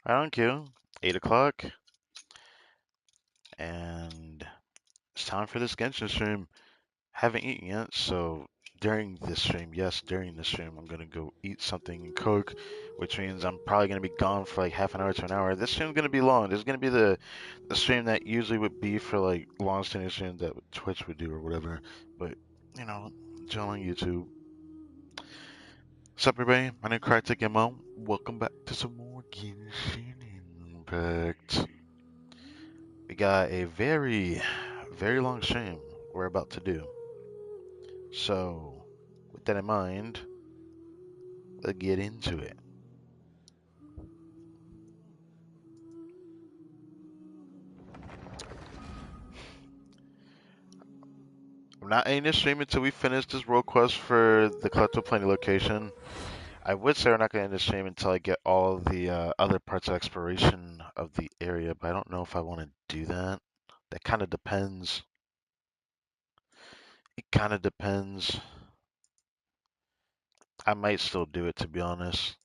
Right on cue. 8 o'clock. And it's time for this Genshin stream. Haven't eaten yet, so during this stream, yes, during this stream, I'm gonna go eat something and cook, which means I'm probably gonna be gone for like half an hour to an hour. This stream's gonna be long. This is gonna be the stream that usually would be for like long standing streams that Twitch would do or whatever. But you know, chill on YouTube. What's up, everybody? My name is Crytek MO. Welcome back to some more Genshin Impact. We got a very long stream we're about to do. So, with that in mind, let's get into it. I'm not ending the stream until we finish this world quest for the Collectible Plenty location. I would say we're not going to end the stream until I get all the other parts of exploration of the area, but I don't know if I want to do that. That kind of depends. It kind of depends. I might still do it, to be honest.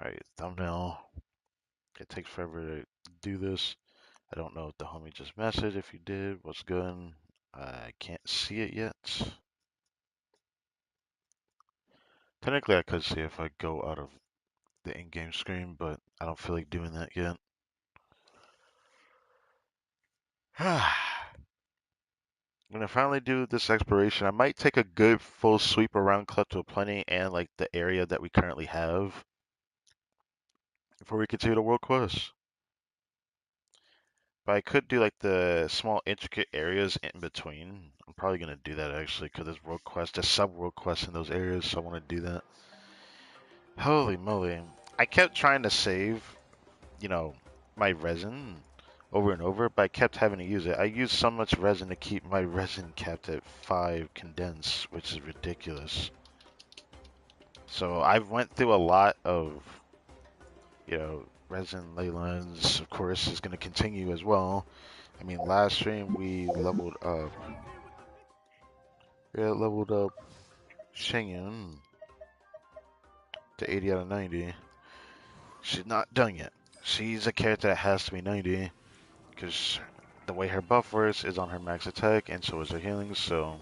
Alright, thumbnail. It takes forever to do this. I don't know if the homie just messaged. If you did, what's good? I can't see it yet. Technically, I could see if I go out of the in-game screen, but I don't feel like doing that yet. I'm gonna finally do this exploration. I might take a good full sweep around Collectible Plenty and like the area that we currently have before we continue the world quest. But I could do like the small intricate areas in between. I'm probably gonna do that actually because there's world quests, there's sub world quests in those areas, so I want to do that. Holy moly! I kept trying to save, my resin over and over, but I kept having to use it. I used so much resin to keep my resin capped at 5 condensed, which is ridiculous. So I've went through a lot of, resin ley lines. Of course, is going to continue as well. I mean, last stream we leveled up. Yeah, leveled up Shengyun to 80 out of 90. She's not done yet. She's a character that has to be 90 because the way her buff works is on her max attack and so is her healing, so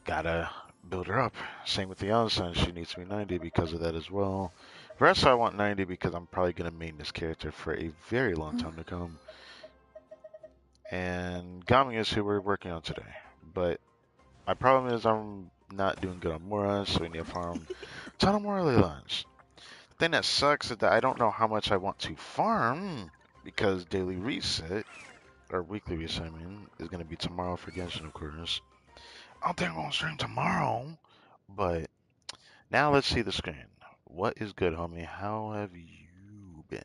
gotta build her up. Same with the Onsen, she needs to be 90 because of that as well. Rest I want 90 because I'm probably gonna main this character for a very long time to come. And Gami is who we're working on today. But my problem is I'm not doing good on Mora, so we need to farm a ton of Mora ley lines. The thing that sucks is that I don't know how much I want to farm because daily reset, or weekly reset I mean, is gonna be tomorrow for Genshin of course. I don't think I'm gonna stream tomorrow, but now let's see the screen. What is good, homie? How have you been?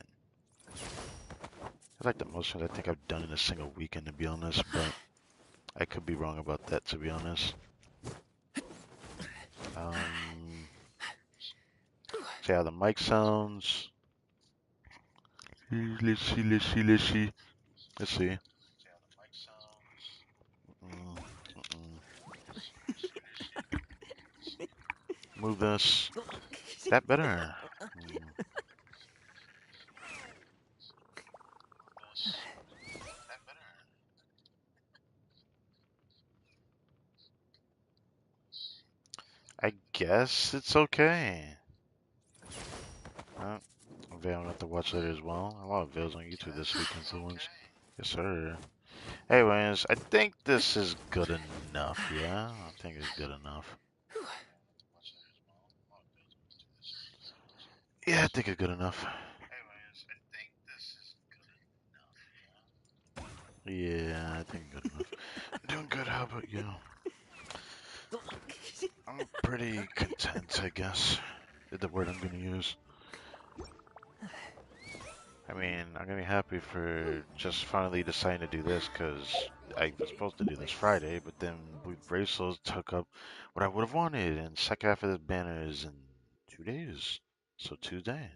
That's like the most things I think I've done in a single weekend, to be honest, but I could be wrong about that, to be honest. See how the mic sounds. Let's see, let's see, let's see. Let's see. Mm, mm-mm. Move this. That better. Mm. I guess it's okay. Maybe I'll have to watch later as well. A lot of videos on YouTube this week influence. Yes, sir. Anyways, I think this is good enough, yeah? I think it's good enough. Yeah, I think it's good enough. Yeah, I think good enough. Doing good, how about you? I'm pretty content, I guess, is the word I'm gonna use. I mean, I'm gonna be happy for just finally deciding to do this, because I was supposed to do this Friday, but then Bracelos took up what I would have wanted, and second half of this banner is in 2 days, so Tuesday.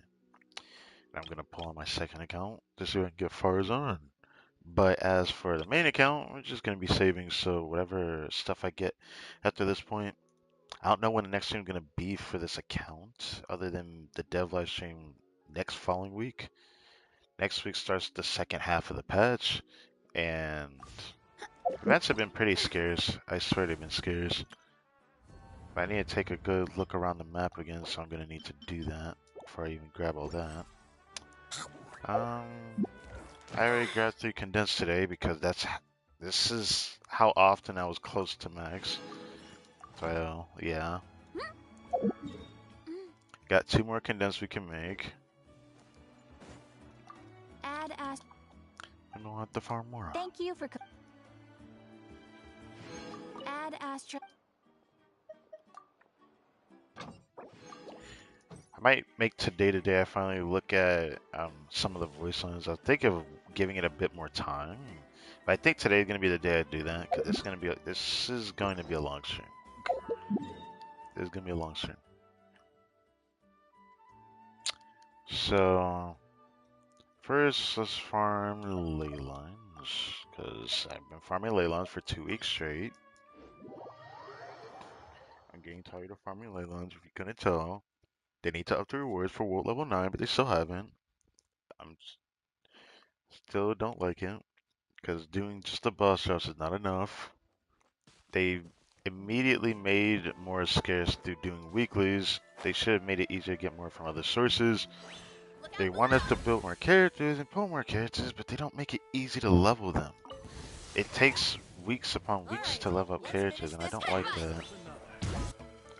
And I'm gonna pull on my second account to see if I can get Farzan. But as for the main account, we're just gonna be saving. So whatever stuff I get after this point, I don't know when the next stream gonna be for this account, other than the dev live stream next following week. Next week starts the second half of the patch, and events have been pretty scarce. I swear they've been scarce. But I need to take a good look around the map again, so I'm gonna need to do that before I even grab all that. I already grabbed 3 condensed today because this is how often I was close to max. So yeah, got 2 more condensed we can make. Add And we'll have to farm more. Thank you for add Astra. I might make today. I finally look at some of the voice lines. I'll think of giving it a bit more time. But I think today is gonna be the day I do that because this is going to be a long stream. This is gonna be a long stream. So first, let's farm ley lines because I've been farming ley lines for 2 weeks straight. I'm getting tired of farming ley lines. If you couldn't tell, they need to up the rewards for World Level 9, but they still haven't. I'm still don't like it because doing just the boss drops is not enough. They immediately made more scarce through doing weeklies. They should have made it easier to get more from other sources. They want us to build more characters and pull more characters, but they don't make it easy to level them. It takes weeks upon weeks to level up characters, and I don't like that.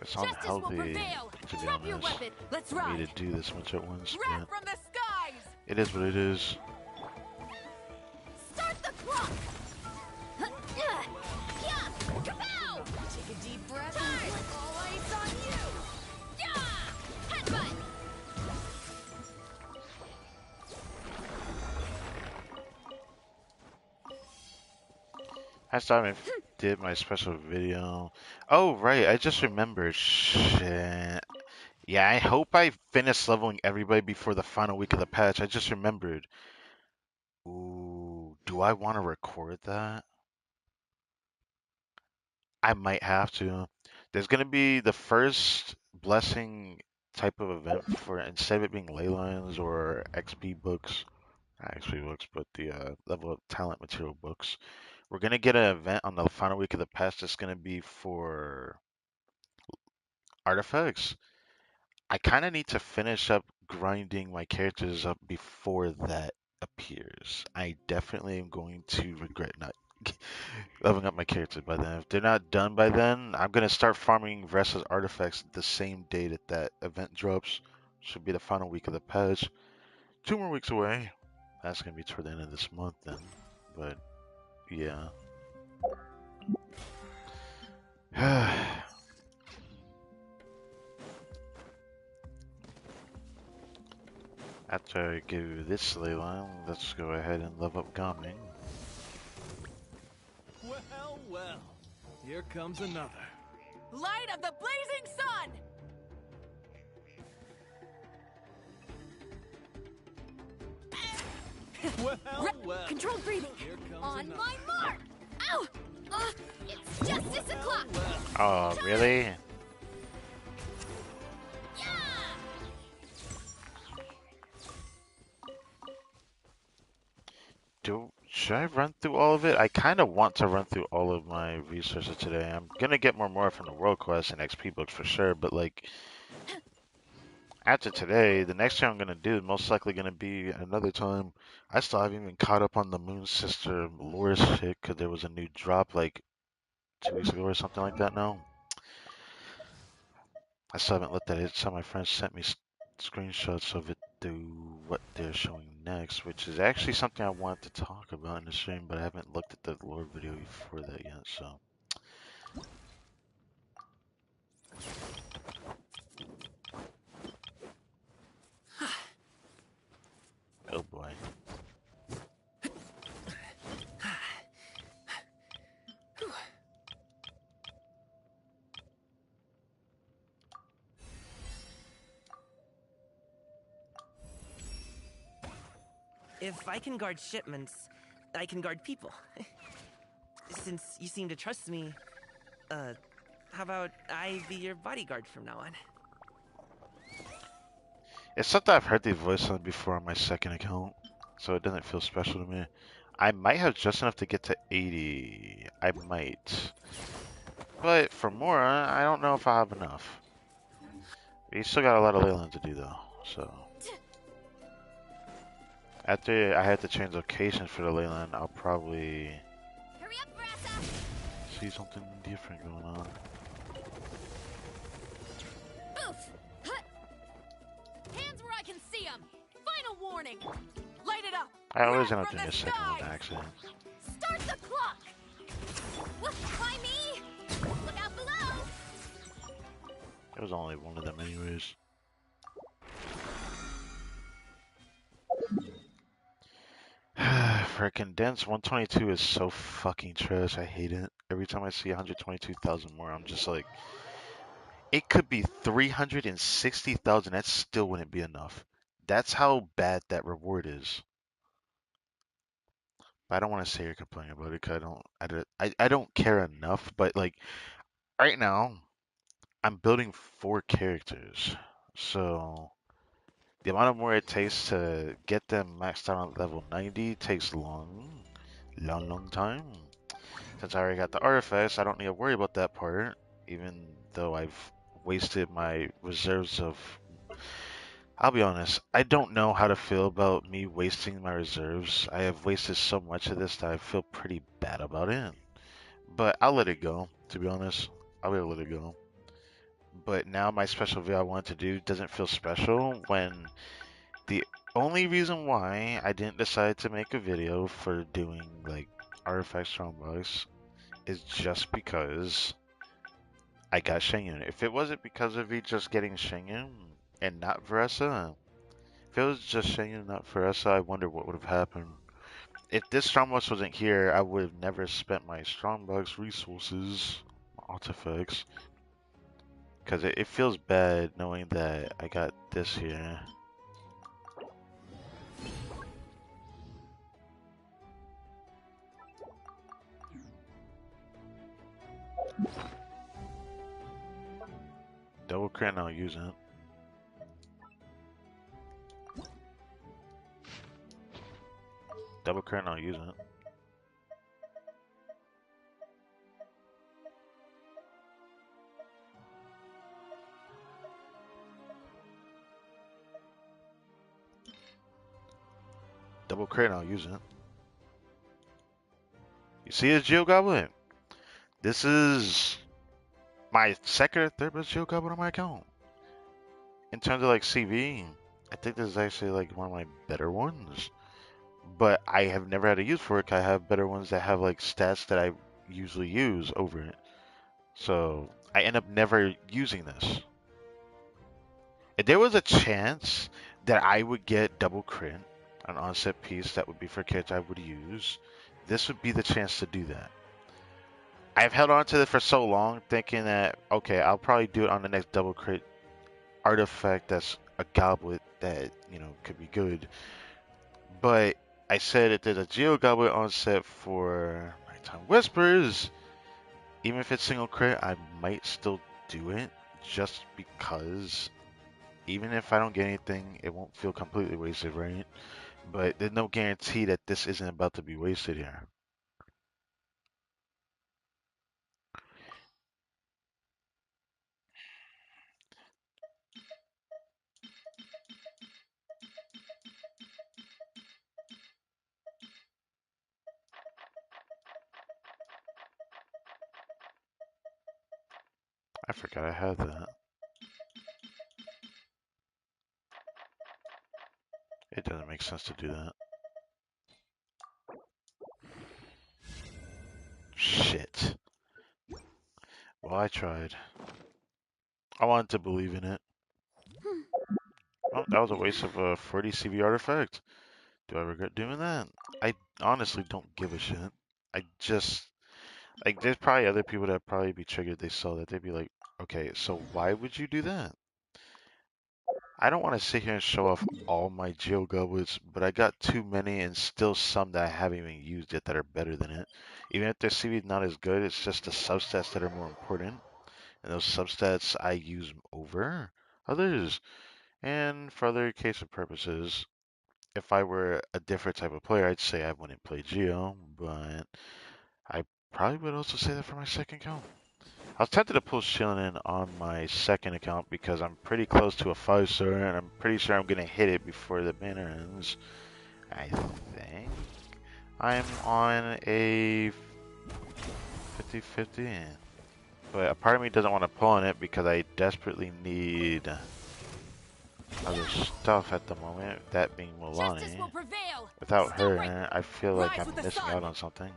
It's unhealthy, to be honest, for me to do this much at once, but it is what it is. Start the clock. Take a deep breath. All eyes on you. Headbutt. I still haven't did my special video. Oh, right, I just remembered. Shit. Yeah, I hope I finish leveling everybody before the final week of the patch. I just remembered. Ooh, do I want to record that? I might have to. There's gonna be the first blessing type of event for instead of it being ley lines or XP books, not XP books, but the level up talent material books. We're gonna get an event on the final week of the patch that's gonna be for artifacts. I kind of need to finish up grinding my characters up before that appears. I definitely am going to regret not leveling up my characters by then. If they're not done by then, I'm gonna start farming Vressa's artifacts the same day that that event drops. Should be the final week of the patch. 2 more weeks away. That's gonna be toward the end of this month then. But yeah. After I give this ley line, let's go ahead and level up Gaming. Well, well, here comes another. Light of the blazing sun! Well, Controlled breathing. here comes On another. my mark. Ow! It's justice o'clock. Oh, really? Yeah! Should I run through all of it? I kind of want to run through all of my resources today. I'm gonna get more from the world quest and XP books for sure, but like after today, the next thing I'm gonna do is most likely gonna be another time. I still haven't even caught up on the Moon Sister lore shit because there was a new drop like 2 weeks ago or something like that now. I still haven't looked at it. Some of my friends sent me screenshots of it through what they're showing next, which is actually something I wanted to talk about in the stream, but I haven't looked at the lore video before that yet, so. Oh boy. If I can guard shipments, I can guard people. Since you seem to trust me, how about I be your bodyguard from now on? It's something I've heard the voice on before on my second account, so it doesn't feel special to me. I might have just enough to get to 80. I might. But for more, I don't know if I have enough. We still got a lot of Leyland to do though, so. After I have to change locations for the Leyland, I'll probably Hurry up, Brassa! see something different going on. Oof! Hut! Hands where I can see them! Final warning! Light it up! I always Red end up from doing the a second one skies! accident. Start the clock! Why me? Look out below! It was only one of them anyways. For a condensed 122 is so fucking trash. I hate it. Every time I see 122,000 more, I'm just like, it could be 360,000. That still wouldn't be enough. That's how bad that reward is. But I don't want to say or complain about it because I don't care enough. But like right now, I'm building 4 characters, so the amount of more it takes to get them maxed out on level 90 takes long time. Since I already got the artifacts, I don't need to worry about that part, even though I've wasted my reserves of. I'll be honest, I don't know how to feel about me wasting my reserves. I have wasted so much of this that I feel pretty bad about it. But I'll let it go, to be honest. I will let it go. But now my special video I wanted to do doesn't feel special when the only reason why I didn't decide to make a video for doing like artifact strongbox is just because I got Shengyun. If it wasn't because of me just getting Shengyun and not Veressa, if it was just Shengyun, not Veressa, I wonder what would have happened. If this strongbox wasn't here, I would have never spent my strongbox resources, artifacts, because it feels bad knowing that I got this here. Double crit, I'll use it. Double crit, I'll use it. Double crit, I'll use it. You see his Geo Goblin? This is my second or third best Geo Goblin on my account. In terms of like CV, I think this is actually like one of my better ones. But I have never had a use for it 'cause I have better ones that have like stats that I usually use over it. So I end up never using this. If there was a chance that I would get double crit, an onset piece that would be for character I would use, this would be the chance to do that. I've held on to this for so long, thinking that okay, I'll probably do it on the next double crit artifact that's a goblet that could be good. But I said if there's a Geo Goblet onset for Nighttime Whispers, even if it's single crit, I might still do it just because even if I don't get anything, it won't feel completely wasted, right? But there's no guarantee that this isn't about to be wasted here. I forgot I had that. It doesn't make sense to do that. Shit. Well, I tried. I wanted to believe in it. Oh, that was a waste of a 40 CV artifact. Do I regret doing that? I honestly don't give a shit. I just like there's probably other people that probably be triggered. They saw that they'd be like, okay, so why would you do that? I don't want to sit here and show off all my Geo Goblets, but I got too many and still some that I haven't even used yet that are better than it. Even if their CV is not as good, it's just the substats that are more important. And those substats I use over others. And for other case of purposes, if I were a different type of player, I'd say I wouldn't play Geo, but I probably would also say that for my second account. I was tempted to pull Shilling in on my second account because I'm pretty close to a 5-star and I'm pretty sure I'm going to hit it before the banner ends. I think I'm on a 50-50, but a part of me doesn't want to pull on it because I desperately need other stuff at the moment, that being Justice Milani. will prevail. Without Still her, right. I feel like Rise I'm with the missing sun. out on something.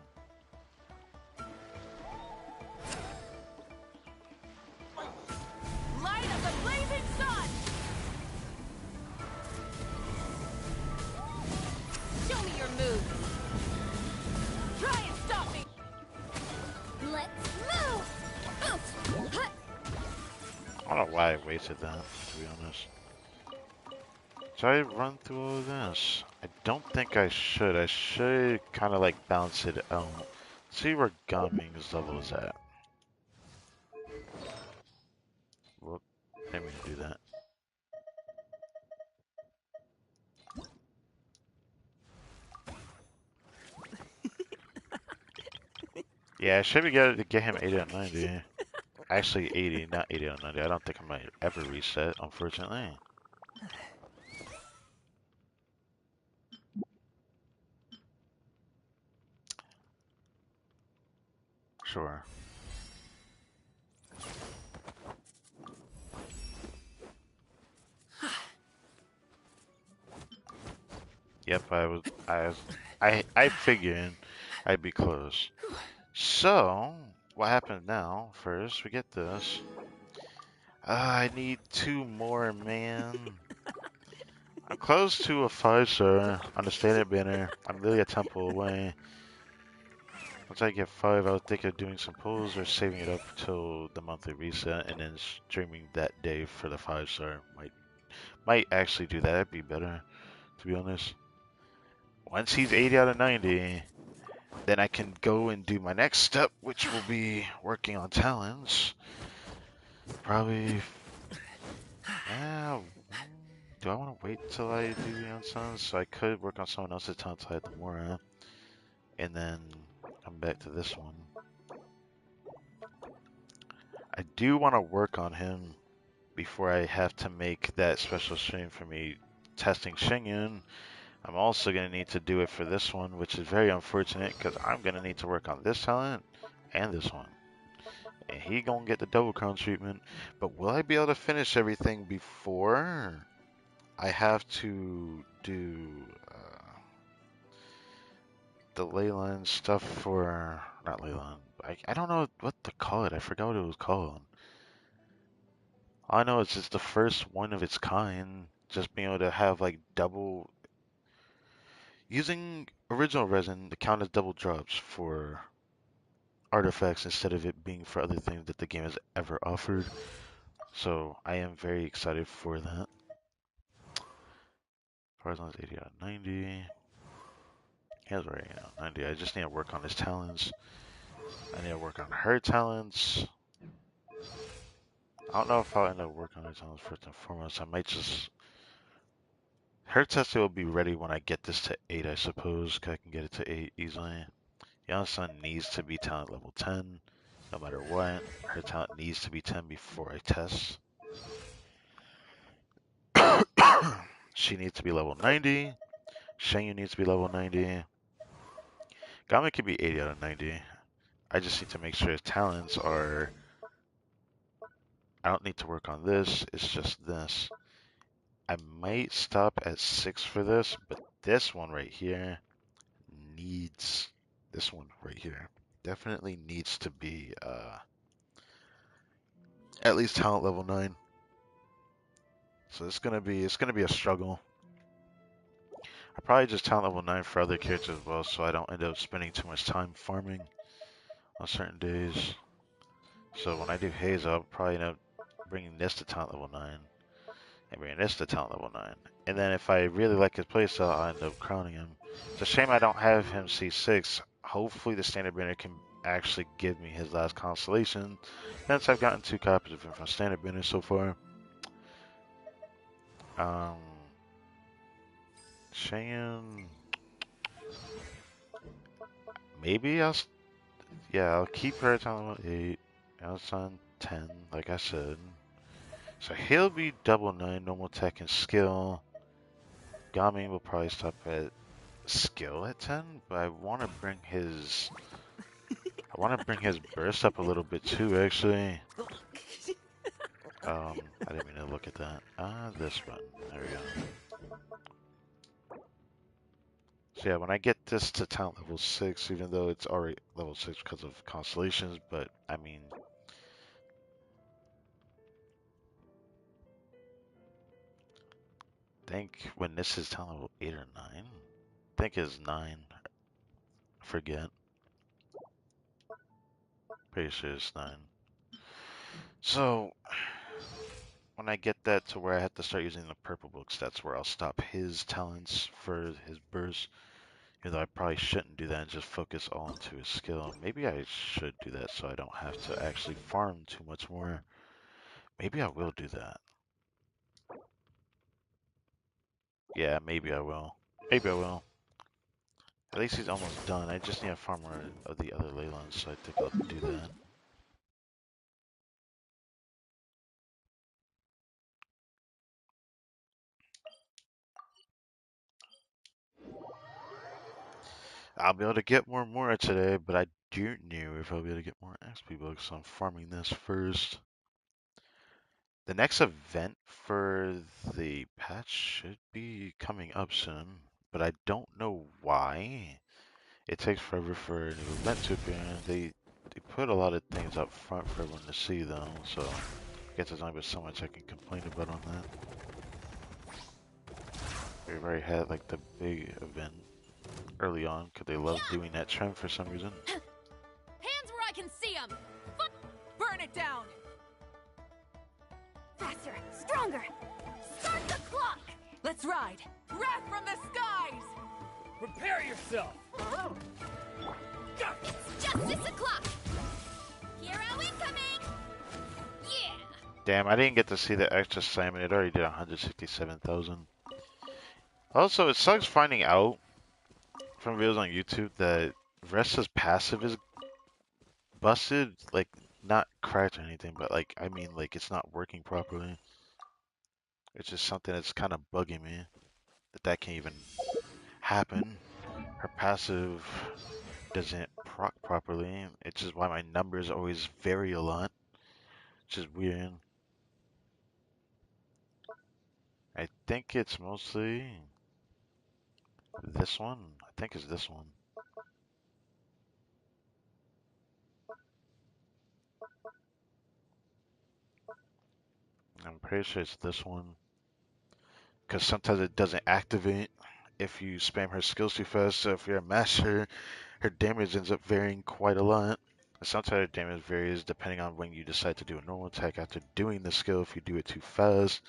Light of the blazing sun! Show me your move. Try and stop me! Let's move. Hut. I don't know why I wasted that, to be honest. Should I run through all of this? I don't think I should. I should kind of like balance it out. See where Gaming's level is at. Whoop, didn't mean to do that. Yeah, I should be good to get him 80 out of 90. Actually 80, not 80 out of 90. I don't think I might ever reset, unfortunately. Sure. Yep, I figured I'd be close. So, what happens now? First, we get this. I need 2 more, man. I'm close to a 5-star on the standard banner. I'm really a temple away. Once I get 5, I was thinking of doing some pulls or saving it up till the monthly reset and then streaming that day for the 5-star. Might actually do that. That'd be better, to be honest. Once he's 80 out of 90, then I can go and do my next step, which will be working on talents. Probably. Yeah. Do I want to wait till I do the Unsuns? So I could work on someone else's talent till I hit the Mora, and then come back to this one. I do want to work on him before I have to make that special stream for me testing Xingyun. I'm also going to need to do it for this one, which is very unfortunate because I'm going to need to work on this talent and this one. And he going to get the double crown treatment. But will I be able to finish everything before I have to do the Leyline stuff for... Not Leyline. I don't know what to call it. I forgot what it was called. All I know is it's the first one of its kind. Just being able to have like double... Using original resin to count as double drops for artifacts instead of it being for other things that the game has ever offered. So I am very excited for that. Farzan's 80 out of 90. He has already 80 out of 90. I just need to work on his talents. I need to work on her talents. I don't know if I'll end up working on her talents first and foremost. I might just... Her testing will be ready when I get this to 8, I suppose, because I can get it to 8 easily. Yana-san needs to be talent level 10, no matter what. Her talent needs to be 10 before I test. She needs to be level 90. Shenyu needs to be level 90. Game can be 80 out of 90. I just need to make sure his talents are... I don't need to work on this, it's just this. I might stop at 6 for this, but this one right here needs... This one right here definitely needs to be at least talent level 9. So it's gonna be a struggle. I probably just talent level 9 for other characters as well, so I don't end up spending too much time farming on certain days. So when I do Haze, I'll probably end up bringing this to talent level 9. I mean, it's the talent level 9. And then if I really like his playstyle, I'll end up crowning him. It's a shame I don't have him C6. Hopefully the standard banner can actually give me his last constellation, since I've gotten 2 copies of him from standard banner so far. Cheyenne... Maybe I'll keep her at talent level 8. Else on 10, like I said. So he'll be double 9, normal tech and skill. Gami will probably stop at skill at 10, but I want to bring his burst up a little bit too, actually. I didn't mean to look at that. This one. There we go. So yeah, when I get this to talent level 6, even though it's already level 6 because of constellations, but I mean, I think when this is talent level 8 or 9, I think it's 9. Forget. Pretty sure it's 9. So when I get that to where I have to start using the purple books, that's where I'll stop his talents for his burst. Even though I probably shouldn't do that and just focus all into his skill. Maybe I should do that so I don't have to actually farm too much more. Maybe I will do that. Yeah, maybe I will. Maybe I will. At least he's almost done. I just need to farm more of the other Leylons, so I think I'll do that. I'll be able to get more Mora today, but I don't know if I'll be able to get more XP books, so I'm farming this first. The next event for the patch should be coming up soon, but I don't know why. It takes forever for a new event to appear. They put a lot of things up front for everyone to see though, so I guess there's only so much I can complain about on that. We've already had like the big event early on because they love doing that trend for some reason. Hands where I can see them! Burn it down! Faster! Stronger! Start the clock! Let's ride! Wrath from the skies! Prepare yourself! It's justice o'clock! Hero incoming! Yeah! Damn, I didn't get to see the extra salmon. It already did 167,000. Also, it sucks finding out from videos on YouTube that Vresta's passive is busted. Like, not cracked or anything, but like, I mean, like, it's not working properly. It's just something that's kind of bugging me that can even happen. Her passive doesn't proc properly, which is why my numbers always vary a lot, which is weird. I think it's mostly this one. I think it's this one. I'm pretty sure it's this one. Because sometimes it doesn't activate if you spam her skills too fast. So if you're a master, her damage ends up varying quite a lot. And sometimes her damage varies depending on when you decide to do a normal attack after doing the skill. If you do it too fast,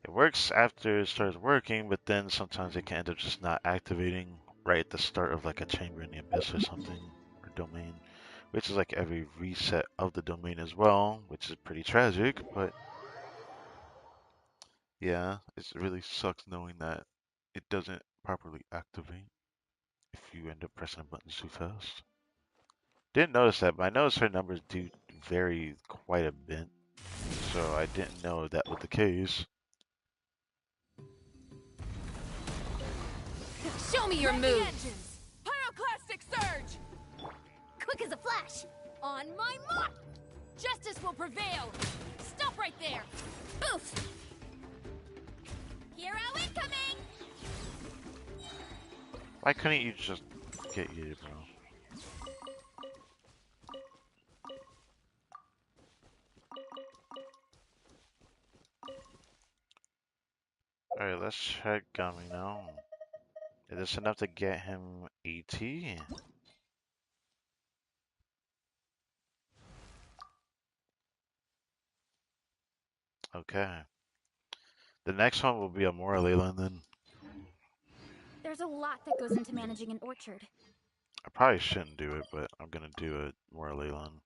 it works after it starts working, but then sometimes it can end up just not activating right at the start of like a chamber in the abyss or something, or domain, which is like every reset of the domain as well, which is pretty tragic, but yeah, it really sucks knowing that it doesn't properly activate if you end up pressing the buttons too fast. Didn't notice that, but I noticed her numbers do vary quite a bit, so I didn't know that was the case. Show me your Run the moves! engines! Pyroclastic surge! Quick as a flash! On my mark! Justice will prevail! Stop right there! Oof! Hero incoming! Why couldn't you just get you, bro? Alright, let's check Gummy now. Is this enough to get him 80? Okay. The next one will be a Mora Leyland then. There's a lot that goes into managing an orchard. I probably shouldn't do it, but I'm gonna do a Mora Leyland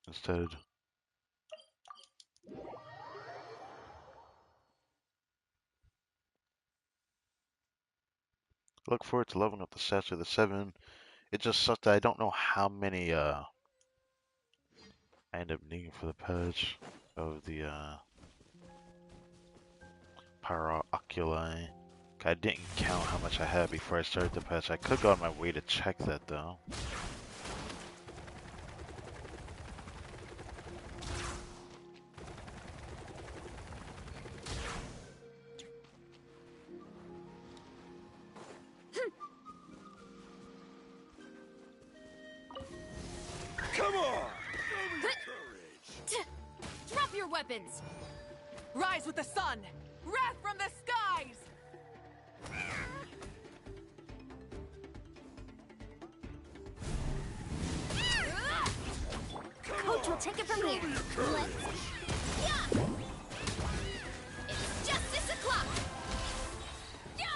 instead. Look forward to leveling up the stats with the 7. It just sucks that I don't know how many I end up needing for the patch of the Pyro Oculi. I didn't count how much I had before I started the patch. I could go on my way to check that though. Come on! Drop your weapons! Rise with the sun! Wrath from the skies! Coach will take it from here. Let's... Yeah! It's justice o'clock! Yeah!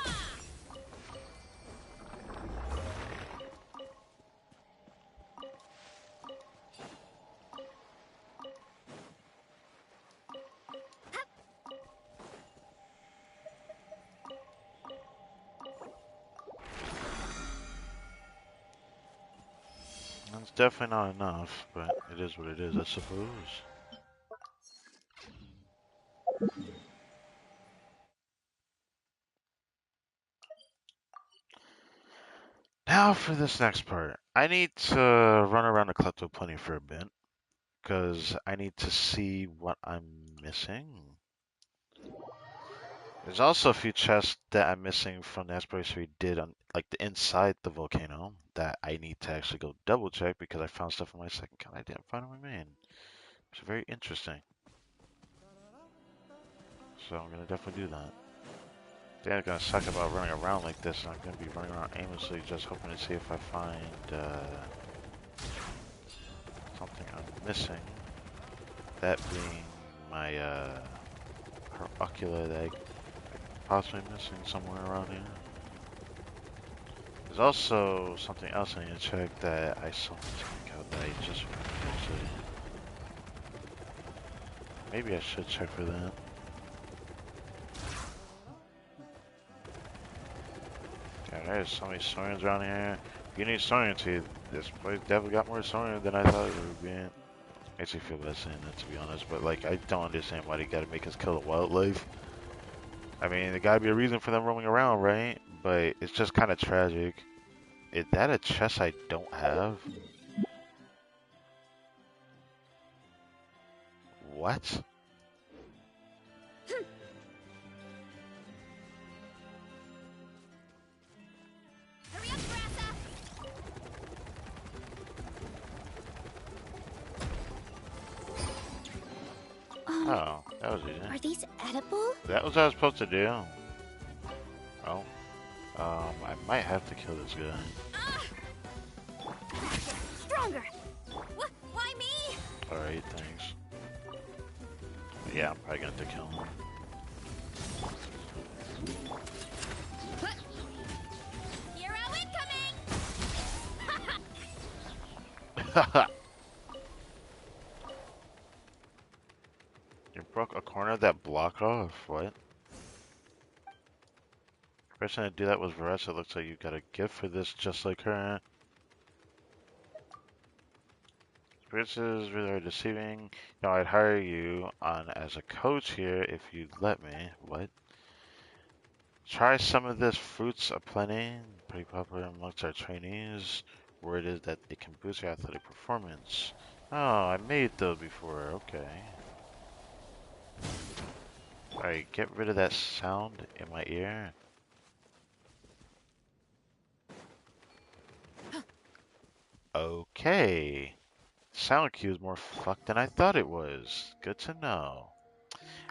That's definitely not enough, but it is what it is, I suppose. Now for this next part. I need to run around the Kleptoplenty for a bit, because I need to see what I'm missing. There's also a few chests that I'm missing from the exploration we did on, like, the inside the volcano that I need to actually go double check because I found stuff in my second count I didn't find on my main. It's very interesting. So I'm gonna definitely do that. They're gonna suck about running around like this, and I'm gonna be running around aimlessly just hoping to see if I find something I'm missing. That being my her ocula that I possibly missing somewhere around here. There's also something else I need to check that I saw check out that I just remembered actually. Maybe I should check for that. Yeah, there's so many Saurians around here. If you need Saurians here, this place definitely got more Saurians than I thought it would be. Makes me feel bad saying that, to be honest, but like, I don't understand why they gotta make us kill the wildlife. I mean, there gotta be a reason for them roaming around, right? But it's just kind of tragic. Is that a chest I don't have? What? Hurry up, Grassa! Oh, that was easy. Are these edible? That was what I was supposed to do. Oh. I might have to kill this guy. Stronger! Why me? Alright, thanks. Yeah, I'm probably gonna have to kill him. Hero incoming! You broke a corner that block off. What? Person to do that was Varese. It looks like you got a gift for this, just like her. Spirits really are deceiving. No, I'd hire you on as a coach here if you'd let me. What? Try some of this fruits aplenty. Pretty popular amongst our trainees. Word is that it can boost your athletic performance. Oh, I made those before. Okay. Alright, get rid of that sound in my ear. Okay. Sound cue is more fucked than I thought it was. Good to know.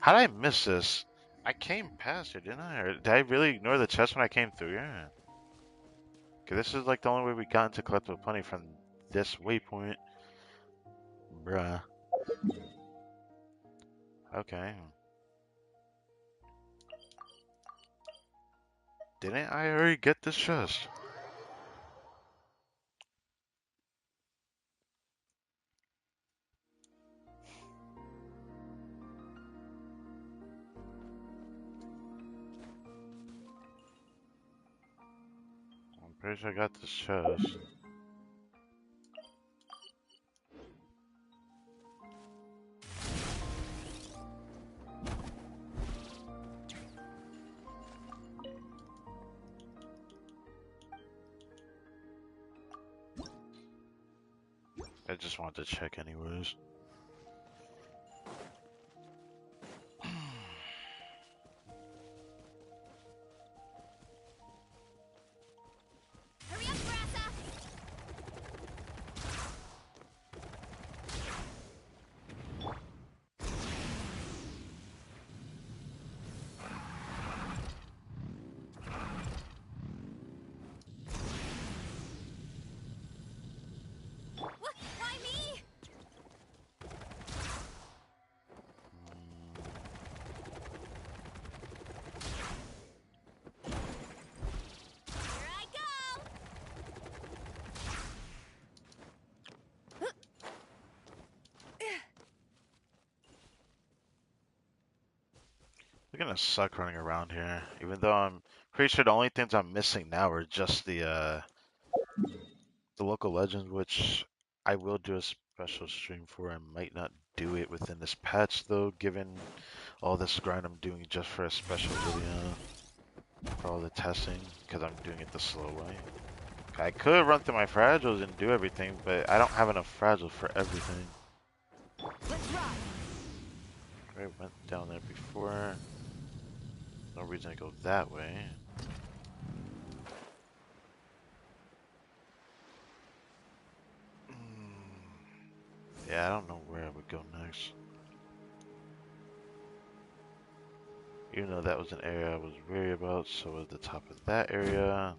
How did I miss this? I came past here, didn't I? Or did I really ignore the chest when I came through here? Cause this is like the only way we got into Kleptoplenty from this waypoint. Bruh. Okay. Didn't I already get this chest? I'm pretty sure I got this chest. I just wanted to check anyways. Hurry up, Grassa! What? Why me? Here I go! We're gonna suck running around here, even though I'm pretty sure the only things I'm missing now are just the local legends, which I will do a special stream for. I might not do it within this patch though, given all this grind I'm doing just for a special video for all the testing, because I'm doing it the slow way. I could run through my fragiles and do everything, but I don't have enough fragiles for everything. Let's ride. I went down there before. No reason to go that way. Yeah, I don't know where I would go next. Even though that was an area I was worried about, so was the top of that area.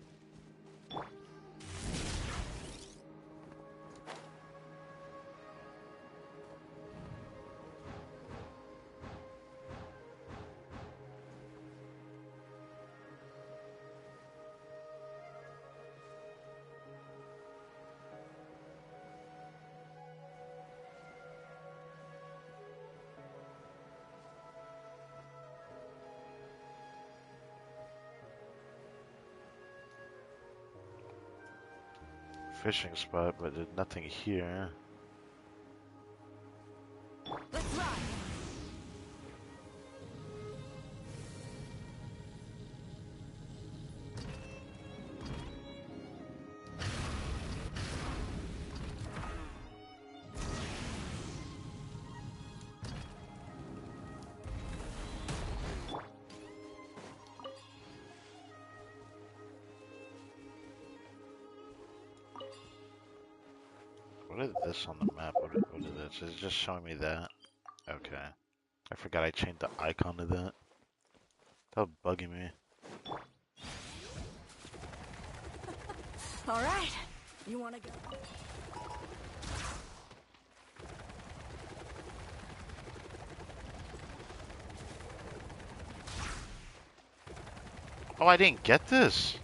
Fishing spot, but there's nothing here. Let's ride. What is this on the map? What is this? It's just showing me that. Okay. I forgot I changed the icon to that. That was bugging me. All right. You want to go? Oh, I didn't get this.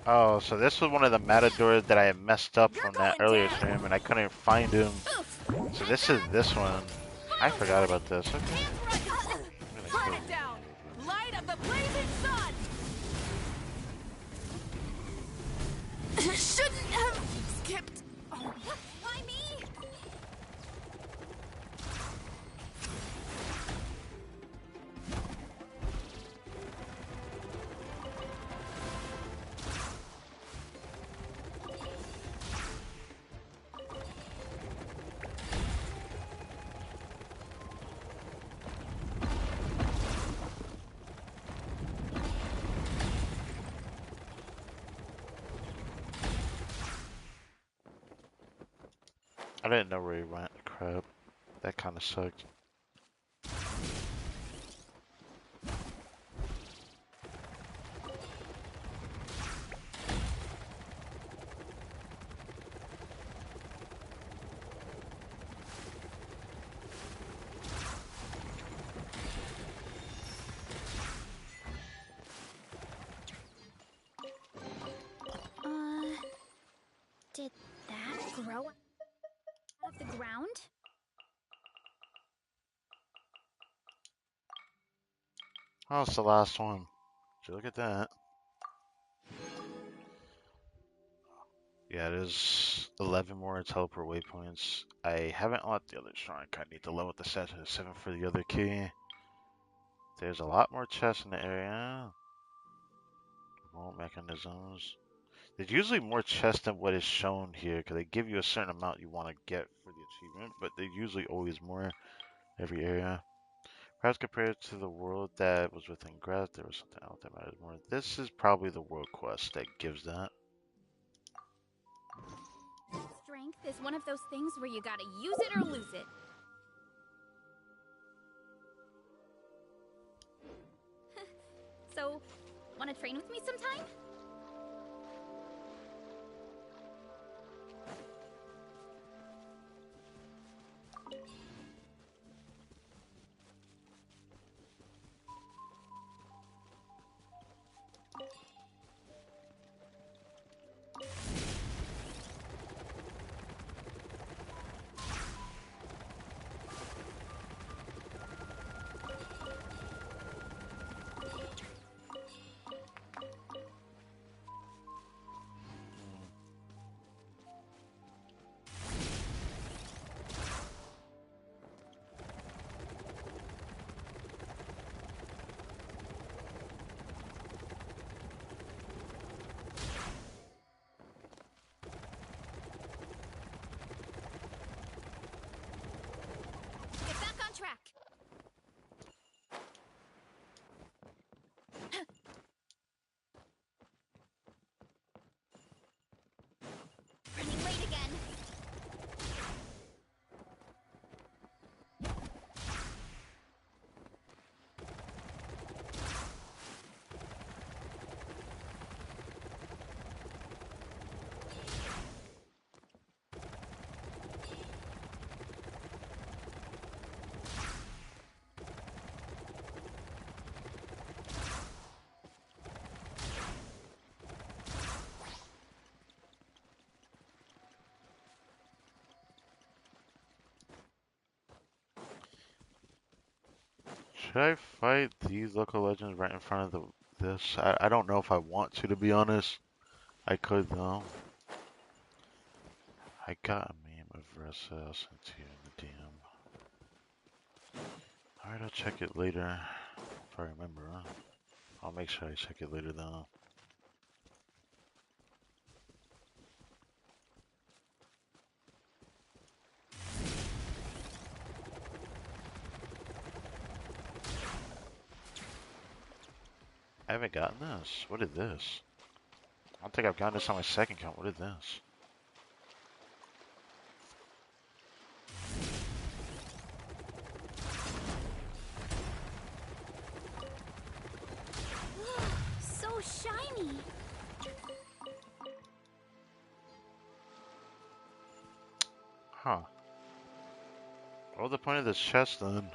Oh, so this was one of the matadors that I had messed up from that earlier stream, and I couldn't find him. So this is this one. I forgot about this. Okay. Burn it down. Light of the blazing sun. Shouldn't have skipped. Oh. Why me? I didn't know where he went. Crap. That kind of sucked. Oh, it's the last one. Would you look at that? Yeah, it is 11 more teleport waypoints. I haven't unlocked the other shrine. I need to level the set to 7 for the other key. There's a lot more chests in the area. Remote mechanisms. There's usually more chests than what is shown here, because they give you a certain amount you want to get for the achievement, but there's usually always more every area. Perhaps compared to the world that was within Greth, there was something else that matters more. This is probably the world quest that gives that. Strength is one of those things where you gotta use it or lose it. So, wanna train with me sometime? Get back on track. Running late again. Should I fight these local legends right in front of this? I don't know if I want to be honest. I could though. I got a meme of Ressa I'll send to you in the DM. Alright, I'll check it later. If I remember. I'll make sure I check it later though. I haven't gotten this. What is this? I don't think I've gotten this on my second count. What is this? So shiny. Huh. What was the point of this chest then?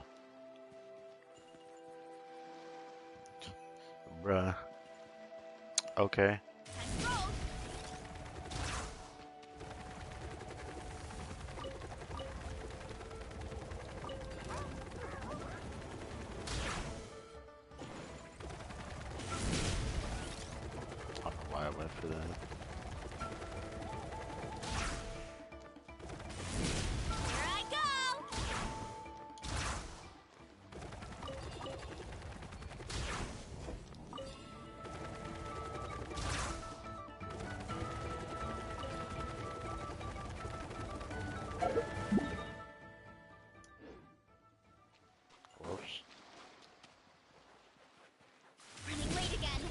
Bruh. Okay. Let's go. I don't know why I went for that. Here I go. Whoops. Running late again.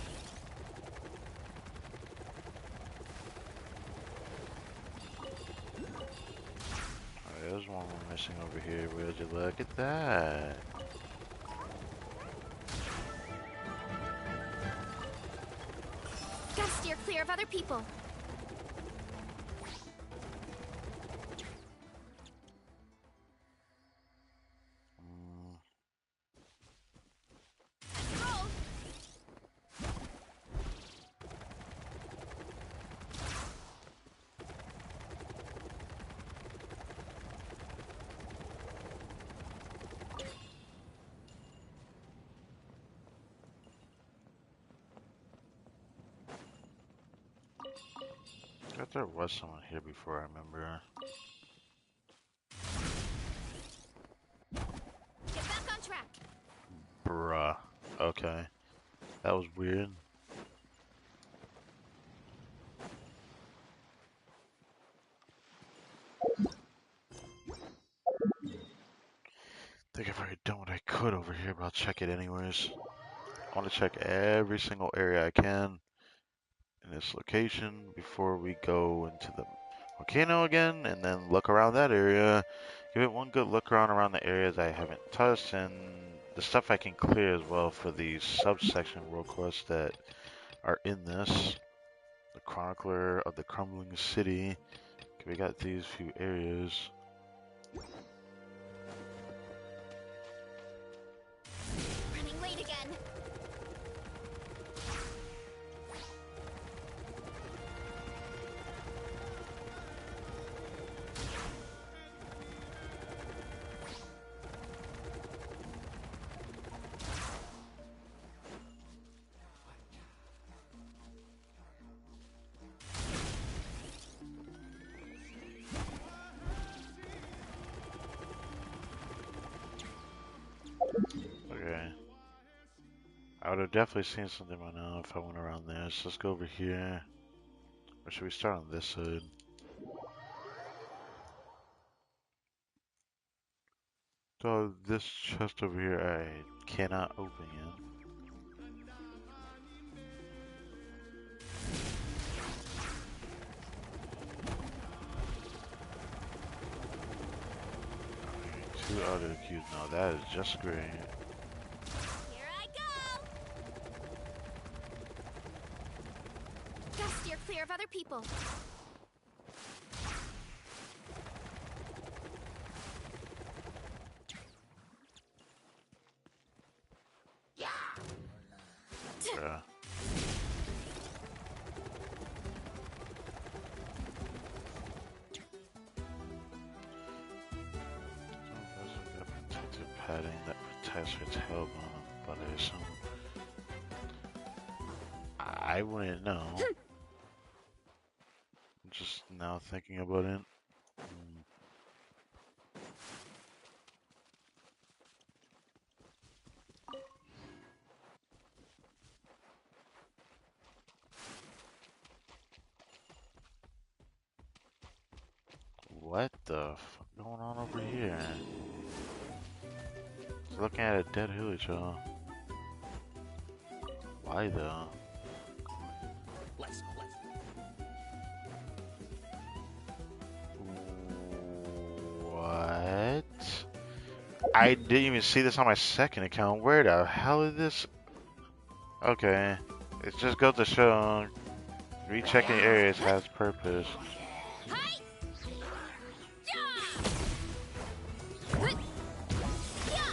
Alright, there's one we're missing over here. Where'd you look at that? Gotta steer clear of other people. Mm, Let's go. thought there was someone here before, I remember. Get back on track. Bruh. Okay. That was weird. I think I've already done what I could over here, but I'll check it anyways. I want to check every single area I can in this location before we go into the volcano again, and then look around that area. Give it one good look around the areas I haven't touched, and the stuff I can clear as well for the subsection world quests that are in this. The Chronicler of the Crumbling City. Okay, we got these few areas. Running late again. Okay. I would have definitely seen something by now if I went around there. So let's go over here. Or should we start on this side? So this chest over here I cannot open yet. Two other cubes now. That is just great. Here I go. Gotta steer clear of other people. Bruh. Protective padding that protects her tailbone, but I assume I wouldn't know. Just now thinking about it. What the fuck going on over here? Just looking at a dead village, huh? Why though? What? I didn't even see this on my second account. Where the hell is this? Okay. It just goes to show rechecking areas has purpose. Hi. Yeah. Good. Yeah.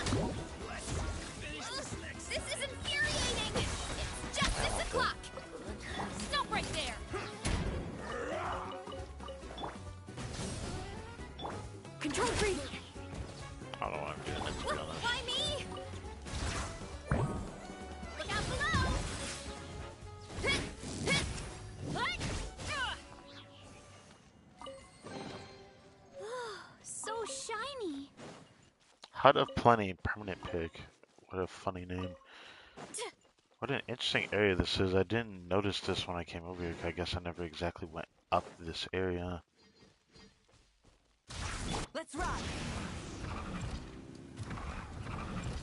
This is infuriating. It's just 6 o'clock. Stop right there. Control freak. I don't want to do that, to be honest. Why me? Look out below. So shiny. Hut of Plenty permanent pick. What a funny name. What an interesting area this is. I didn't notice this when I came over here. I guess I never exactly went up this area. Let's ride.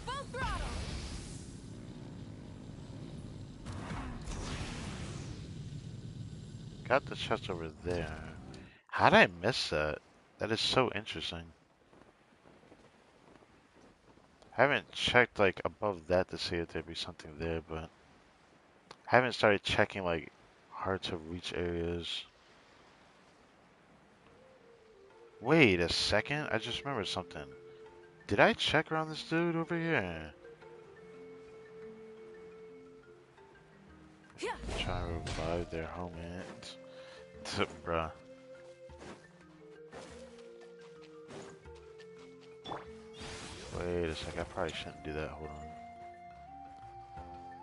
Full throttle. Got the chest over there. How did I miss that? That is so interesting. I haven't checked like above that to see if there'd be something there, but I haven't started checking like hard to reach areas. Wait a second, I just remembered something. Did I check around this dude over here? Trying to revive their homie. Bruh. Wait a sec, I probably shouldn't do that. Hold on.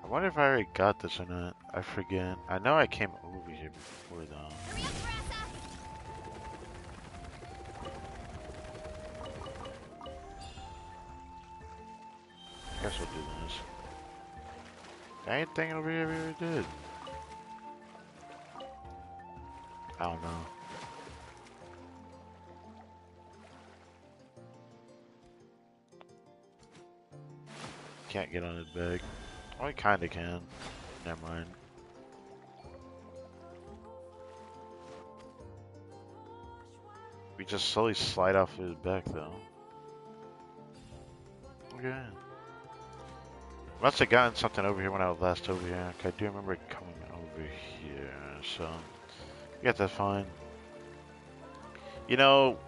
I wonder if I already got this or not. I forget. I know I came over here before though. Hurry up, Grassa. Guess we'll do this. Anything over here we already did. I don't know. Can't get on his bag. Oh, we kinda can. Never mind. We just slowly slide off his back though. Okay. Must have gotten something over here when I was last over here. I do remember it coming over here, so I guess that's fine. You know,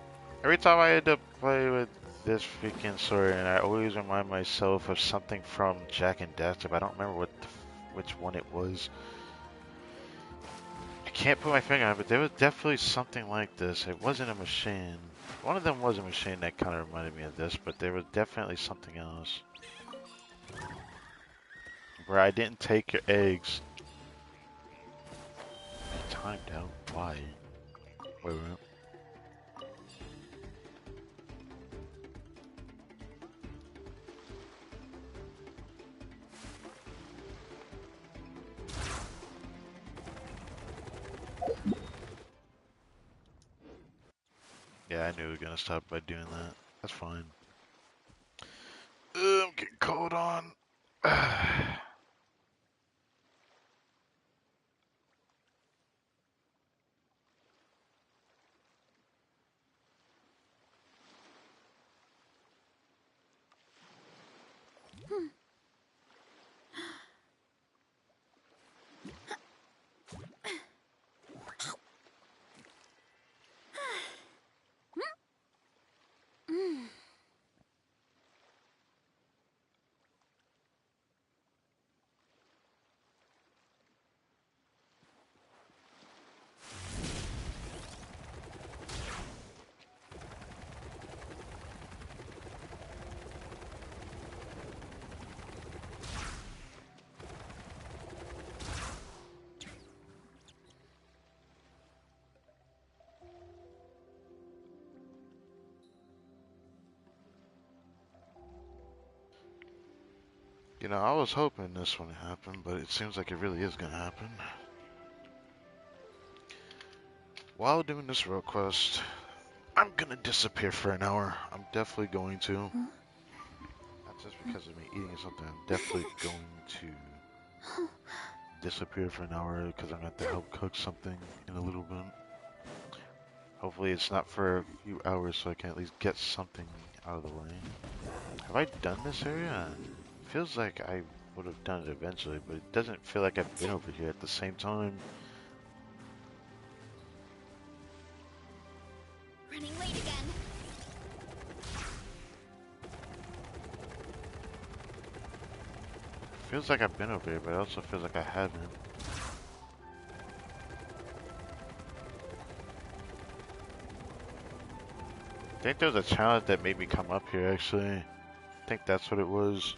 every time I end up playing with this freaking sword, and I always remind myself of something from Jack and Daxter, but I don't remember which one it was. I can't put my finger on it, but there was definitely something like this. It wasn't a machine. One of them was a machine that kind of reminded me of this, but there was definitely something else. Where I didn't take your eggs. Timed out. Why? Wait a minute. Yeah, I knew we were gonna stop by doing that. That's fine. I'm getting cold on. You know, I was hoping this one happened, but it seems like it really is gonna happen. While doing this road quest, I'm gonna disappear for an hour. I'm definitely going to. Not just because of me eating or something, I'm definitely going to disappear for an hour because I'm gonna have to help cook something in a little bit. Hopefully it's not for a few hours so I can at least get something out of the way. Have I done this area? Feels like I would have done it eventually, but it doesn't feel like I've been over here at the same time. Running late again. Feels like I've been over here, but it also feels like I haven't. I think there was a challenge that made me come up here, actually. I think that's what it was.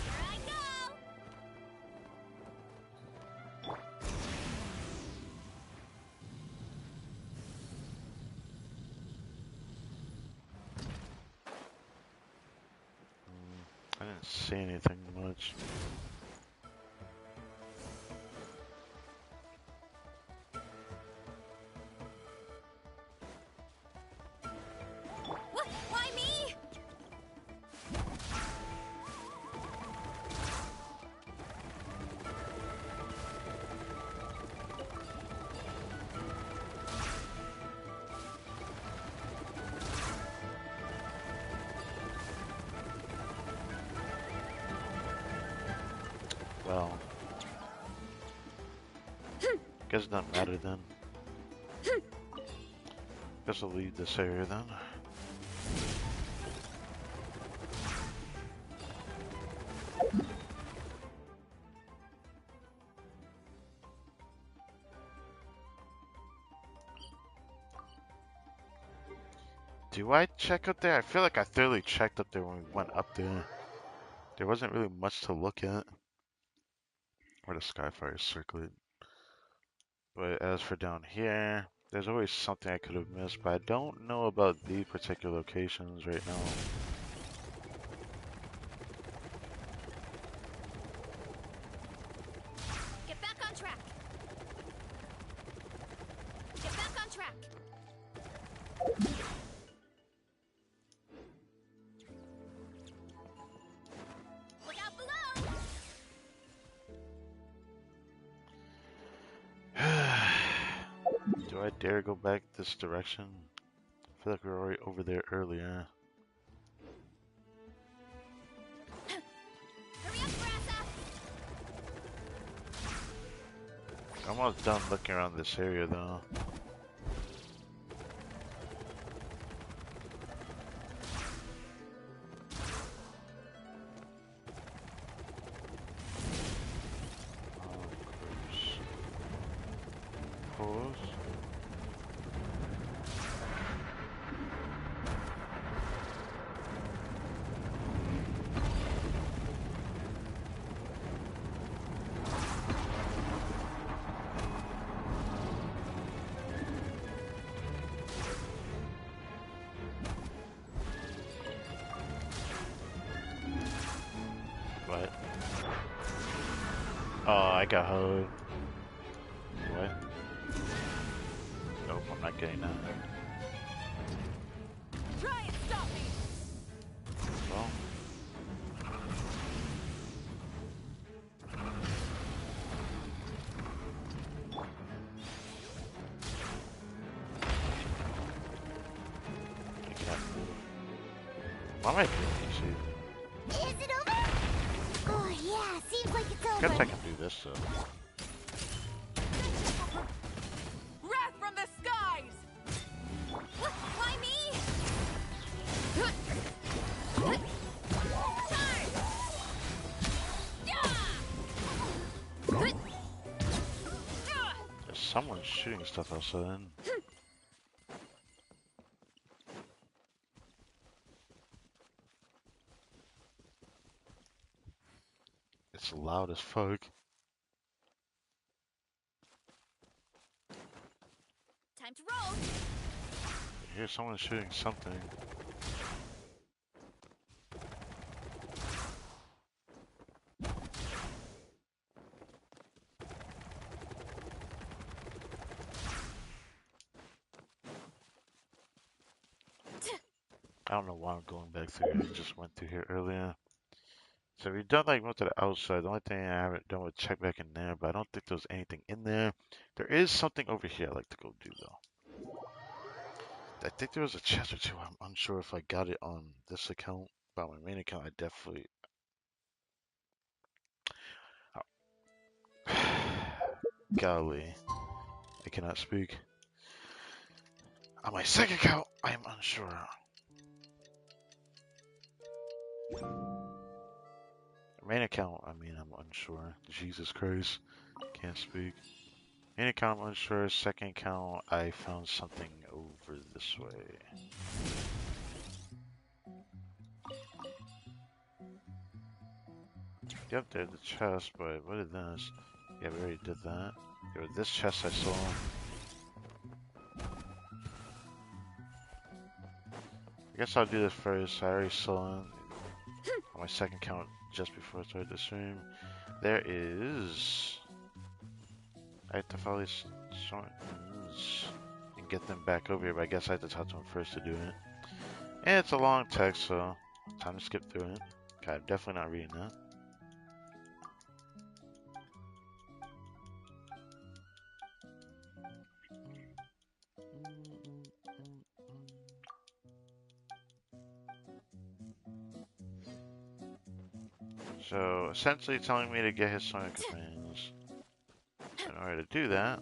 Here I go. I didn't see anything much. What? Why me? Well, guess it doesn't matter then. Guess I'll leave this area then. Do I check up there? I feel like I thoroughly checked up there when we went up there. There wasn't really much to look at. Or the Skyfire circlet. But as for down here, There's always something I could have missed, but I don't know about the particular locations right now. Get back on track. Get back on track. Look out below. Do I dare go back this direction? I feel like we were already over there earlier. Hurry up, Grassa. I'm almost done looking around this area though. Pause. What? Oh, I got hugged. What? Nope, I'm not getting that. Try and stop me! Well. I can't move. Why am I doing these? Is it over? Oh yeah, seems like it's I over. guess I can do this though. Wrath from the skies! Why me? There's someone shooting stuff outside. It's loud as fuck. Time to roll. I hear someone shooting something. I don't know why I'm going back through here. I just went through here earlier. So we've done like most of the outside. The only thing I haven't done was check back in there, but I don't think there's anything in there. There is something over here I'd like to go do though. I think there was a chest or two. I'm unsure if I got it on this account, but on my main account I definitely. Oh. Golly, I cannot speak. On my second account, I am unsure. Main account, I mean, I'm unsure. Jesus Christ, can't speak. Main account, I'm unsure. Second account, I found something over this way. Yep, there's the chest, but what is this? Yeah, we already did that. There was this chest I saw. I guess I'll do this first. I already saw it on my second count just before I started the stream. There is. I have to follow these instructions and get them back over here, but I guess I have to talk to them first to do it. And it's a long text, so time to skip through it. Okay, I'm definitely not reading that. So, essentially telling me to get his sonic companions. In order to do that,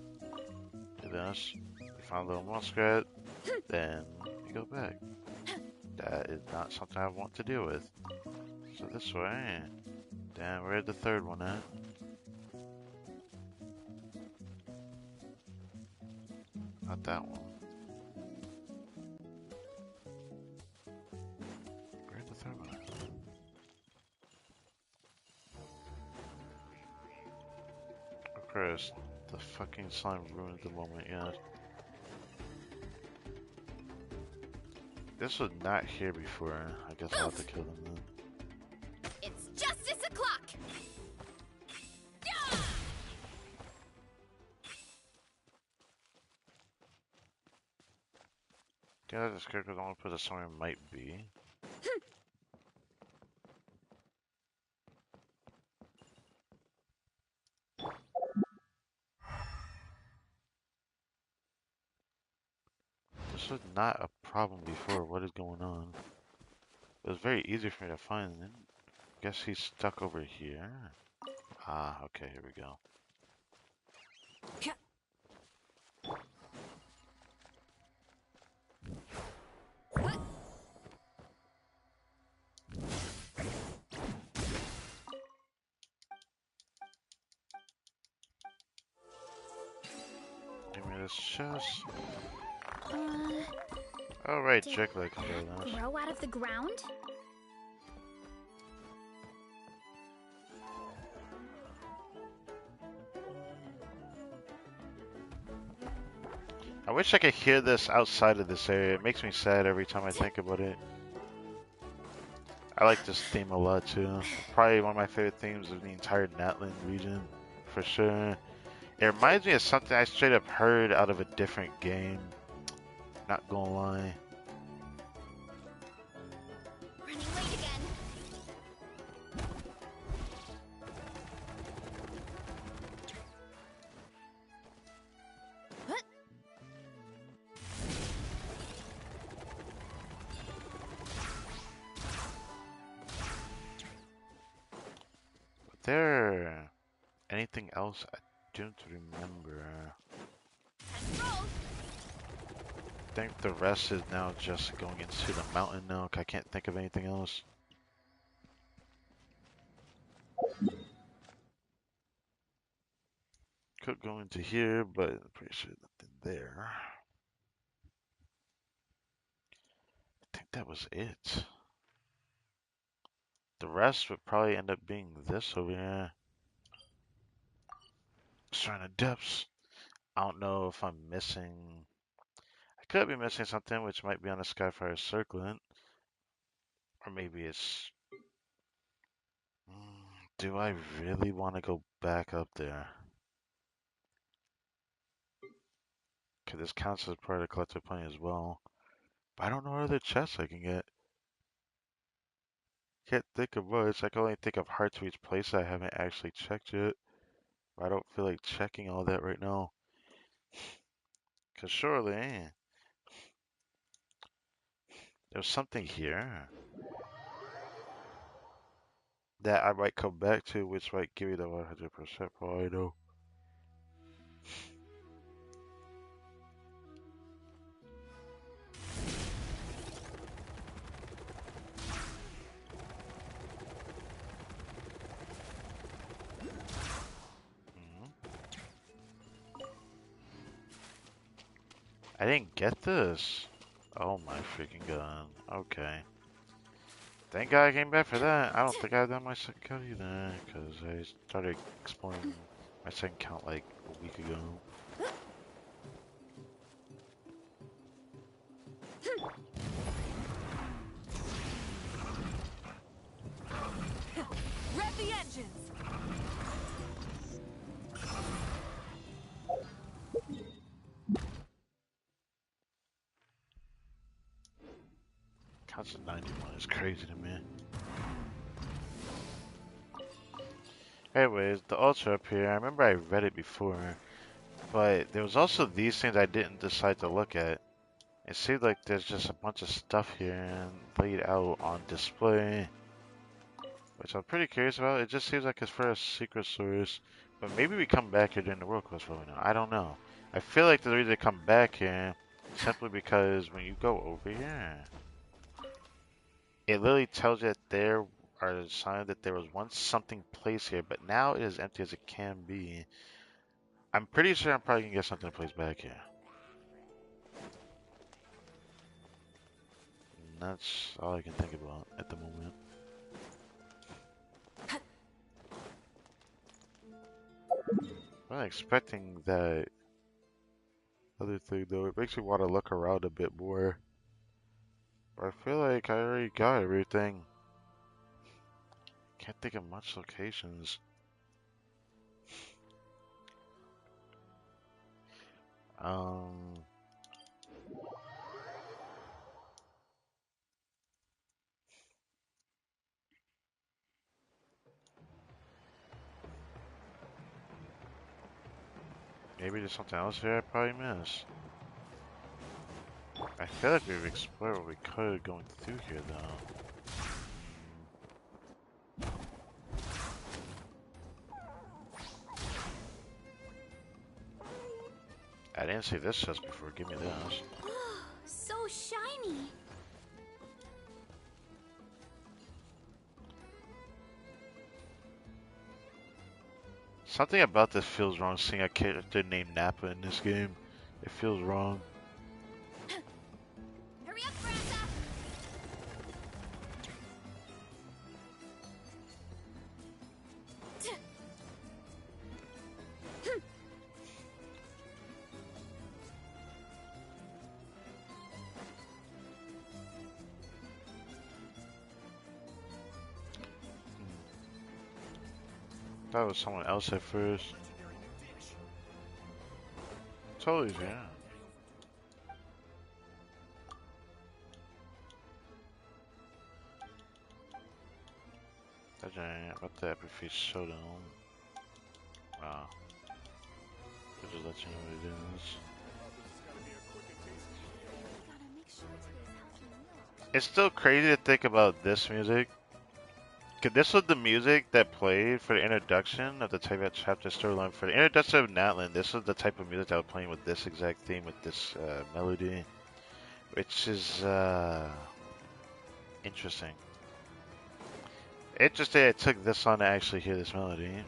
do this. You find a little muskrat, then you go back. That is not something I want to deal with. So this way. Then where's the third one at? Not that one. Where's the third one at? Of course, the fucking slime ruined the moment, yeah. This was not here before. I guess I'll have to kill them then. It's justice o'clock! Yeah! Yeah, this character's the only place that someone might be. This was not a problem before. What is going on? It was very easy for me to find. Guess he's stuck over here. Ah, okay, here we go. Give me this chest. Oh, right, Did Jiggler can go this. grow out of the ground? I wish I could hear this outside of this area. It makes me sad every time I think about it. I like this theme a lot too. Probably one of my favorite themes of the entire Natlan region, for sure. It reminds me of something I straight up heard out of a different game. Not gonna lie. Running late again. But there anything else I don't remember. I think the rest is now just going into the mountain now. I can't think of anything else. Could go into here, but I'm pretty sure nothing there. I think that was it. The rest would probably end up being this over here. Shrine of Depths. I don't know if I'm missing. I could be missing something which might be on the Skyfire Circlet. Or maybe it's. Do I really want to go back up there? Because this counts as part of the collective plane as well. But I don't know what other chests I can get. Can't think of much. I can only think of Heart to each place I haven't actually checked yet. I don't feel like checking all that right now. Because surely there's something here that I might come back to, which might give you the 100% probably though. I didn't get this. Oh my freaking god. Okay. Thank God I came back for that. I don't think I've done my second count either, because I started exploring my second count like a week ago. Rev the engines. Counts of 91 is crazy to me. Anyways, the ultra up here, I remember I read it before, but there was also these things I didn't decide to look at. It seemed like there's just a bunch of stuff here laid out on display, which I'm pretty curious about. It just seems like it's for a secret source, but maybe we come back here during the world quest for all we know. I don't know. I feel like the reason to come back here simply because when you go over here, it literally tells you that there are signs that there was once something placed here, but now it is empty as it can be. I'm pretty sure I'm probably gonna get something placed back here. And that's all I can think about at the moment. I'm not expecting that other thing though. It makes me want to look around a bit more. I feel like I already got everything. Can't think of much locations. Um, Maybe there's something else here I probably missed. I feel like we've explored what we could going through here, though. I didn't see this chest before. Give me this. So shiny. Something about this feels wrong, seeing a character named Nappa in this game. It feels wrong. Hurry up, Branda. That was someone else at first. Totally, yeah. That's right, about the Epic Feast Showdown. Wow. I'll just let you know what it is. Gotta make sure today's healthy meal. It's still crazy to think about this music. 'Cause this was the music that played for the introduction of the type of chapter storyline. For the introduction of Natlan, this was the type of music that was playing with this exact theme, with this melody. Which is interesting. Interesting it took this long to actually hear this melody.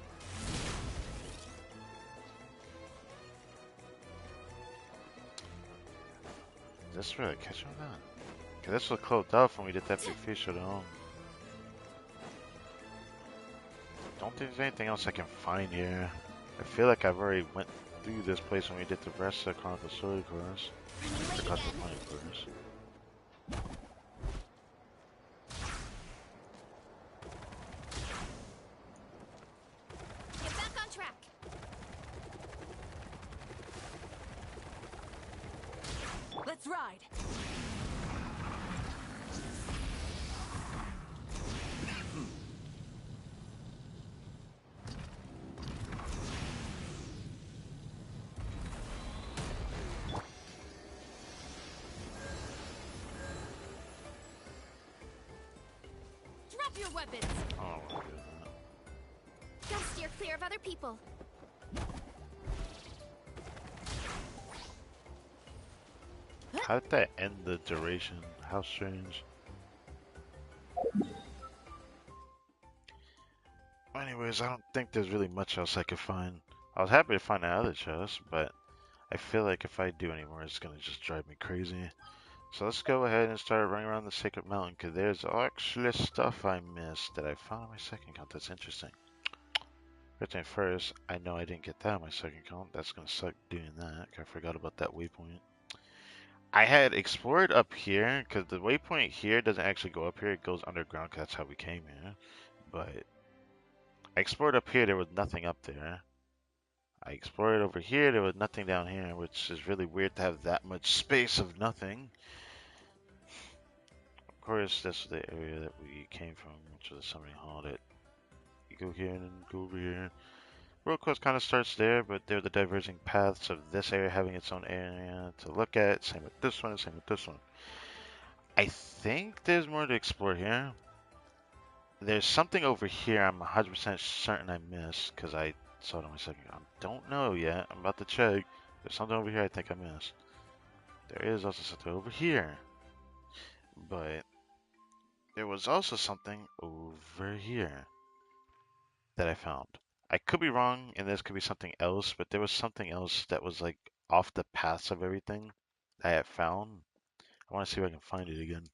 Is this really catching on that? 'Cause this was closed off when we did that big fish showdown. Don't think there's anything else I can find here. I feel like I've already went through this place when we did the rest of the Chronicle Story course. The Cosmic Planet course. Get back on track. Let's ride. Drop your weapons. Oh, I don't wanna do that. Gotta steer clear of other people. How did that end the duration? How strange. Anyways, I don't think there's really much else I could find. I was happy to find that other chest, but I feel like if I do any more, it's gonna just drive me crazy. So let's go ahead and start running around the Sacred Mountain, because there's actually stuff I missed that I found on my second count. That's interesting. First thing first, I know I didn't get that on my second count. That's gonna suck doing that. I forgot about that waypoint. I had explored up here, because the waypoint here doesn't actually go up here. It goes underground, 'cause that's how we came here. But I explored up here, there was nothing up there. I explored over here, there was nothing down here, which is really weird to have that much space of nothing. Of course, that's the area that we came from, which was something hall that you go here and then go over here. World Quest kind of starts there, but they're the diverging paths of this area having its own area to look at. Same with this one, same with this one. I think there's more to explore here. There's something over here I'm 100% certain I missed, because I saw it on my second. I don't know yet. I'm about to check. There's something over here I think I missed. There is also something over here. But there was also something over here that I found. I could be wrong, and this could be something else, but there was something else that was like off the paths of everything that I had found. I want to see if I can find it again.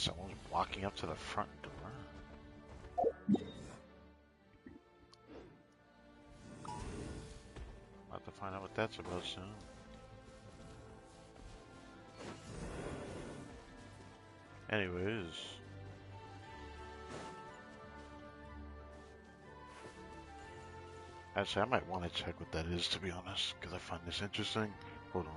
Someone's walking up to the front door. I'll have to find out what that's about soon. Anyways. Actually, I might want to check what that is, to be honest, because I find this interesting. Hold on.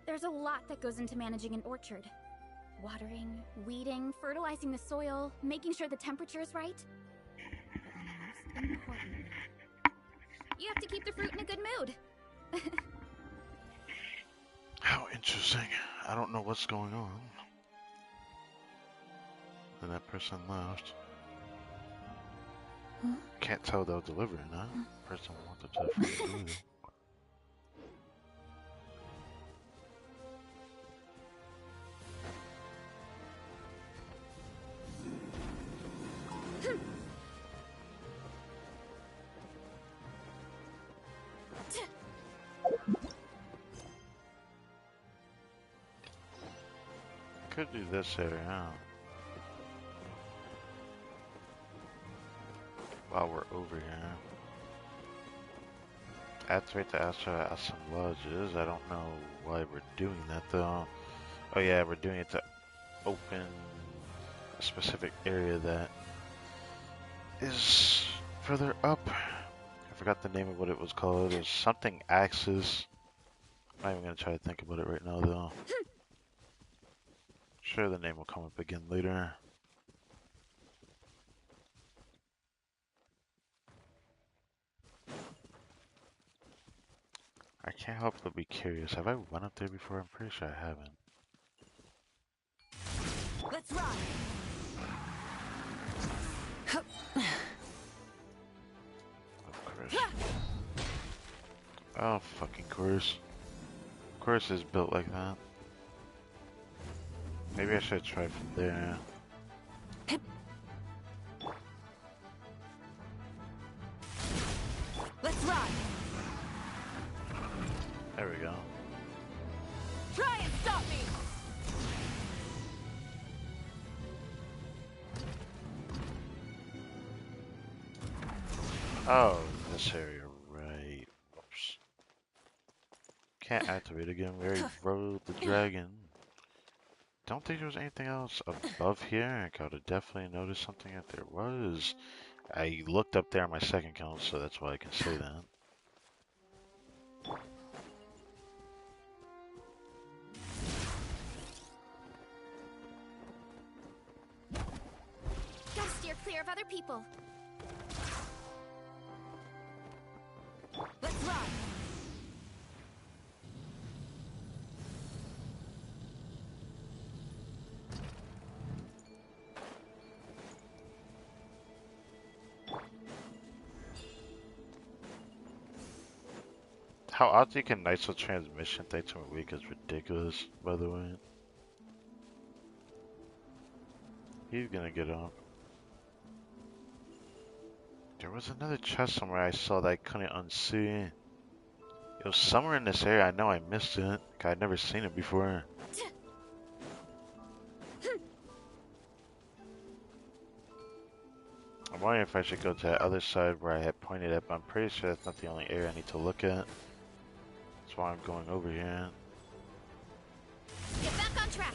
There's a lot that goes into managing an orchard. Watering, weeding, fertilizing the soil, making sure the temperature is right. But most importantly, you have to keep the fruit in a good mood. How interesting. I don't know what's going on. And that person left. Huh? Can't tell they'll deliver it, huh? Person wanted to free deliver. Could do this area, huh? While we're over here. Activate the Astro assemblages. I don't know why we're doing that though. Oh yeah, we're doing it to open a specific area that is further up. I forgot the name of what it was called. It was something Axis. I'm not even gonna try to think about it right now though. Sure, the name will come up again later. I can't help but be curious. Have I went up there before? I'm pretty sure I haven't. Let's run. Of course. Oh, fucking course. Of course it's built like that. Maybe I should try from there. Let's run. There we go. Try and stop me. Oh, this area, right. Whoops. Can't activate again. We already rode the dragon. Don't think there was anything else above here. I could have definitely noticed something if there was. I looked up there on my second count, so that's why I can say that. Gotta steer clear of other people. Let's run. How often you can NISO transmission things from a week is ridiculous, by the way. He's gonna get up. There was another chest somewhere I saw that I couldn't unsee. It was somewhere in this area. I know I missed it. I'd never seen it before. I'm wondering if I should go to that other side where I had pointed at, but I'm pretty sure that's not the only area I need to look at. That's why I'm going over here. Get back on track.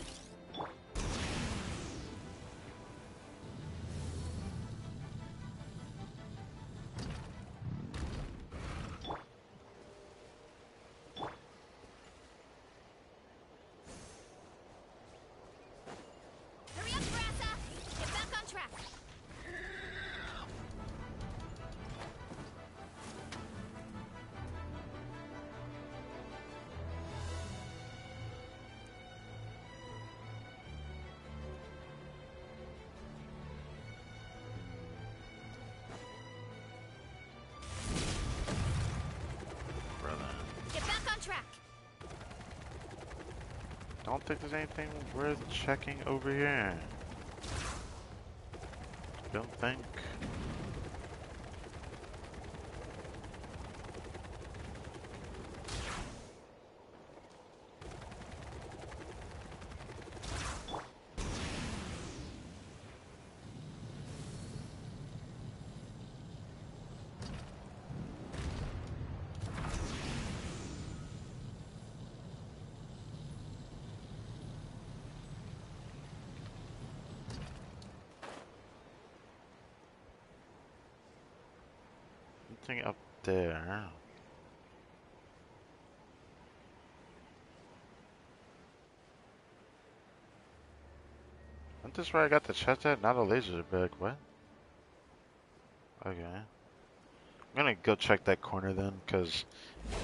Hurry up, Brassa. Get back on track. don't think there's anything worth checking over here. Don't think. Something up there. Isn't this where I got the chest at? Not a laser bag. What? Okay. I'm gonna go check that corner then, because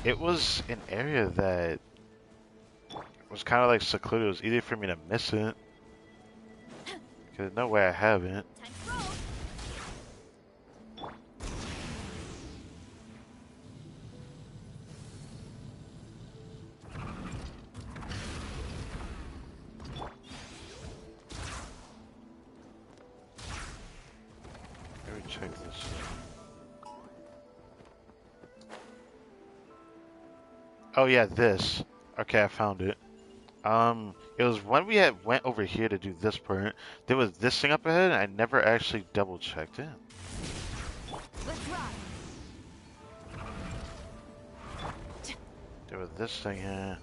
it was an area that was kind of like secluded. It was easy for me to miss it. Because no way I haven't. Time to roll. Let me check this. Oh yeah, this. Okay, I found it. It was when we had went over here to do this part. There was this thing up ahead, and I never actually double checked it. Let's ride. There was this thing here.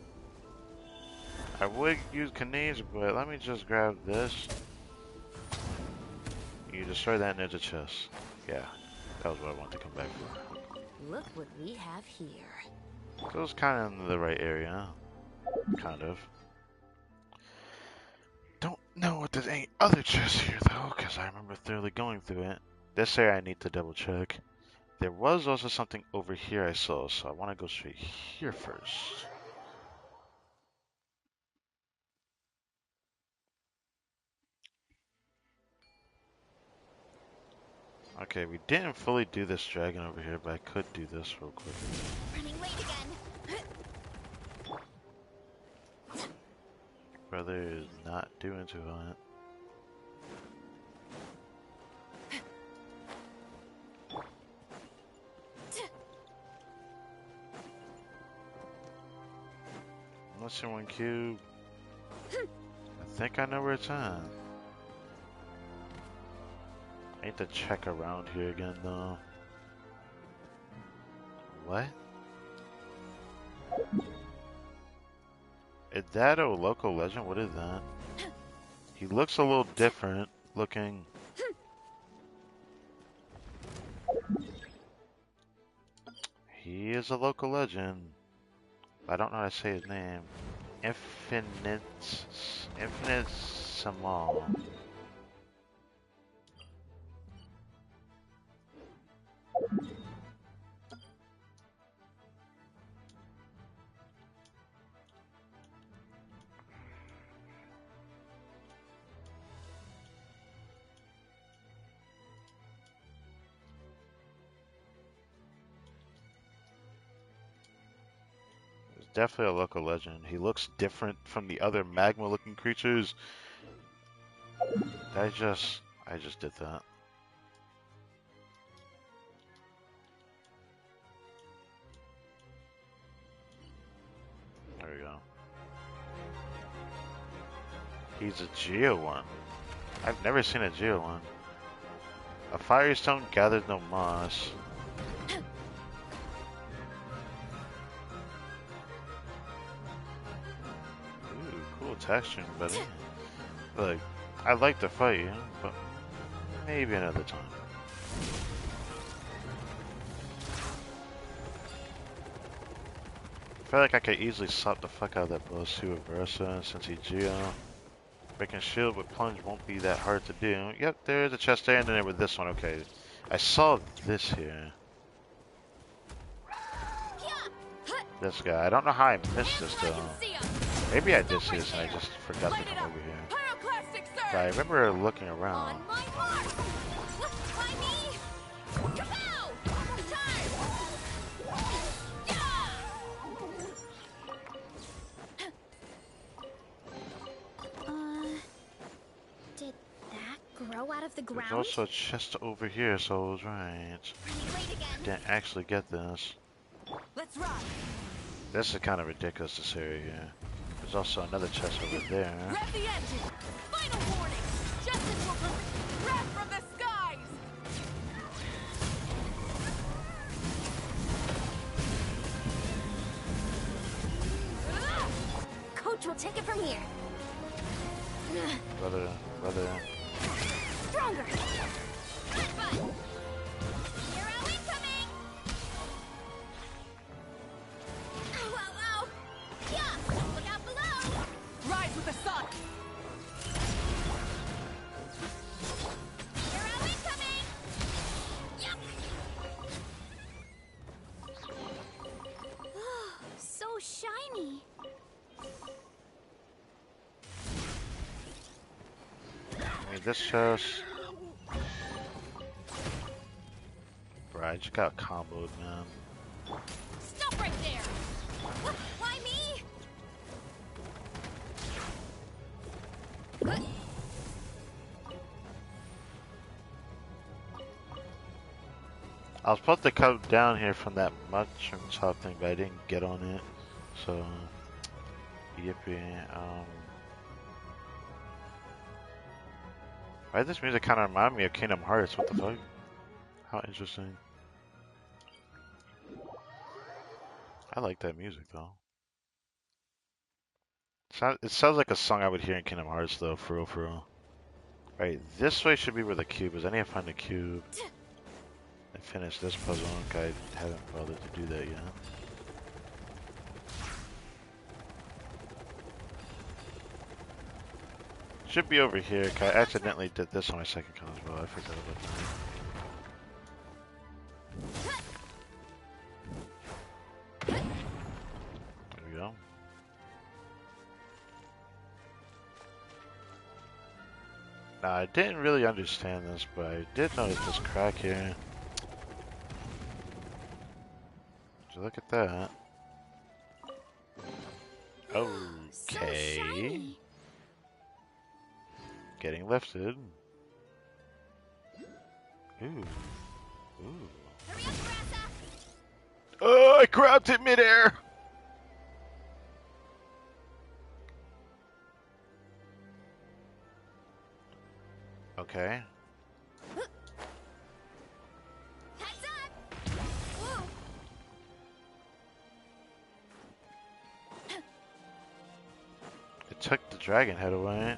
I would use Kanese, but let me just grab this. You destroy that ninja chest. Yeah, that was what I wanted to come back for. Look what we have here. So it was kind of in the right area. Kind of. Don't know if there's any other chests here though, because I remember thoroughly going through it. This area I need to double check. There was also something over here I saw, so I want to go straight here first. Okay, we didn't fully do this dragon over here, but I could do this real quick. Running late again. Brother is not doing too hot. Unless in one cube. I think I know where it's at. I need to check around here again though. What? Is that a local legend? What is that? He looks a little different looking. He is a local legend. I don't know how to say his name. Infinite Samal. Definitely a local legend. He looks different from the other magma looking creatures. I just did that. There we go. He's a Geo one. I've never seen a Geo one. A fiery stone gathers no moss. Ooh, cool texture, buddy. Look, I'd like to fight you, but maybe another time. I feel like I could easily slap the fuck out of that boss too with Versa since he's Geo. Breaking shield with plunge won't be that hard to do. Yep, there's a chest there and then there with this one. Okay, I saw this here. This guy. I don't know how I missed this though. Maybe I did see this and I just forgot to come over here. But I remember looking around. On my mark. By me. Kapow! Time. Yeah! above the There's ground? also a chest over here, so I was right. Running late again. Didn't actually get this. Let's ride. This is kind of ridiculous, this area here. There's also another chest over there. Rev the engine. Final warning. Justice will rev from the skies. Coach will take it from here. Brother. Stronger. Good fun. Hero incoming. Ow, ow, ow. Yeah. Look out below. Rise with the sun. Hero incoming. Yuck. So shiny. I mean, this chest. Bro, I just got comboed, man. Stop right there. Why me? I was supposed to come down here from that mushroom top thing, but I didn't get on it. So, yippee. Why does this music kind of remind me of Kingdom Hearts? What the fuck? How interesting. I like that music though. It sounds like a song I would hear in Kingdom Hearts though, for real, for real. Right, this way should be where the cube is. I need to find the cube and finish this puzzle. I haven't bothered to do that yet. Should be over here. I accidentally did this on my second con as well. I forgot about that. There we go. Now, I didn't really understand this, but I did notice this crack here. So look at that. Okay. Getting lifted. Ooh. Hurry up, Grassa. Oh, I grabbed it midair! Okay. Heads up. Whoa. It took the dragon head away.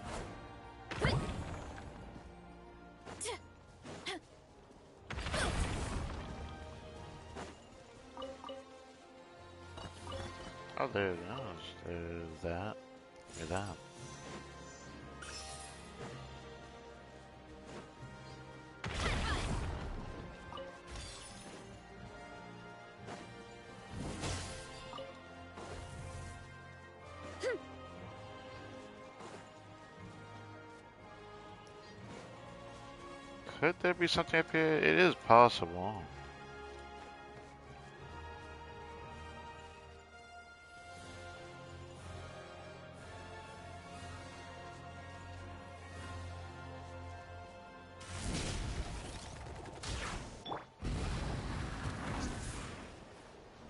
Oh, there it goes. There's that. Look at that. Could there be something up here? It is possible.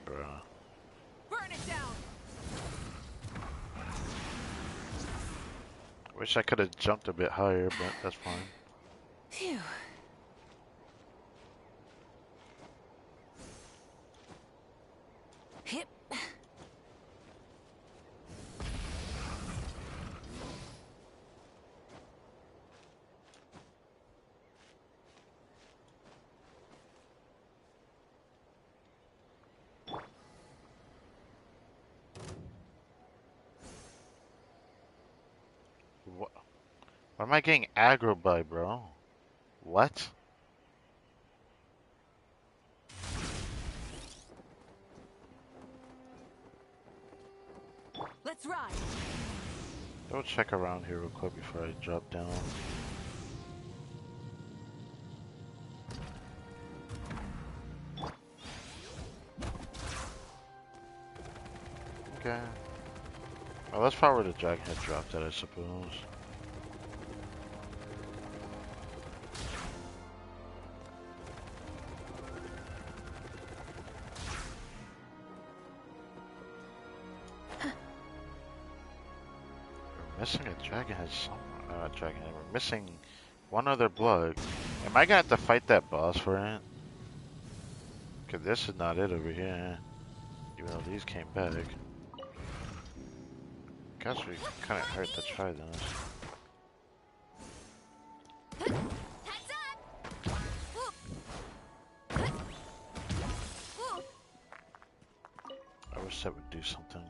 Bruh. Burn it down. Wish I could have jumped a bit higher, but that's fine. Phew. Hip. What am I getting aggro by, bro? What? Let's ride. Go check around here real quick before I drop down. Okay. Well, that's probably where the dragon head dropped at, I suppose. missing a dragon head somewhere. Dragon head. We're missing one other blood. Am I gonna have to fight that boss for it? Cause this is not it over here. Even though these came back. Guess we kinda hurt to try this. Heads up! I wish that would do something.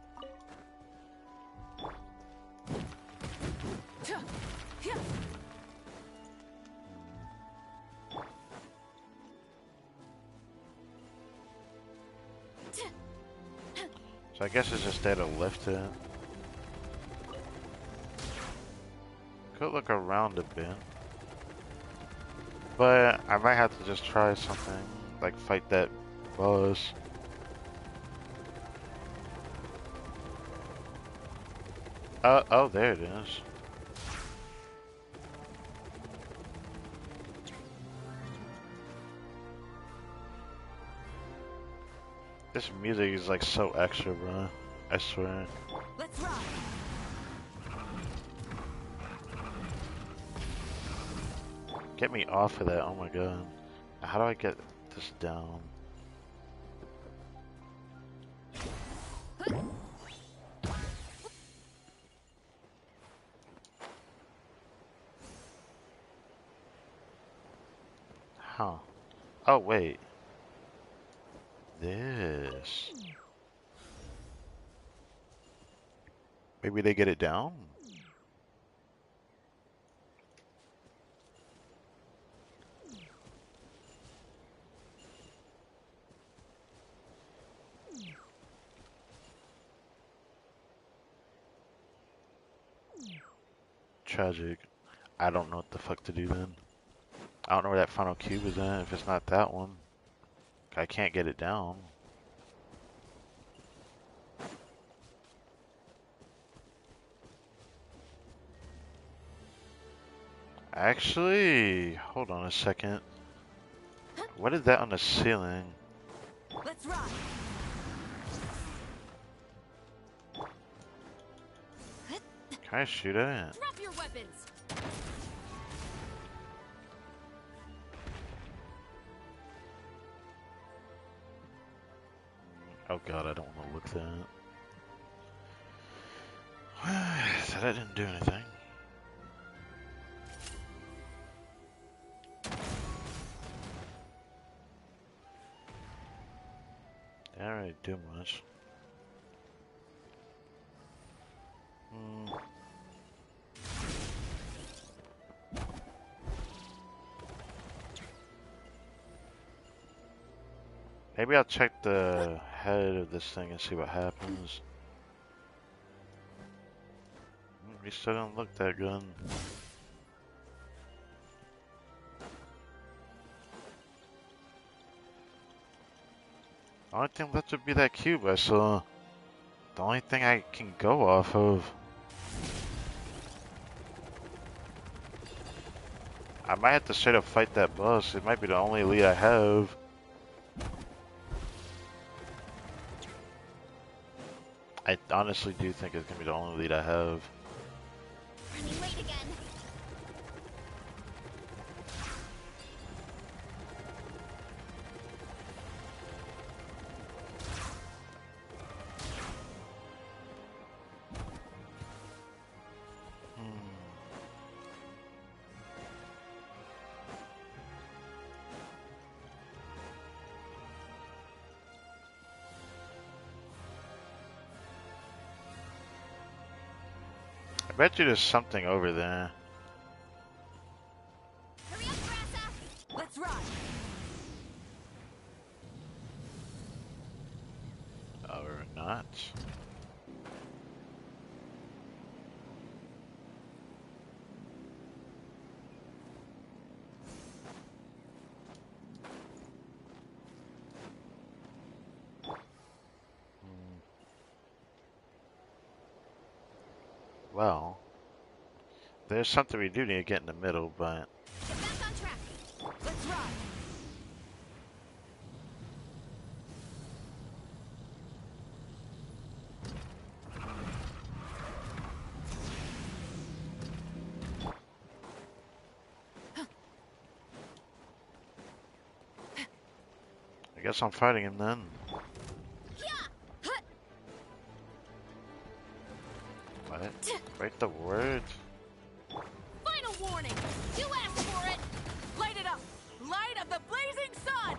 So I guess it's just there to lift it. Could look around a bit. But I might have to just try something. Like fight that boss. Oh, there it is. This music is like so extra, bro. I swear. Let's ride. Get me off of that, oh my god. How do I get this down? Huh. Oh, wait. This. Maybe they get it down? Tragic. I don't know what the fuck to do then. I don't know where that final cube is at if it's not that one. I can't get it down. Actually, hold on a second. What is that on the ceiling? Let's ride. Can I shoot at it? Drop your weapons. Oh god, I don't want to look that. So that didn't do anything. Didn't really do much. Maybe I'll check the head of this thing and see what happens. We still don't look that good. The only thing left would be that cube I saw. The only thing I can go off of. I might have to straight up fight that boss. It might be the only lead I have. I honestly do think it's gonna be the only lead I have. Running late again. I bet you there's something over there. Hurry up, Grassa! Let's ride. Or not. Well, there's something we do need to get in the middle, but Get back on track. Let's ride. I guess I'm fighting him then. What? Break the word? Final warning! You asked for it! Light it up! Light of the blazing sun!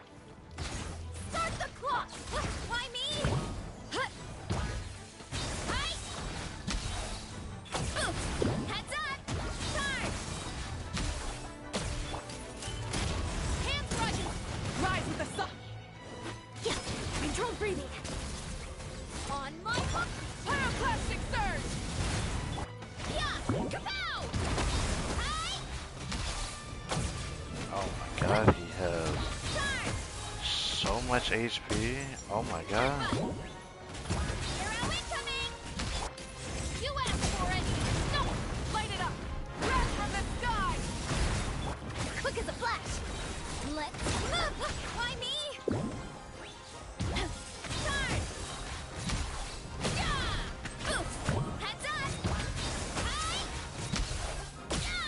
Start the clock! Why me? Hi! Heads up! Charge! Hands rising! Rise with the sun! Yeah, control breathing. On my hook! Pyroclastic surge! Yeah, kapow! Hi! Oh my god, he has Charge! so much HP. Oh my god. Arrow incoming! You asked for it! No! Light it up! Breath from the sky! Quick as a flash! Let's move! Why me? Charge! Yeah! Heads up! Hi! Yeah!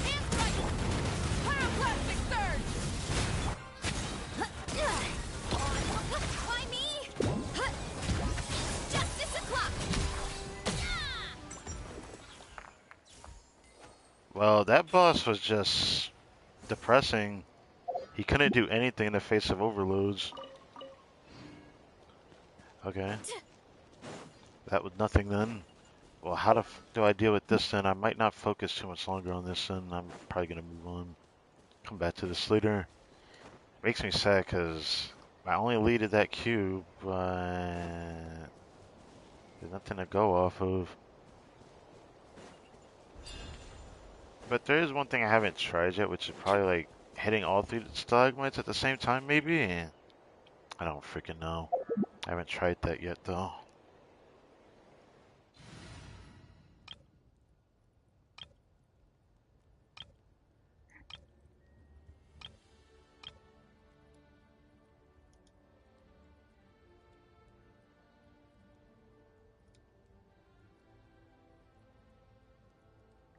Hands rising! Pyroclastic surge! Why me? Justice o'clock! Well, that boss was just depressing. He couldn't do anything in the face of overloads. Okay. That was nothing then. Well, how the f do I deal with this then? I might not focus too much longer on this then. I'm probably going to move on. Come back to this later. Makes me sad because I only leaded that cube, but there's nothing to go off of. But there is one thing I haven't tried yet, which is probably like hitting all three stalagmites at the same time, maybe? I don't freaking know. I haven't tried that yet, though.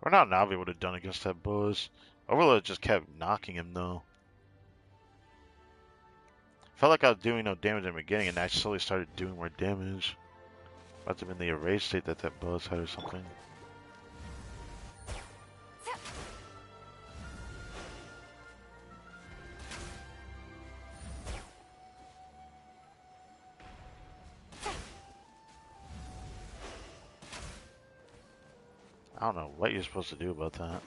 Or not Navi would have done against that boss. Overload just kept knocking him, though. Felt like I was doing no damage in the beginning, and I slowly started doing more damage. Must have been the erase state that that boss had or something. I don't know what you're supposed to do about that.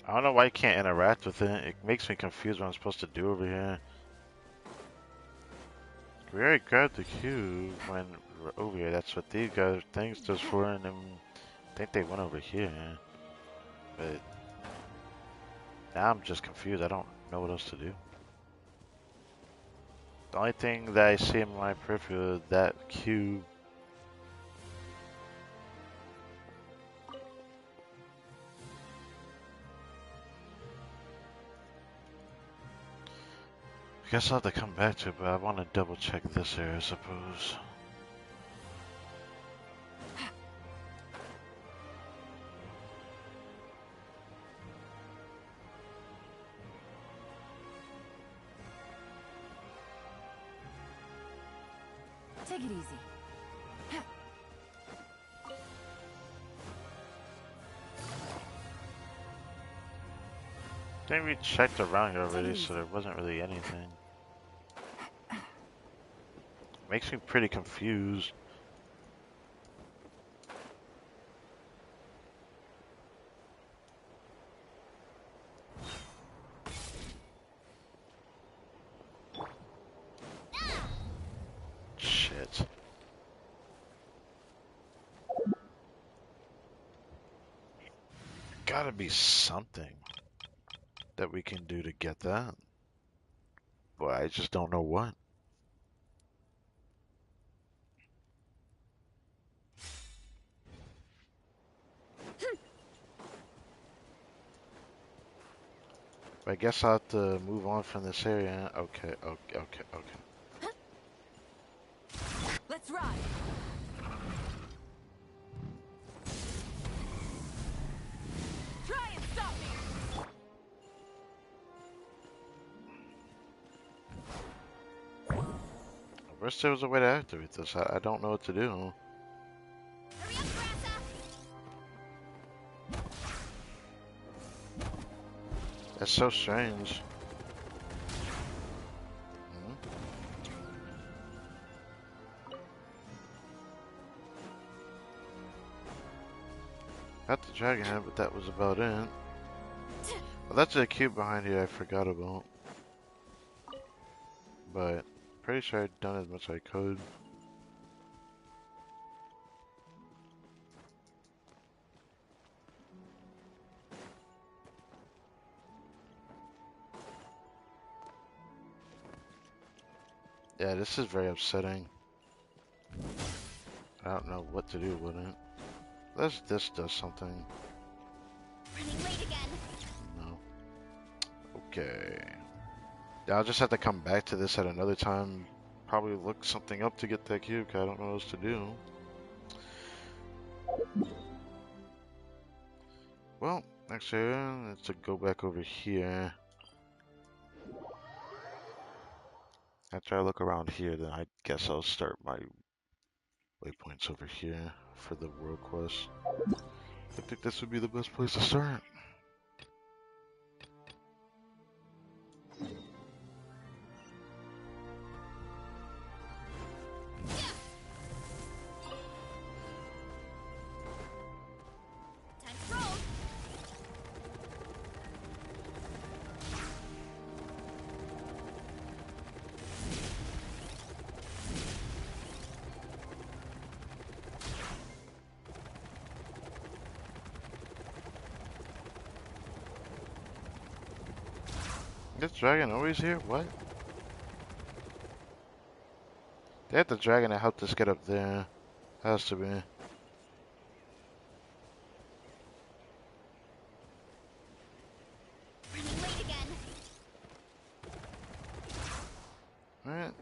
I don't know why you can't interact with it. It makes me confused what I'm supposed to do over here. We already grabbed the cube when we're over here. That's what these guys things does for, and then I think they went over here. But now I'm just confused. I don't know what else to do. The only thing that I see in my peripheral is that cube. I guess I'll have to come back to it, but I want to double check this area, I suppose. Take it easy. I think we checked around here already, so there wasn't really anything. Makes me pretty confused. Shit. Gotta be something that we can do to get that. But I just don't know what. I guess I'll have to move on from this area. Okay, okay, okay, okay. Let's ride. Try and stop me. I wish there was a way to activate this. I don't know what to do. Hurry up, Grassa! That's so strange. Hmm? Got the dragon head, but that was about it. Well, that's a cube behind here I forgot about. But pretty sure I'd done as much as I could. Yeah, this is very upsetting. I don't know what to do with it. Unless this does something. Running late again. No. Okay. Yeah, I'll just have to come back to this at another time. Probably look something up to get that cube, 'cause I don't know what else to do. Well, actually, let's go back over here. After I look around here, then I guess I'll start my waypoints over here for the world quest. I think this would be the best place to start. Time to roll. This dragon always here? What? They had the dragon that helped us get up there. Has to be. Running late again. Alright.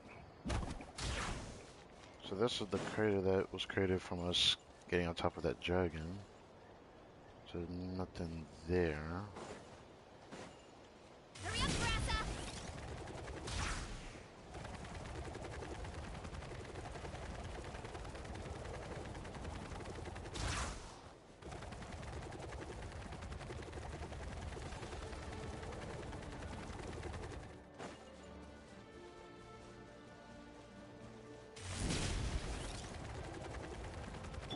So this is the crater that was created from us getting on top of that dragon. So nothing there. Hurry up, Grassa!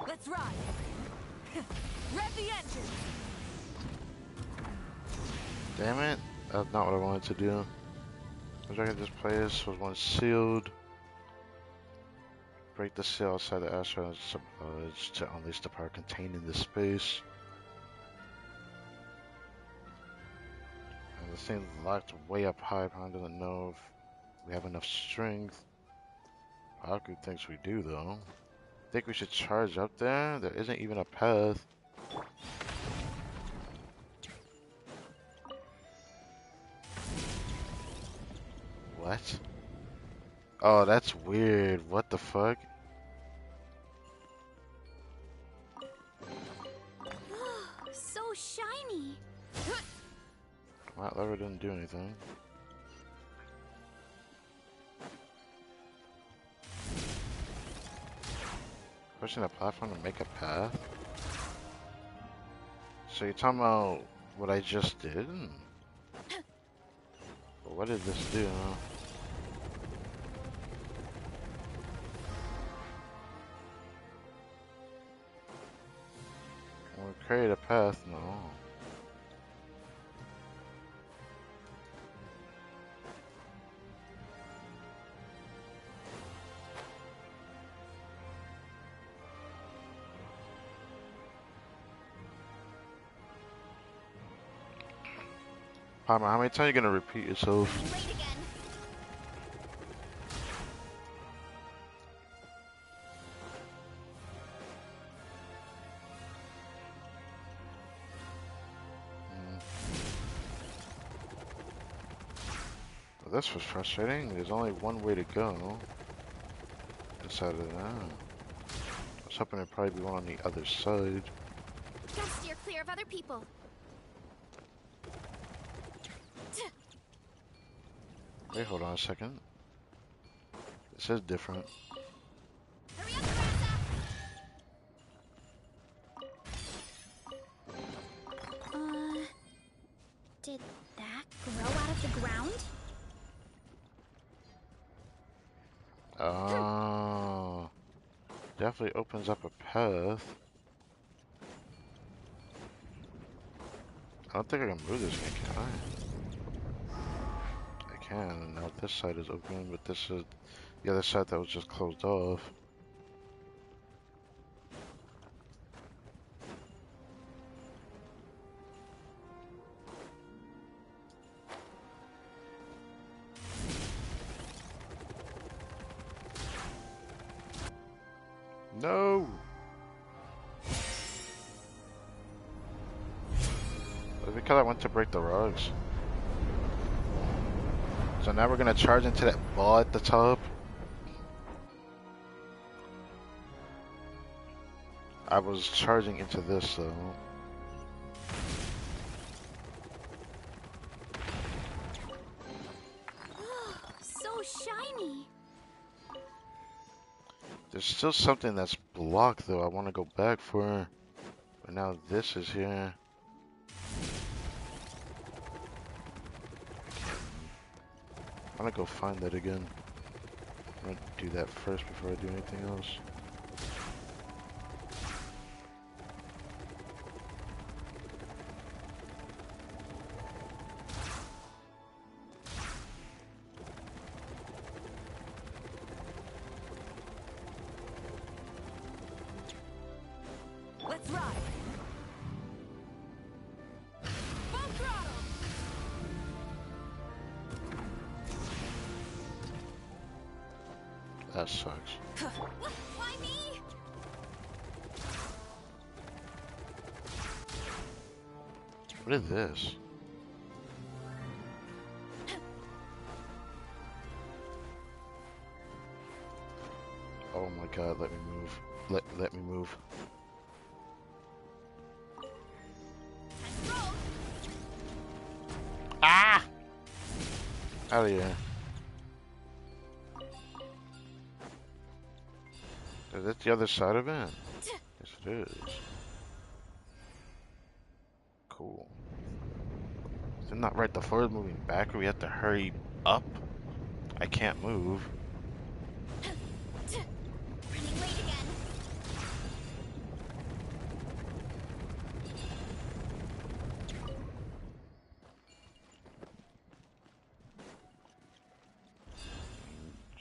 Let's ride. Rev the engine. Damn it. That's not what I wanted to do. The dragon this place was once sealed. Break the seal outside the asteroid to unleash the power contained in this space. And the thing locked way up high. I doesn't know if we have enough strength. Aku thinks we do though. Think we should charge up there? There isn't even a path. What? Oh, that's weird. What the fuck? So shiny. That lever didn't do anything. Pushing a platform to make a path? So you're talking about what I just did? But what did this do? Well, create a path? No. Palmer, how many times are you gonna repeat yourself? Running late again. Well, this was frustrating. There's only one way to go inside of that. I was hoping there'd probably be one on the other side. Gotta steer clear of other people. Wait, hold on a second. This is different. Hurry up, Vanessa! Did that grow out of the ground? Oh, definitely opens up a path. I don't think I can move this thing, can I? I can, and now this side is open, but this is the other side that was just closed off. No! It's because I went to break the rugs. So now we're gonna charge into that ball at the top. I was charging into this though. So shiny. There's still something that's blocked though I want to go back for. But now this is here. I'm gonna go find that again. I'm gonna do that first before I do anything else. Let's ride. Full throttle. That sucks. Why me? What is this? Oh my god, let me move. Let me move. Ah! Out of here. Is that the other side of it? Yes, it is. Cool. Is it not right? The floor is moving backward. We have to hurry up. I can't move. Running late again.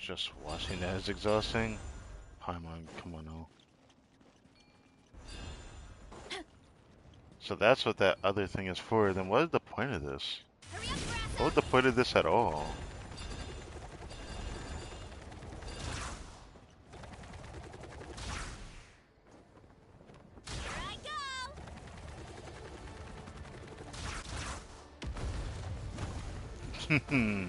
Just watching that is exhausting. Paimon, come on now. So that's what that other thing is for. Then what is the point of this? Hurry up, Vanessa! What was the point of this at all? Here I go!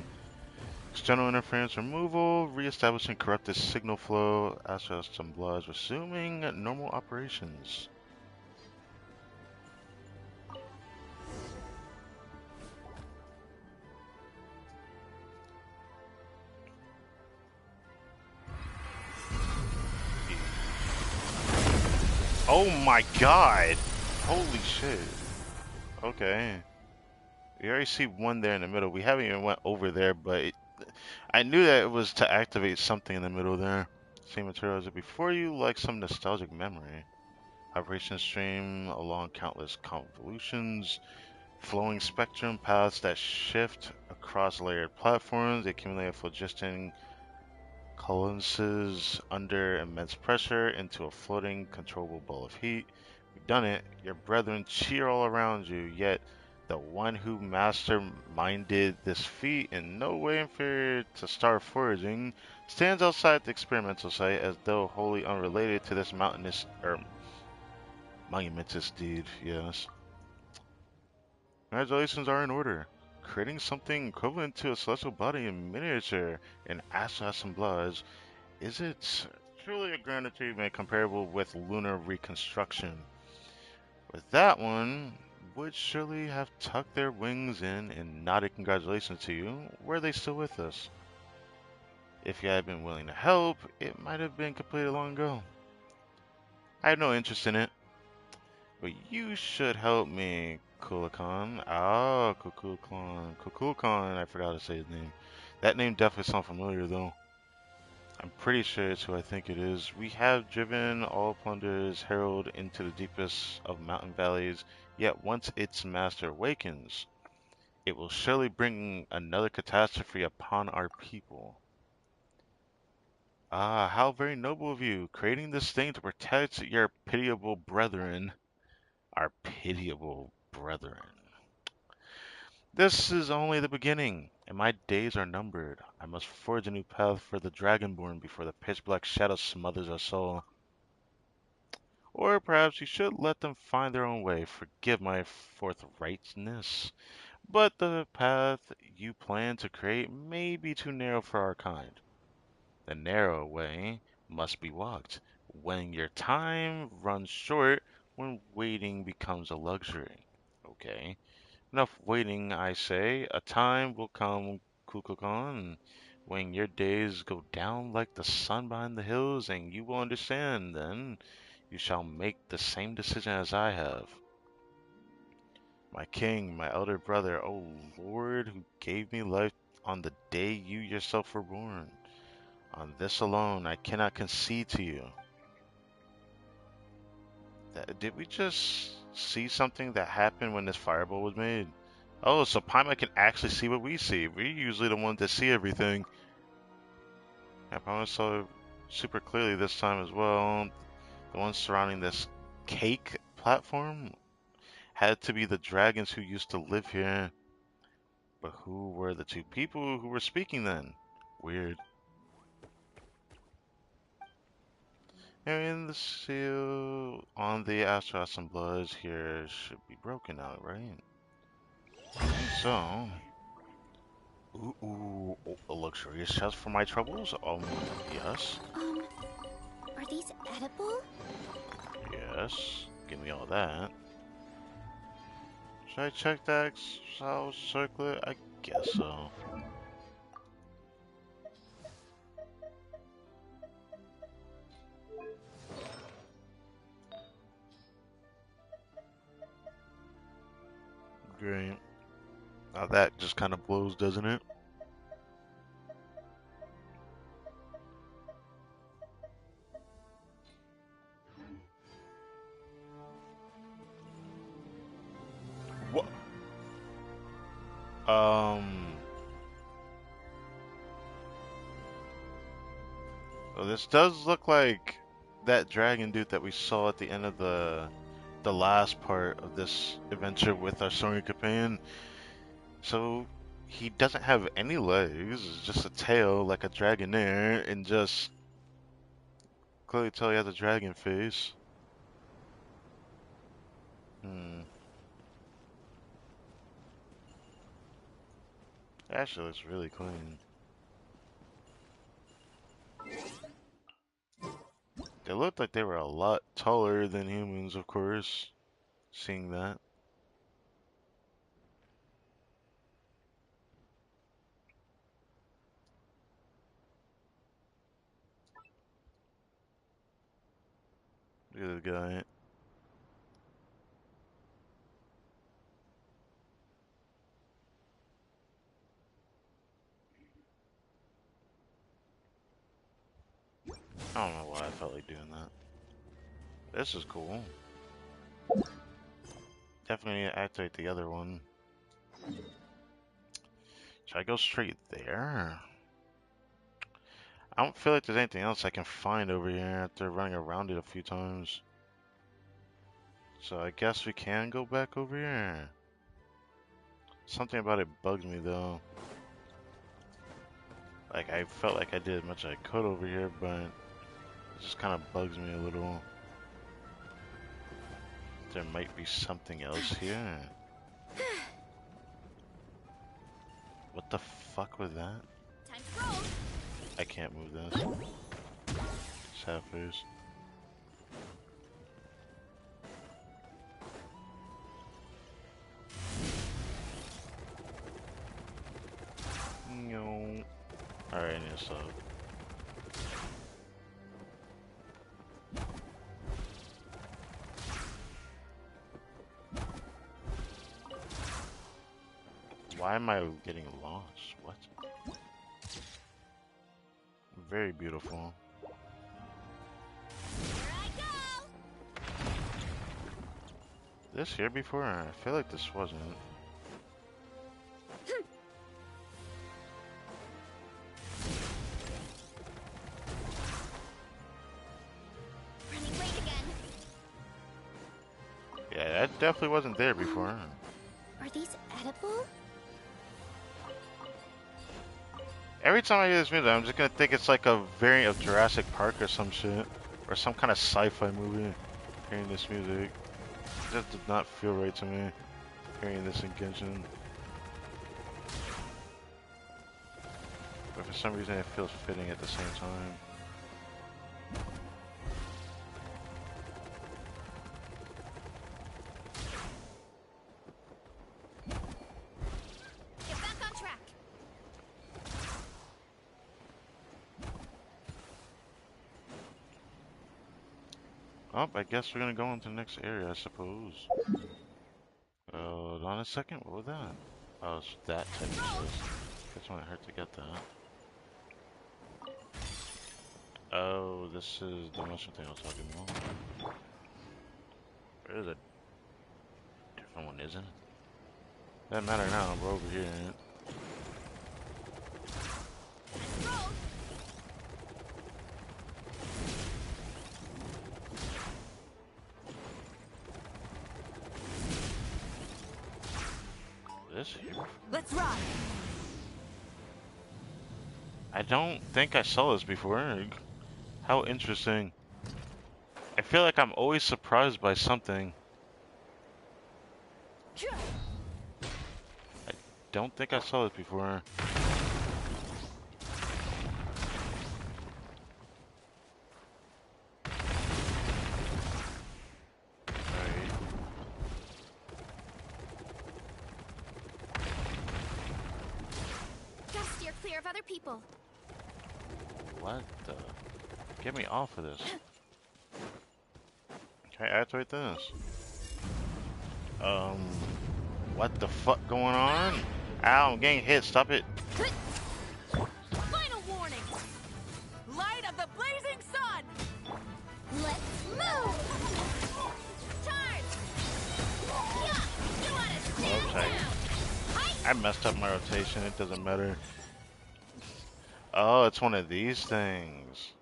External interference removal, reestablishing corrupted signal flow, Astral some bloods, resuming normal operations. Oh my god! Holy shit. Okay. We already see one there in the middle. We haven't even went over there, but I knew that it was to activate something in the middle there. Same material as it before you, like some nostalgic memory. Operation stream along countless convolutions, flowing spectrum paths that shift across layered platforms. They accumulate phlogiston condenses under immense pressure into a floating, controllable ball of heat. You've done it. Your brethren cheer all around you, yet the one who masterminded this feat, in no way inferior to star foraging, stands outside the experimental site as though wholly unrelated to this mountainous or monumentous deed. Yes. Congratulations are in order. creating something equivalent to a celestial body in miniature in astral assemblages. Is it truly a grand achievement comparable with lunar reconstruction? With that one, would surely have tucked their wings in and nodded congratulations to you, were they still with us. If you had been willing to help, it might have been completed long ago. I have no interest in it, but you should help me, Kulakan. Ah, Kukulakan. Kukulakan, I forgot to say his name. That name definitely sounds familiar, though. I'm pretty sure it's who I think it is. We have driven all plunderers herald into the deepest of mountain valleys, yet once its master awakens, it will surely bring another catastrophe upon our people. Ah, how very noble of you, creating this thing to protect your pitiable brethren. Our pitiable brethren. This is only the beginning, and my days are numbered. I must forge a new path for the Dragonborn before the pitch black shadow smothers our soul. Or perhaps you should let them find their own way. Forgive my forthrightness. But the path you plan to create may be too narrow for our kind. The narrow way must be walked when your time runs short, when waiting becomes a luxury. Okay, enough waiting, I say. A time will come, Kukulkan, when your days go down like the sun behind the hills, and you will understand. Then you shall make the same decision as I have. My king, my elder brother, O Lord, who gave me life on the day you yourself were born. On this alone, I cannot concede to you. Did we just see something that happened when this fireball was made? Oh, so Paimon can actually see what we see. We're usually the ones that see everything. I Paimon saw it super clearly this time as well. The ones surrounding this cake platform had to be the dragons who used to live here. But who were the two people who were speaking then? Weird. And the seal on the astral assemblage here should be broken out, right? So, a luxurious chest for my troubles? Yes, Are these edible? yes. Give me all that. Should I check that Excel circlet? I guess so. Great. Now that just kind of blows, doesn't it? What? Well, this does look like that dragon dude that we saw at the end of the last part of this adventure with our Soaring companion. So he doesn't have any legs, it's just a tail like a dragon there, and just clearly tell he has a dragon face. Hmm. Actually looks really clean. They looked like they were a lot taller than humans, of course, seeing that. Look at the guy. I don't know why I felt like doing that. This is cool. Definitely need to activate the other one. Should I go straight there? I don't feel like there's anything else I can find over here after running around it a few times. So I guess we can go back over here. Something about it bugs me though. Like I felt like I did as much as I could over here, but it just kind of bugs me a little. There might be something else here. What the fuck was that? Time to roll. I can't move this. Sad face. No. Alright, I need to stop. Why am I getting launched? What? Very beautiful. Here I go. This here before? I feel like this wasn't. Running late again. Yeah, that definitely wasn't there before. Are these edible? Every time I hear this music, I'm just gonna think it's like a variant of Jurassic Park or some shit. Or some kind of sci-fi movie. Hearing this music. It just did not feel right to me. Hearing this in Genshin. But for some reason it feels fitting at the same time. Get back on track. Oh, I guess we're gonna go into the next area, I suppose. Hold on a second, what was that? Oh, it's that type of shit. Guess when it hurt to get that. Oh, this is the motion thing I was talking about. There is a different one, isn't it? Doesn't matter now, we're over here. Roll. This here? Let's ride. I don't think I saw this before. How interesting. I feel like I'm always surprised by something. I don't think I saw this before. Alright. Gotta steer clear of other people. What the? Get me off of this. Can I activate this? What the fuck going on? Ow, I'm getting hit, stop it. Final warning. Light of the blazing sun. Let's move. Charge. Yeah, you wanna stand Okay. down. I messed up my rotation, it doesn't matter. Oh, it's one of these things.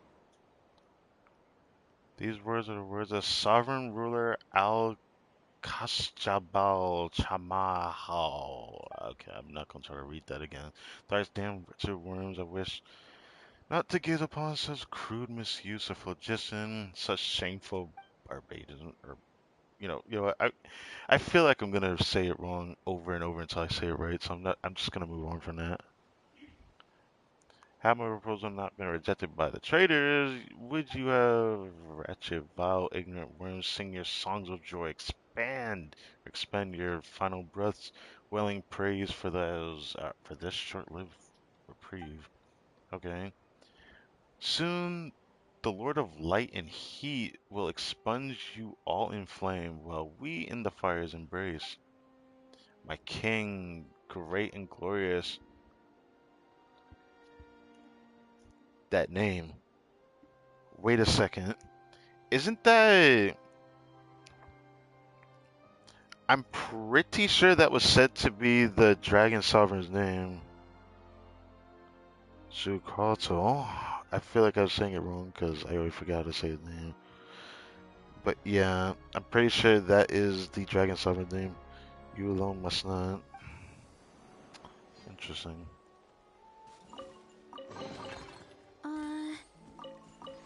These words are the words of sovereign ruler Al Kasjabal Chamahal. Okay, I'm not gonna try to read that again. Thrice damn wretched worms, I wish not to gaze upon such crude misuse of phlogiston, such shameful barbarism, or what, I feel like I'm gonna say it wrong over and over until I say it right, so I'm just gonna move on from that. Had my proposal not been rejected by the traitors, would you have, wretched, vile, ignorant worms, sing your songs of joy, expend your final breaths, wailing praise for for this short-lived reprieve. Okay. Soon, the Lord of Light and Heat will expunge you all in flame, while we in the fire's embrace. My King, great and glorious, that name. Wait a second. Isn't that... I'm pretty sure that was said to be the Dragon Sovereign's name. Zukato. I feel like I was saying it wrong because I always forgot to say his name. But yeah, I'm pretty sure that is the Dragon Sovereign's name. You alone must not. Interesting.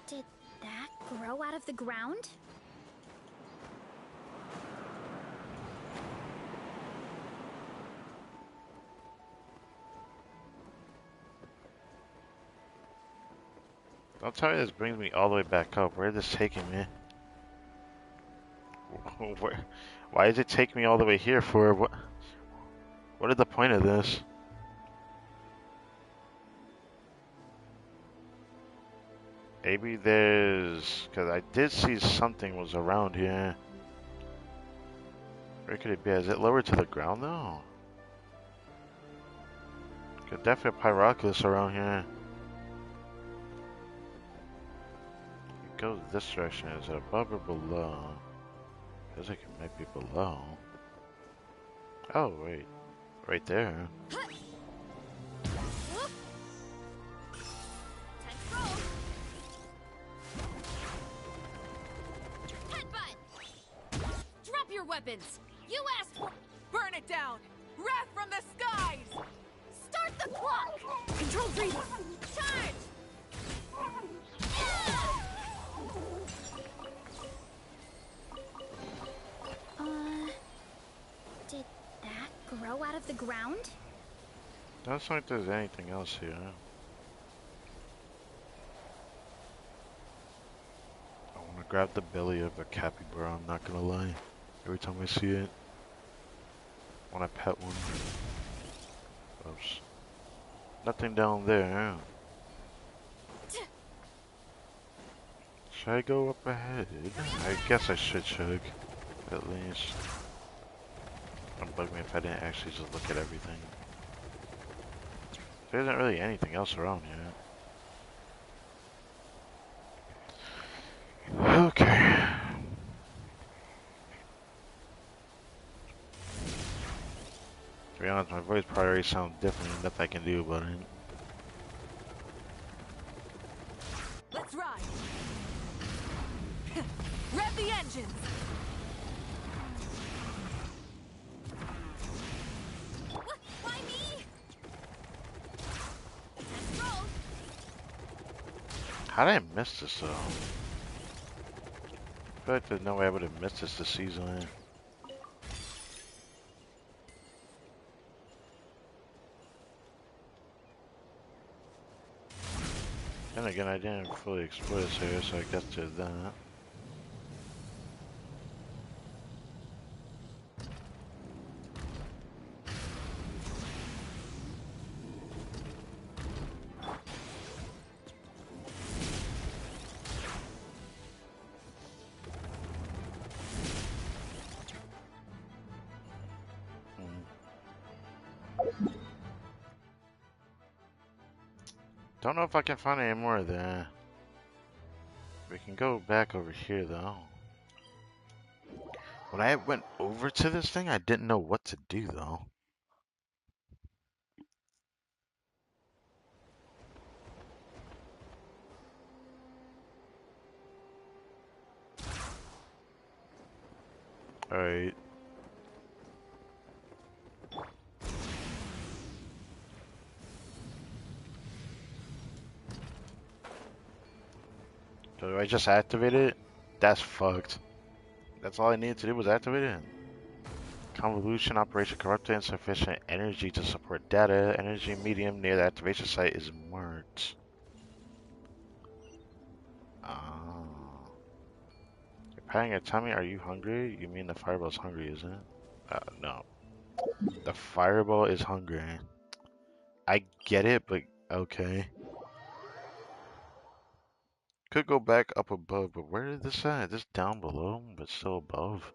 Did that grow out of the ground? Don't tell me this brings me all the way back up. Where is this taking me? Where, why is it taking me all the way here for? What is the point of this? Maybe there's... Because I did see something was around here. Where could it be? Is it lower to the ground though? Could definitely a Pyroculus around here. It goes this direction. Is it above or below? Feels like it might be below. Oh, wait. Right there. Drop your weapons! You asked for... Burn it down! Wrath from the skies! Start the clock! Control 3! Charge! Did that grow out of the ground? Doesn't like there's anything else here. I want to grab the belly of a capybara, I'm not gonna lie. Every time I see it, I want to pet one. Oops. Nothing down there. Should I go up ahead? I guess I should chug, at least. It would bug me if I didn't actually just look at everything. There isn't really anything else around yet. Okay. To be honest, my voice probably already sounds different and nothing I can do about it. Let's ride! Rev the engines! Why me? Let's roll. How did I miss this though? I feel like there's no way I would have missed this season. Then again, I didn't fully explore this area, so I guess there's that. Don't know if I can find any more there. We can go back over here though. When I went over to this thing, I didn't know what to do though. Alright. Do I just activate it? That's fucked. That's all I needed to do was activate it. Convolution operation corrupted insufficient energy to support data. Energy medium near the activation site is marked. Oh. You're patting your tummy. Are you hungry? You mean the fireball's hungry, isn't it? No. The fireball is hungry. I get it, but okay. Could go back up above, but where is this at? This down below, but still above.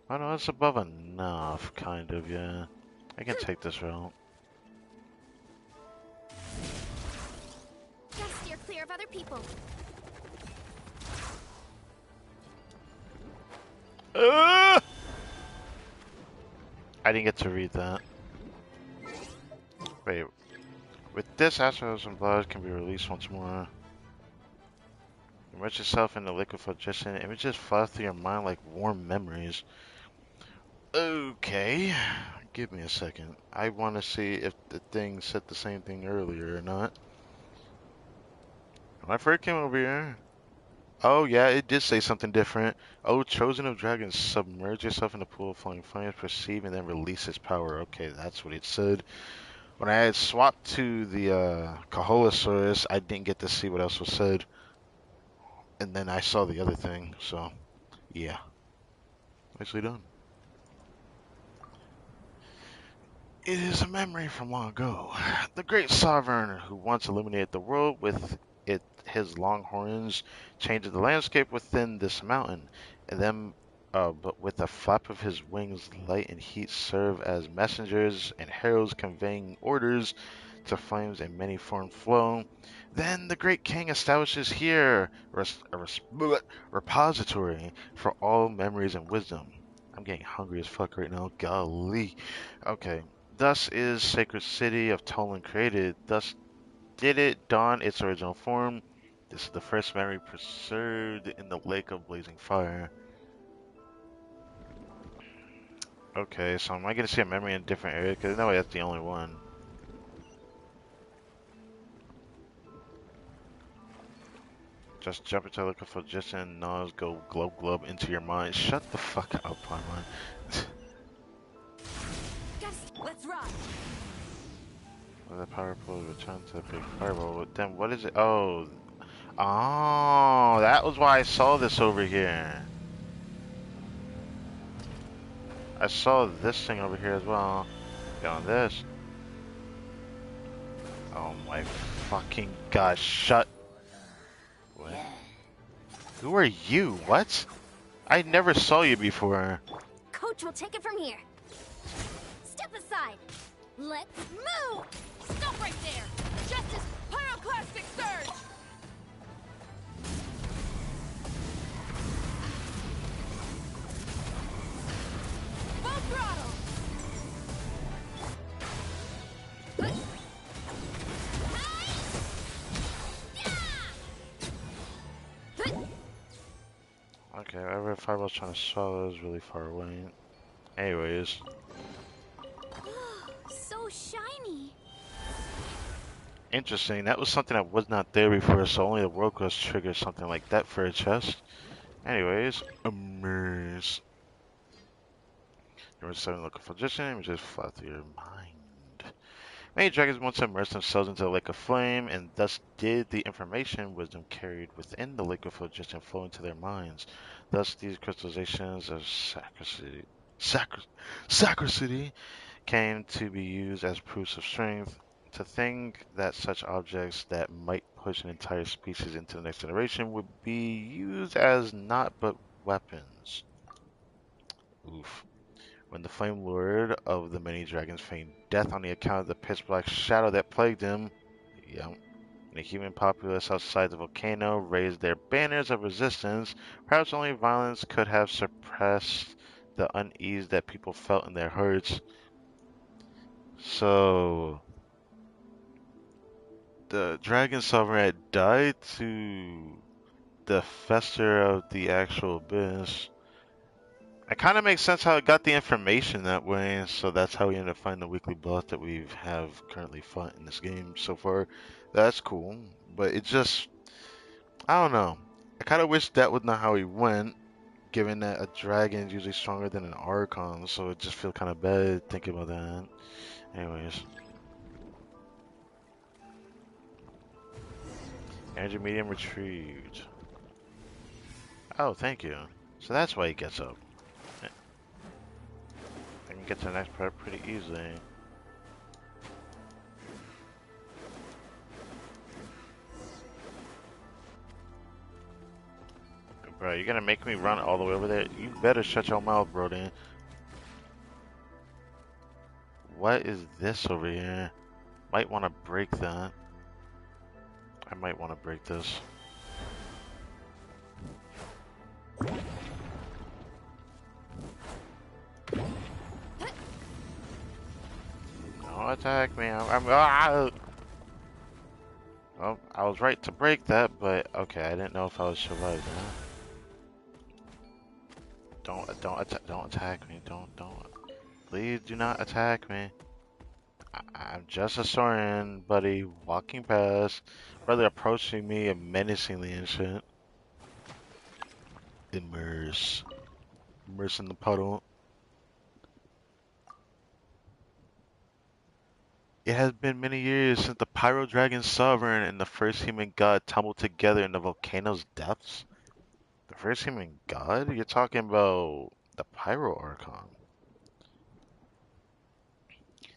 Oh no, it's above enough, kind of, yeah. I can take this route. Gotta steer clear of other people. I didn't get to read that. Wait. With this, astros and blood can be released once more. Immerse yourself in the liquid phlogiston. Images fly through your mind like warm memories. Okay. Give me a second. I want to see if the thing said the same thing earlier or not. When I first came over here. Oh, yeah, it did say something different. Oh, chosen of dragons, submerge yourself in a pool of flowing flames, perceive and then release its power. Okay, that's what it said. When I had swapped to the Caholosaurus, I didn't get to see what else was said, and then I saw the other thing. So yeah, nicely done. It is a memory from long ago. The great sovereign who once illuminated the world with his long horns changed the landscape within this mountain, and then, but with a flap of his wings, light and heat serve as messengers and heralds conveying orders to flames in many forms flow. Then the great king establishes here repository for all memories and wisdom. I'm getting hungry as fuck right now. Golly. Okay. Thus is sacred city of Tolan created. Thus did it don its original form. This is the first memory preserved in the lake of blazing fire. Okay, so am I gonna see a memory in a different area? Because no, that's the only one. Just jump into looking for just and nose go glub glub into your mind. Shut the fuck up, Paimon. Let's ride. With the power pole return to the big fireball. Then what is it? Oh, oh, that was why I saw this over here. I saw this thing over here as well. Get on this. Oh my fucking gosh! Shut. What? Who are you? What? I never saw you before. Coach will take it from here. Step aside. Let's move. Stop right there. Justice, pyroclastic surge. Full throttle. Okay, whatever fireball's trying to swallow is really far away. Anyways, So shiny. interesting. That was something that was not there before, so only the world class triggers something like that for a chest. Anyways, immerse. Number 7, looking for position, which is fly through your mind. Many dragons once immersed themselves into the lake of flame, and thus did the information wisdom carried within the lake of phlogiston flow into their minds. Thus, these crystallizations of sacricity came to be used as proofs of strength. To think that such objects that might push an entire species into the next generation would be used as not but weapons. Oof. When the Flame Lord of the many dragons feigned death on the account of the pitch black shadow that plagued him, yep, the human populace outside the volcano raised their banners of resistance. Perhaps only violence could have suppressed the unease that people felt in their hearts. So, the dragon sovereign had died to the fester of the actual abyss. It kind of makes sense how it got the information that way, so that's how we ended up finding the weekly boss that we have currently fought in this game so far. That's cool, but it just, I don't know. I kind of wish that was not how he went, given that a dragon is usually stronger than an Archon, so it just feels kind of bad thinking about that. Anyways. Energy medium retrieved. Oh, thank you. So that's why he gets up. I can get to the next part pretty easily. Bro, you're gonna make me run all the way over there? You better shut your mouth, bro, then. What is this over here? Might want to break that. I might want to break this. Don't attack me. Ah! Well, I was right to break that, but okay, I didn't know if I would survive that. Don't attack me. Don't. Please do not attack me. I'm just a Soren, buddy, walking past, brother approaching me menacingly and shit. Immerse. Immerse in the puddle. It has been many years since the Pyro Dragon Sovereign and the first human god tumbled together in the volcano's depths. The first human god? You're talking about the Pyro Archon.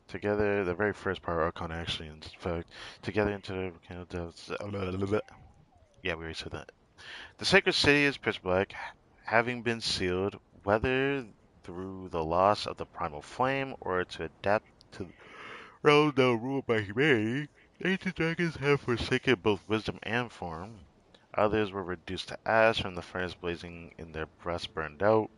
Together, the very first Pyro Archon, actually, in fact, together into the volcano depths. Yeah, we already said that. The sacred city is pitch black, having been sealed, whether through the loss of the primal flame or to adapt to the realm now ruled by humanity. Ancient dragons have forsaken both wisdom and form. Others were reduced to ash from the furnace blazing in their breasts burned out.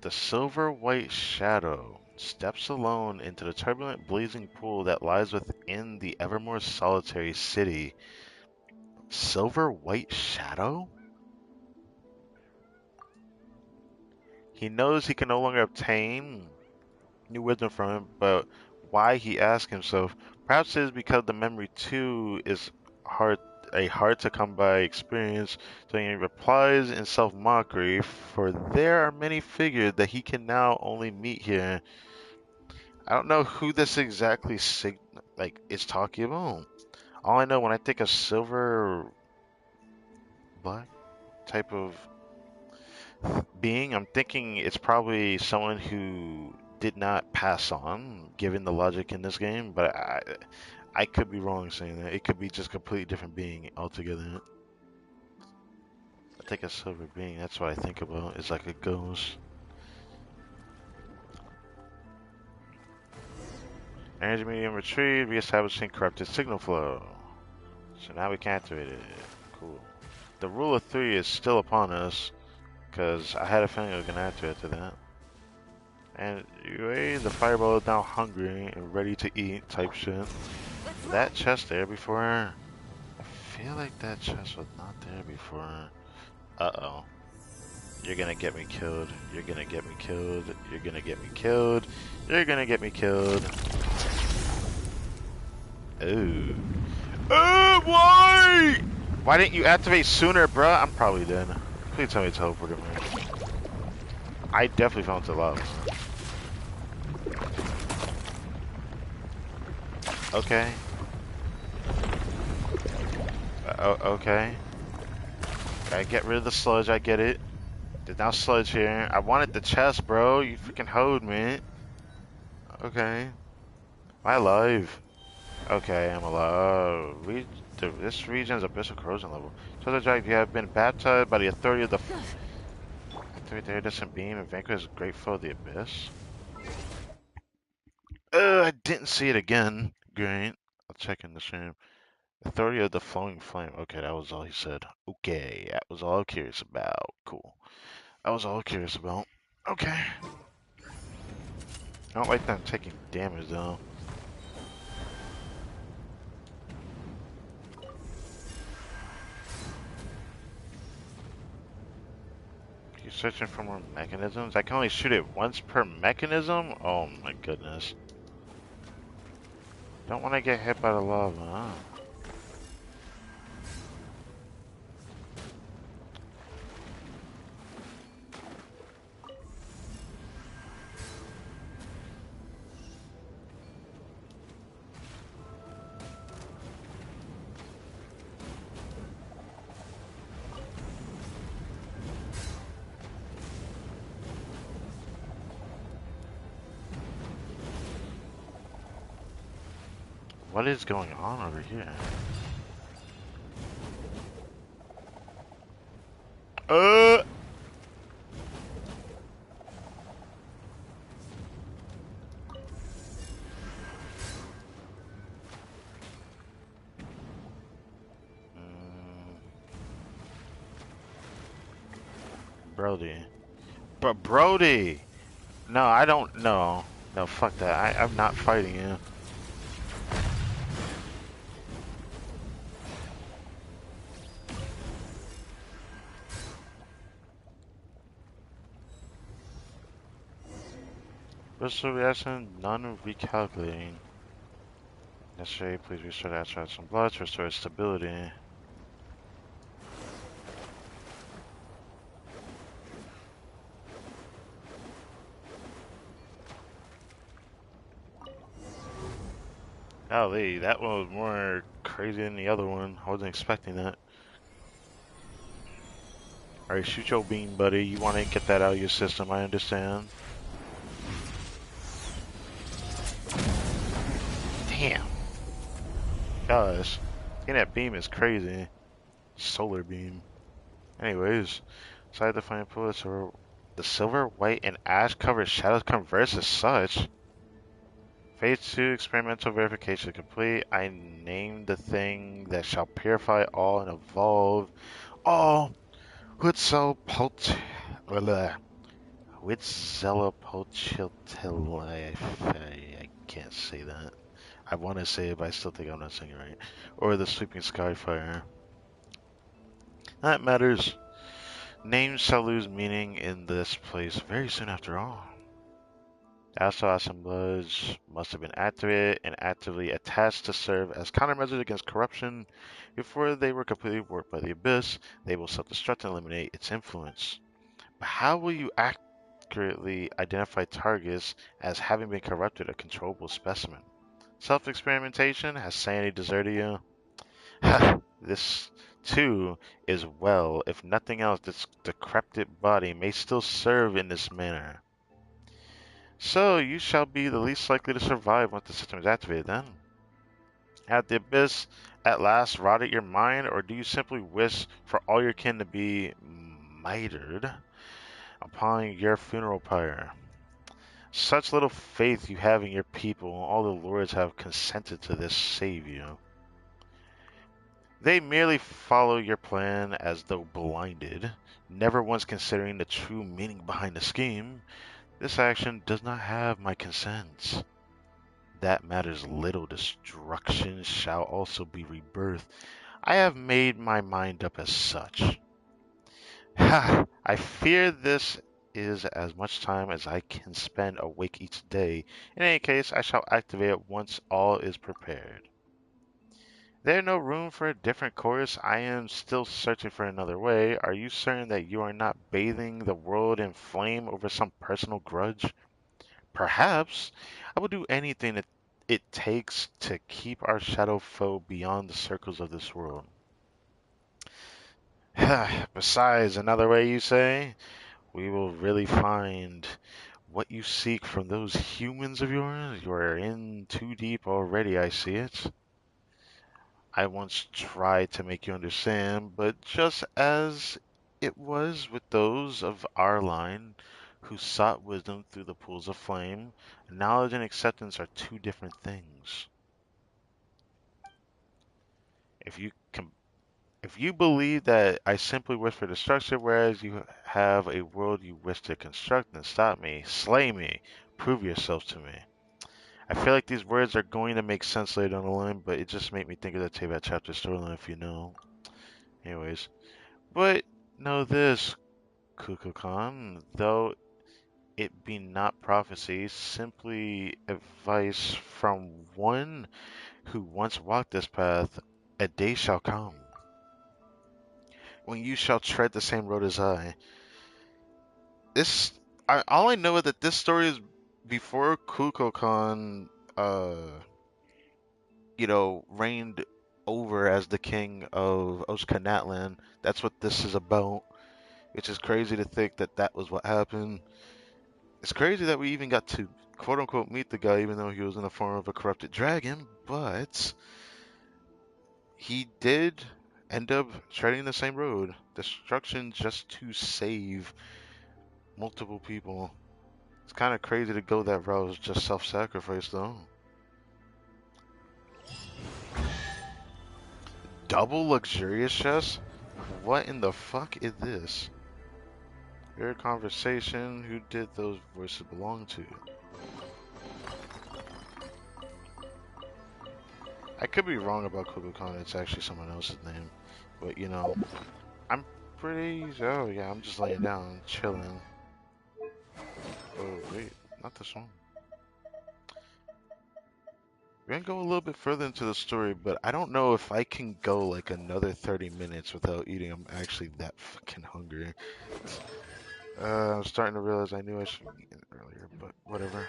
The silver white shadow steps alone into the turbulent blazing pool that lies within the evermore solitary city. Silver white shadow? He knows he can no longer obtain new wisdom from him, but why, he asks himself. Perhaps it is because the memory too is hard to come by experience, so he replies in self-mockery, for there are many figures that he can now only meet here. I don't know who this exactly is talking about. All I know when I think of silver black type of being, I'm thinking it's probably someone who did not pass on, given the logic in this game, but I could be wrong saying that. It could be just a completely different being altogether. I think a silver being, that's what I think about. It's like a ghost. Energy medium retrieved, reestablishing corrupted signal flow. So now we can activate it. Cool. The rule of 3 is still upon us, because I had a feeling it was going to activate to that. And the fireball is now hungry and ready to eat type shit. That chest there before? I feel like that chest was not there before. Uh-oh. You're gonna get me killed. You're gonna get me killed. You're gonna get me killed. You're gonna get me killed. Ooh. Why? Why didn't you activate sooner, bruh? I'm probably dead. Please tell me to teleport me. I definitely fell into lava. Okay. Okay. Gotta get rid of the sludge, I get it. There's now sludge here. I wanted the chest, bro. You freaking hoed me. Okay. Am I alive? Okay, I'm alive. This region is abyssal corrosion level. So the dragon, you have been baptized by the authority of the activate the iridescent beam and vanquish the great foe of the abyss. I didn't see it again. Great. I'll check in the stream. Authority of the flowing flame. Okay, that was all he said. Okay, that was all I'm curious about. Cool. That was all I'm curious about. Okay. I don't like them taking damage though. You're searching for more mechanisms? I can only shoot it once per mechanism? Oh my goodness. Don't want to get hit by the lava, huh? What is going on over here? Uh! Brody. But Brody! No, I don't know. No, fuck that. I'm not fighting you. Restore reaction, none recalculating. Necessary, please restore the astral some blood to restore its stability. Golly, that one was more crazy than the other one. I wasn't expecting that. Alright, shoot your beam, buddy. You want to get that out of your system, I understand. Damn. Gosh. Getting that beam is crazy. Solar beam. Anyways, side the fine bullets are the silver, white, and ash covered shadows converse as such. Phase 2 experimental verification complete. I named the thing that shall purify all and evolve all Huitzilopochtli. I can't say that. I want to say it, but I still think I'm not saying it right. Or the Sweeping Skyfire. That matters. Names shall lose meaning in this place very soon after all. Astral assemblage must have been activated and actively attached to serve as countermeasures against corruption. Before they were completely warped by the Abyss, they will self-destruct and eliminate its influence. But how will you accurately identify targets as having been corrupted a controllable specimen? Self-experimentation? Has sanity deserted you? This, too, is well. If nothing else, this decrepit body may still serve in this manner. So, you shall be the least likely to survive once the system is activated, then. Had the Abyss at last rotted your mind, or do you simply wish for all your kin to be mitered upon your funeral pyre? Such little faith you have in your people, all the lords have consented to this save you. They merely follow your plan as though blinded, never once considering the true meaning behind the scheme. This action does not have my consent. That matters little. Destruction shall also be rebirth. I have made my mind up as such. Ha! I fear this is as much time as I can spend awake each day. In any case, I shall activate it once all is prepared. There no room for a different course? I am still searching for another way. Are you certain that you are not bathing the world in flame over some personal grudge? Perhaps. I will do anything that it takes to keep our shadow foe beyond the circles of this world. Besides, another way you say? We will really find what you seek from those humans of yours? You are in too deep already, I see it. I once tried to make you understand, but just as it was with those of our line who sought wisdom through the pools of flame, knowledge and acceptance are two different things. If you can, if you believe that I simply wish for destruction, whereas you have a world you wish to construct, then stop me, slay me, prove yourselves to me. I feel like these words are going to make sense later down the line, but it just made me think of the Teyvat chapter storyline, if you know. Anyways. But know this, Kukulkan, though it be not prophecy, simply advice from one who once walked this path, a day shall come when you shall tread the same road as I. This, all I know is that this story is before Kukulkan, reigned over as the king of Oshkanatlan. That's what this is about. Which is crazy to think that that was what happened. It's crazy that we even got to quote unquote meet the guy, even though he was in the form of a corrupted dragon, but he did end up treading the same road. Destruction just to save multiple people. It's kind of crazy to go that route, just self sacrifice, though. Double luxurious chest? What in the fuck is this? Your conversation, who did those voices belong to? I could be wrong about Kukulkan, it's actually someone else's name. But, I'm oh yeah, I'm just laying down, chilling. Oh, wait, not this one. We're gonna go a little bit further into the story, but I don't know if I can go like another 30 minutes without eating. I'm actually that fucking hungry. I'm starting to realize I knew I should have eaten earlier, but whatever.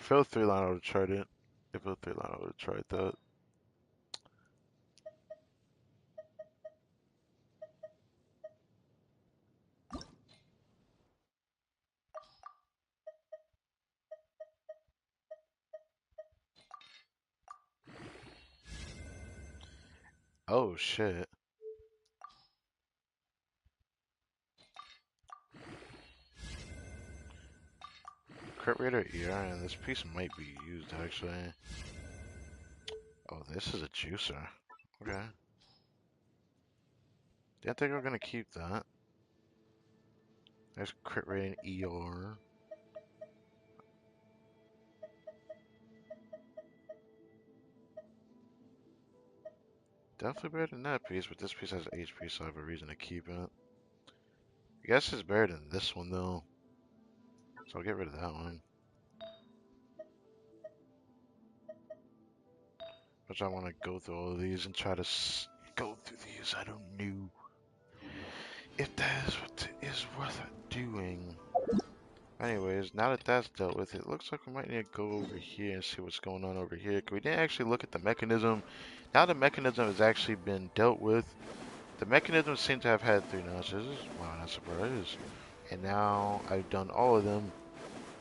If it was 3 line, I would have tried it. If it was 3 line, I would have tried that. Oh shit. Crit rate or ER, and this piece might be used actually. Oh, this is a juicer. Okay. Didn't think we were gonna keep that. There's crit rate and ER. Definitely better than that piece, but this piece has HP, so I have a reason to keep it. I guess it's better than this one though, so I'll get rid of that one. Which I want to go through all of these and try to go through these. I don't know if that is what is worth doing. Anyways, now that that's dealt with, it looks like we might need to go over here and see what's going on over here. 'Cause we didn't actually look at the mechanism. Now the mechanism has actually been dealt with. The mechanism seems to have had 3 notches. Wow, not surprised. And now I've done all of them.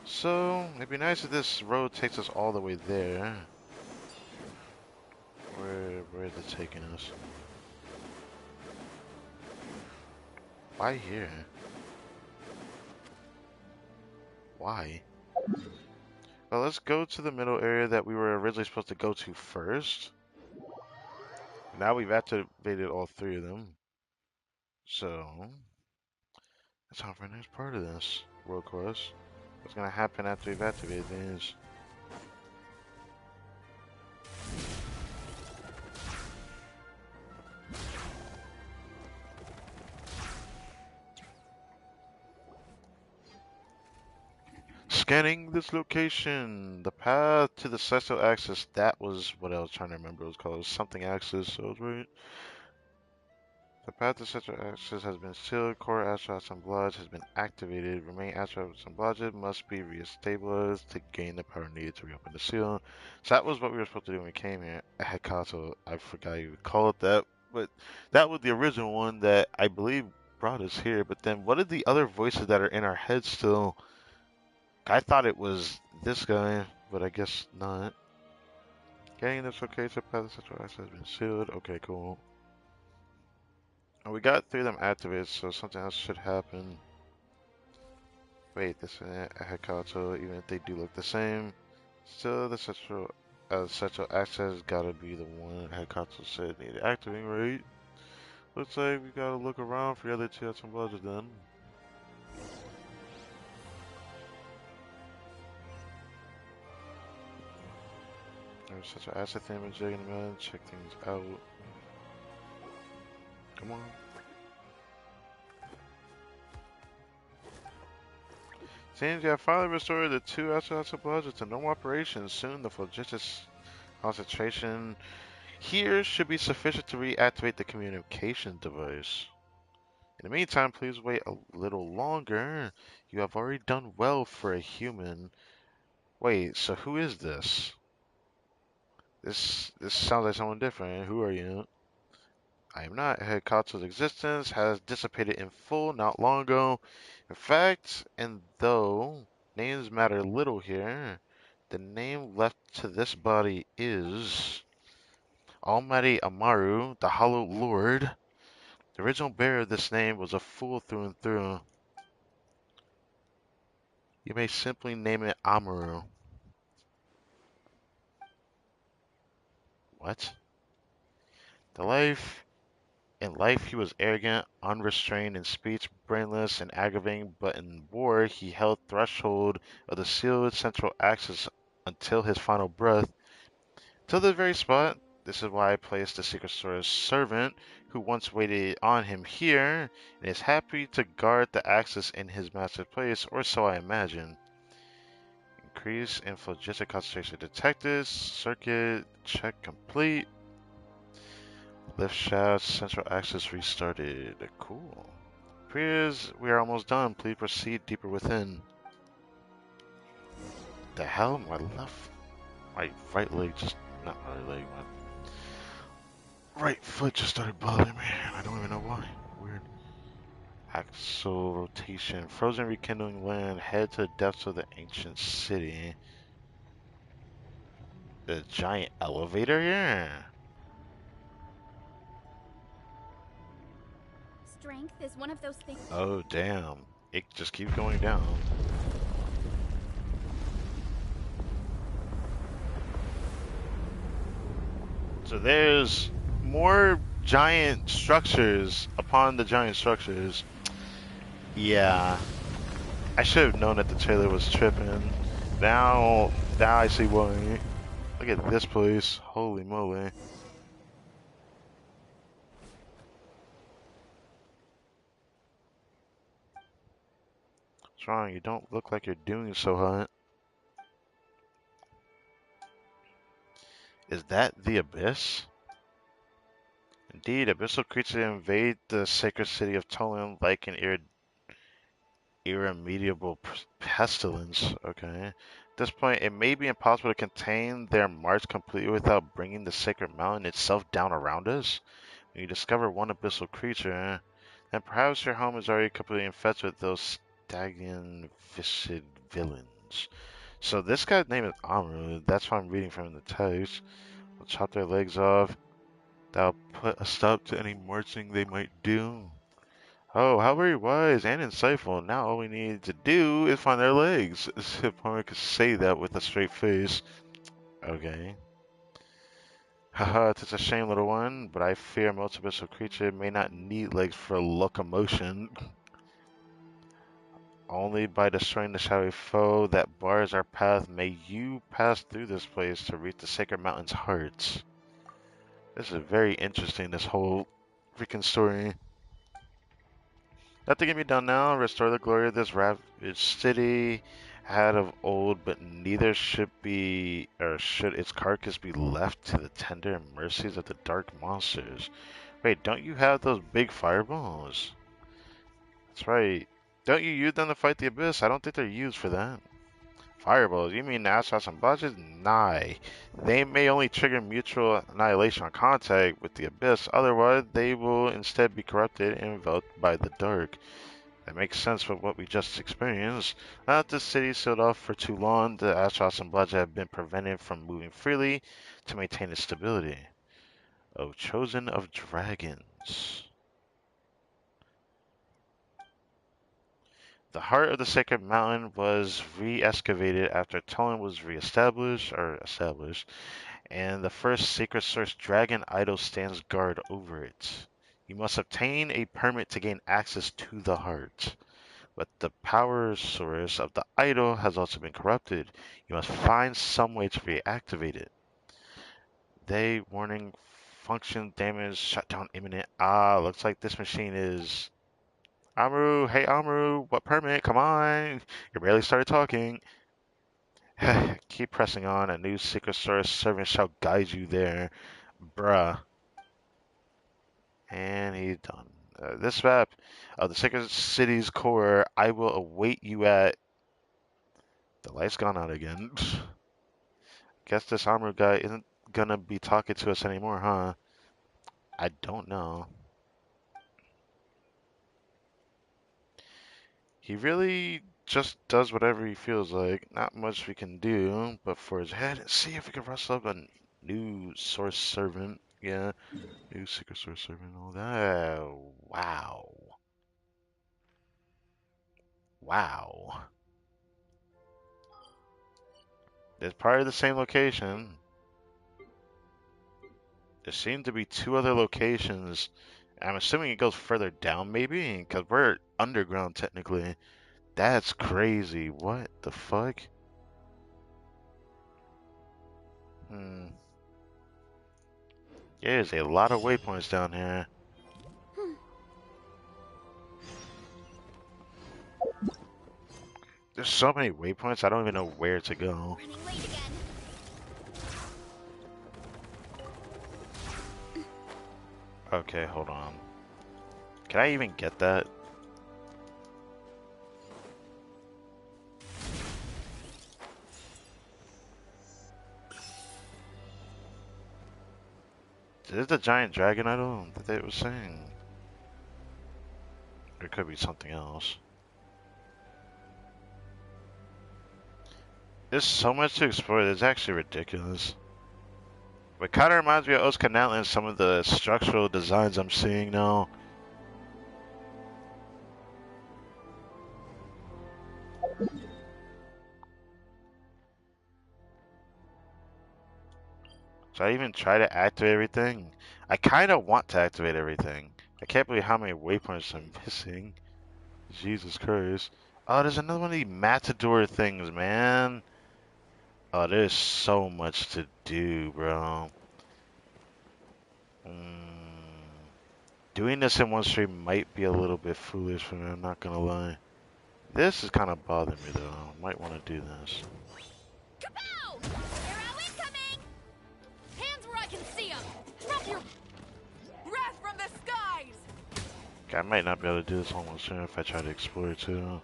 So, it'd be nice if this road takes us all the way there. Where is it taking us? Why here? Why? Well, let's go to the middle area that we were originally supposed to go to first. Now we've activated all 3 of them. So, that's time for the next part of this world quest. What's gonna happen after we've activated these? Scanning this location. The path to the celestial axis. That was what I was trying to remember. It was called something axis. So it was right. The path to central access has been sealed. Core astral assemblage has been activated. Remaining astral assemblage must be re-stabilized to gain the power needed to reopen the seal. So that was what we were supposed to do when we came here. Hekato, I forgot you would call it that, but that was the original one that I believe brought us here. But then what are the other voices that are in our heads still? I thought it was this guy, but I guess not. Getting this location, path to central access has been sealed. Okay, cool. And we got 3 of them activated, so something else should happen. Wait, this is a Hekato, even if they do look the same. Still, the central access gotta be the one Hekato said needed activating, right? Looks like we gotta look around for the other 2 assemblages then. There's such an asset thing in Jig and man, check things out. Come on. Seems you have finally restored the 2 assemblages to normal operations. Soon the phlogistic concentration here should be sufficient to reactivate the communication device. In the meantime, please wait a little longer. You have already done well for a human. Wait, so who is this? This sounds like someone different. Who are you? I am not. Hekato's existence has dissipated in full not long ago. In fact, and though names matter little here, the name left to this body is Almighty Amaru, the Hollow Lord. The original bearer of this name was a fool through and through. You may simply name it Amaru. What? The life In life he was arrogant, unrestrained in speech, brainless, and aggravating, but in war he held threshold of the sealed central axis until his final breath. Till this very spot, this is why I placed the secret store's servant, who once waited on him here, and is happy to guard the axis in his master's place, or so I imagine. Increase in phlogistic concentration detected. Circuit check complete. Lift shaft, central axis restarted. Cool. Appears we are almost done. Please proceed deeper within. the hell? My right leg just, not right leg, my right foot just started bothering me. I don't even know why. Weird. Axle rotation. Frozen rekindling land. Head to the depths of the ancient city. The giant elevator here? Strength is one of those things. Oh, damn. It just keeps going down. So there's more giant structures upon the giant structures. Yeah. I should have known that the trailer was tripping. Now I see why. Look at this place. Holy moly. What's wrong? You don't look like you're doing so hot. Is that the Abyss? Indeed, abyssal creatures invade the sacred city of Tolan like an irremediable pestilence. Okay. At this point, it may be impossible to contain their march completely without bringing the sacred mountain itself down around us. When you discover one abyssal creature, then perhaps your home is already completely infested with those stagnant, viscid villains. So this guy's name is Amru. That's what I'm reading from the text. We'll chop their legs off. That'll put a stop to any marching they might do. Oh, how very wise and insightful. Now all we need to do is find their legs. If I could say that with a straight face. Okay. Haha, it's a shame, little one, but I fear most abyssal creature may not need legs for locomotion. Only by destroying the shadowy foe that bars our path may you pass through this place to reach the sacred mountain's heart. This is very interesting, this whole freaking story. Nothing can be done now. Restore the glory of this ravaged city had of old, but neither should its carcass be left to the tender mercies of the dark monsters. Wait, don't you have those big fireballs? That's right. Don't you use them to fight the abyss? I don't think they're used for that. Fireballs? You mean the Astros and Budget? Nah. They may only trigger mutual annihilation on contact with the abyss, otherwise they will instead be corrupted and enveloped by the dark. That makes sense with what we just experienced. Now that the city sealed off for too long, the Astros and Budget have been prevented from moving freely to maintain its stability. Oh, chosen of dragons. The heart of the sacred mountain was re-excavated after Tolan was established, and the first sacred source dragon idol stands guard over it. You must obtain a permit to gain access to the heart. But the power source of the idol has also been corrupted. You must find some way to reactivate it. Warning, function damage, shutdown imminent. Ah, looks like this machine is... Amru, hey Amru, what permit? Come on. You barely started talking. Keep pressing on. A new secret source servant shall guide you there. Bruh. And he's done. This map of the sacred city's core, I will await you at... The light's gone out again. Guess this armor guy isn't gonna be talking to us anymore, huh? I don't know. He really just does whatever he feels like. Not much we can do, but for his head, see if we can rustle up a new source servant. Yeah, new secret source servant, all that. Wow. Wow. It's probably the same location. There seem to be two other locations. I'm assuming it goes further down, maybe? Because we're underground, technically. That's crazy. What the fuck? Hmm. There's a lot of waypoints down here. There's so many waypoints, I don't even know where to go. Running late again. Okay, hold on. Can I even get that? Is this the giant dragon idol that they were saying? Or it could be something else. There's so much to explore, it's actually ridiculous. But kind of reminds me of Oscanatlan, some of the structural designs I'm seeing now. So I even try to activate everything. I kind of want to activate everything. I can't believe how many waypoints I'm missing. Jesus Christ. Oh, there's another one of these matador things, man. Oh, there's so much to do, bro. Doing this in one stream might be a little bit foolish for me, I'm not gonna lie. This is kind of bothering me, though. Might want to do this. Kapow! Arrow incoming! Hands where I can see them! Drop your wrath from the skies! I might not be able to do this almost soon if I try to explore too.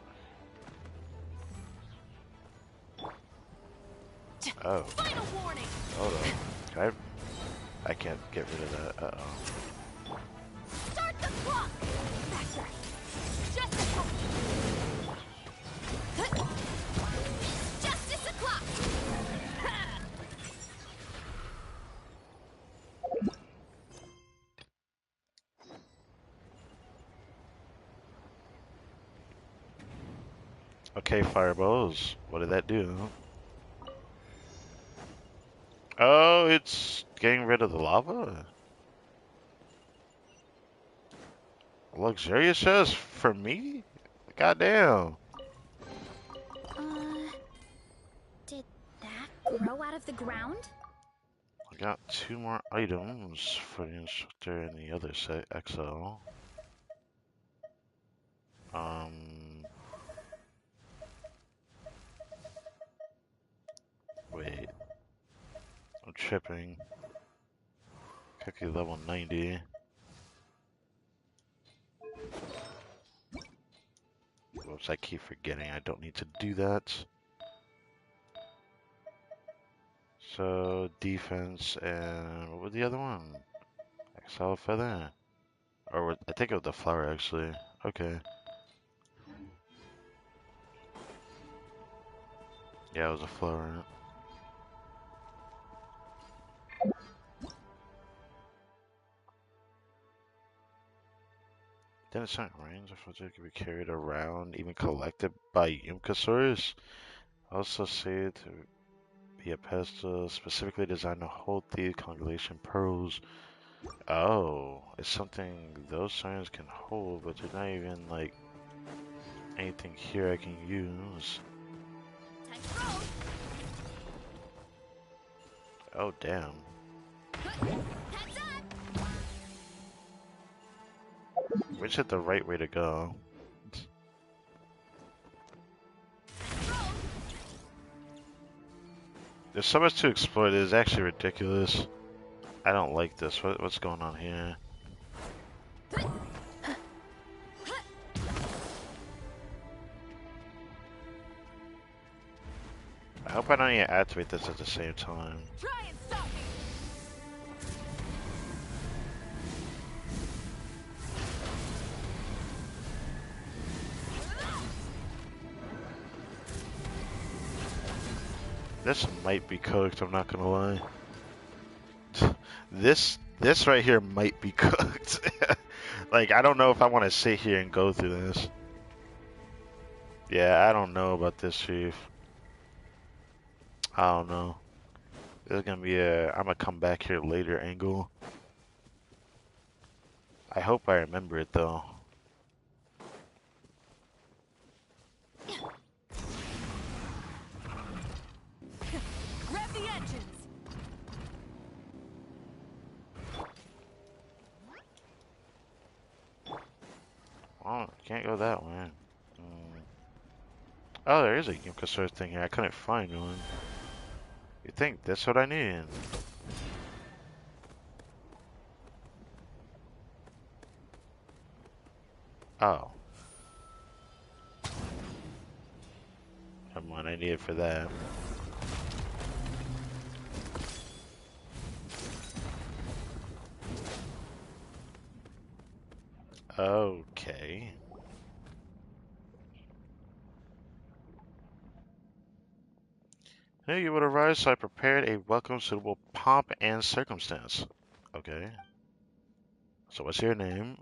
Oh. Final warning! Hold on. Can I can't get rid of that. Uh-oh. Start the clock! Faster! Justice Justice o'clock! Okay, fireballs. What did that do? Oh, it's getting rid of the lava? Luxurious chest for me? Goddamn. Did that grow out of the ground? I got 2 more items for the instructor and the other set, XL. Wait. I'm tripping. Cookie level 90. Whoops, I keep forgetting I don't need to do that. So, defense and what was the other one? XL feather? I think it was the flower actually. Okay. Yeah, it was a flower. Then it's not range of it can be carried around, even collected by Yumkasaurus. Also said to be a pestle specifically designed to hold the constellation pearls. Oh, it's something those signs can hold, but there's not even like anything here I can use. Oh damn. Which is the right way to go? There's so much to explore, it is actually ridiculous. I don't like this. What's going on here? I hope I don't need to activate this at the same time. Try and stop me! This might be cooked, I'm not gonna lie. This right here might be cooked. Like, I don't know if I want to sit here and go through this. Yeah, I don't know about this, Chief. I don't know. There's gonna be I'm gonna come back here later angle. I hope I remember it though. Grab the engines! Oh, can't go that way. Oh, there is a Yumkasaurus thing here. I couldn't find one. You think that's what I need? Oh. Come on, I need it for that. Okay. Hey, you would arise, so I prepared a welcome suitable pomp and circumstance. Okay. So what's your name?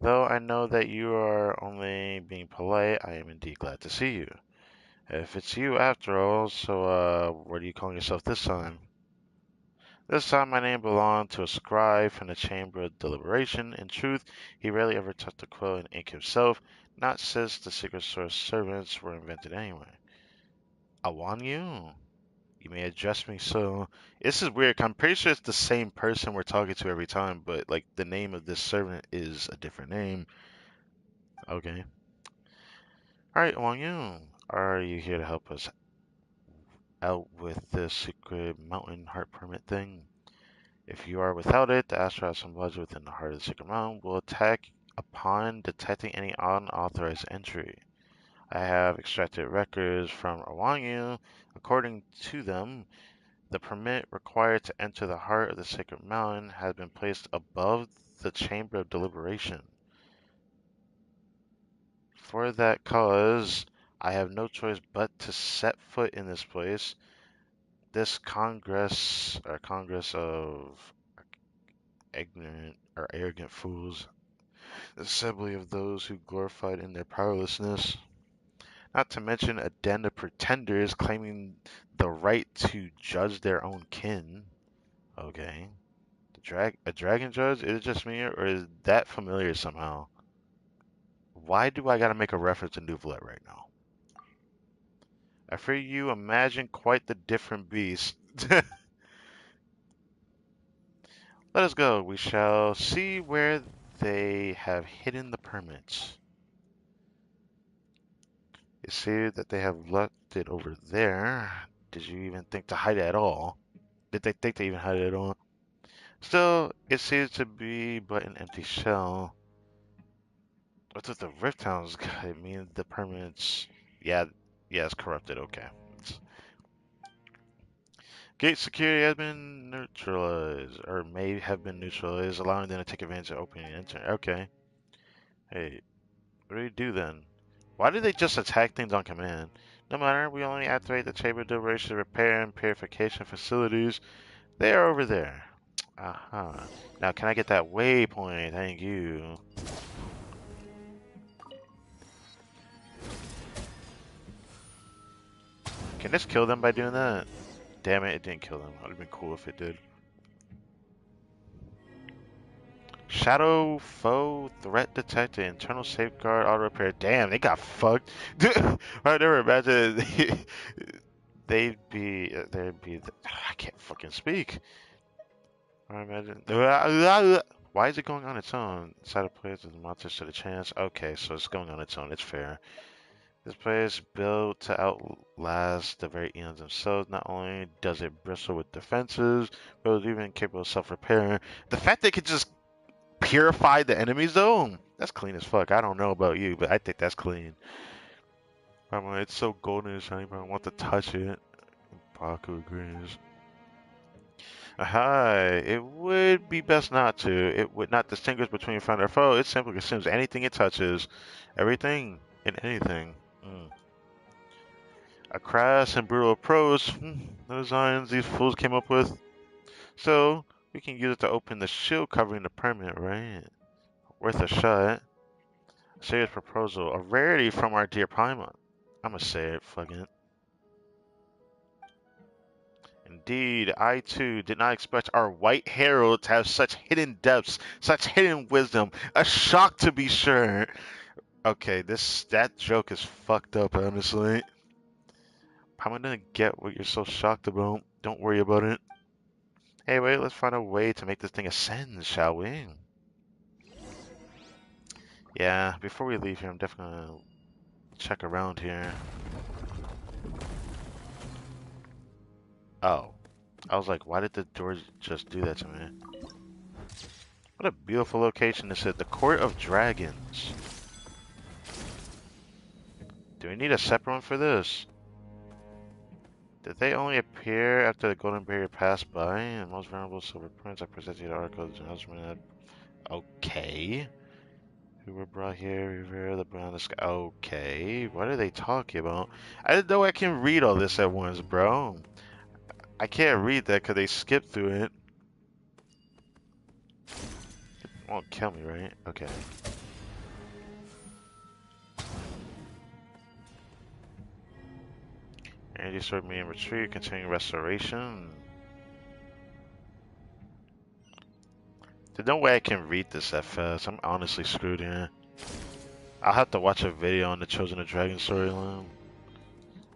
Though I know that you are only being polite, I am indeed glad to see you. If it's you after all, so what are you calling yourself this time? This time my name belonged to a scribe from the Chamber of Deliberation. In truth, he rarely ever touched the quill and ink himself, not since the secret source servants were invented anyway. Awanyu? You may address me so. This is weird. 'Cause I'm pretty sure it's the same person we're talking to every time, but like the name of this servant is a different name. Okay. Alright, Awanyu. Are you here to help us out with the secret mountain heart permit thing? If you are without it, the Astra assemblage within the heart of the secret mountain will attack upon detecting any unauthorized entry. I have extracted records from Awanyu. According to them, the permit required to enter the heart of the sacred mountain has been placed above the Chamber of Deliberation. For that cause, I have no choice but to set foot in this place. This Congress of ignorant or arrogant fools, assembly of those who glorified in their powerlessness, not to mention a den of pretenders claiming the right to judge their own kin. Okay. A dragon judge? Is it just me, or is that familiar somehow? Why do I gotta make a reference to Nouvelle right now? I fear you imagine quite the different beast. Let us go. We shall see where they have hidden the permits. You see that they have left it over there. Did you even think to hide it at all? Did they think to even hide it at all? Still, it seems to be but an empty shell. What's with the Rift Towns? I mean, the permits. Yeah, yeah, it's corrupted. Okay. Gate security has been neutralized, or may have been neutralized, allowing them to take advantage of opening the internet. Okay. Hey, what do we do then? Why do they just attack things on command? No matter, we only activate the chamber of deliberation repair and purification facilities. They are over there. Aha. Now, can I get that waypoint? Thank you. Can this kill them by doing that? Damn it, it didn't kill them. That would have been cool if it did. Shadow foe threat detected. Internal safeguard auto repair. Damn, they got fucked. I never imagined they'd be. I can't fucking speak. I imagine. Why is it going on its own? Inside of players with monsters stood a chance. Okay, so it's going on its own. It's fair. This place is built to outlast the very eons themselves. Not only does it bristle with defenses, but it's even capable of self-repair. The fact they could just purify the enemies, though, that's clean as fuck. I don't know about you, but I think that's clean. I'm like, it's so golden and shiny, but I want to touch it. Baku agrees. Aha, it would be best not to. It would not distinguish between friend or foe. It simply consumes anything it touches. Everything and anything. A crass and brutal approach. The designs these fools came up with. So, we can use it to open the shield covering the permit, right? Worth a shot. Serious proposal. A rarity from our dear Paimon. I'ma say it, fuck it. Indeed, I too did not expect our white herald to have such hidden depths, such hidden wisdom. A shock to be sure. Okay, that joke is fucked up, honestly. Paimon didn't get what you're so shocked about. Don't worry about it. Hey, wait, let's find a way to make this thing ascend, shall we? Yeah, before we leave here, I'm definitely gonna check around here. Oh. I was like, why did the doors just do that to me? What a beautiful location this is. The Court of Dragons. Do we need a separate one for this? Did they only appear after the Golden Barrier passed by? And most vulnerable silver prince, I presented you the article of the announcement. Okay. We were brought here, Rivera, the brown sky. Okay, what are they talking about? I didn't know I can read all this at once, bro. I can't read that because they skipped through it. It won't kill me, right? Okay. Energy sword me in retreat, continuing restoration. There's no way I can read this that fast. I'm honestly screwed here. I'll have to watch a video on the Chosen of Dragon storyline.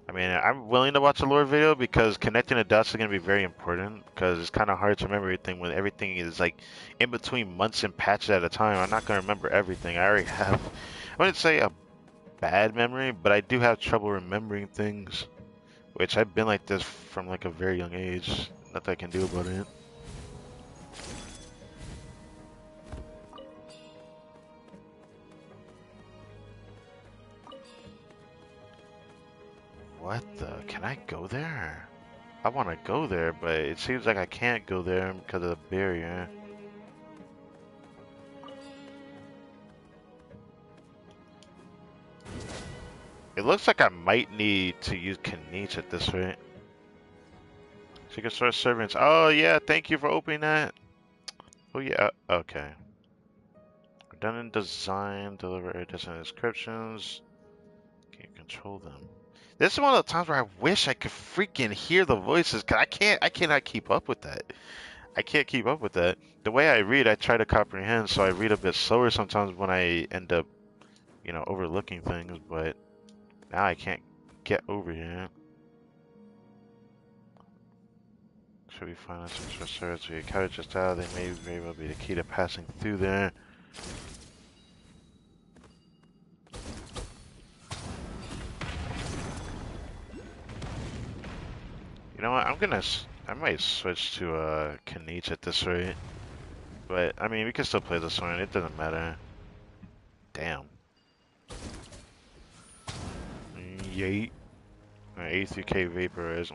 I mean, I'm willing to watch a lore video because connecting the dots is going to be very important because it's kind of hard to remember everything when everything is like in between months and patches at a time. I'm not going to remember everything. I already have, I wouldn't say a bad memory, but I do have trouble remembering things, which I've been like this from like a very young age. Nothing I can do about it. What the? Can I go there? I want to go there, but it seems like I can't go there because of the barrier. It looks like I might need to use Kanich at this rate. Secret Source Servants. Oh yeah, thank you for opening that. Oh yeah, okay. Redundant design, deliver additional descriptions. Can't control them. This is one of the times where I wish I could freaking hear the voices, cause I cannot keep up with that. I can't keep up with that. The way I read, I try to comprehend, so I read a bit slower sometimes when I end up, you know, overlooking things, but now I can't get over here. Should we find us some research? We encourage just out. They may very well be the key to passing through there. You know what? I might switch to Kanich at this rate. But I mean, we can still play this one. It doesn't matter. Damn. Yeet. A3K Vaporize.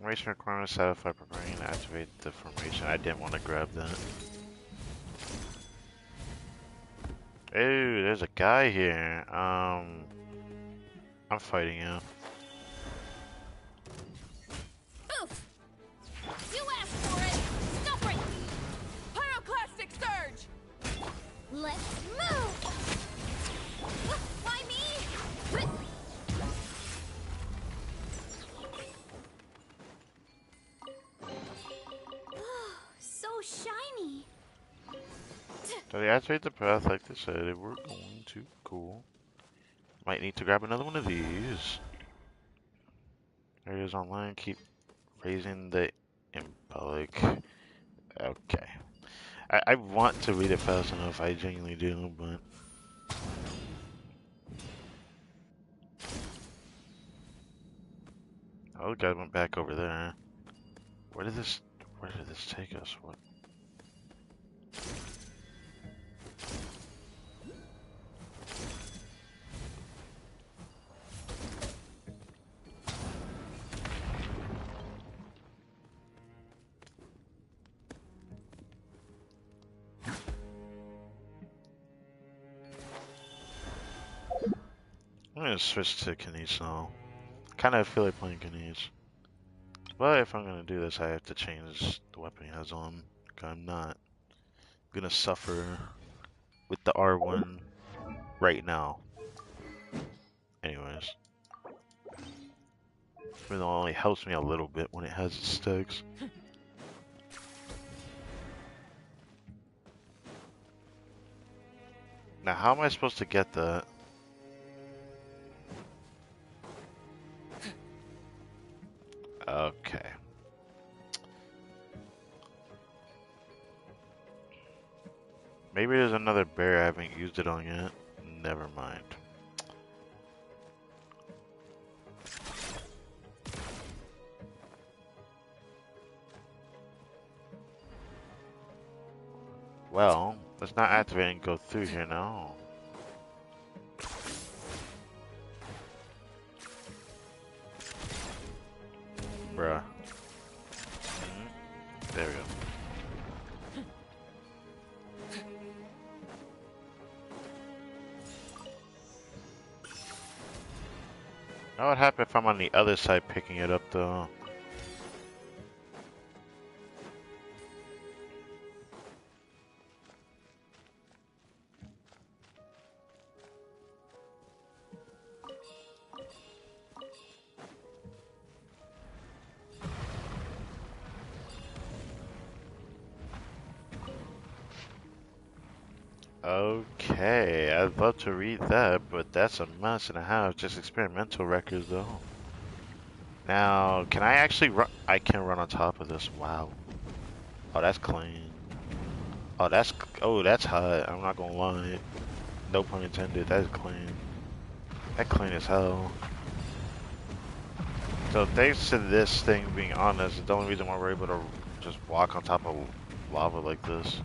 Formation requirements satisfied preparing to activate the formation. I didn't want to grab that. Ooh, there's a guy here. I'm fighting him. Oof! You asked for it! Stop right! Pyroclastic surge! Let's move! Why me? So shiny. So they activate the path like they said they were going to. Cool. Might need to grab another one of these. Areas online. Keep raising the embolic. Okay. I want to read it fast enough. I genuinely do, but. Oh, the guy went back over there. Where did this take us? What? I'm gonna switch to Kanich now. Kinda feel like playing Kanich. But if I'm gonna do this, I have to change the weapon he has on. I'm not gonna suffer with the R1 right now. Anyways. Even though it only helps me a little bit when it has its stacks. Now how am I supposed to get that? Okay. Maybe there's another bear I haven't used it on yet. Never mind. Well, let's not activate and go through here now. Bruh. There we go. What would happen if I'm on the other side picking it up though? Okay, I'd love to read that, but that's a month and a half, just experimental records though. Now, can I actually run? I can run on top of this, wow. Oh, that's clean. Oh, that's hot, I'm not gonna lie. No pun intended, that's clean. That clean as hell. So thanks to this thing being on us, it's the only reason why we're able to just walk on top of lava like this.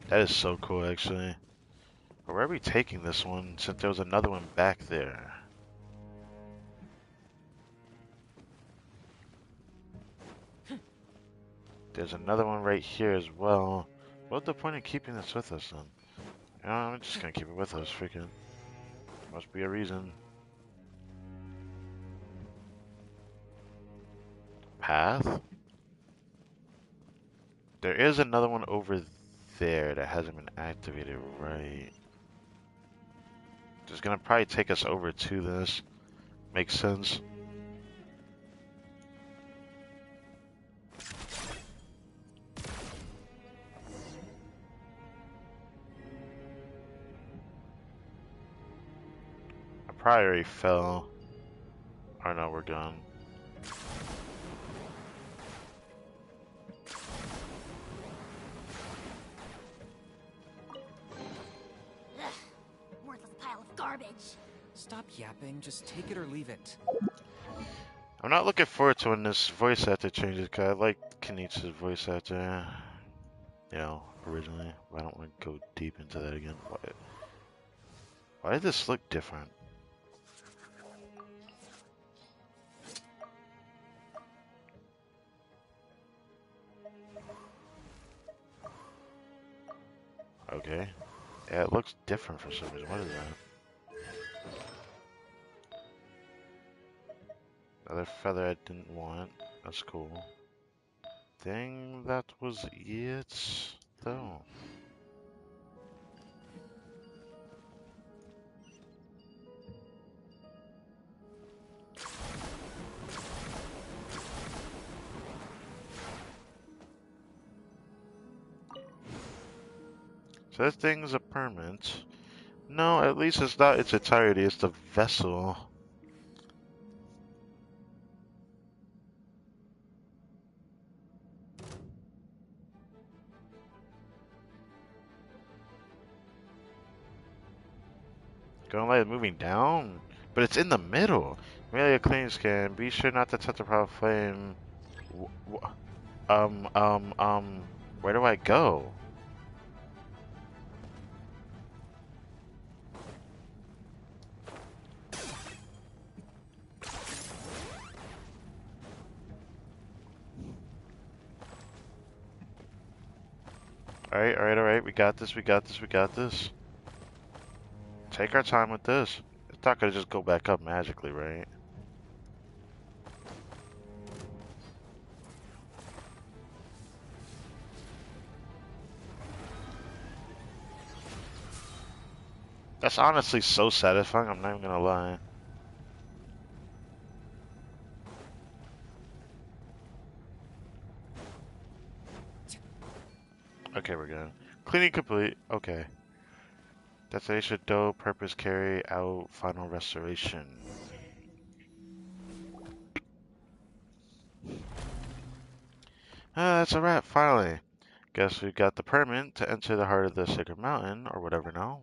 That is so cool, actually. But where are we taking this one, since there was another one back there? There's another one right here as well. What's the point of keeping this with us, then? You know, I'm just gonna keep it with us, freaking. Must be a reason. Path? There is another one over there that hasn't been activated, right? Just gonna probably take us over to this. Makes sense. I probably already fell. Oh no, we're gone. Ugh, worthless pile of garbage. Stop yapping, just take it or leave it. I'm not looking forward to when this voice actor changes, because I like Kenichi's voice actor. You know, originally. But I don't want to go deep into that again. Why did this look different? Okay. Yeah, it looks different for some reason. What is that? Another feather I didn't want. That's cool. Thing that was it, though. So this thing's a permanent. No, at least it's not its entirety, it's the vessel. Going like moving down? But it's in the middle. Merely a clean scan. Be sure not to touch the power flame. W- w- where do I go? Alright, alright, alright. We got this, we got this, we got this. Take our time with this. It's not gonna just go back up magically, right? That's honestly so satisfying, I'm not even gonna lie. Okay, we're good. Cleaning complete. Okay. Destination do purpose carry out final restoration. That's a wrap, finally. Guess we got the permit to enter the heart of the Sacred Mountain, or whatever now.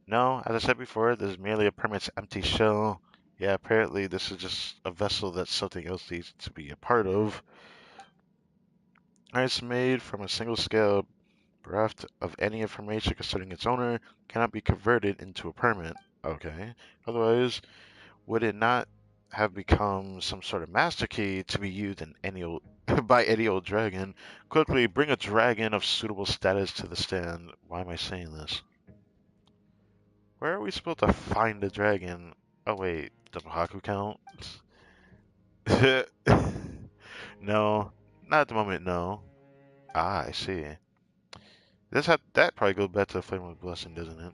No, as I said before, this is merely a permit's empty shell. Yeah, apparently this is just a vessel that something else needs to be a part of. Ice made from a single scale, bereft of any information concerning its owner, cannot be converted into a permit. Okay. Otherwise, would it not have become some sort of master key to be used in any old, by any old dragon? Quickly, bring a dragon of suitable status to the stand. Why am I saying this? Where are we supposed to find the dragon? Oh wait, does Haku count? No, not at the moment. No. Ah, I see. That probably goes back to the Flame of Blessing, doesn't it?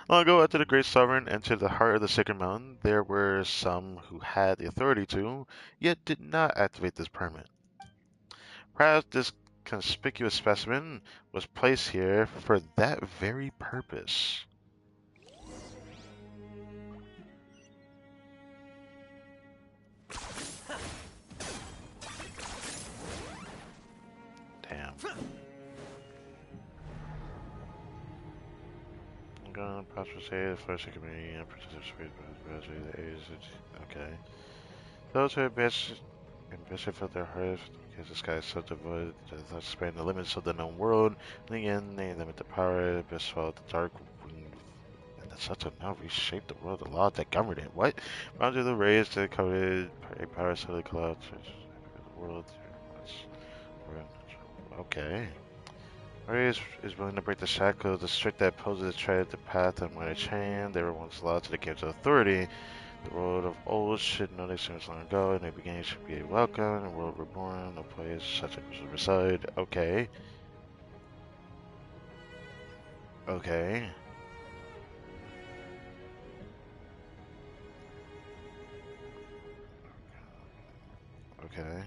Long ago, after the Great Sovereign entered the heart of the Sacred Mountain, there were some who had the authority to, yet did not activate this permit. Perhaps this conspicuous specimen was placed here for that very purpose. Damn. I'm gonna prosper say the first community and participate in the age. Okay. Those who ambition filled their hearts because the sky is so devoid that thus span the limits of the known world. In the end, they limit the power, abyss swallowed the dark winged and the such have now reshaped the world, the law that governed it. What? Boundary the rays that coveted a power so the clouds the world. Okay. Rays is willing to break the shackles, the strict that poses tread the path and when a chain. They were once allowed to the games of authority. The world of old should know they since long ago, and the beginning should be a welcome. The world reborn, no place such a reside. Okay. Okay. Okay.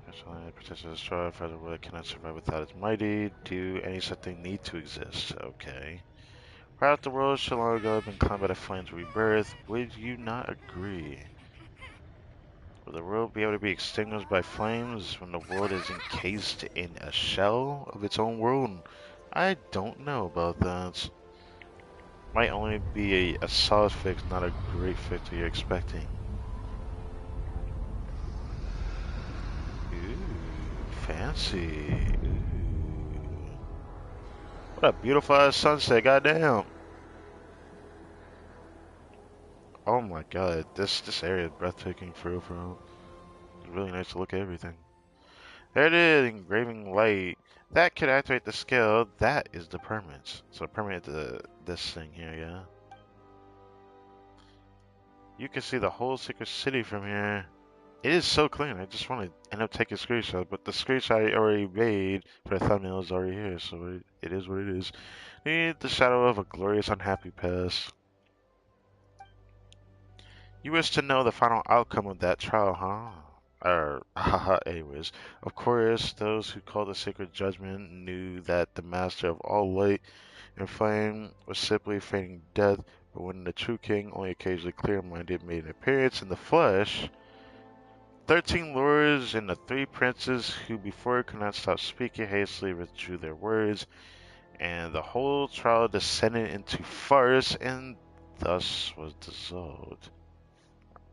Actually, potential destroyer for the world cannot survive without its mighty. Do any such thing need to exist? Okay. Perhaps the world should long ago have been climbed by the flames of rebirth. Would you not agree? Will the world be able to be extinguished by flames when the world is encased in a shell of its own world? I don't know about that. Might only be a solid fix, not a great fix that you're expecting. Ooh, fancy. Ooh. What a beautiful ass sunset, goddamn. Oh my god, this area is breathtaking for real, for real. It's really nice to look at everything. There it is, engraving light. That could activate the skill. That is the permit. So permit this thing here, yeah. You can see the whole secret city from here. It is so clean. I just want to end up taking a screenshot, but the screenshot I already made for the thumbnail is already here, so it is what it is. Need the shadow of a glorious unhappy past. You wish to know the final outcome of that trial, huh? Haha, anyways. Of course, those who call the sacred judgment knew that the master of all light and flame was simply feigning death, but when the true king, only occasionally clear-minded, made an appearance in the flesh, 13 lords and the 3 princes who before could not stop speaking hastily withdrew their words, and the whole trial descended into farce and thus was dissolved.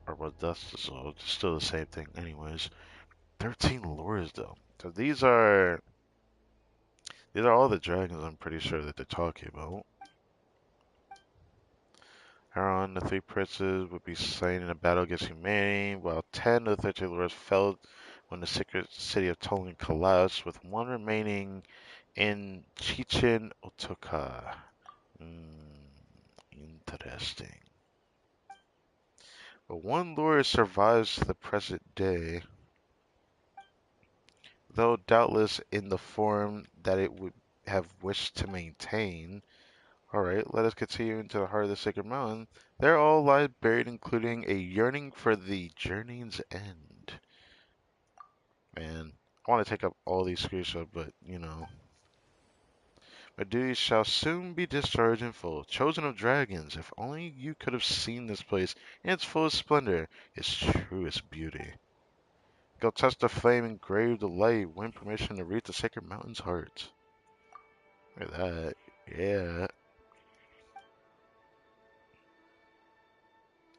Or was thus dissolved. Still the same thing anyways. 13 lords though. So these are all the dragons I'm pretty sure that they're talking about. Heron, the 3 princes would be slain in a battle against humanity, while 10 of the 13 lords fell when the secret city of Tolan collapsed, with one remaining in Chichen Otoka. Interesting. But one lord survives to the present day, though doubtless in the form that it would have wished to maintain. Alright, let us continue into the heart of the Sacred Mountain. There all lies buried, including a yearning for the journey's end. Man, I want to take up all these screenshots, but, you know. My duties shall soon be discharged in full. Chosen of dragons, if only you could have seen this place in its fullest splendor, its truest beauty. Go touch the flame, engrave the light, win permission to reach the Sacred Mountain's heart. Look at that. Yeah.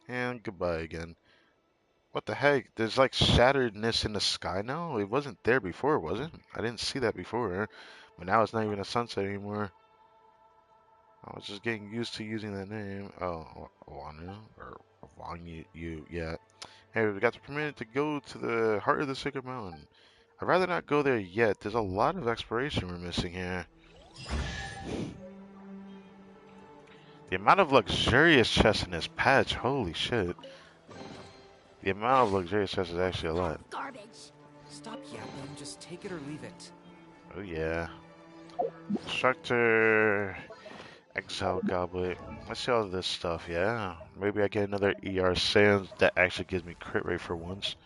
And goodbye again. What the heck? There's like shatteredness in the sky now? It wasn't there before, was it? I didn't see that before. But now it's not even a sunset anymore. I was just getting used to using that name. Oh, Wanu or Wanyu, yeah. Hey, we got the permit to go to the heart of the Sacred Mountain. I'd rather not go there yet. There's a lot of exploration we're missing here. The amount of luxurious chests in this patch, holy shit. The amount of luxurious chests is actually a lot. Garbage. Stop yapping, just take it or leave it. Oh yeah. Instructor, Exile Goblet. Let's see all this stuff, yeah. Maybe I get another ER Sands that actually gives me crit rate for once.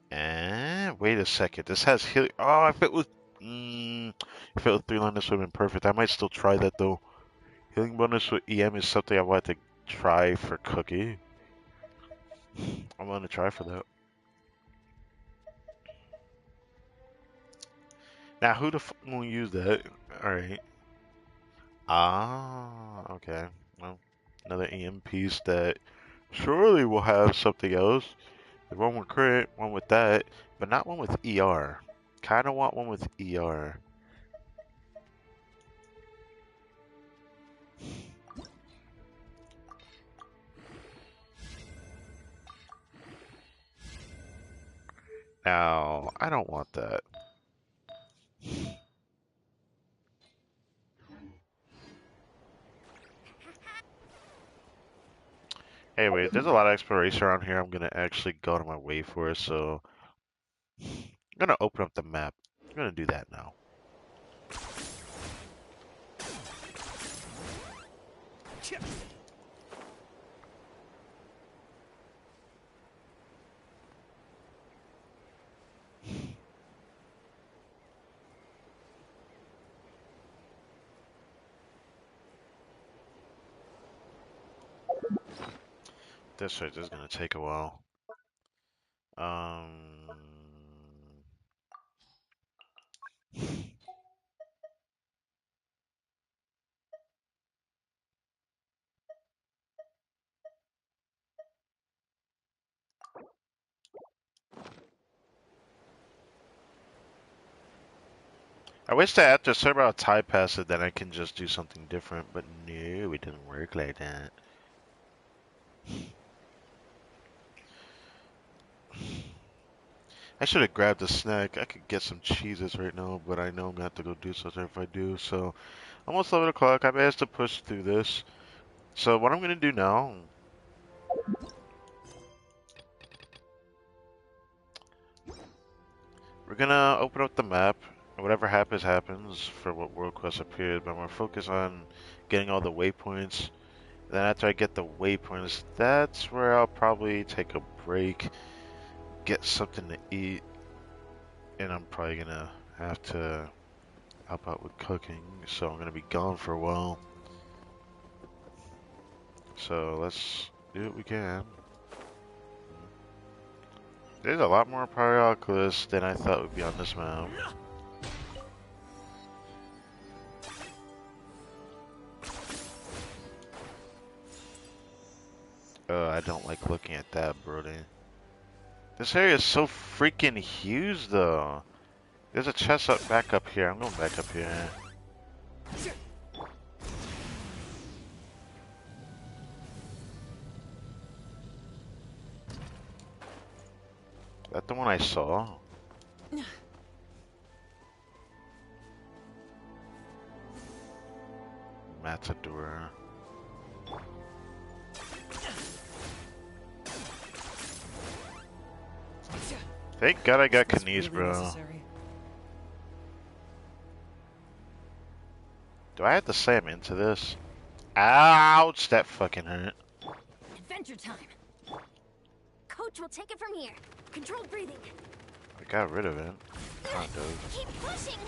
And wait a second, this has healing. Oh, if it was 3-line, this would have been perfect. I might still try that though. Healing bonus with EM is something I want to try for Cookie. I'm gonna try for that. Now, who the f will use that? Alright. Ah, okay. Well, another EM piece that surely will have something else. The one with crit, one with that, but not one with ER. Kinda want one with ER. Now, I don't want that. Anyway, there's a lot of exploration around here. I'm gonna actually go to my way for it, so I'm gonna open up the map. I'm gonna do that now. This right, this is gonna take a while. Um, I wish that after a certain amount of time passes, then I can just do something different, but no, it didn't work like that. I should have grabbed a snack. I could get some cheeses right now, but I know I'm gonna have to go do something if I do. So, almost 11 o'clock. I managed to push through this. So, what I'm gonna do now, we're gonna open up the map. Whatever happens, happens for what world quest appears, but I'm gonna focus on getting all the waypoints. Then after I get the waypoints, that's where I'll probably take a break, get something to eat, and I'm probably gonna have to help out with cooking, so I'm gonna be gone for a while. So let's do what we can. There's a lot more Pyroculus than I thought would be on this map. I don't like looking at that, Brody. This area is so freaking huge, though. There's a chest back up here. I'm going back up here. That the one I saw? Matador. Thank God I got Knees, Really bro. necessary? Do I have to say I'm into this? Ouch! That fucking hurt. Adventure time. Coach will take it from here. Controlled breathing. I got rid of it. Kind of. Keep pushing.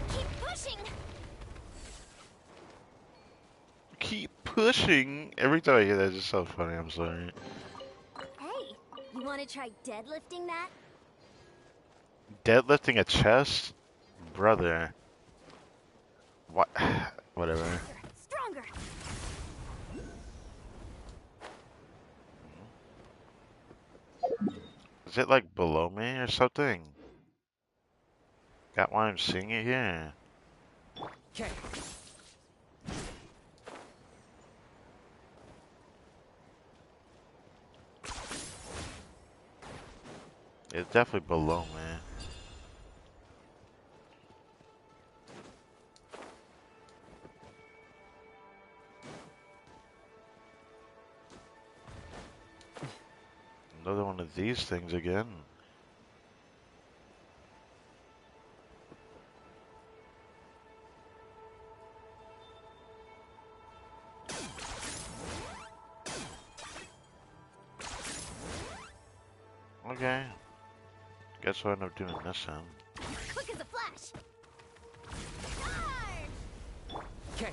Keep pushing. Keep pushing. Every time I hear that, it's just so funny. I'm sorry. Hey, you want Want to try deadlifting that? Deadlifting a chest? Brother. What? Whatever. Stronger. Is it like below me or something? Got why I'm seeing it here? Okay. It's definitely below me. Another one of these things again. Okay. Guess I'll end up doing this then. Quick as a flash. Okay.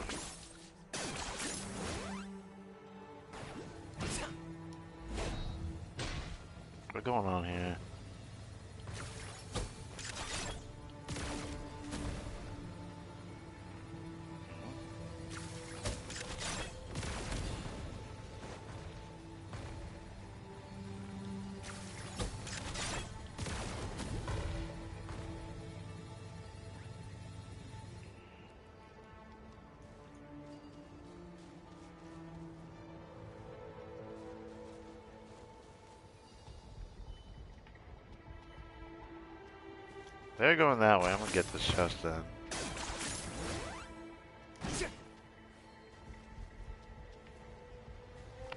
What's going on here? They're going that way. I'm gonna get this chest then.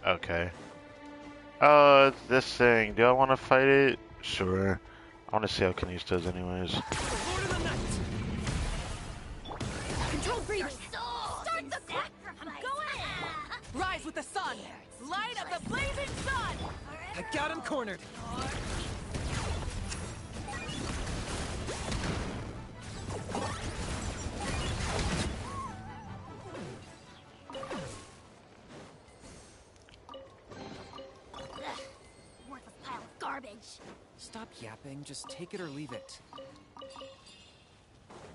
Okay. Oh, it's this thing. Do I want to fight it? Sure. I want to see how Kanice does anyways. Lord of the Night. Control breathing. Start the clock. I'm going in. Rise with the sun. Light of the blazing sun. I got him cornered. Worthless pile of garbage. Stop yapping. Just take it or leave it.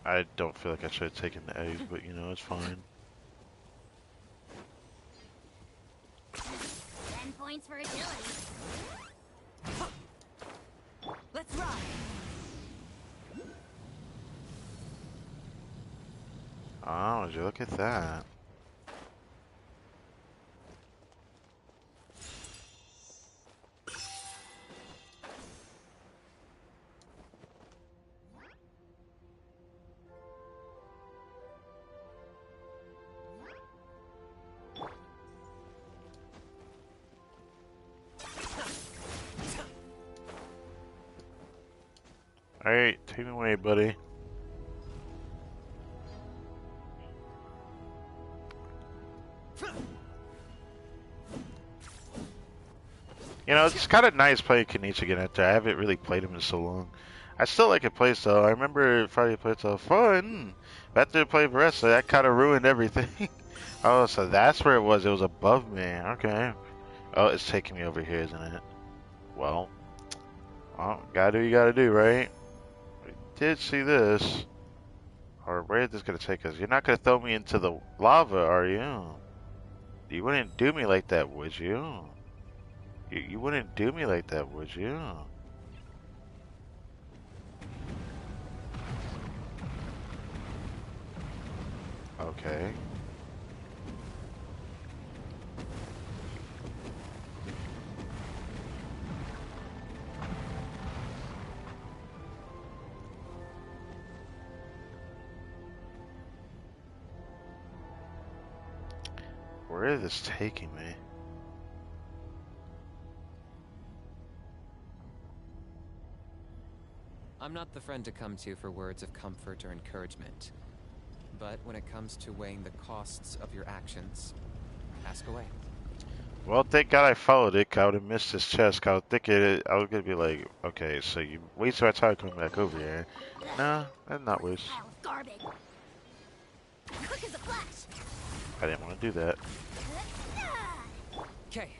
I don't feel like I should have taken the eggs, but you know, it's fine. 10 points for agility. Let's ride. Oh, would you look at that? Alright, take me away, buddy. You know, it's kind of nice playing Kanichi again after I haven't really played him in so long. I still like it playstyle. I remember Friday playstyle fun. But after I played Varessa, that kind of ruined everything. Oh, so that's where it was. It was above me. Okay. Oh, it's taking me over here, isn't it? Well, gotta do what you gotta do, right? We did see this. Or where is this gonna take us? You're not gonna throw me into the lava, are you? You wouldn't do me like that, would you? You wouldn't do me like that, would you? Okay. Where is this taking me? I'm not the friend to come to for words of comfort or encouragement. But when it comes to weighing the costs of your actions, ask away. Well, thank God I followed it. 'Cause I would have missed this chest. 'Cause I was thinking I was gonna be like, okay, so you waste our time coming back over here. No, that's not waste. Pile of garbage. Quick as a flash. I didn't want to do that. Okay.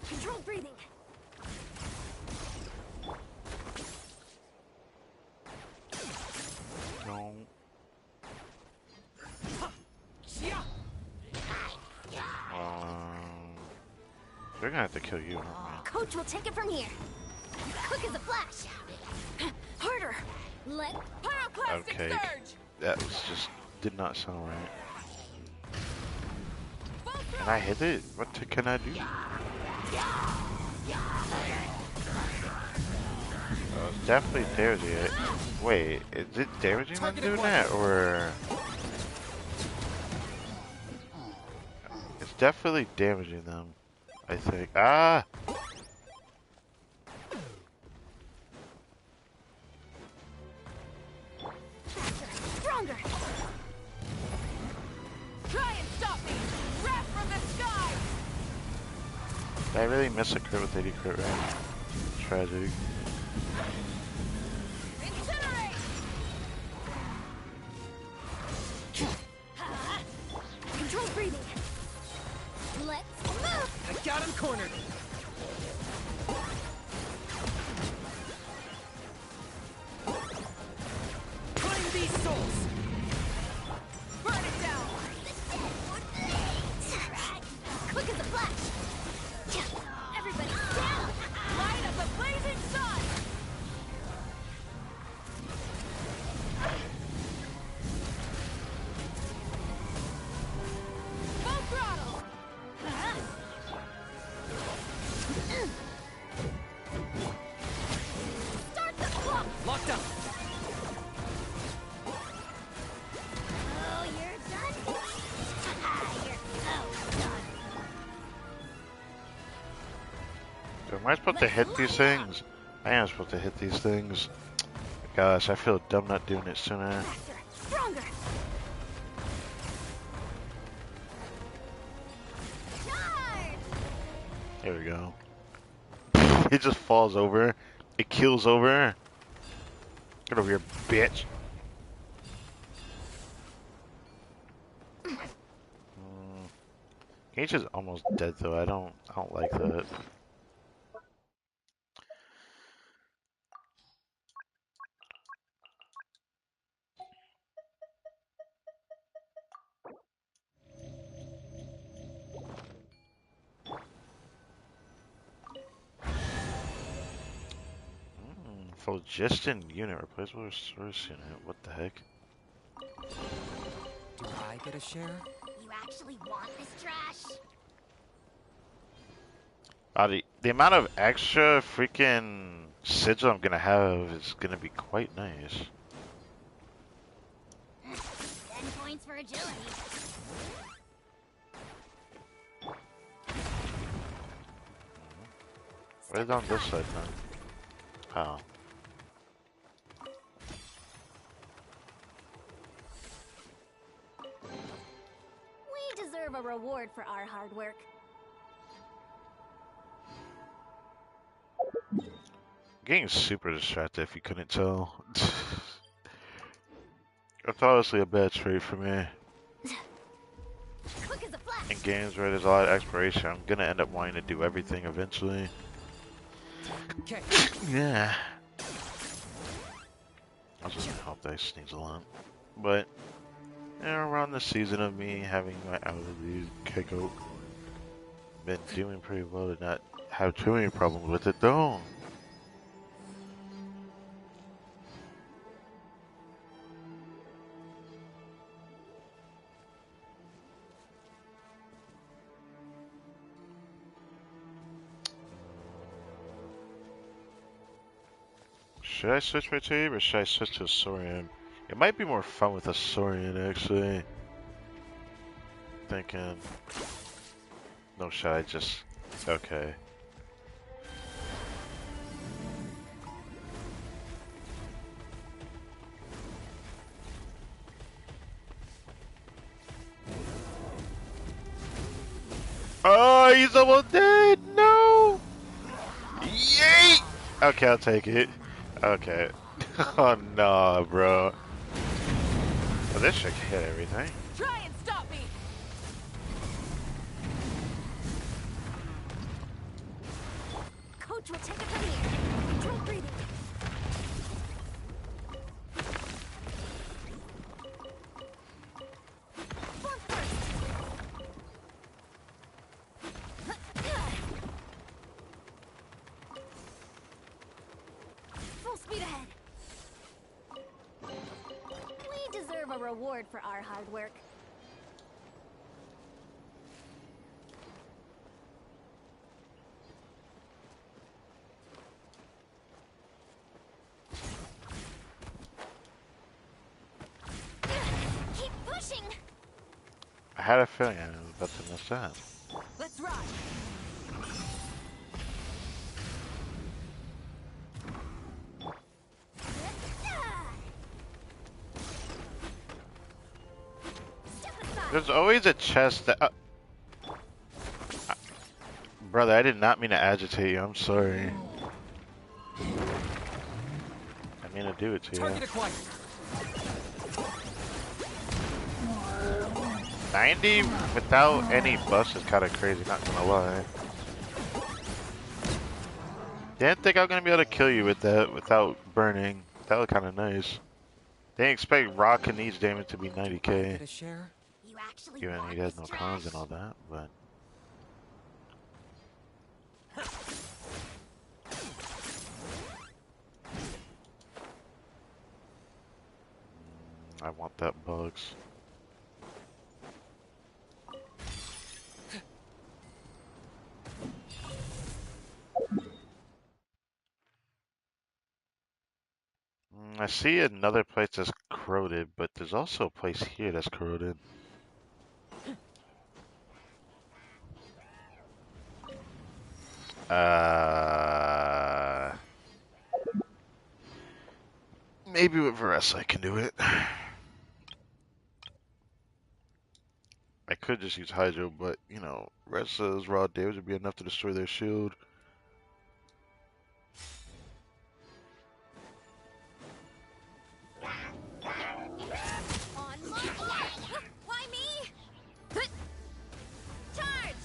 Controlled breathing. No. They're gonna have to kill you, aren't Coach will take it from here. Quick as a flash. Harder. Let Pyroclastic Okay. surge! That was just did not sound right. Full Can throttle! I hit it? What can I do? Oh, it's definitely damaging it. Wait, is it damaging them doing that, or it's definitely damaging them? I think. Ah! stronger. Try and stop me! Wrath from the sky! Did I really miss a crit with 80 crit range? Tragic. Incinerate! Controlled breathing. Let's move. I got him cornered. Claim these souls. Burn it down! Quick as a flash. Everybody down. Light up the blazing sun! Full throttle! Start the clock. Locked up. Oh, you're done. You're done. Am I supposed to hit these things? I am supposed to hit these things. Gosh, I feel dumb not doing it sooner. Faster. Stronger. Charge. There we go. It just falls over. It keels over. Get over here, bitch. Gage is almost dead though. I don't like that. Phlogiston unit replaceable resource unit. What the heck? Do I get a share? You actually want this trash? The amount of extra freaking sigil I'm gonna have is gonna be quite nice. 10 points for agility. Right on this side then. Oh. We deserve a reward for our hard work. Getting super distracted if you couldn't tell. That's honestly a bad trait for me. Quick as a flash. In games where there's a lot of exploration, I'm gonna end up wanting to do everything eventually. Okay. Yeah. I was just gonna hope that I sneeze a lot. But, around the season of me having my allergies kick out, been doing pretty well to not have too many problems with it though. Should I switch my team or should I switch to a Saurian? It might be more fun with a Saurian actually. Thinking. No, should I just. Okay. Oh, he's almost dead! No! Yay! Okay, I'll take it. Okay. Oh no, bro. Oh, this should hit everything. Try and stop me! Move to attack it from here. Control breathing. Form first. Full speed ahead. We deserve a reward for our hard work. Keep pushing. I had a feeling I was about to miss that. Let's ride. Step aside. There's always a chest that... brother, I did not mean to agitate you. I'm sorry. I mean to do it to you. Target acquired. 90 without any buffs is kind of crazy, not gonna lie. Didn't think I was gonna be able to kill you with that without burning. That was kind of nice. Didn't expect rock and needs damage to be 90k. Get a share? You actually Given want he has this no trash? cons and all that, but... I want that bugs. I see another place that's corroded, but there's also a place here that's corroded. Maybe with Varese I can do it. I could just use Hydro, but, you know, Resa's raw damage would be enough to destroy their shield. On my way. Why me? Charge!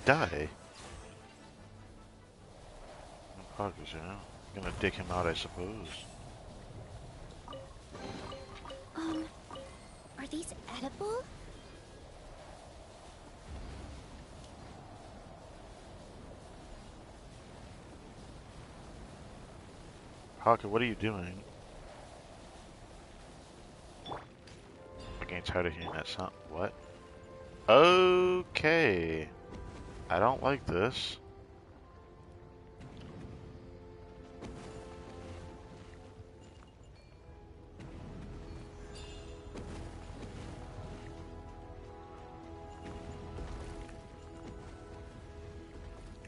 Die. No progress, you know? I'm gonna dig him out, I suppose. Are these edible? Pocket, what are you doing? I'm getting tired of hearing that sound. What? Okay. I don't like this.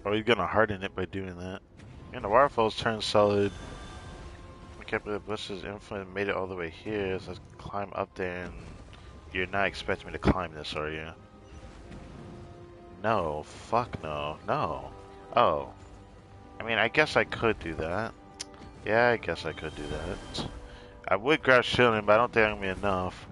Oh, he's gonna harden it by doing that. And the waterfalls turn solid. I kept the Bush's influence made it all the way here, so let's climb up there and you're not expecting me to climb this, are you? No, fuck no, no. Oh. I mean, I guess I could do that. Yeah, I guess I could do that. I would grab shielding, but I don't think I'm gonna be enough.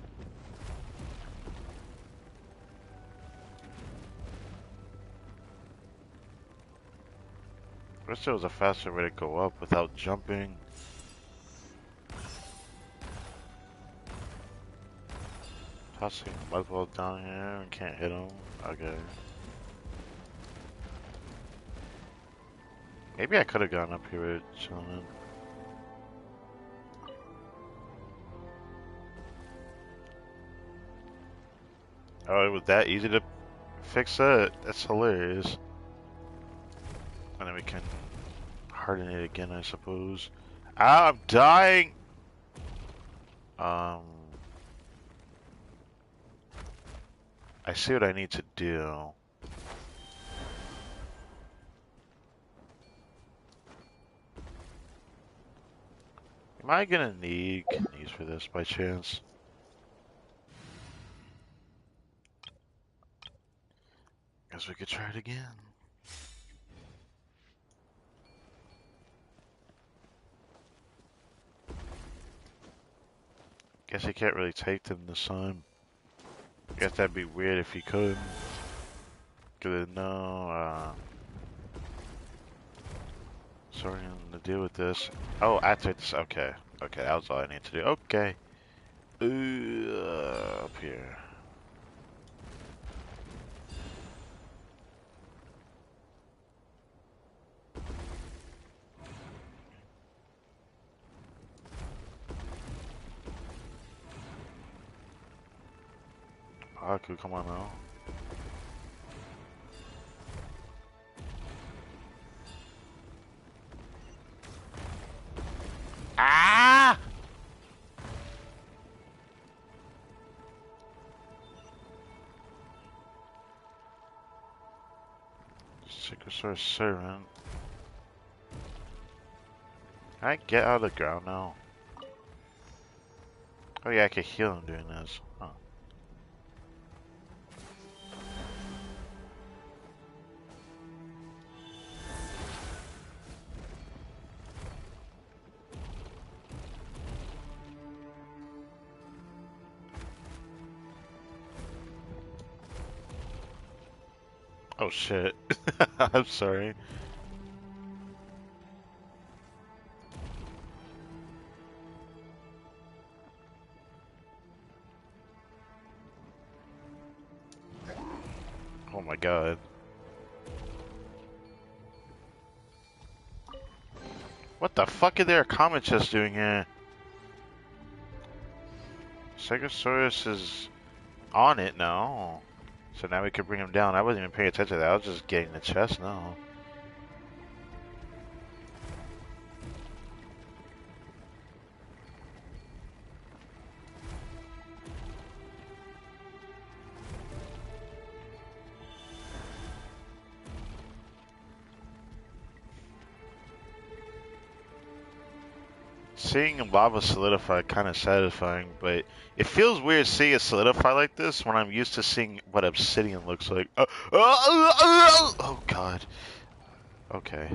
I wish there was a faster way to go up without jumping. Tossing Mugwell down here and can't hit him. Okay. Maybe I could have gone up here with chilling. Oh, it was that easy to fix that? That's hilarious. And then we can harden it again, I suppose. Ah, I'm dying! I see what I need to do. Am I gonna need kidneys for this by chance? Guess we could try it again. Guess he can't really take them this time. Guess that'd be weird if he could. Cause no, sorry to deal with this. Oh, after this, okay. Okay, that was all I need to do. Okay. Up here. Haku, come on now. Ah! Secret Source Servant. Can I get out of the ground now? Oh yeah, I can heal him doing this. Huh. Oh shit. I'm sorry. Oh my god. What the fuck are their comment just doing here? Stegosaurus is on it now. So now we can bring him down. I wasn't even paying attention to that. I was just getting the chest now. Seeing lava solidify kind of satisfying, but it feels weird seeing it solidify like this when I'm used to seeing what obsidian looks like. Oh god. Okay.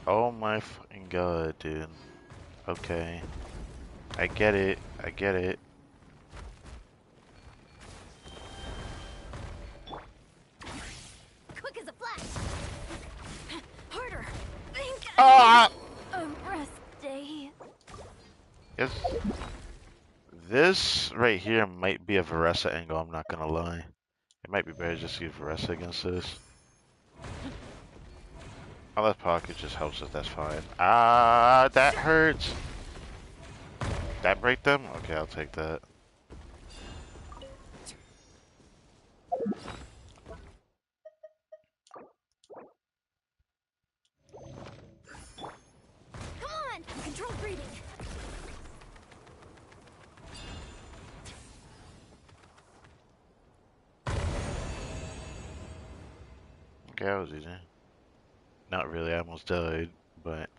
Oh my fucking god, dude. Okay. I get it. I get it. Quick as a flash. Harder. Think. Ah! A rest day. Yes. This right here might be a Varesa angle, I'm not gonna lie. It might be better just to use Varesa against this. Oh, that pocket just helps us, that's fine. Ah, that hurts! That break them? Okay, I'll take that. Come on. Control breathing. Okay, that was easy. Not really, I almost died, but...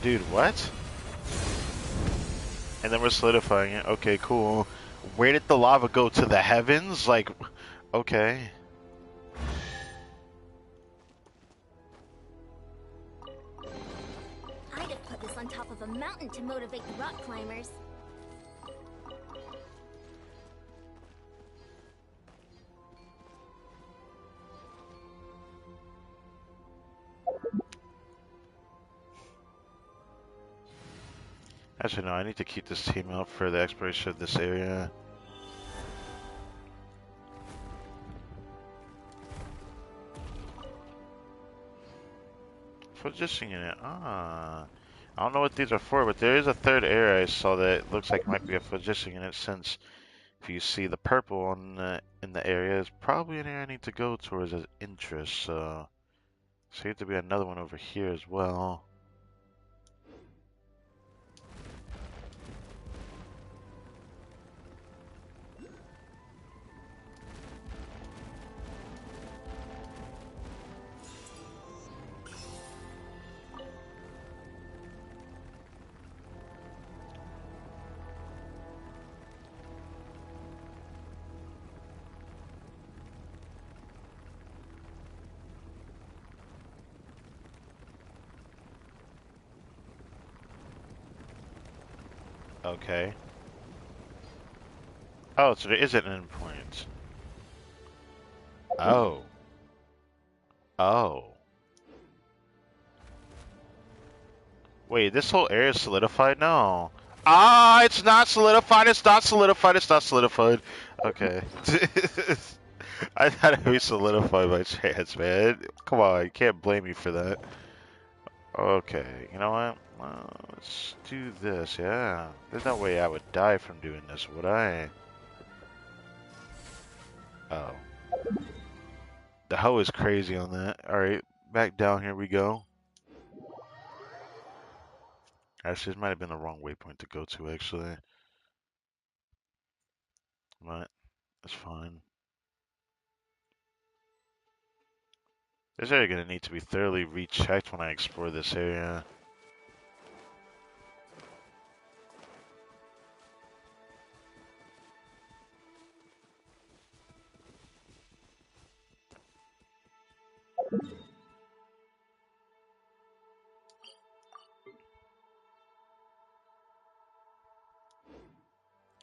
Dude, what? And then we're solidifying it. Okay, cool. Where did the lava go? To the heavens? Like, okay. I'd have put this on top of a mountain to motivate the rock climbers. Actually, no, I need to keep this team up for the exploration of this area. Positioning it. Ah. I don't know what these are for, but there is a third area I saw that looks like might be a positioning in it, since if you see the purple in the area, it's probably an area I need to go towards as interest, so... Seems to be another one over here as well. Okay. Oh, so there is an endpoint. Oh. Oh. Wait, this whole area is solidified now. Ah, it's not solidified. It's not solidified. It's not solidified. Okay. I thought it was solidified by chance, man. Come on, you can't blame me for that. Okay, you know what? Let's do this, yeah. There's no way I would die from doing this, would I? Oh. The hoe is crazy on that. Alright, back down here we go. Actually, this might have been the wrong waypoint to go to, actually. But, it's fine. This area gonna need to be thoroughly rechecked when I explore this area.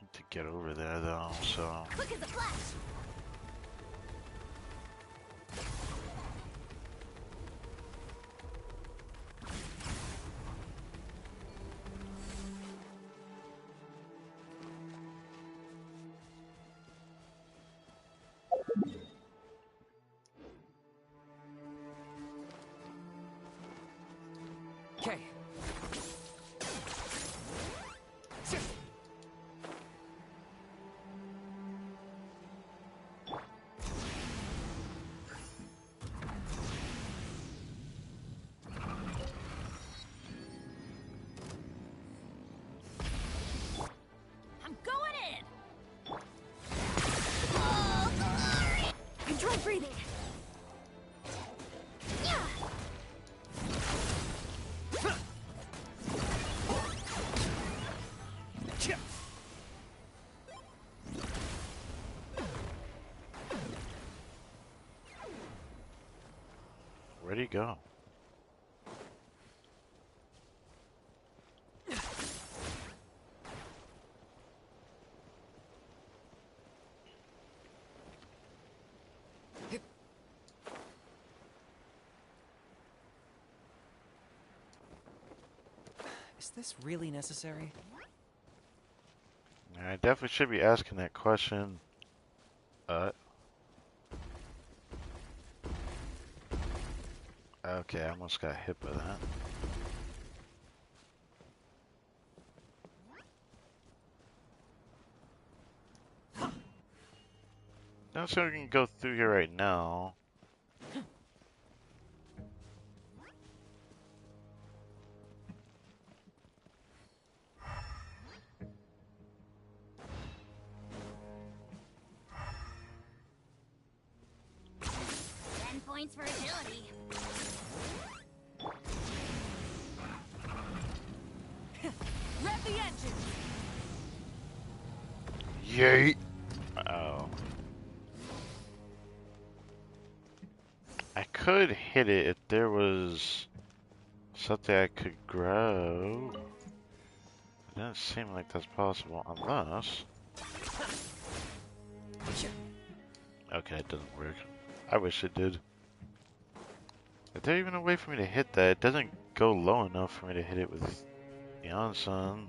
Need to get over there, though, so... Quick as a flash. Okay. I'm going in. Oh, glory. Control breathing. Yeah. Where'd he go? Is this really necessary? I definitely should be asking that question. Okay, I almost got hit by that. Not sure we can go through here right now. 10 points for agility. Rev the engine! Yeet! Oh. I could hit it if there was something I could grow. It doesn't seem like that's possible unless... Okay, it doesn't work. I wish it did. Is there even a way for me to hit that? It doesn't go low enough for me to hit it with the onsun.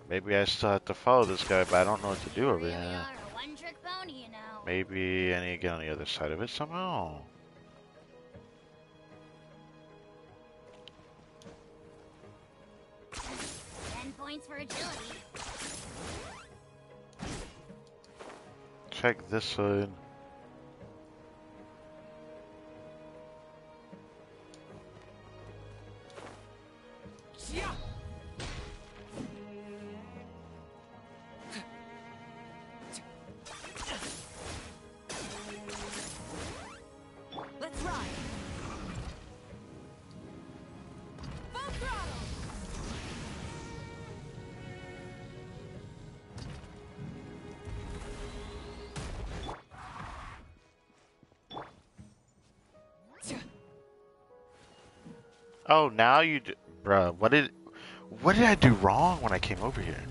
Maybe I still have to follow this guy, but I don't know what to do over Really here. are a one-trick pony, you know. Maybe I need to get on the other side of it somehow. Points for agility. Check this side. Yeah. Let's ride. Full throttle. Oh, now you Bruh, what did I do wrong when I came over here?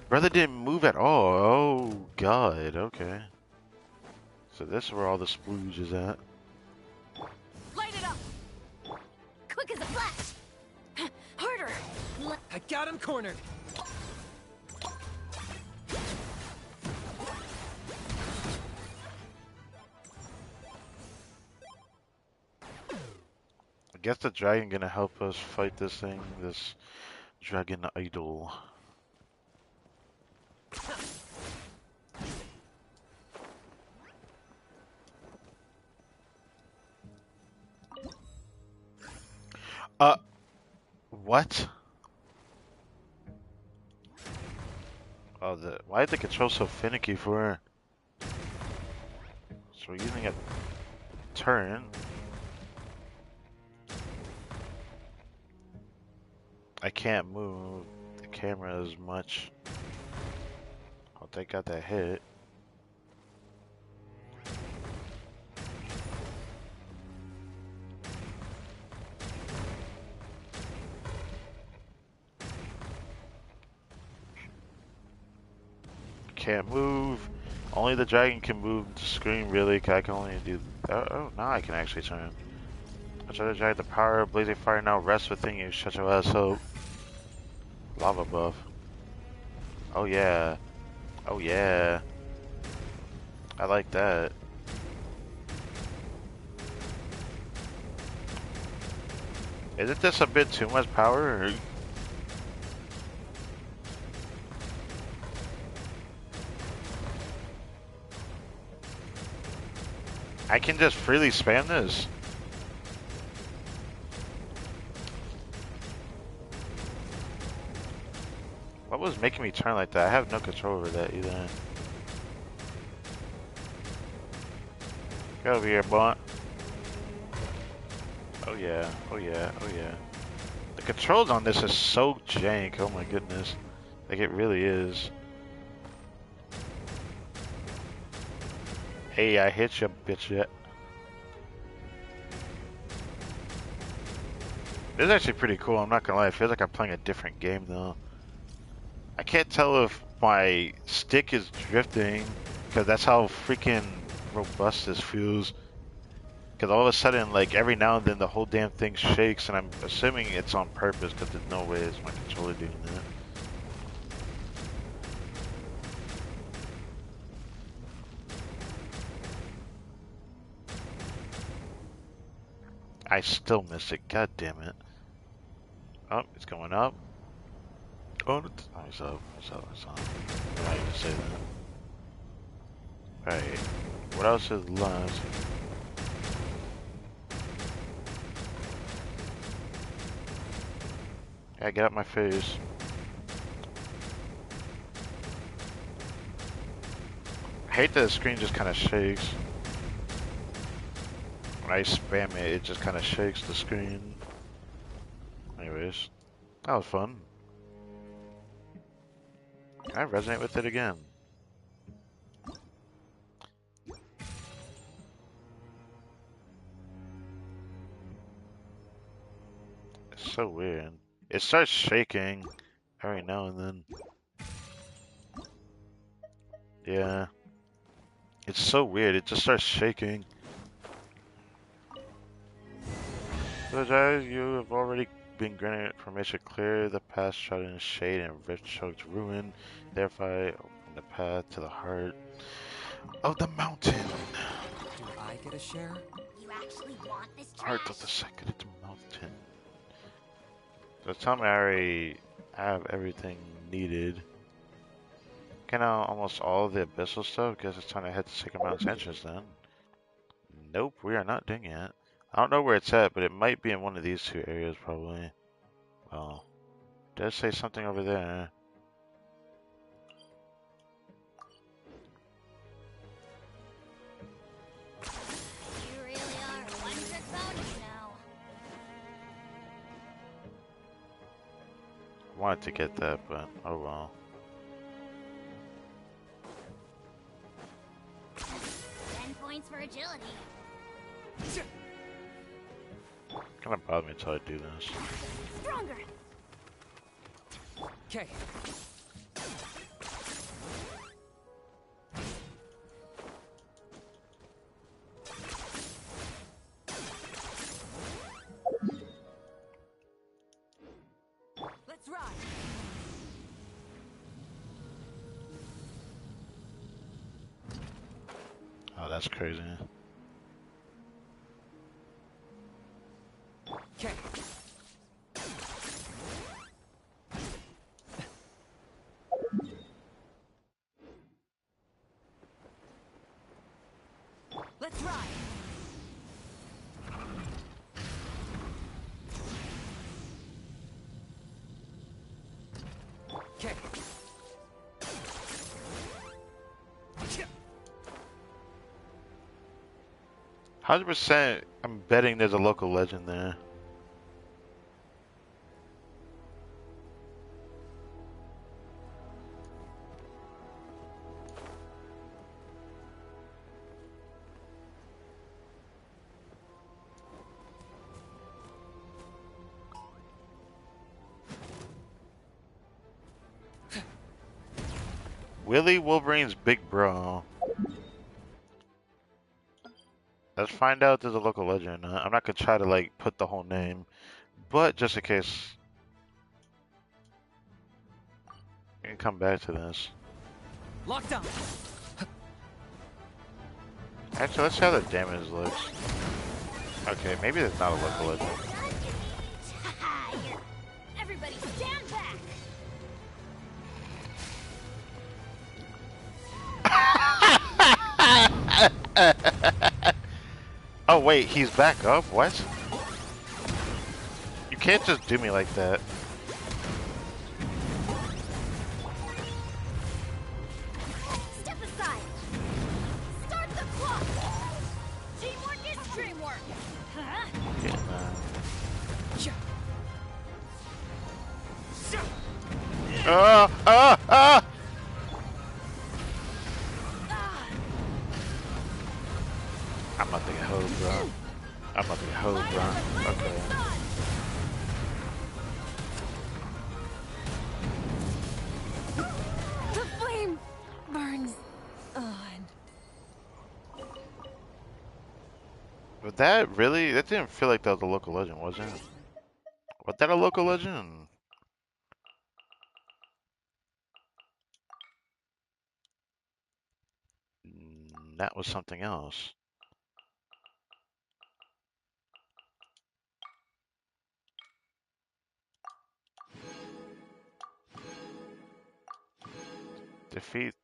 Brother didn't move at all. Oh god, okay. So this is where all the splooge is at. Light it up! Quick as a flash! Harder! I got him cornered. I guess the dragon gonna help us fight this thing, this dragon idol. What? Oh, why is the control so finicky for her? So we're using a turn. I can't move the camera as much. Oh, they got that hit. Can't move. Only the dragon can move the screen, really. 'Cause I can only do. Oh, now I can actually turn. I try to drag the power. Blazing fire now rests within you. Shut your ass up. Lava buff. Oh yeah. Oh yeah. I like that. Isn't this a bit too much power? Or... I can just freely spam this. What was making me turn like that? I have no control over that either. Get over here, bunt. Oh yeah, oh yeah, oh yeah. The controls on this is so jank, oh my goodness. Like it really is. Hey, I hit you, bitch yet. This is actually pretty cool, I'm not gonna lie. It feels like I'm playing a different game though. I can't tell if my stick is drifting, because that's how freaking robust this feels. Because all of a sudden, like every now and then, the whole damn thing shakes, and I'm assuming it's on purpose, because there's no way it's my controller doing that. I still missed it, god damn it. Oh, it's going up. Oh, it's up, it's up, it's up. I'm not even say that. Alright, what else is left? Yeah, get out my face. I hate that the screen just kind of shakes. When I spam it, it just kind of shakes the screen. Anyways, that was fun. I resonate with it again. It's so weird. It starts shaking every now and then. Yeah. It's so weird, it just starts shaking. Apologize, you have already been granted information clear. The path shrouded in shade and rift-choked ruin. Therefore, open the path to the heart of the mountain. Do I get a share? You actually want this trash? Heart of the sacred mountain. So tell me I already have everything needed. Get out almost all of the abyssal stuff. Guess it's time to head to Sacred Mountain's entrance then. Nope, we are not doing it. I don't know where it's at, but it might be in one of these two areas probably. Well, it does say something over there. You really are a one-trick pony, you know. I wanted to get that, but oh well. 10 points for agility. Kind of bother me until I do this. Stronger. Okay. Let's ride. Oh, that's crazy. Okay. Let's ride. Okay. 100%. I'm betting there's a local legend there. Willie Wolverine's big bro. Let's find out if there's a local legend. I'm not gonna try to like put the whole name, but just in case, we can come back to this. Lockdown. Actually, let's see how the damage looks. Okay, maybe there's not a local legend. Everybody stand back. Oh wait, he's back up? What? You can't just do me like that. Step aside. Start the clock. Teamwork is dreamwork. Huh? Yeah, man. Ah! I'm about to get hoed, bro. I'm about to get hoed, bro. Okay. The flame burns on. But that really, that didn't feel like that was a local legend, was it? Was that a local legend? That was something else. Defeat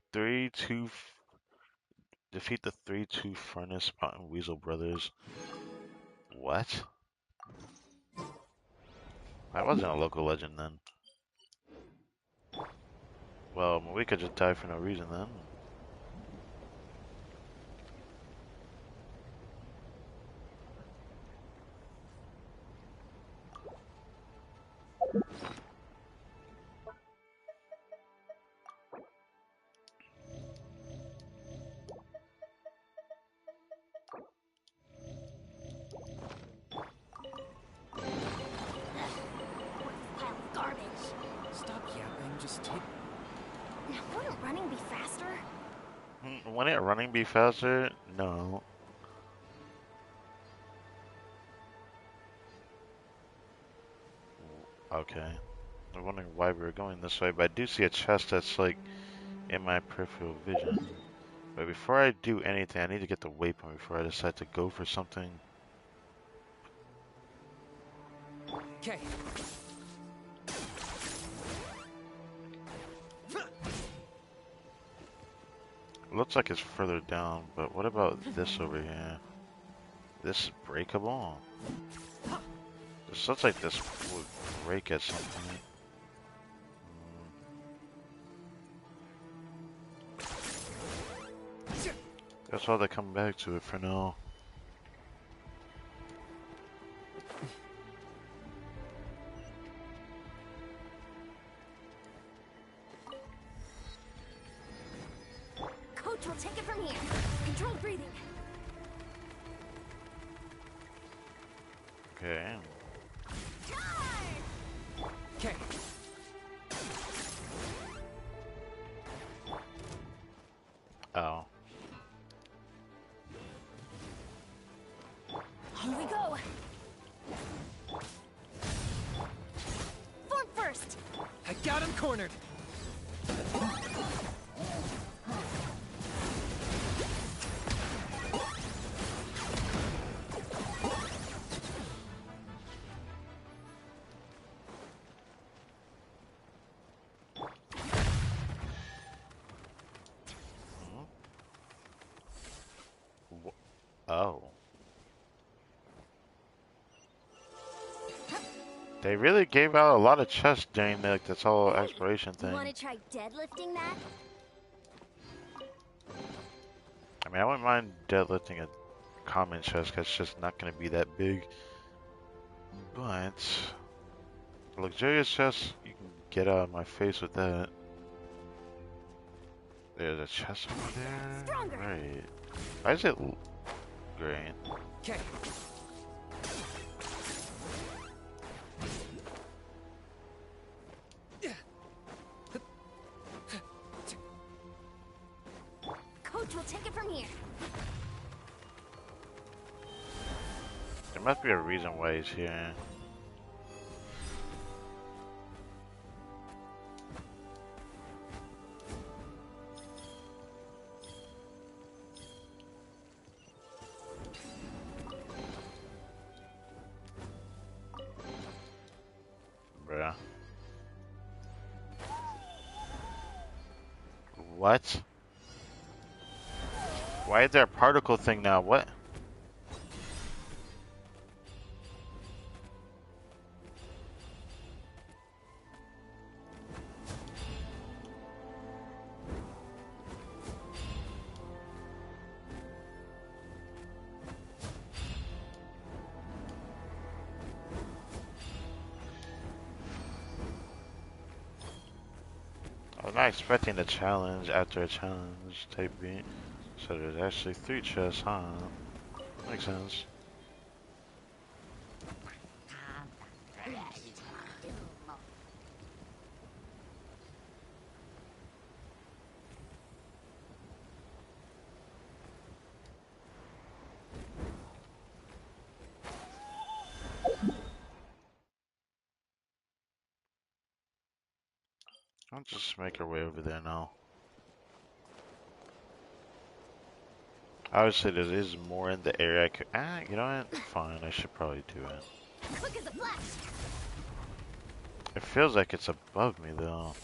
defeat the 3-2 Furnace Mountain Weasel Brothers. What? That wasn't a local legend then. Well, we could just die for no reason then. Pile of garbage. Stop yapping. Just take. Now, wouldn't running be faster? Wouldn't it running be faster? No. Okay. I'm wondering why we were going this way, but I do see a chest that's like in my peripheral vision. But before I do anything, I need to get the waypoint before I decide to go for something. Okay. Looks like it's further down, but what about this over here? This is breakable? This looks like this would break at some point. Guess I'll have to come back to it for now. Coach will take it from here. Controlled breathing. Okay. Okay. Oh. Here we go. Form first. I got him cornered. Oh. They really gave out a lot of chests during like this whole exploration thing. Want to try deadlifting that? I mean, I wouldn't mind deadlifting a common chest because it's just not going to be that big. But a luxurious chest, you can get out of my face with that. There's a chest over there. Stronger. Right. Why is it green? Okay. Coach will take it from here. There must be a reason why he's here. Bruh. What? Why is there a particle thing now? What? I was not expecting a challenge after a challenge type beat. So there's actually 3 chests, huh? Makes sense. I'll just make our way over there now. Obviously, there is more in the area I could. You know what? Fine, I should probably do it. Quick as a flash. It feels like it's above me, though.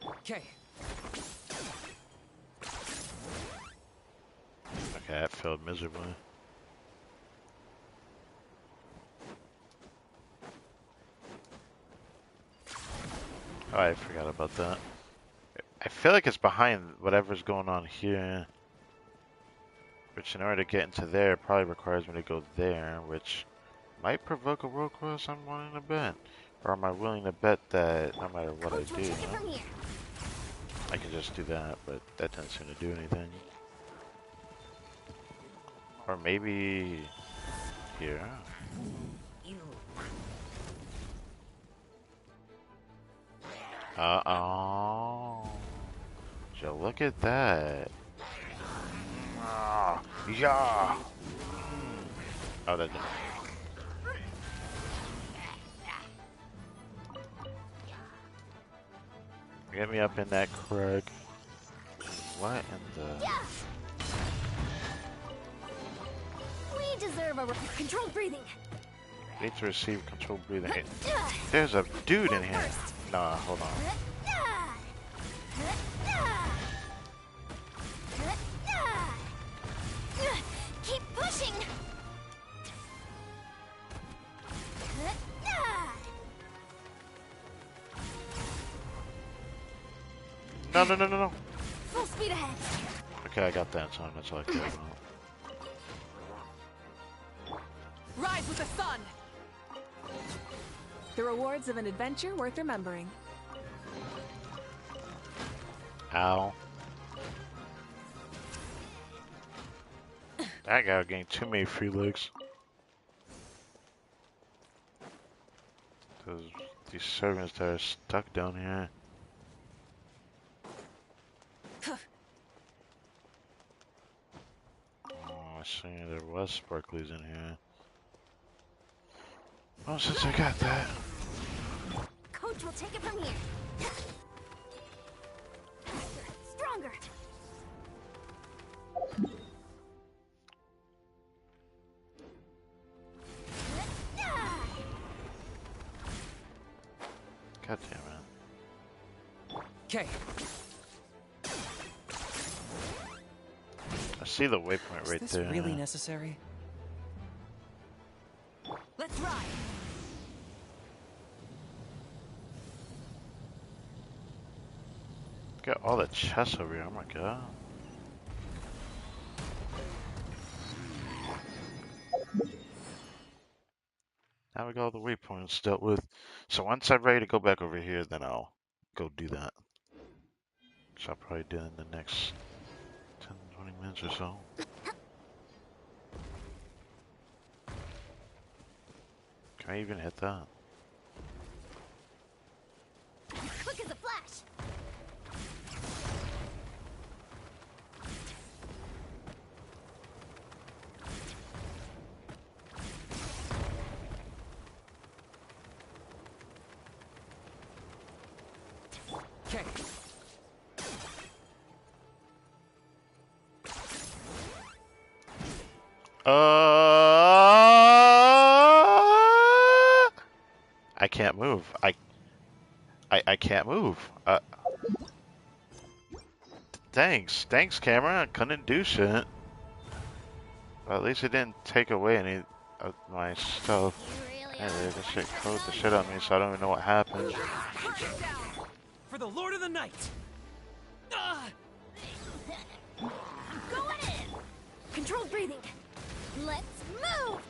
Okay. Okay, that failed miserably. Oh, I forgot about that. I feel like it's behind whatever's going on here. Which, in order to get into there, probably requires me to go there, which might provoke a world quest I'm willing to bet. Or am I willing to bet that no matter what I Coach will do, take it from here. I can just do that, but that doesn't seem to do anything. Or maybe here. Oh. So look at that. Yeah. Oh, that didn't. Get me up in that crag. What in the? Yeah. We deserve a controlled breathing. Need to receive controlled breathing. Hey, there's a dude in here. Nah, hold on. Keep pushing. No, no, no, no, no. Full speed ahead. Okay, I got that time. That's all I care about. Rise with the sun! The rewards of an adventure worth remembering. Ow. That guy gained too many free licks. Cause these servants that are stuck down here. Oh, I see there was sparklies in here. Well, since I got that. Coach will take it from here. Faster, stronger. God damn it. Okay. I see the waypoint right Is this there. really necessary? Let's ride. Got all the chests over here. Oh my god. Now we got all the waypoints dealt with. So once I'm ready to go back over here, then I'll go do that. So I'll probably do it in the next 10, 20 minutes or so. Can I even hit that? Quick as a flash. Okay. I can't move. I can't move. Thanks, camera. I couldn't do shit. Well, at least it didn't take away any of my stuff. You really Hey, are. this shit closed the shit on me, so I don't even know what happened. For the Lord of the Night! Going in. Controlled breathing. Let's move.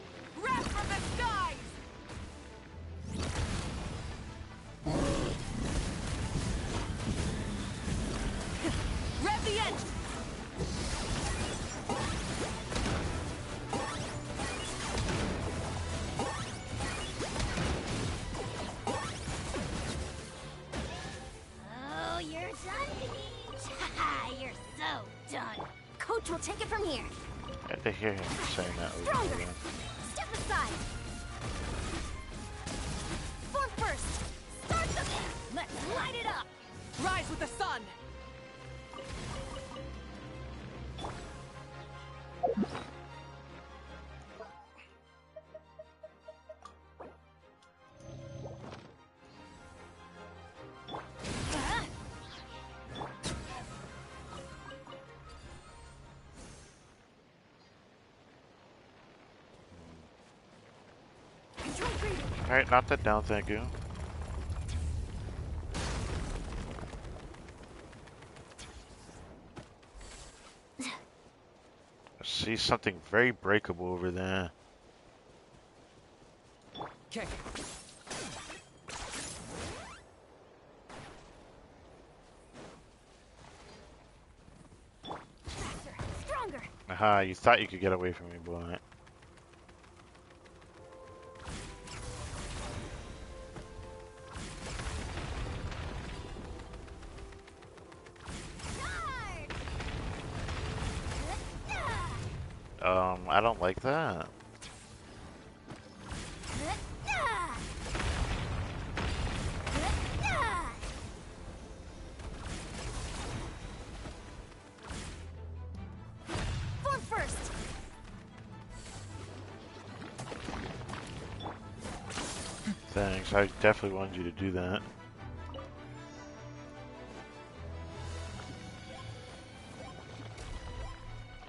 Wrath from the skies! Rev the engine! Oh, you're done, Peach. Haha, you're so done. Coach will take it from here. I had to hear him saying that over and Stronger. over again. Step aside. Form first. Start the... Let's light it up. Rise with the sun! Controlled breathing. Alright, knock that down, thank you. I see something very breakable over there. Okay. Faster. Stronger. Aha, you thought you could get away from me, boy. I don't like that. Form first. Thanks, I definitely wanted you to do that.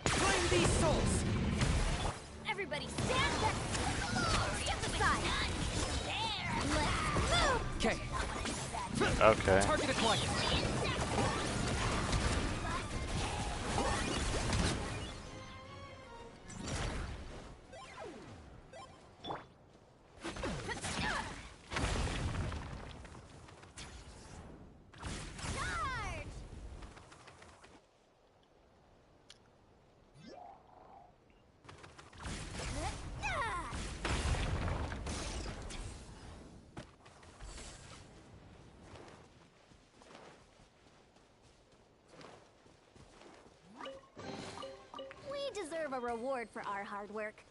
Claim these souls! Everybody stand back. Step aside. Let's move. Okay. Okay. Target acquired. deserve a reward for our hard work.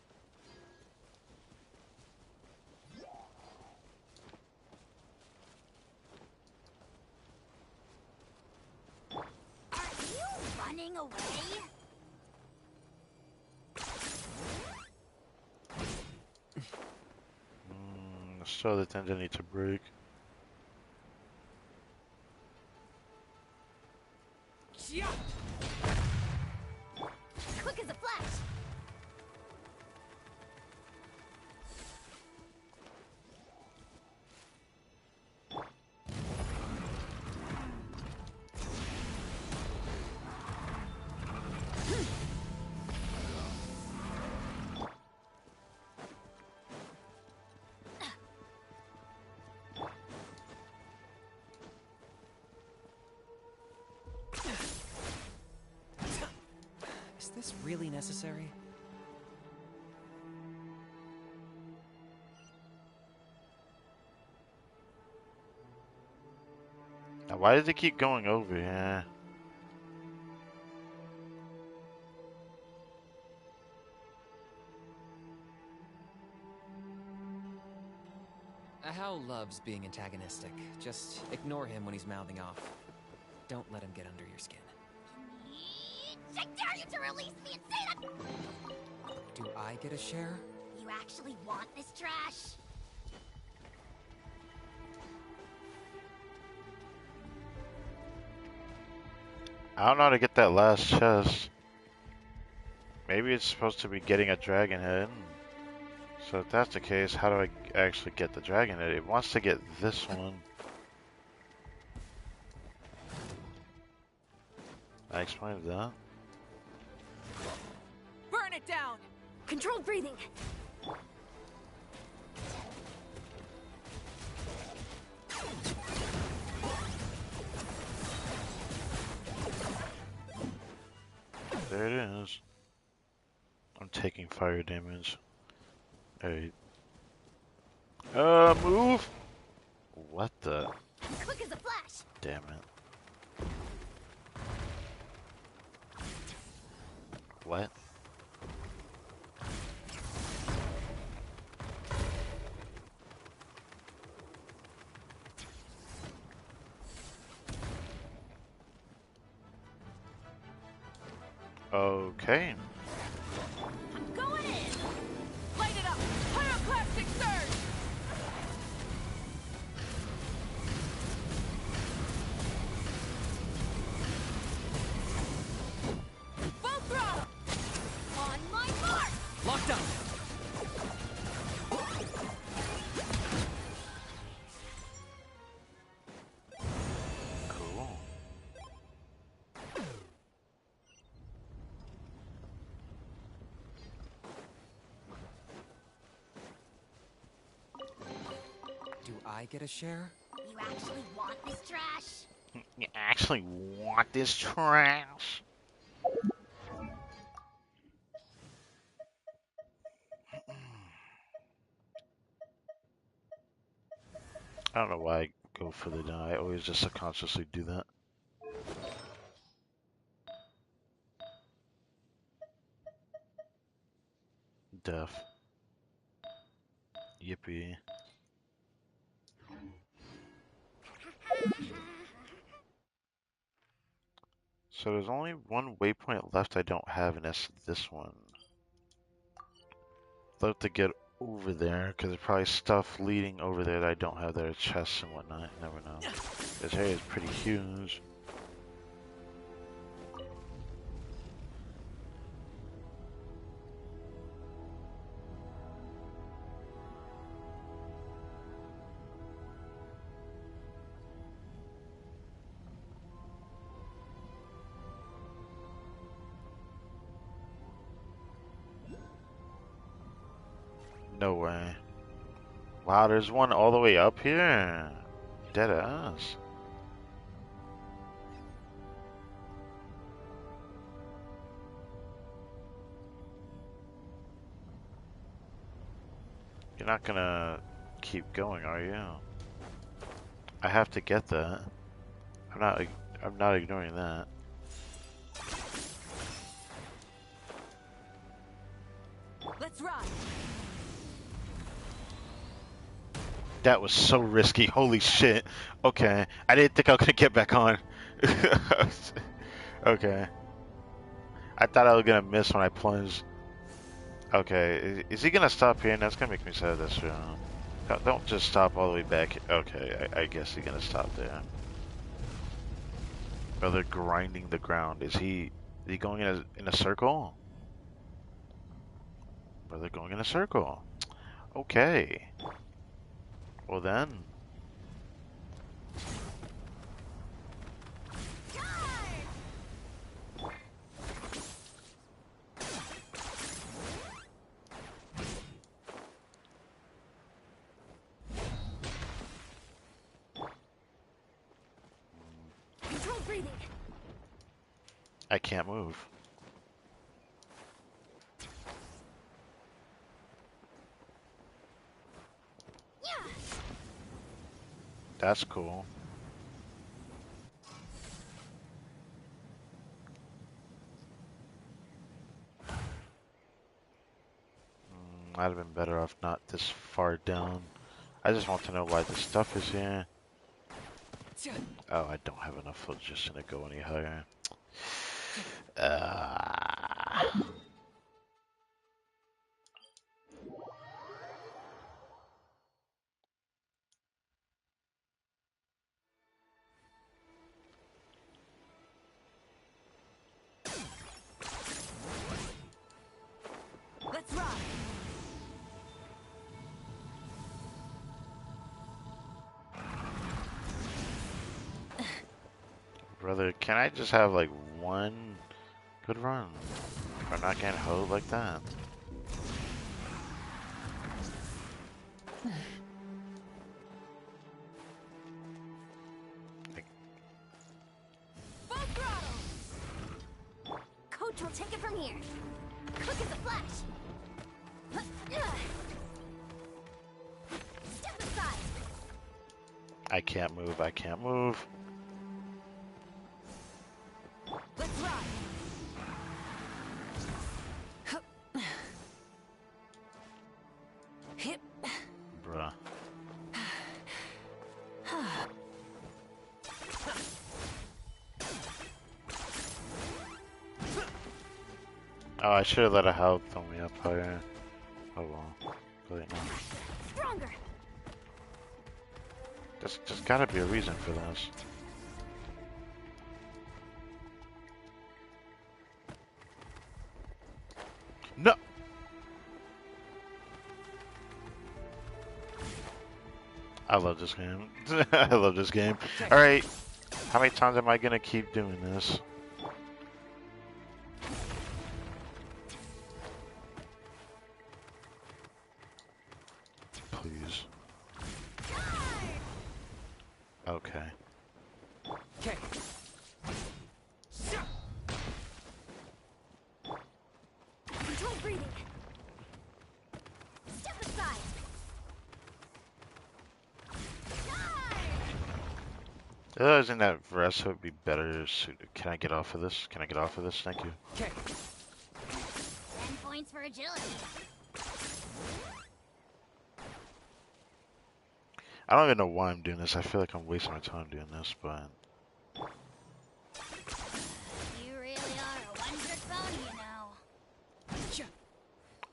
Are you running away? So the tendon need to break. Yeah. Quick as a flash. Is this really necessary? Now, why does it keep going over here? Hal loves being antagonistic. Just ignore him when he's mouthing off. Don't let him get under your skin. I dare you to release me and say that! Do I get a share? You actually want this trash? I don't know how to get that last chest. Maybe it's supposed to be getting a dragon head. So if that's the case, how do I actually get the dragon head? It wants to get this one. I explained that. Burn it down! Controlled breathing. There it is. I'm taking fire damage. Alright. Move! What the? Quick as a flash. Damn it. What? Okay. I'm going in! Light it up! Pyroclastic surge! Full throttle! On my mark! Locked up! Cool. Do I get a share? You actually want this trash? You actually want this trash? I don't know why I go further down. I always just subconsciously do that. Deaf. Yippee. So there's only one waypoint left I don't have, and that's this one. Love to get over there, because there's probably stuff leading over there that I don't have there, chests and whatnot. You never know. This area is pretty huge. No way. Wow, there's one all the way up here. Dead ass. You're not gonna keep going, are you? I have to get that. I'm not ignoring that. Let's ride. That was so risky. Holy shit. Okay. I didn't think I was gonna get back on. Okay. I thought I was gonna miss when I plunged. Okay. Is he gonna stop here? That's gonna make me sad this round. Don't just stop all the way back. Okay. I guess he's gonna stop there. Oh, they're grinding the ground. Is he going in a circle? Or they're going in a circle. Okay. Well then. Control breathing. I can't move. Yeah. That's cool. I'd have been better off not this far down. I just want to know why this stuff is here. Oh, I don't have enough phlogiston to go any higher. Let's ride. Brother, can I just have like one good run? I'm not getting hoed like that. Full throttle. Coach will take it from here. Quick as a flash. Step aside. I can't move. I can't move. Let's ride. Hip. Bruh. Oh, I should have let a health on me up higher. Oh well. Really not. Stronger. There's just gotta be a reason for this. No! I love this game. I love this game. Alright. How many times am I gonna keep doing this? Please. Okay. Okay. Control breathing. Step aside. Realizing that Vressa would be better suited. Can I get off of this? Can I get off of this? Thank you. Okay. 10 points for agility. I don't even know why I'm doing this. I feel like I'm wasting my time doing this, but You really are a one-trick pony, you know.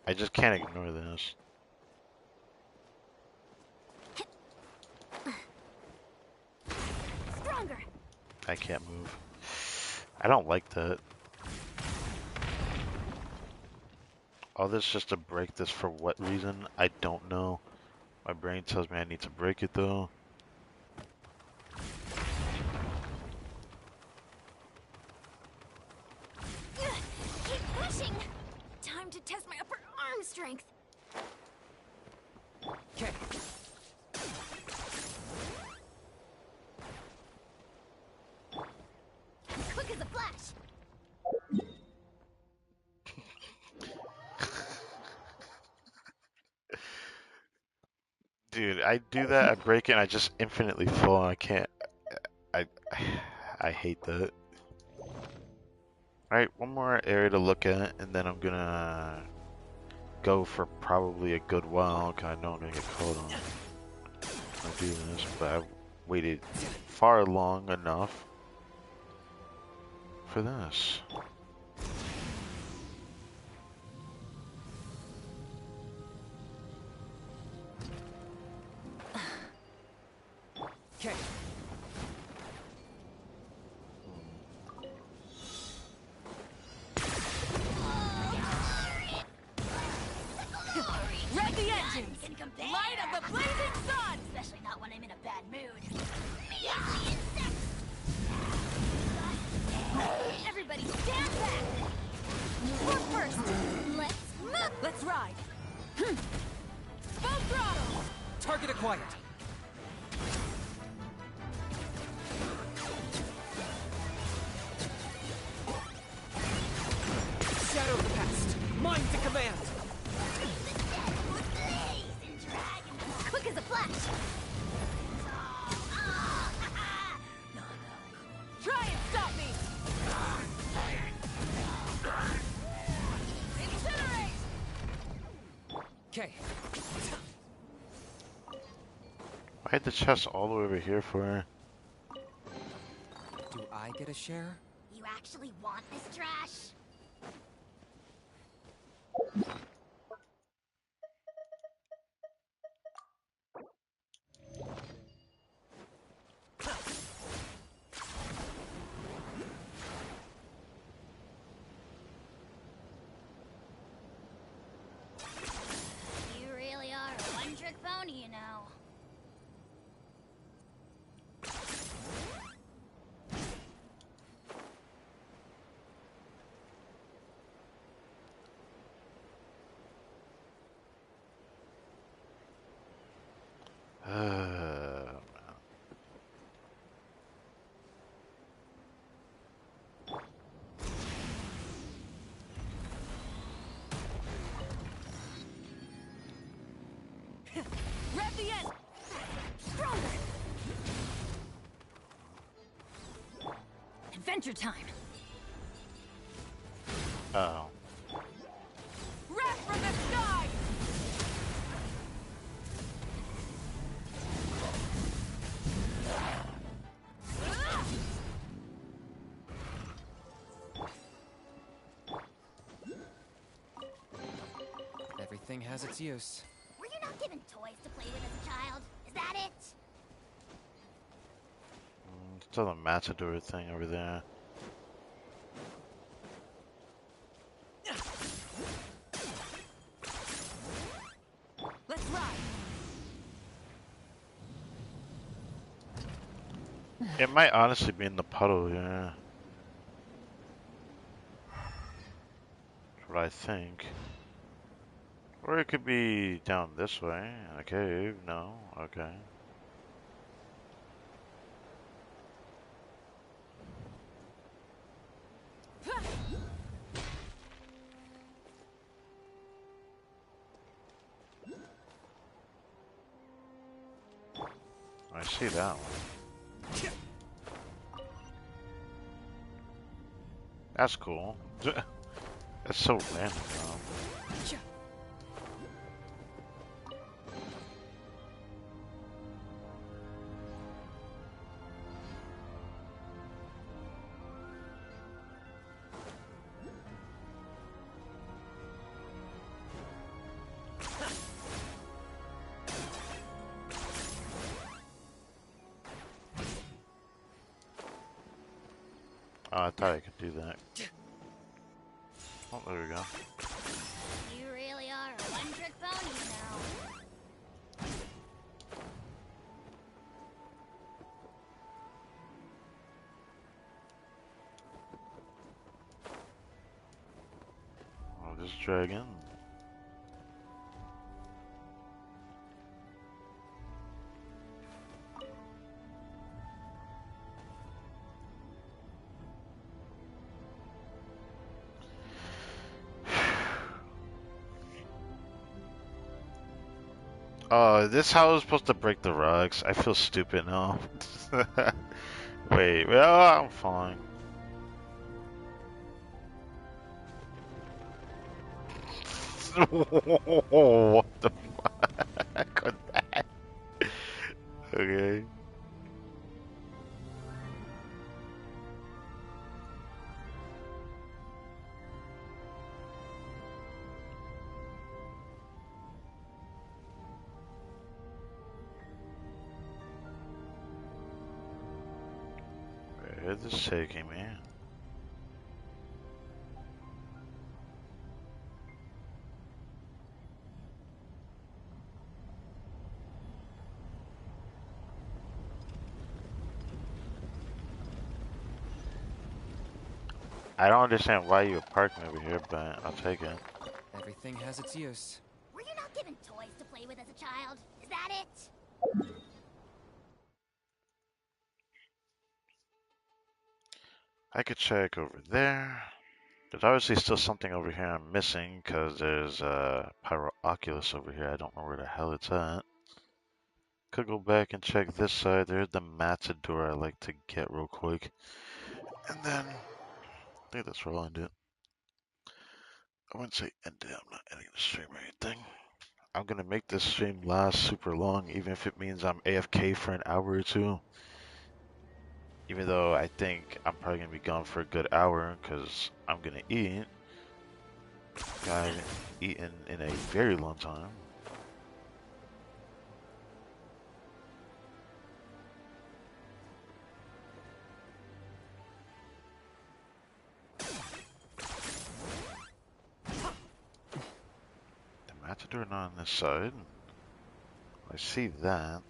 I just can't ignore this. Stronger. I can't move. I don't like that. All this just to break this for what reason? I don't know. My brain tells me I need to break it though. Keep pushing. Time to test my upper arm strength. Okay. Quick as a flash. Dude, I do that, I break it, and I just infinitely fall, and I can't. I, I hate that. Alright, one more area to look at, and then I'm gonna go for probably a good while, 'cause I know I'm gonna get called on when I do this, but I've waited far long enough for this. Okay. Rev the engines! Light of the blazing sun! Especially not when I'm in a bad mood. Everybody stand back! We're first! Let's move! Let's ride! Full throttle! Target acquired. Shadow of the past. Mind to command. Quick as a flash! Try and stop me! Incinerate! Okay. I had the chest all the way over here for. Do I get a share? You actually want this trash? You really are a one-trick pony, you know. Rev the end! Stronger! Adventure time! Oh. Rev from the sky! Everything has its use. Were you not given toys to play with as a child? Is that it? It's on the matador thing over there. Let's ride! It might honestly be in the puddle, yeah. That's what I think. Or it could be down this way. A cave, no, okay. I see that one. That's cool. That's so random, though. Oh, I thought I could do that. Oh, there we go. You really are a one-trick pony, you know. Oh, this dragon. Oh, this how I was supposed to break the rugs. I feel stupid now. Wait, well, I'm fine. What the fuck was that? Okay. Where's this taking me? I don't understand why you would park me over here, but I'll take it. Everything has its use. Were you not given toys to play with as a child? Is that it? I could check over there. There's obviously still something over here I'm missing, because there's a Pyro Oculus over here. I don't know where the hell it's at. Could go back and check this side. There's the Matador I like to get real quick. And then, I think that's where I'll end it. I wouldn't say end it. I'm not ending the stream or anything. I'm going to make this stream last super long, even if it means I'm AFK for an hour or two. Even though I think I'm probably going to be gone for a good hour, because I'm going to eat. I haven't eaten in a very long time. The Matador not on this side. I see that.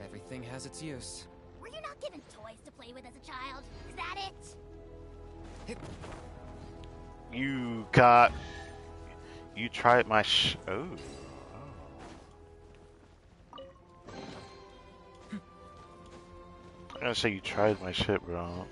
Everything has its use. Were you not given toys to play with as a child? Is that it? You tried my oh. I'm gonna say you tried my shit, bro.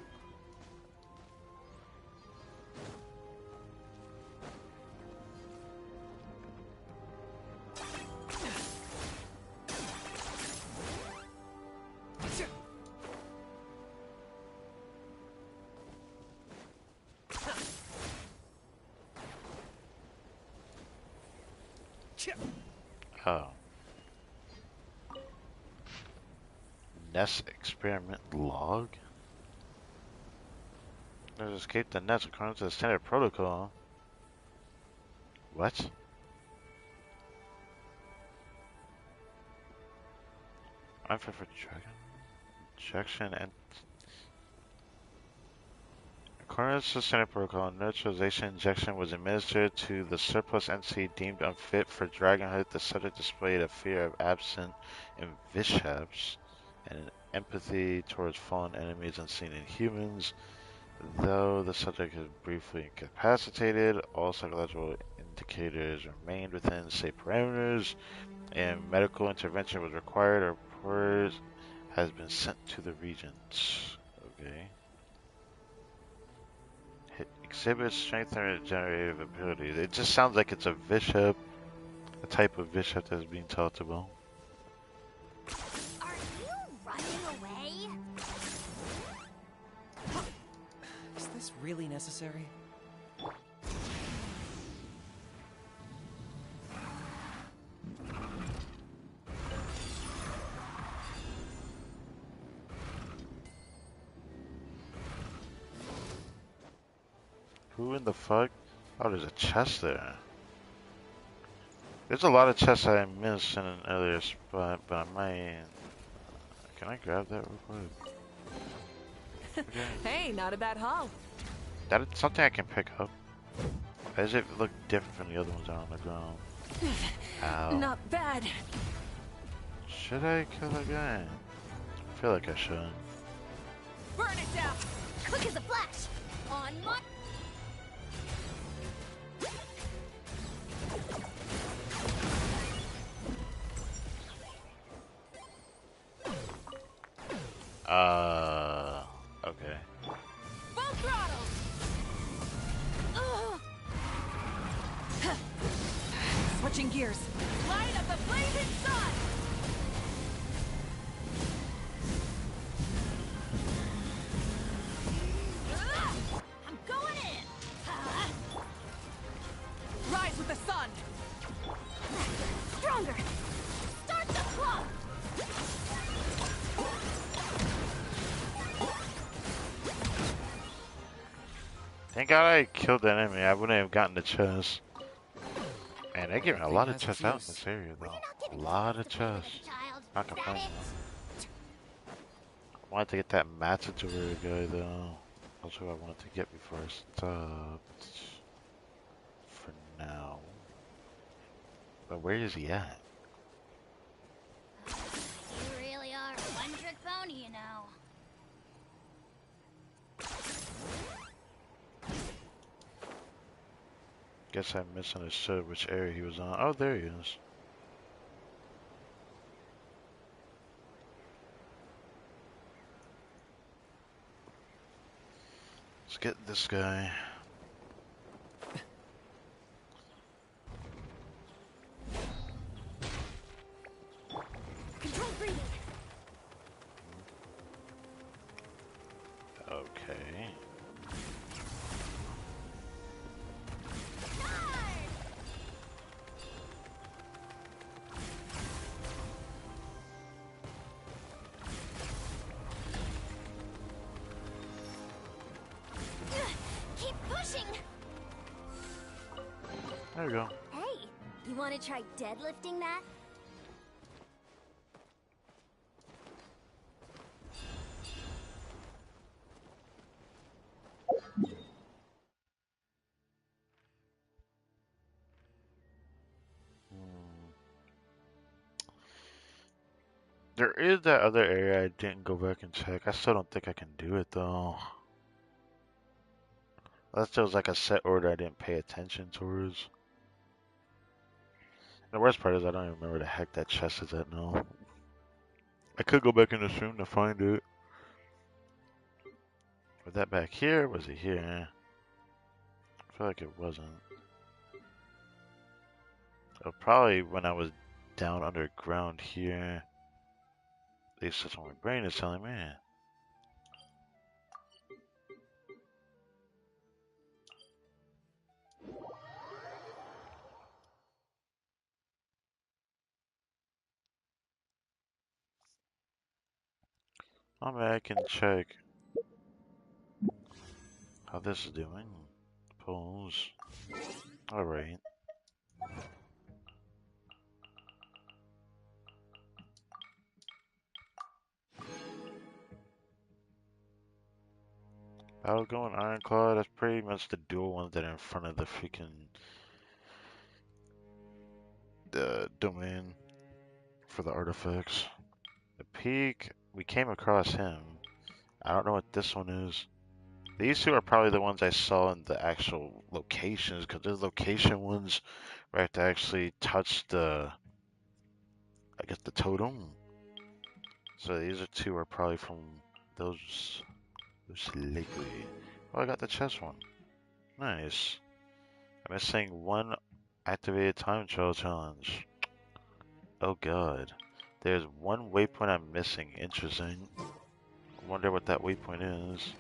Oh. Nest experiment log? Let's escape the nest according to the standard protocol. What? I'm for dragon injection and according to the standard protocol, neutralization injection was administered to the surplus entity deemed unfit for dragonhood. The subject displayed a fear of absent and vishaps and an empathy towards fallen enemies unseen in humans. Though the subject is briefly incapacitated, all psychological indicators remained within safe parameters, and medical intervention was required. A report has been sent to the regents. Okay. Exhibits strength and regenerative abilities. It just sounds like it's a bishop, a type of bishop that's being talked about. Are you running away? Is this really necessary? Who in the fuck? Oh, there's a chest there. There's a lot of chests I missed in an earlier spot, but I might... Can I grab that real quick? Okay. Hey, not a bad haul. That is something I can pick up. Why does it look different from the other ones out on the ground? Ow. Not bad. Should I kill that guy? I feel like I should. Burn it down. Quick as a flash. On my... Okay. Full throttle. Switching gears. Light up the blazing sun. here. Start the clock. Thank God I killed that enemy. I wouldn't have gotten the chest. Man, they're giving a Everything lot of has its chests out in use. this area, Well, though. you're not A giving me lot enough of to play with, chests. child. Not Is that complaining, it? though. I wanted to get that Matador guy, though. That's what I wanted to get before I stopped. For now. But where is he at? You really are a one-trick pony, you know. Guess I misunderstood which area he was on. Oh, there he is. Let's get this guy. Controlled breathing. Okay. Keep pushing. There we go. Hey, you want to try deadlifting that? There is that other area I didn't go back and check. I still don't think I can do it, though. That feels like a set order I didn't pay attention towards. The worst part is I don't even remember the heck that chest is at now. I could go back in this room to find it. Was that back here? Was it here? I feel like it wasn't. Oh, probably when I was down underground here. At least that's what my brain is telling me. I mean, I can check how this is doing. Pulls. Alright. Battle going Ironclaw, that's pretty much the dual ones that are in front of the freaking domain for the artifacts. The peak, we came across him. I don't know what this one is. These two are probably the ones I saw in the actual locations, because there's location ones where I have to actually touch the, I guess, the totem. So these are two are probably from those likely. Oh, I got the chest one. Nice. I'm missing one activated time trial challenge. Oh god. There's one waypoint I'm missing. Interesting. I wonder what that waypoint is.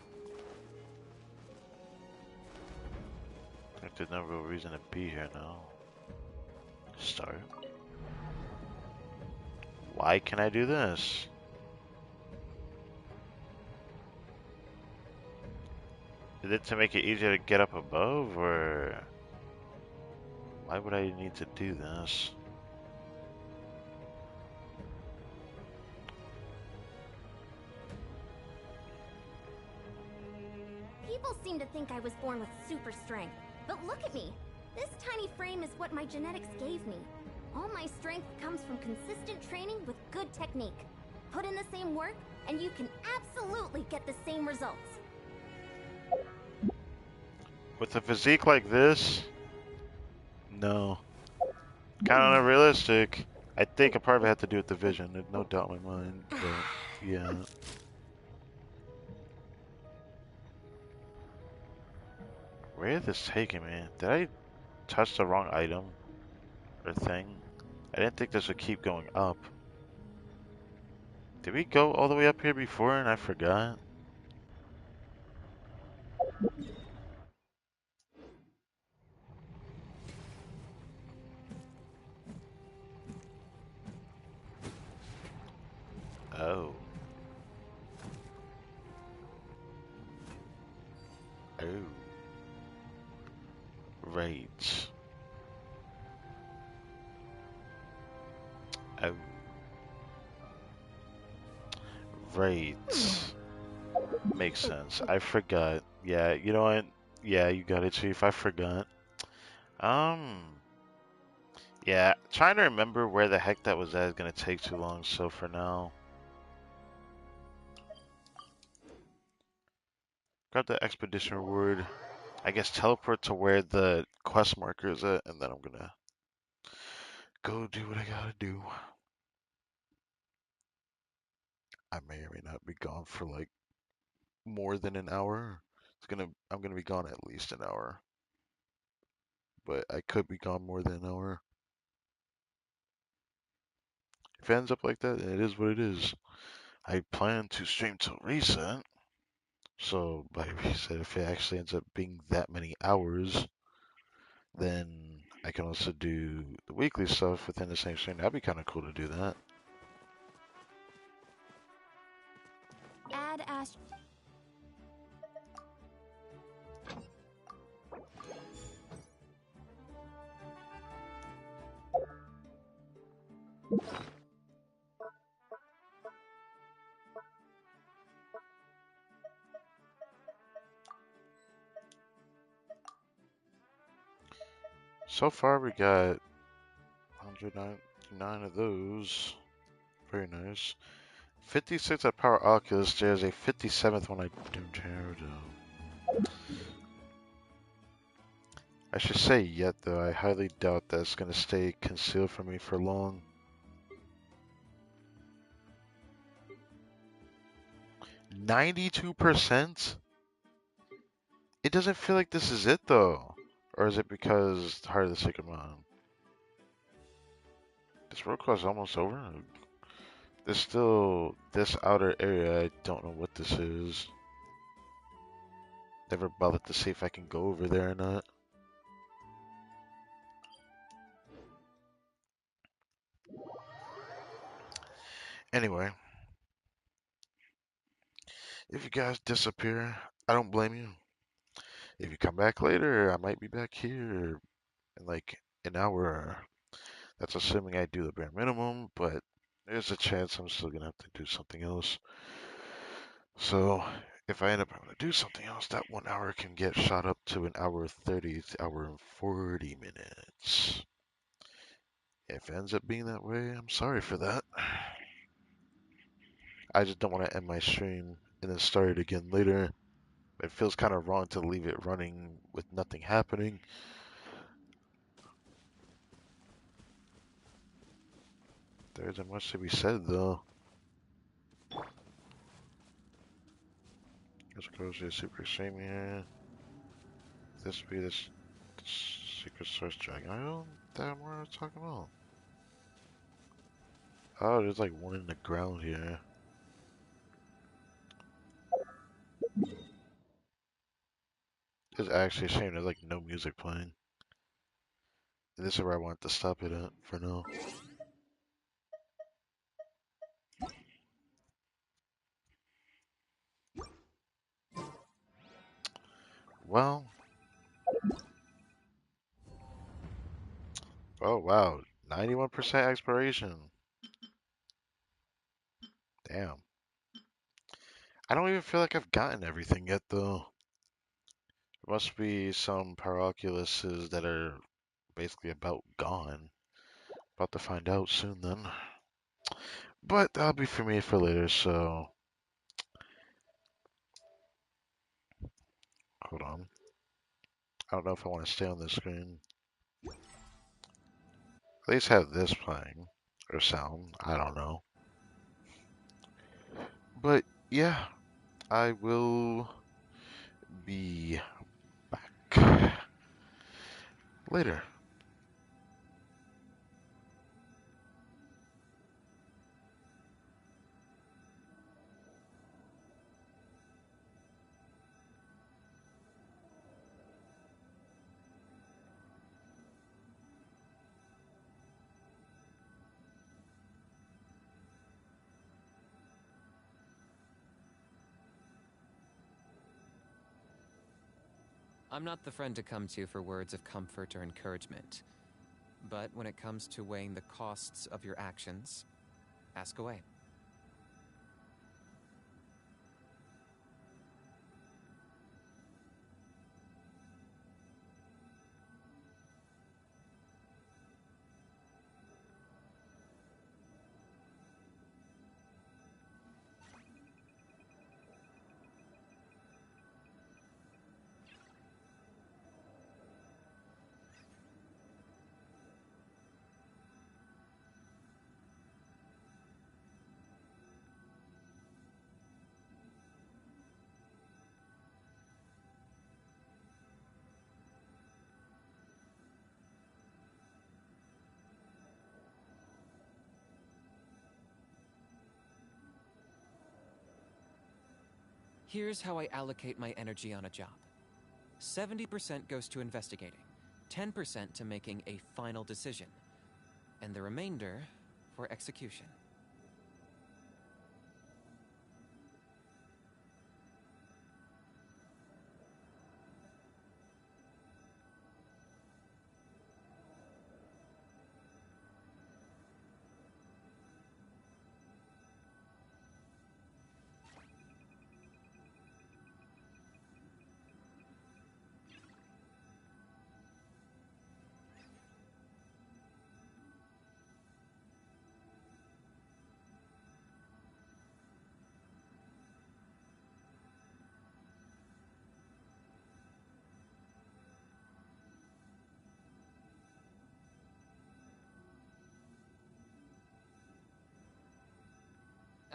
I think there's no real reason to be here now. Start. Why can I do this? Is it to make it easier to get up above, or why would I need to do this? People seem to think I was born with super strength, but look at me. This tiny frame is what my genetics gave me. All my strength comes from consistent training with good technique. Put in the same work, and you can absolutely get the same results. With a physique like this? No. Kind of unrealistic. I think a part of it had to do with the vision. There's no doubt in my mind, but yeah. Where is this taking me? Did I touch the wrong item or thing? I didn't think this would keep going up. Did we go all the way up here before and I forgot? Right. I, right. Makes sense. I forgot. Yeah, you know what? Yeah, you got it, Chief. I forgot. Um, yeah, trying to remember where the heck that was at is gonna take too long, so for now, grab the expedition reward. I guess teleport to where the quest marker is at, and then I'm gonna go do what I gotta do. I may or may not be gone for like more than an hour. I'm gonna be gone at least an hour, but I could be gone more than an hour. If it ends up like that, then it is what it is. I plan to stream till recent, so like he said, if it actually ends up being that many hours, then I can also do the weekly stuff within the same stream. That'd be kind of cool to do that. Add Ash. So far, we got 199 of those. Very nice. 56 at Power Oculus. There's a 57th one I don't have though. I should say yet though. I highly doubt that's gonna stay concealed from me for long. 92%? It doesn't feel like this is it though. Or is it because Heart of the Sacred Mountain? This road quest is almost over. There's still this outer area. I don't know what this is. Never bothered to see if I can go over there or not. Anyway, if you guys disappear, I don't blame you. If you come back later, I might be back here in like an hour. That's assuming I do the bare minimum, but there's a chance I'm still gonna have to do something else. So if I end up having to do something else, that 1 hour can get shot up to an hour 30, hour and 40 minutes. If it ends up being that way, I'm sorry for that. I just don't want to end my stream and then start it again later. It feels kind of wrong to leave it running with nothing happening. There isn't much to be said though. Let's go to the super extreme here. This be this secret source dragon island that we're talking about. Oh, there's like one in the ground here. It's actually a shame there's like no music playing. This is where I want to stop it at for now. Well, oh wow, 91% exploration. Damn. I don't even feel like I've gotten everything yet though. There must be some Paraculuses that are basically about gone. About to find out soon then. But that'll be for me for later, so hold on. I don't know if I want to stay on this screen. At least have this playing. Or sound. I don't know. But yeah, I will be back later. I'm not the friend to come to for words of comfort or encouragement. But when it comes to weighing the costs of your actions, ask away. Here's how I allocate my energy on a job. 70% goes to investigating, 10% to making a final decision, and the remainder for execution.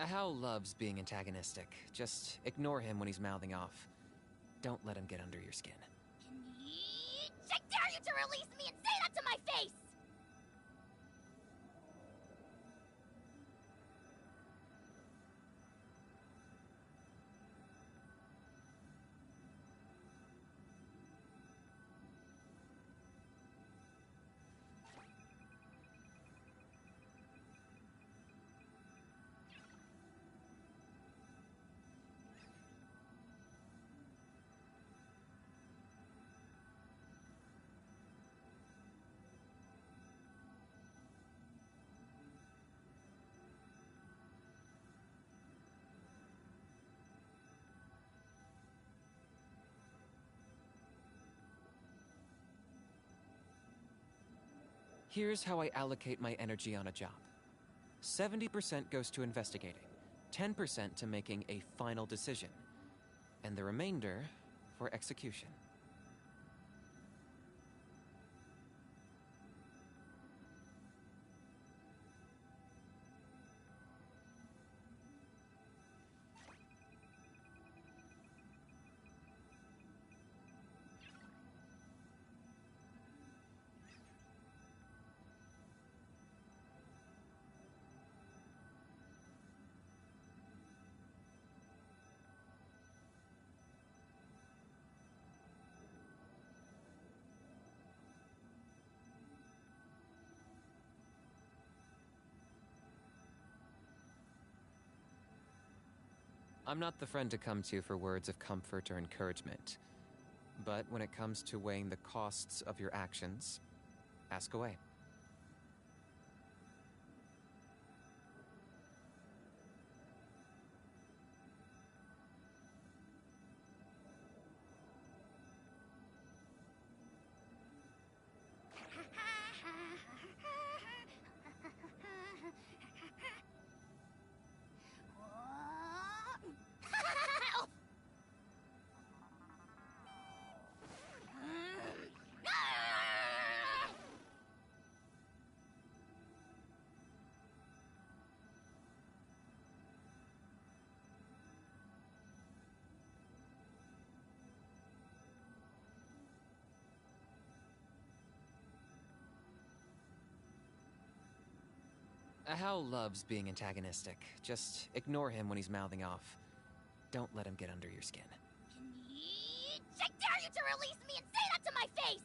Hal loves being antagonistic. Just ignore him when he's mouthing off. Don't let him get under your skin. I dare you to release me and say that to my face! Here's how I allocate my energy on a job. 70% goes to investigating, 10% to making a final decision, and the remainder for execution. I'm not the friend to come to for words of comfort or encouragement. But when it comes to weighing the costs of your actions, ask away. Hal loves being antagonistic. Just ignore him when he's mouthing off. Don't let him get under your skin. I dare you to release me and say that to my face!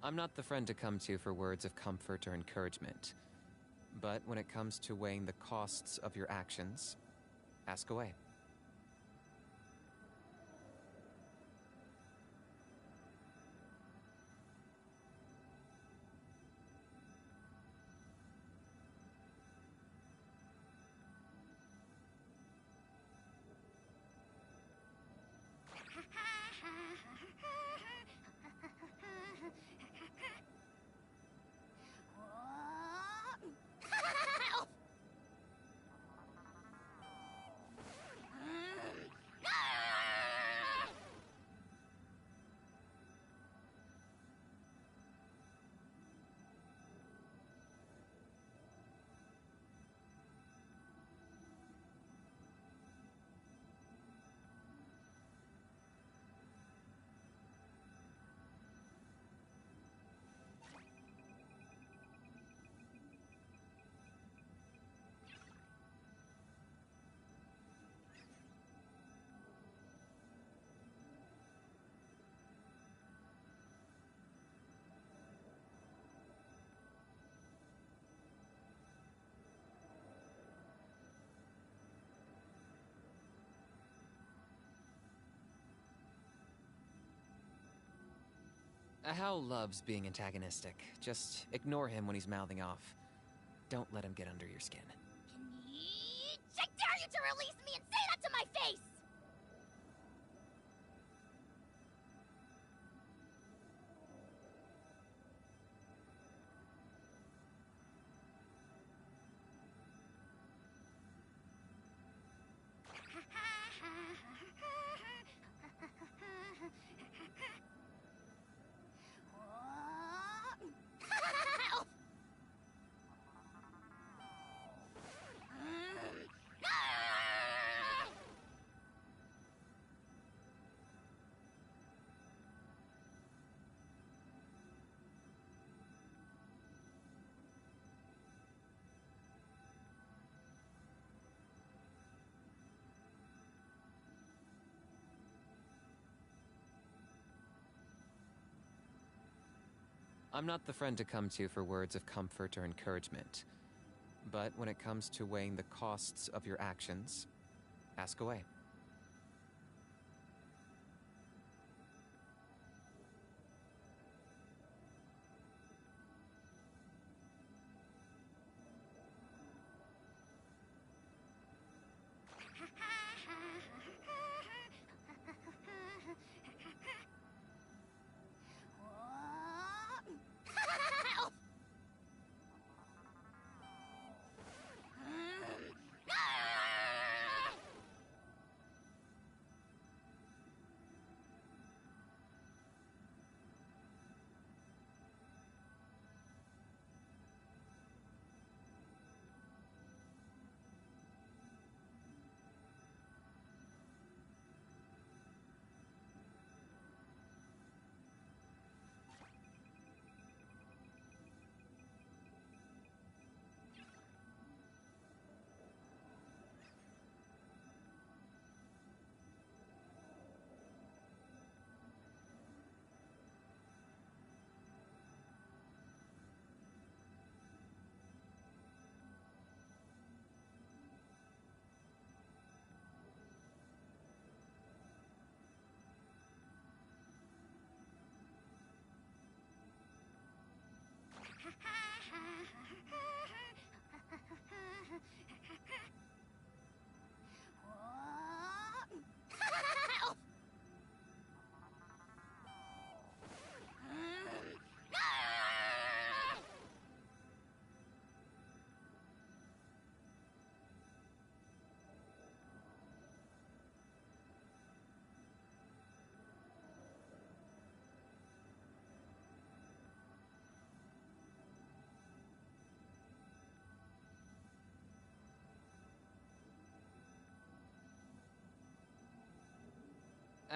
I'm not the friend to come to for words of comfort or encouragement. But when it comes to weighing the costs of your actions, ask away. Hal loves being antagonistic. Just ignore him when he's mouthing off. Don't let him get under your skin. I dare you to release me and say that to my face! I'm not the friend to come to for words of comfort or encouragement. But when it comes to weighing the costs of your actions, ask away.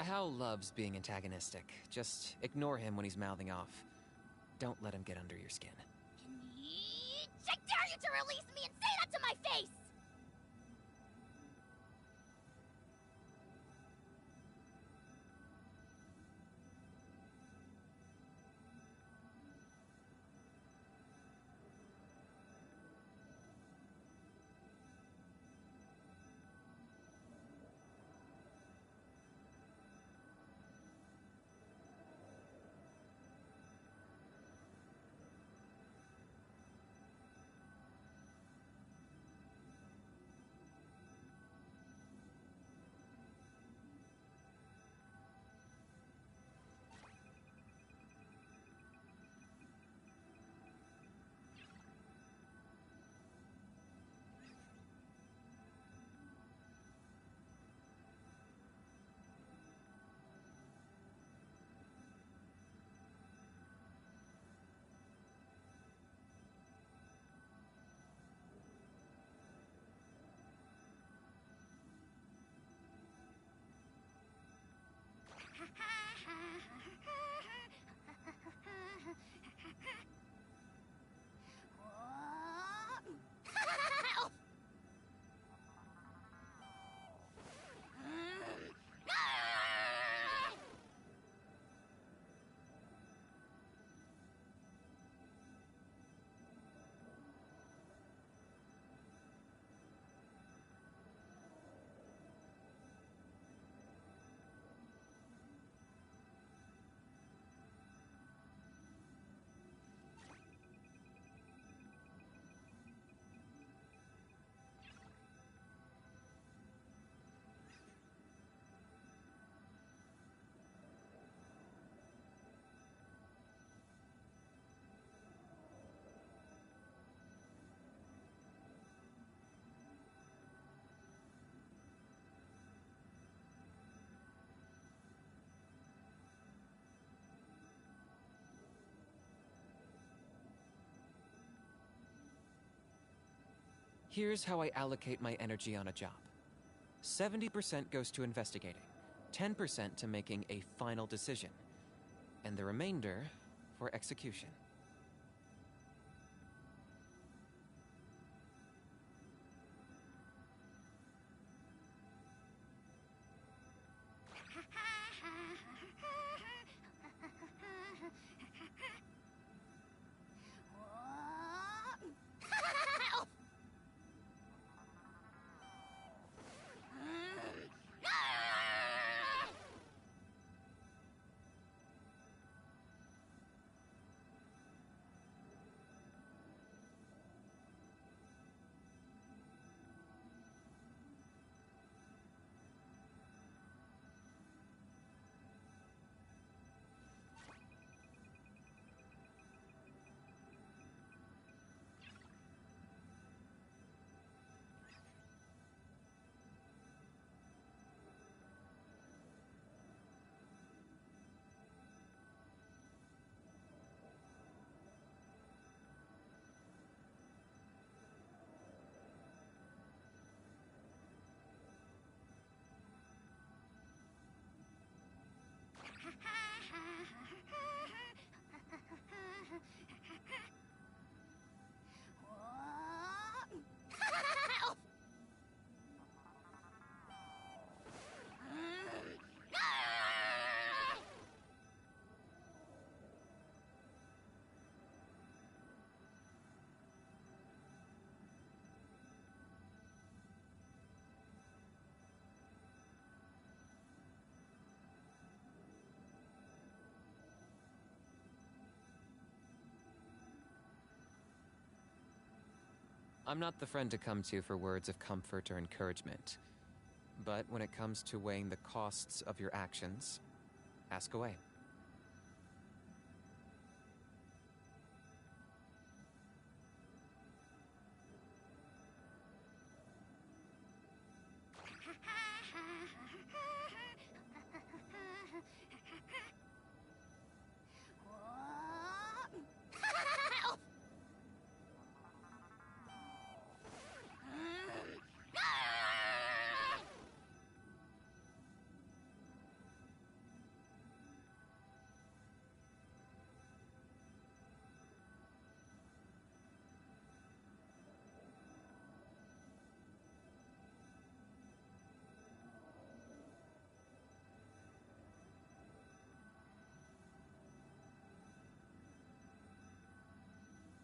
Hal loves being antagonistic. Just ignore him when he's mouthing off. Don't let him get under your skin. I dare you to release me and say that to my face! Here's how I allocate my energy on a job. 70% goes to investigating, 10% to making a final decision, and the remainder for execution. I'm not the friend to come to for words of comfort or encouragement. But when it comes to weighing the costs of your actions, ask away.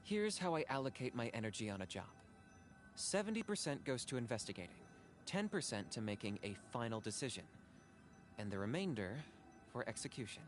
Here's how I allocate my energy on a job. 70% goes to investigating, 10% to making a final decision, and the remainder for execution.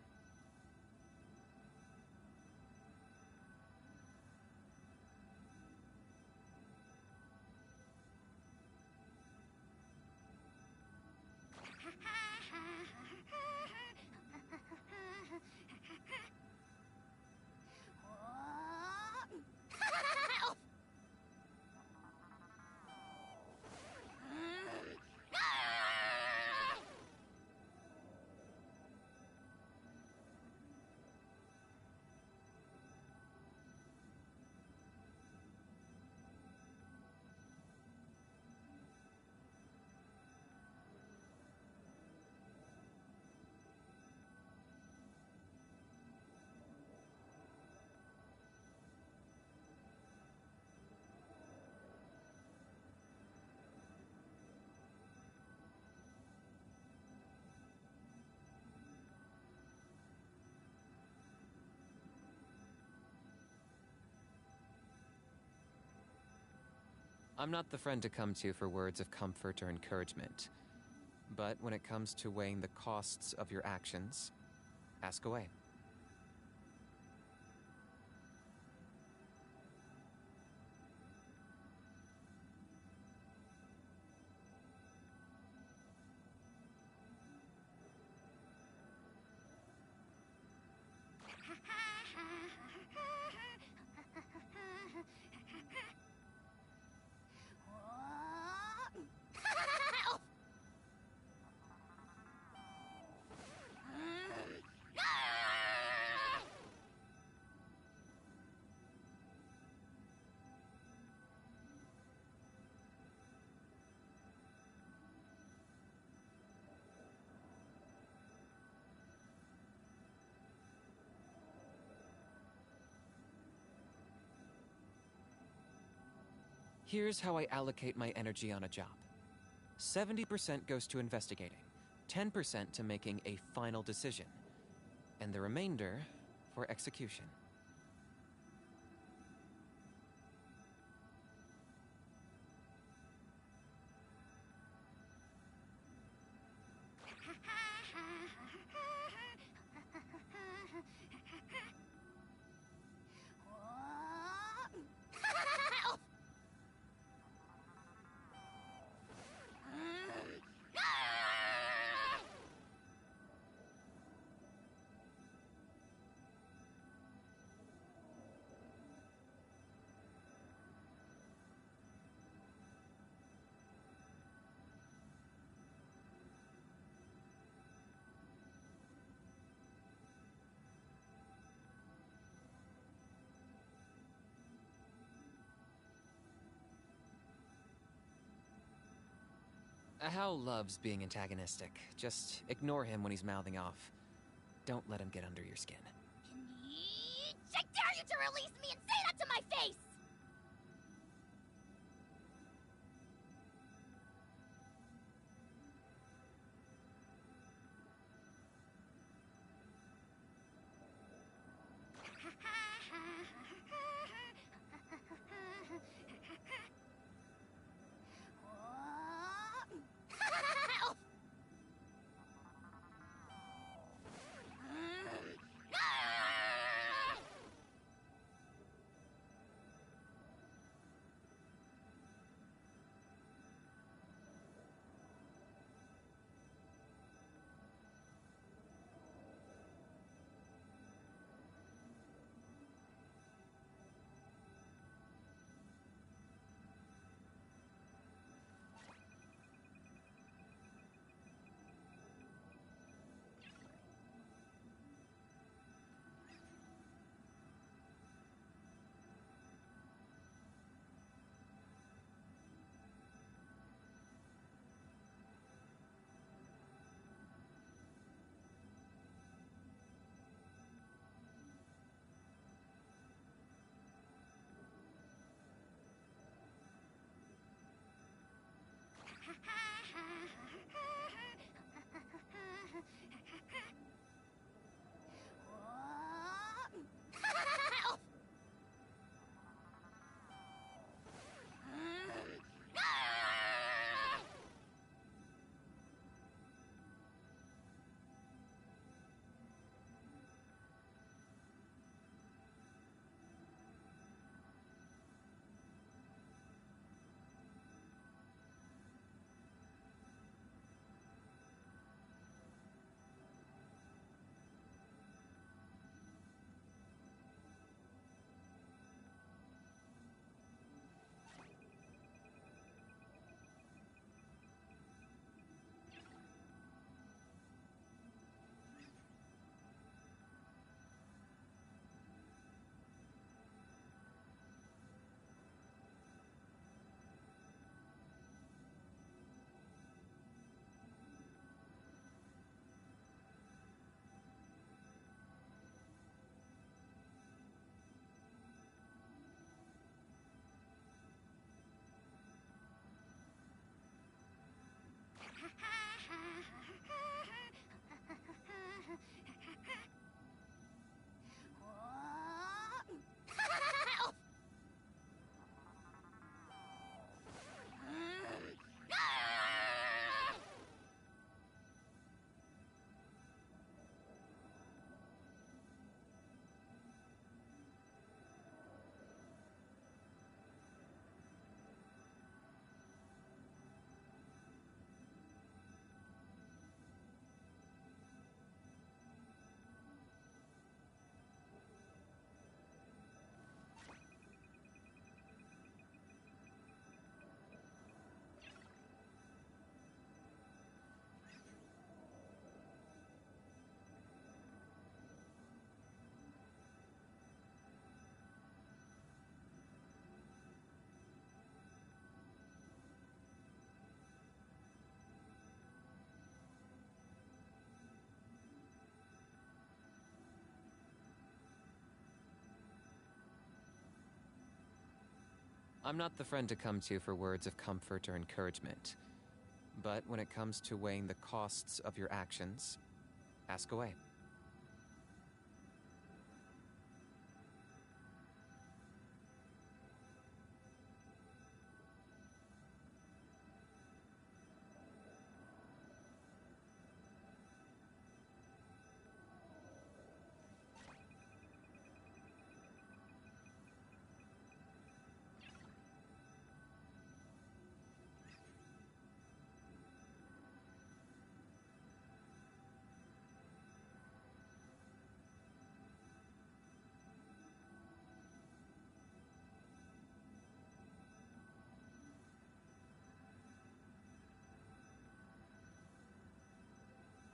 I'm not the friend to come to for words of comfort or encouragement. But when it comes to weighing the costs of your actions, ask away. Here's how I allocate my energy on a job. 70% goes to investigating, 10% to making a final decision, and the remainder for execution. Hal loves being antagonistic. Just ignore him when he's mouthing off. Don't let him get under your skin. I dare you to release me and say that to my face! I'm not the friend to come to for words of comfort or encouragement. But when it comes to weighing the costs of your actions, ask away.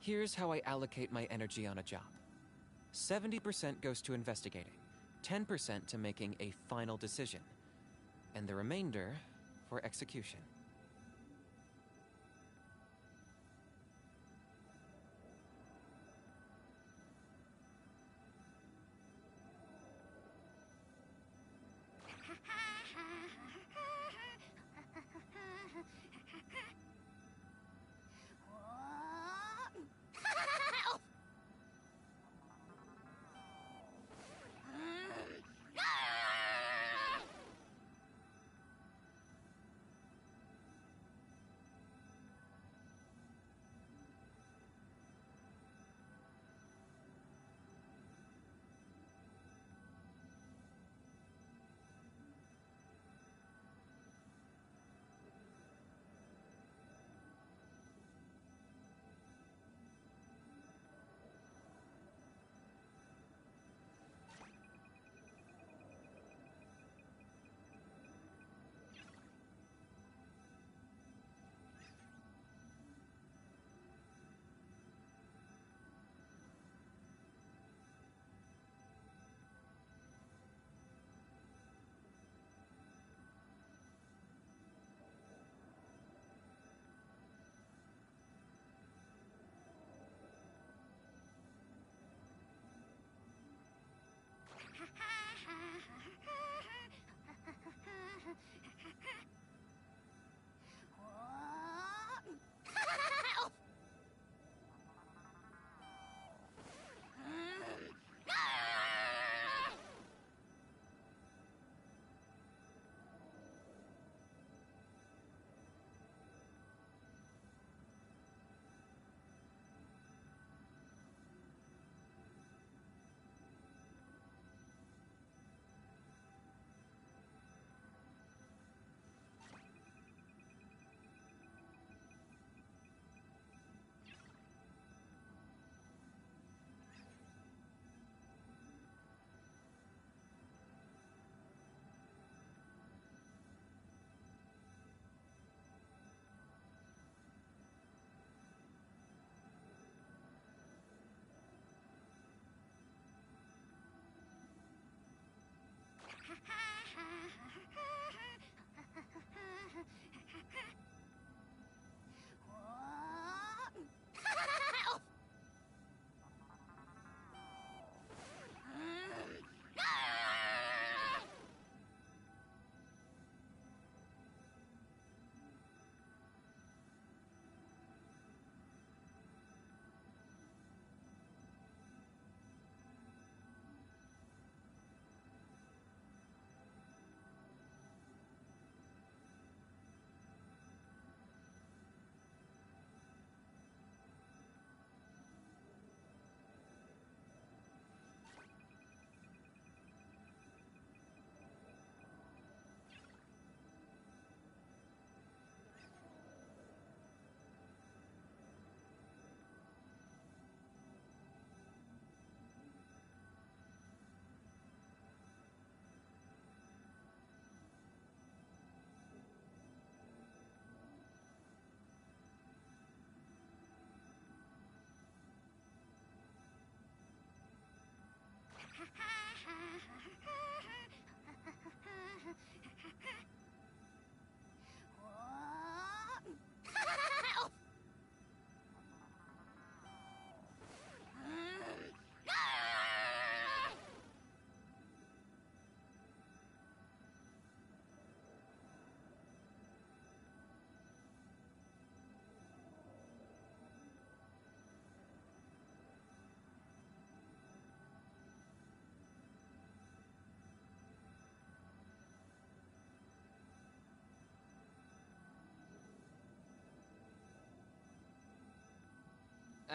Here's how I allocate my energy on a job. 70% goes to investigating, 10% to making a final decision, and the remainder for execution.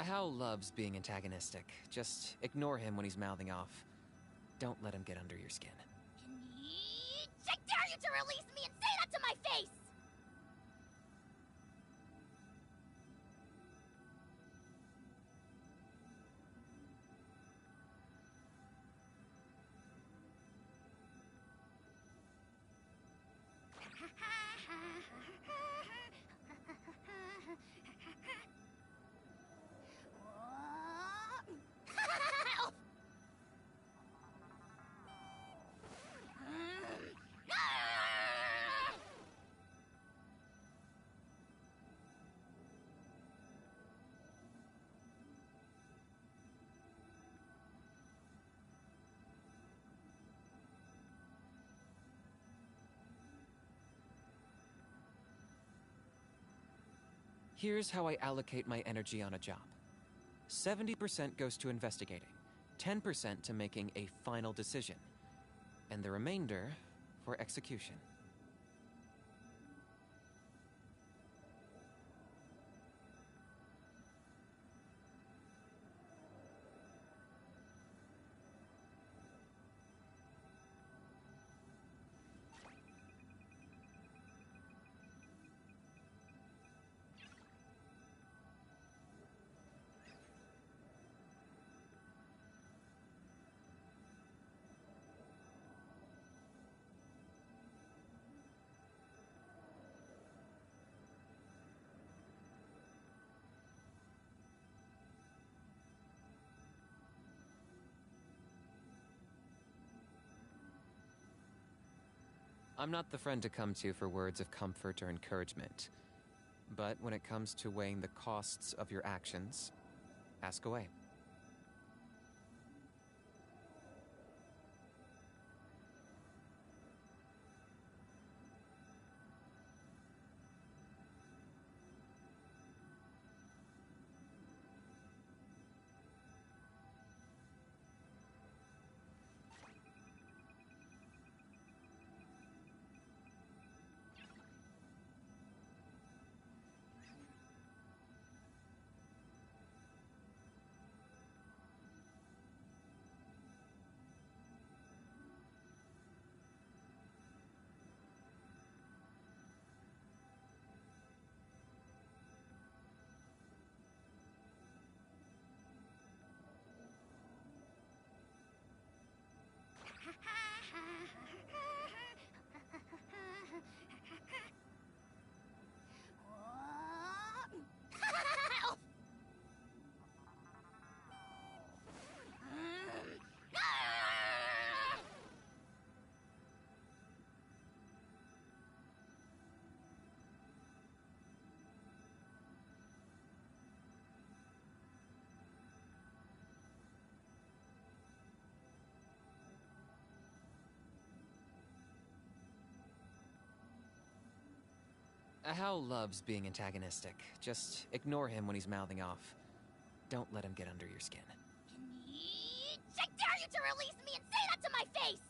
Hal loves being antagonistic. Just ignore him when he's mouthing off. Don't let him get under your skin. I dare you to release me and say that to my face! Here's how I allocate my energy on a job. 70% goes to investigating, 10% to making a final decision, and the remainder for execution. I'm not the friend to come to for words of comfort or encouragement. But when it comes to weighing the costs of your actions, ask away. Hal loves being antagonistic. Just ignore him when he's mouthing off. Don't let him get under your skin. I dare you to release me and say that to my face!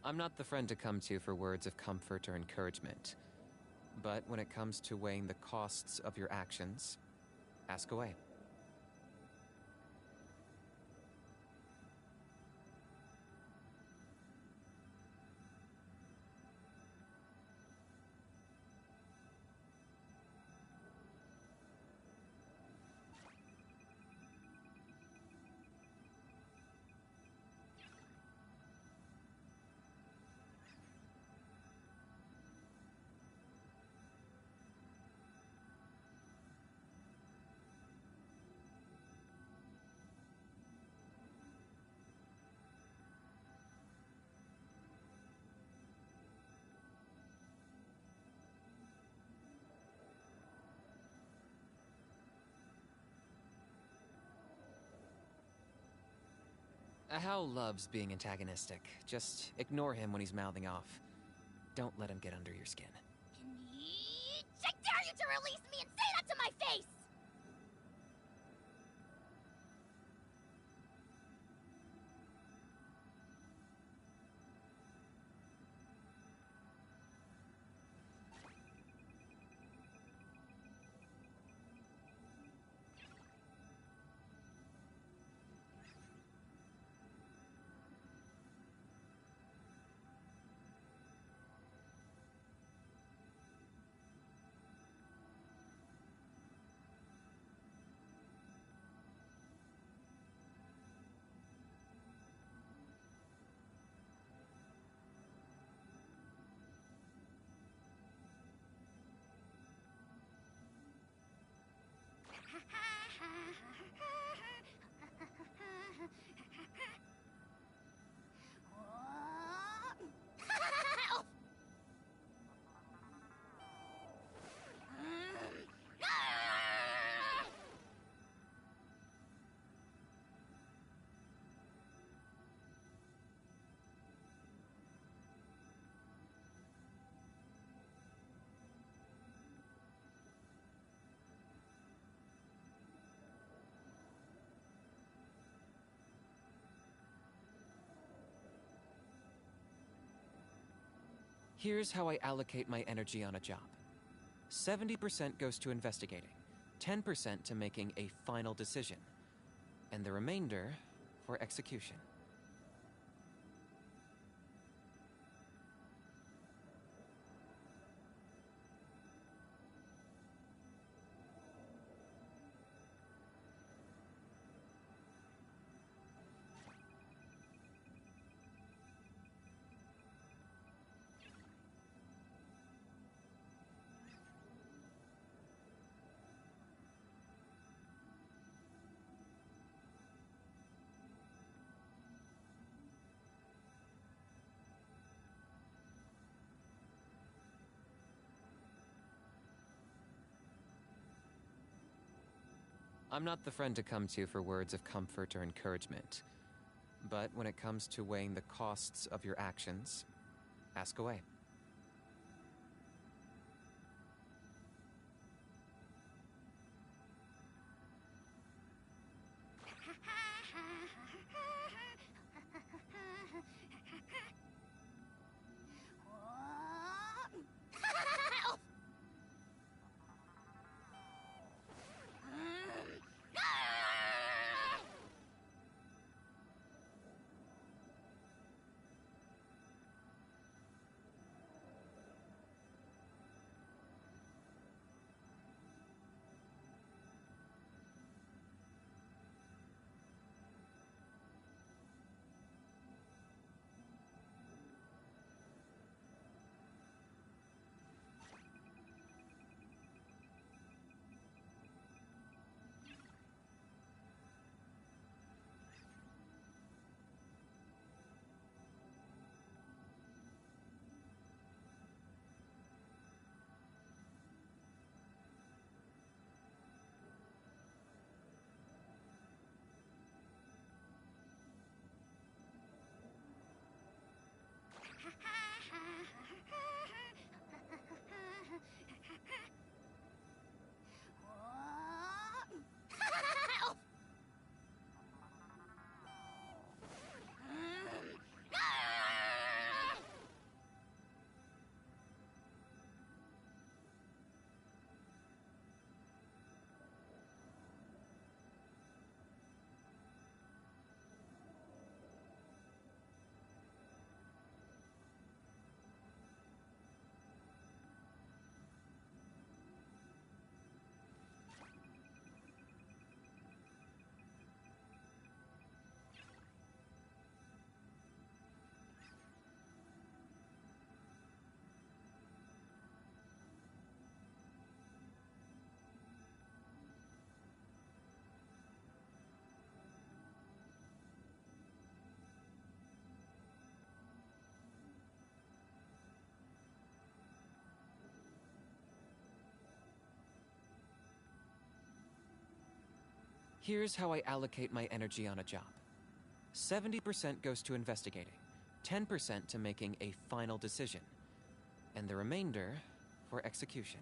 I'm not the friend to come to for words of comfort or encouragement. But when it comes to weighing the costs of your actions, ask away. Hal loves being antagonistic. Just ignore him when he's mouthing off. Don't let him get under your skin. I dare you to release me and say that to my face! Here's how I allocate my energy on a job. 70% goes to investigating, 10% to making a final decision, and the remainder for execution. I'm not the friend to come to for words of comfort or encouragement. But when it comes to weighing the costs of your actions, ask away. Here's how I allocate my energy on a job. 70% goes to investigating, 10% to making a final decision, and the remainder for execution.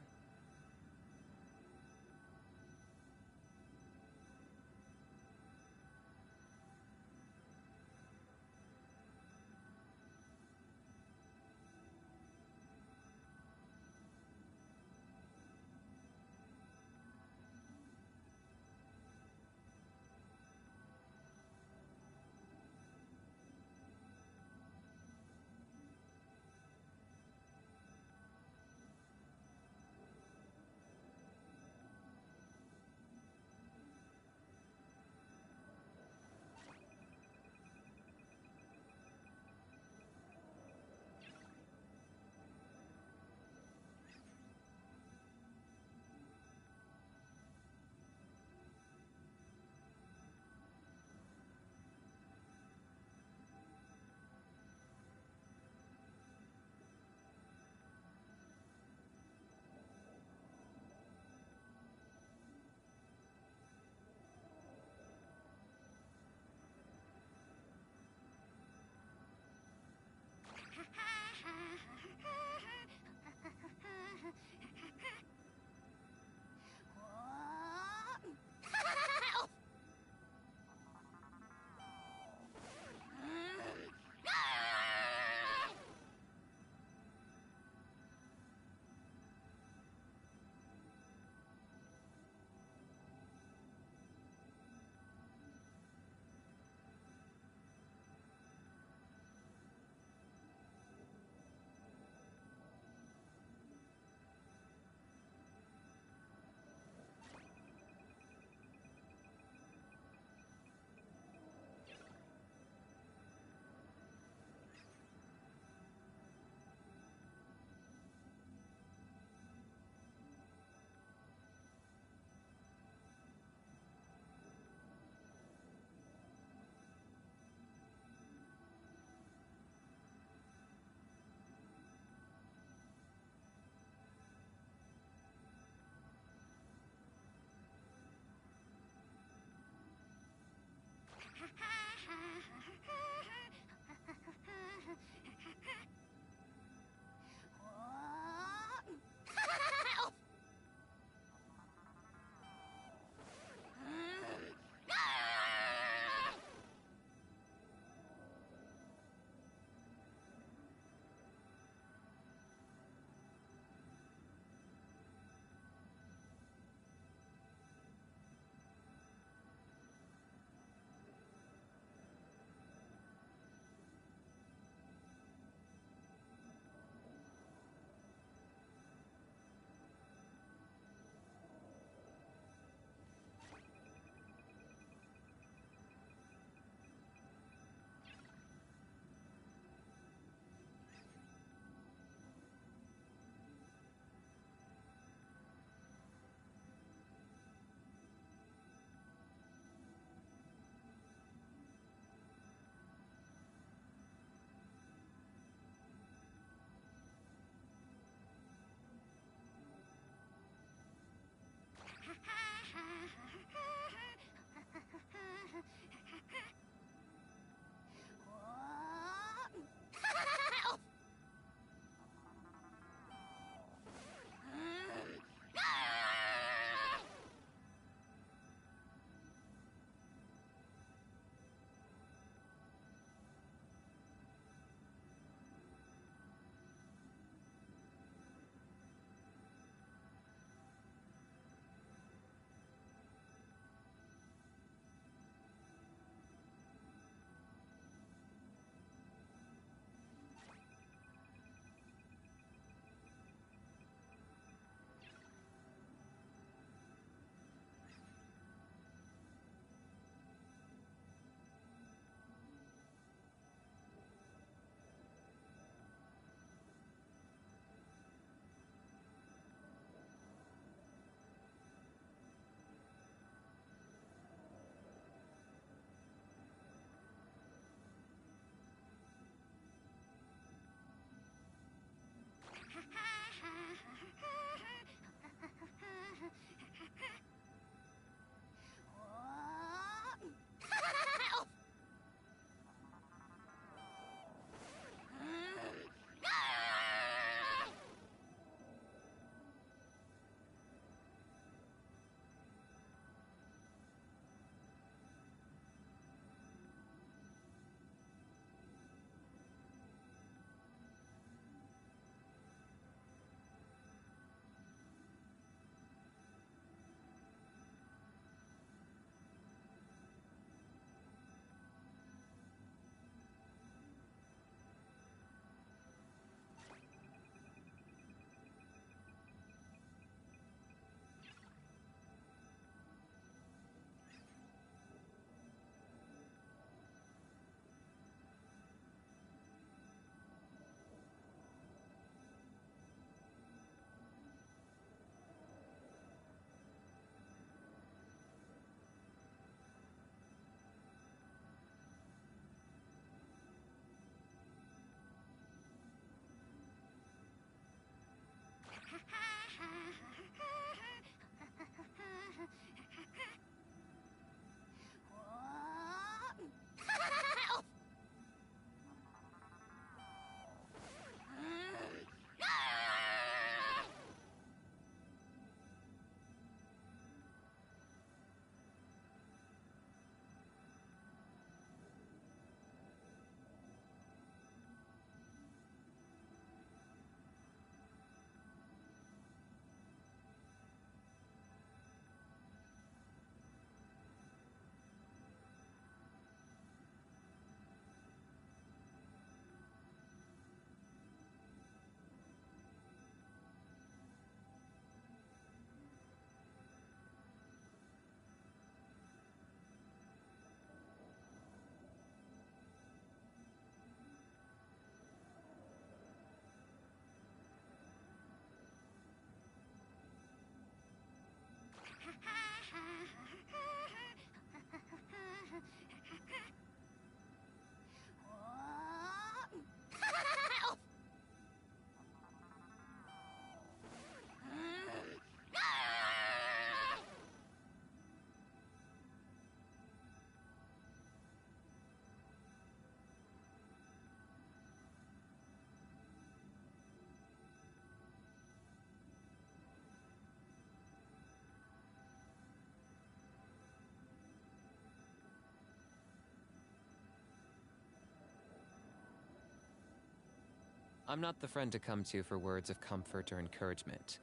I'm not the friend to come to for words of comfort or encouragement.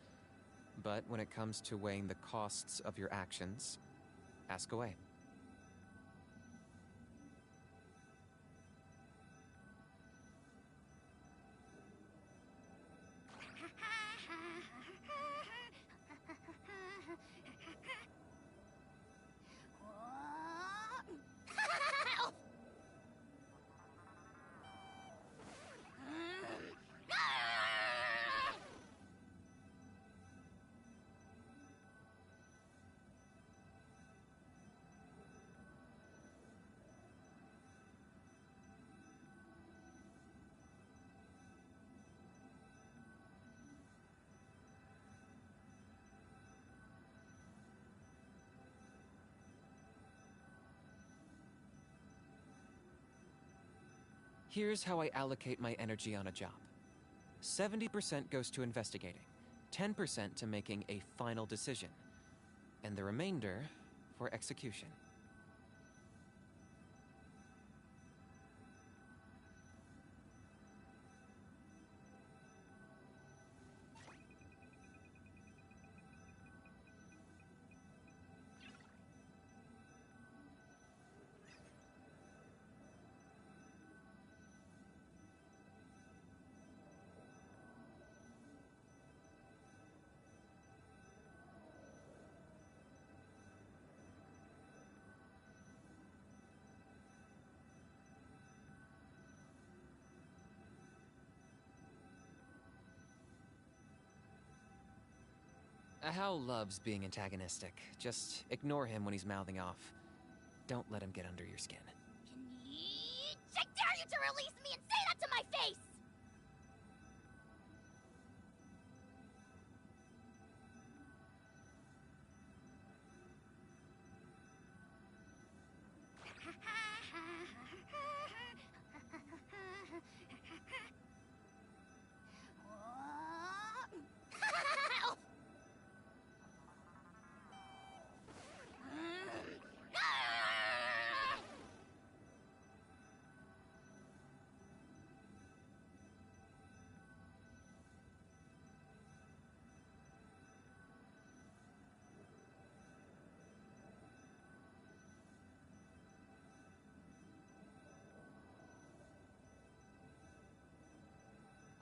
But when it comes to weighing the costs of your actions, ask away. Here's how I allocate my energy on a job. 70% goes to investigating, 10% to making a final decision, and the remainder for execution. Hal loves being antagonistic. Just ignore him when he's mouthing off. Don't let him get under your skin. I dare you to release me and say that to my face!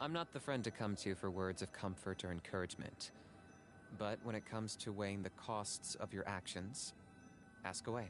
I'm not the friend to come to for words of comfort or encouragement. But when it comes to weighing the costs of your actions, ask away.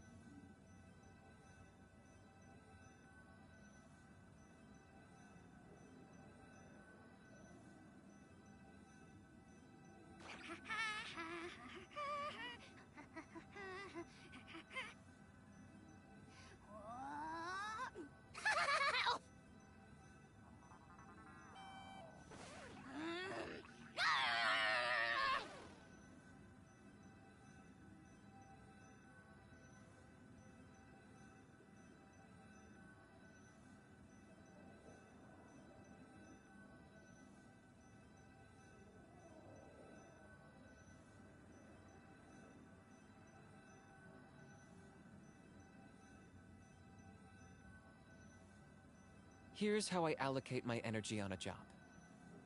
Here's how I allocate my energy on a job.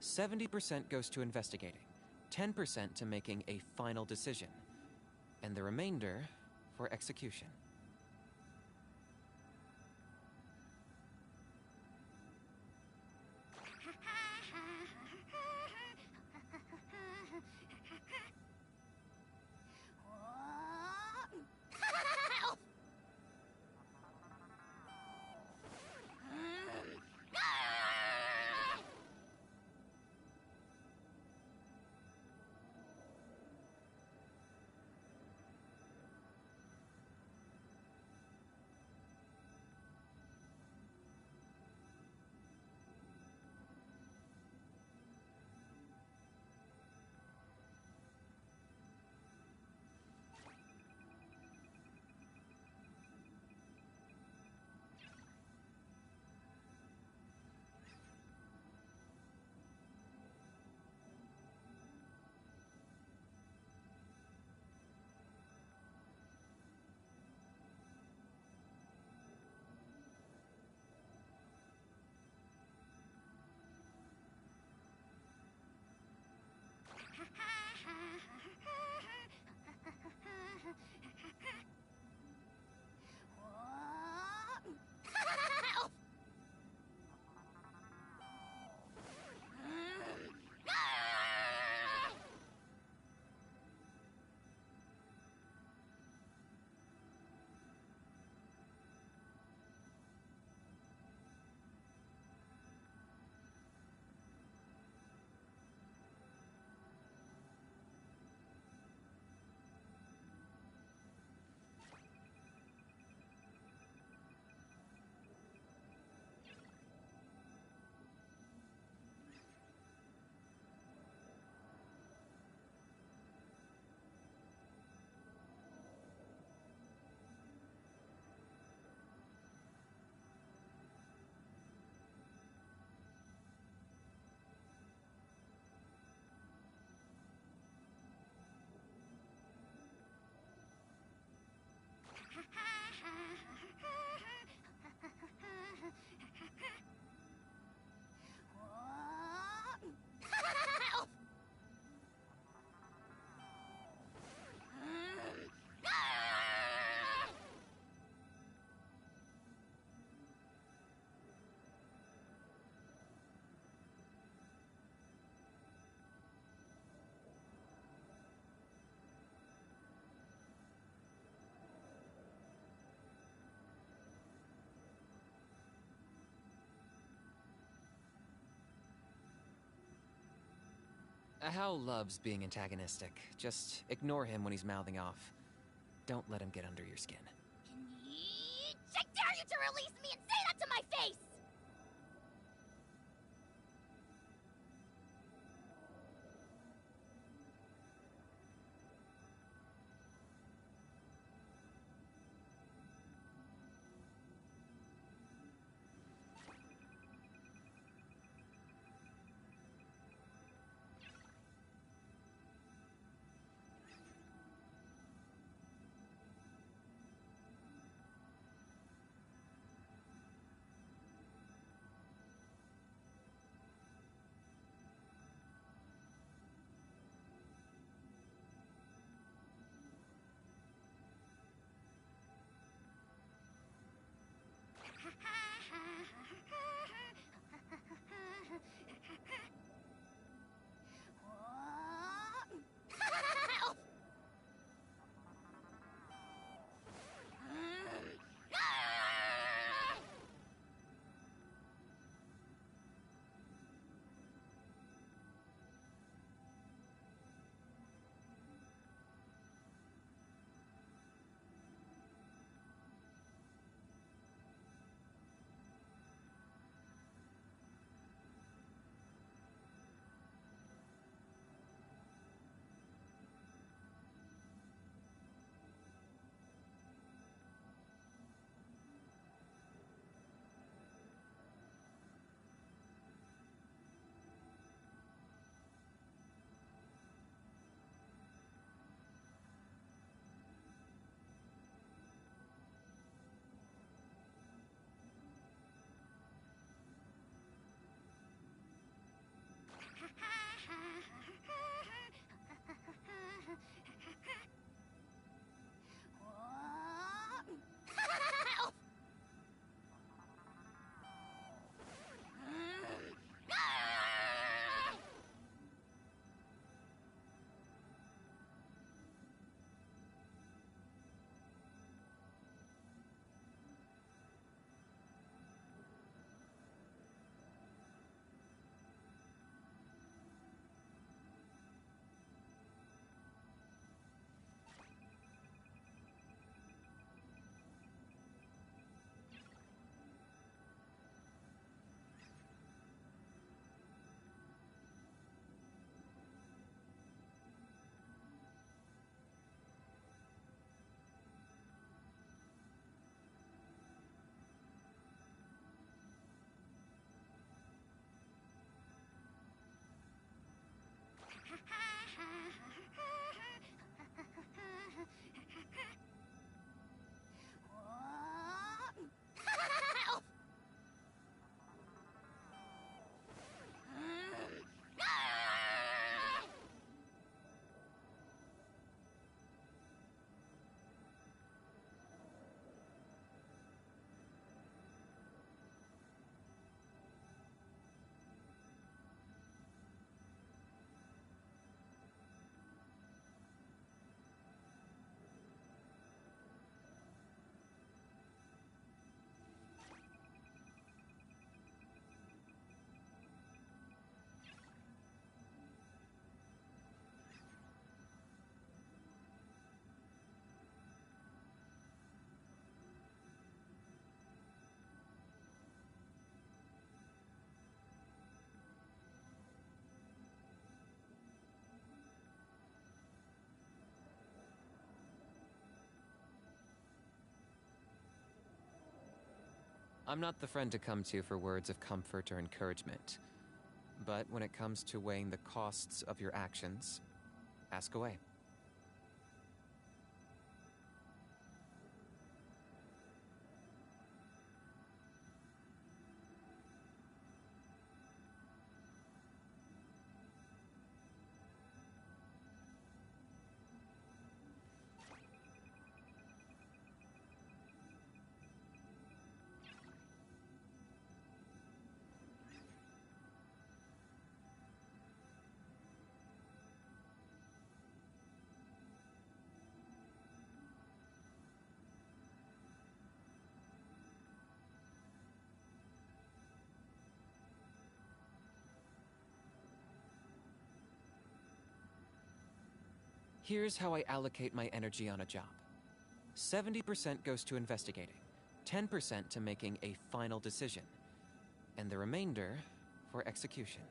70% goes to investigating, 10% to making a final decision, and the remainder for execution. Hal loves being antagonistic. Just ignore him when he's mouthing off. Don't let him get under your skin. I dare you to release me and say that to my face! I'm not the friend to come to for words of comfort or encouragement. But when it comes to weighing the costs of your actions, ask away. Here's how I allocate my energy on a job. 70% goes to investigating, 10% to making a final decision, and the remainder for execution.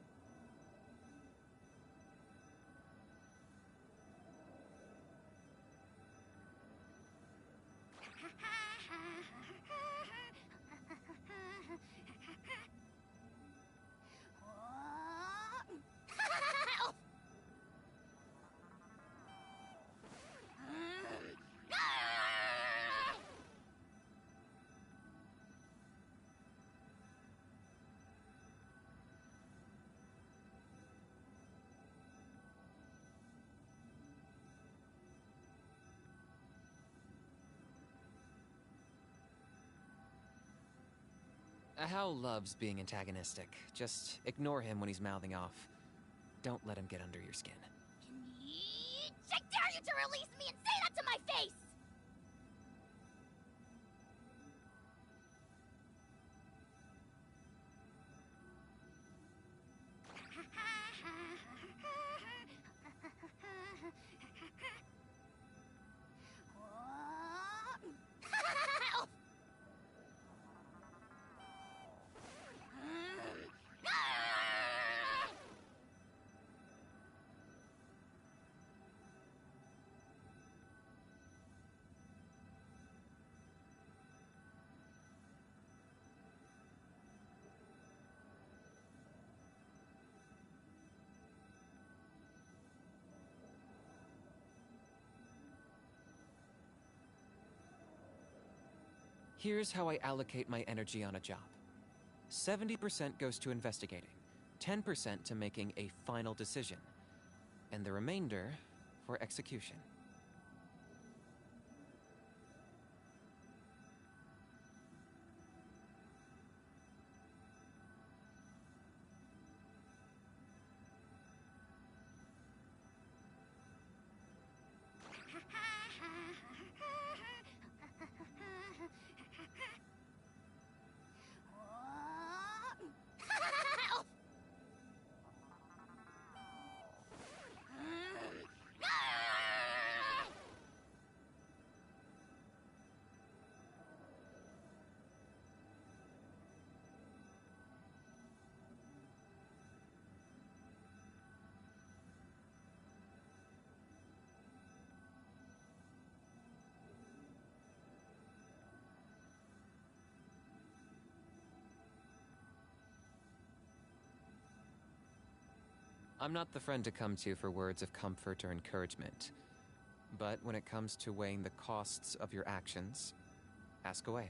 Hal loves being antagonistic. Just ignore him when he's mouthing off. Don't let him get under your skin. I dare you to release me and say that to my face! Here's how I allocate my energy on a job. 70% goes to investigating, 10% to making a final decision, and the remainder for execution. I'm not the friend to come to for words of comfort or encouragement. But when it comes to weighing the costs of your actions, ask away.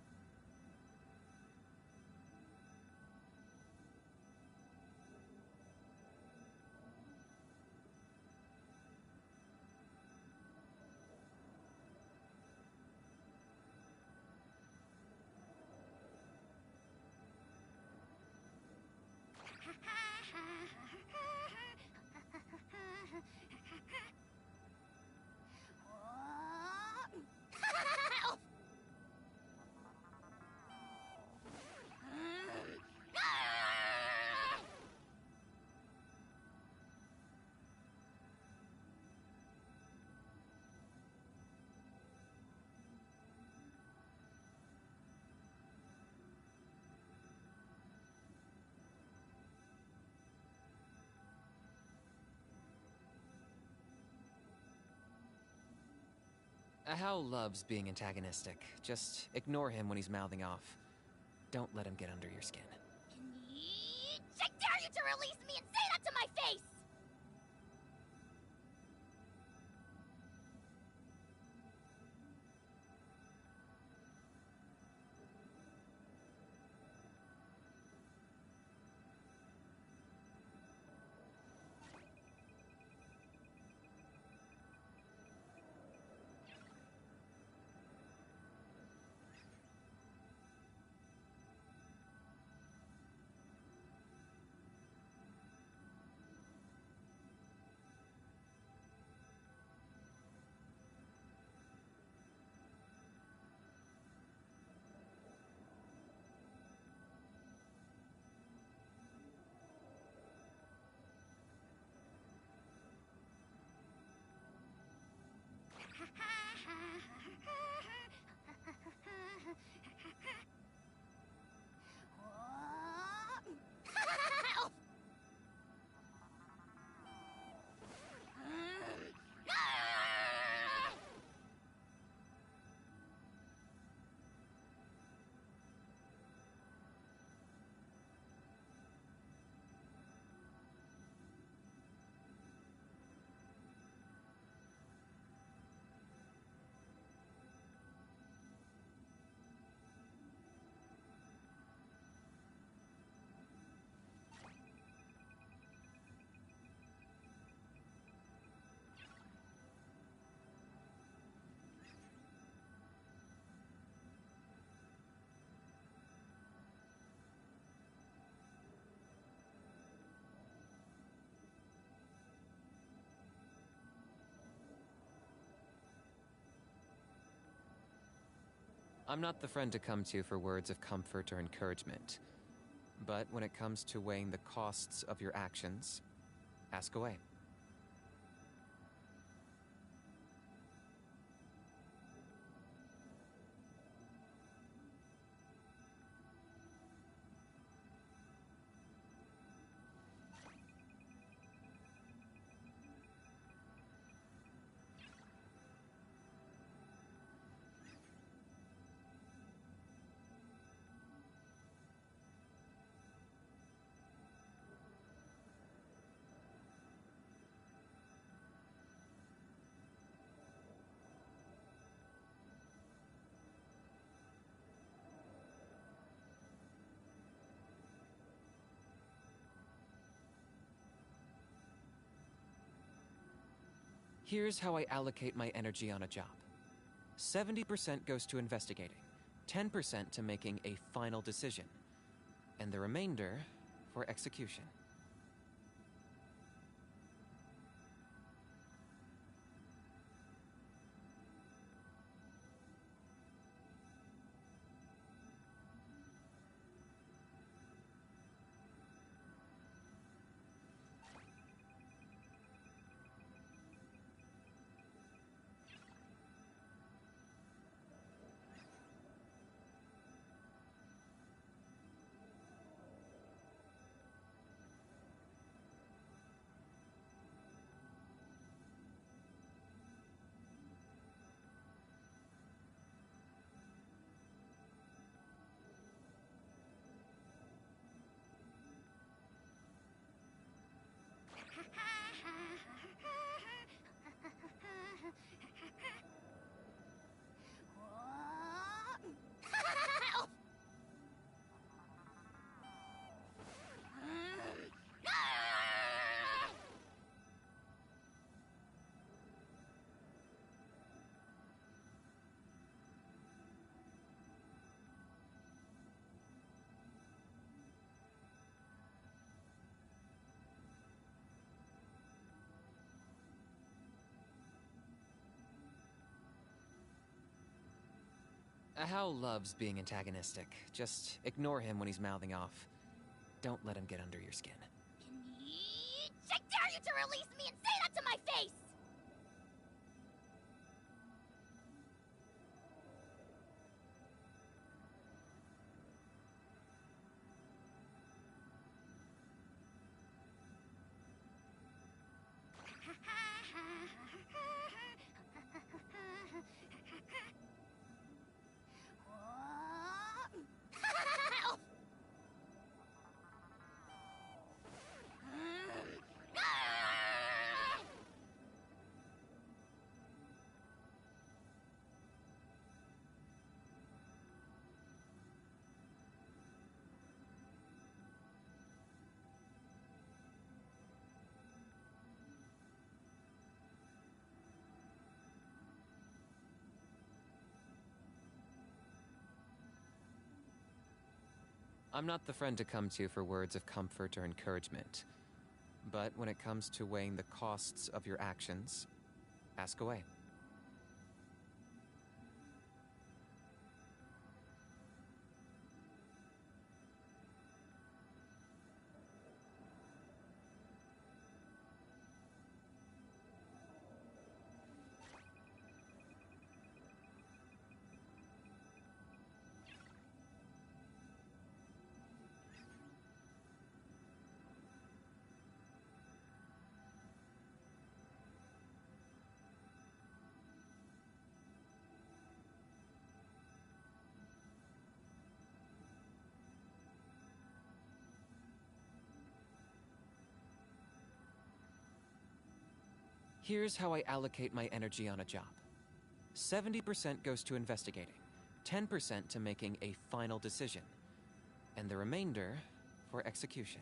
Hal loves being antagonistic. Just ignore him when he's mouthing off. Don't let him get under your skin. I dare you to release me and say that to my face! I'm not the friend to come to for words of comfort or encouragement. But when it comes to weighing the costs of your actions, ask away. Here's how I allocate my energy on a job. 70% goes to investigating, 10% to making a final decision, and the remainder for execution. Hal loves being antagonistic. Just ignore him when he's mouthing off. Don't let him get under your skin. I dare you to release me and say that to my face! I'm not the friend to come to for words of comfort or encouragement. But when it comes to weighing the costs of your actions, ask away. Here's how I allocate my energy on a job. 70% goes to investigating, 10% to making a final decision, and the remainder for execution.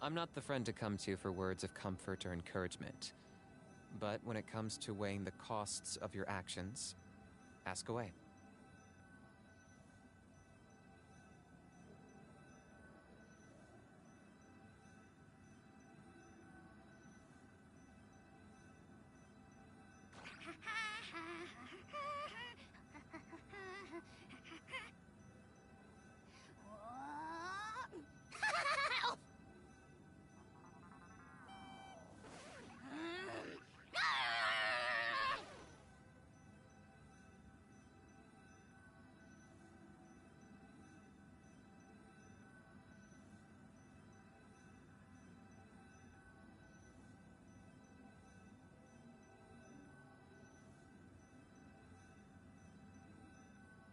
I'm not the friend to come to for words of comfort or encouragement. But when it comes to weighing the costs of your actions, ask away.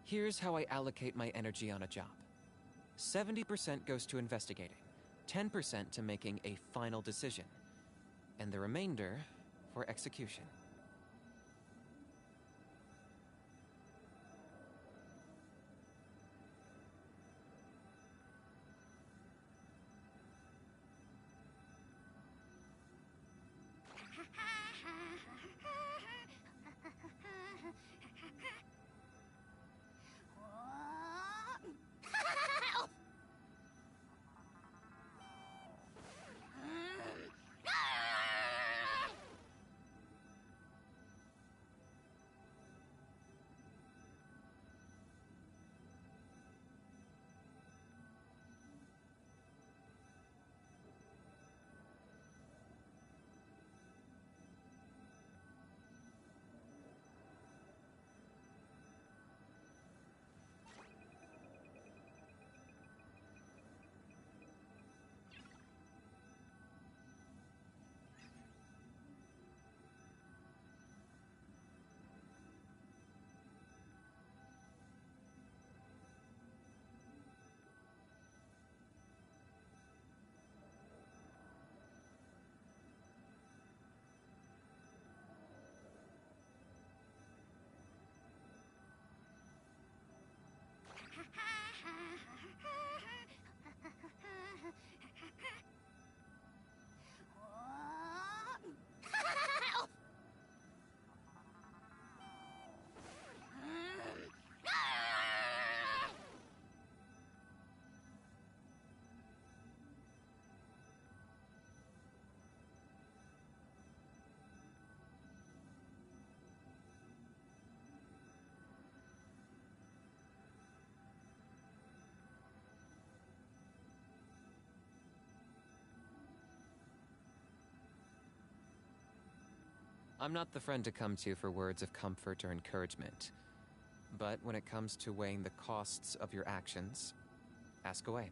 Here's how I allocate my energy on a job. 70% goes to investigating, 10% to making a final decision, and the remainder for execution. I'm not the friend to come to for words of comfort or encouragement. But when it comes to weighing the costs of your actions, ask away.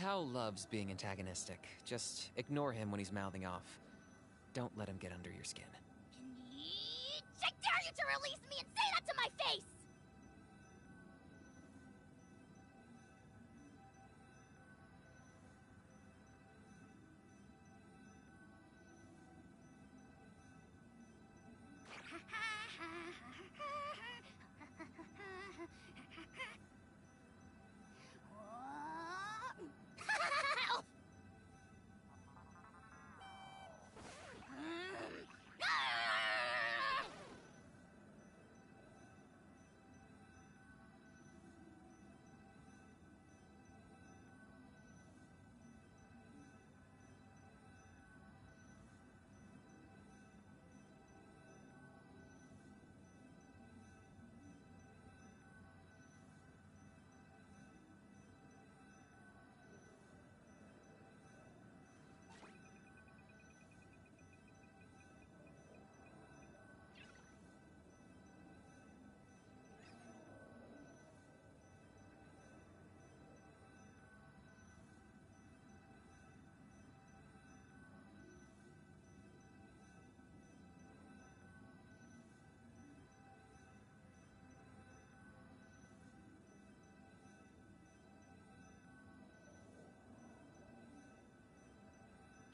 Hal loves being antagonistic. Just ignore him when he's mouthing off. Don't let him get under your skin. I dare you to release me and say that to my face!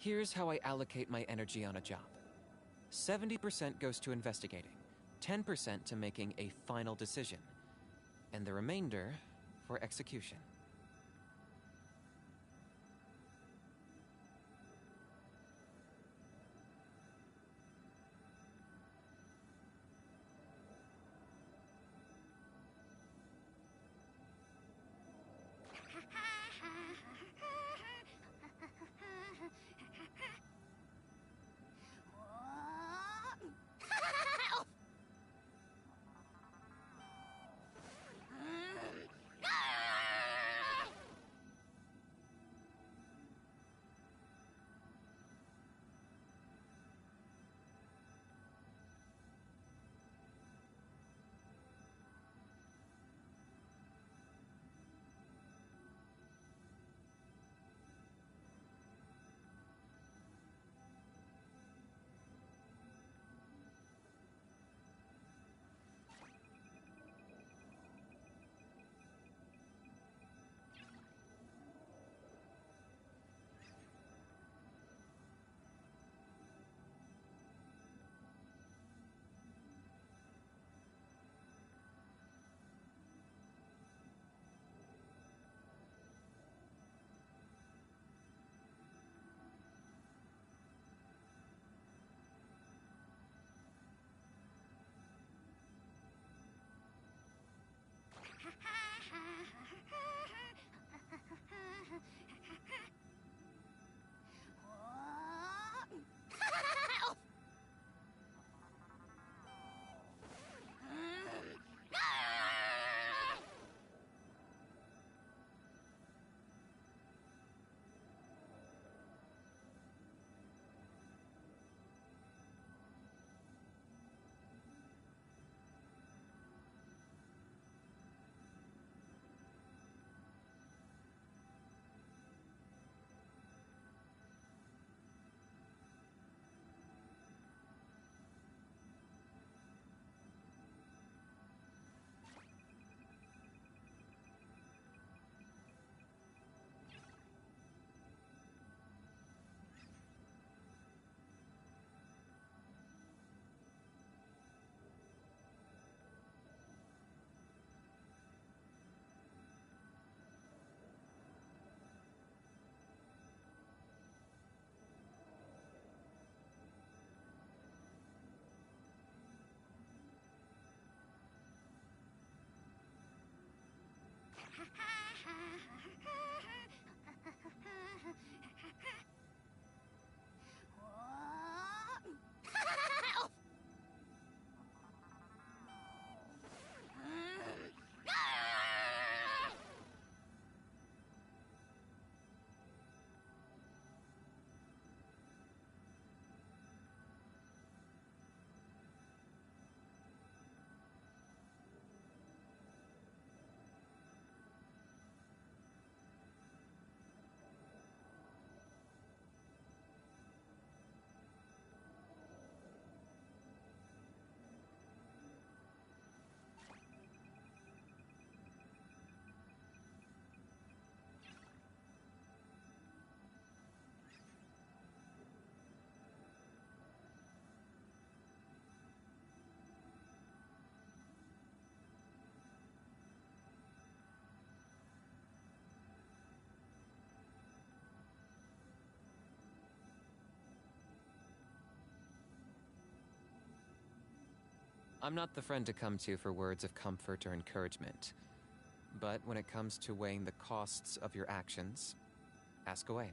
Here's how I allocate my energy on a job. 70% goes to investigating, 10% to making a final decision, and the remainder for execution. I'm not the friend to come to for words of comfort or encouragement. But when it comes to weighing the costs of your actions, ask away.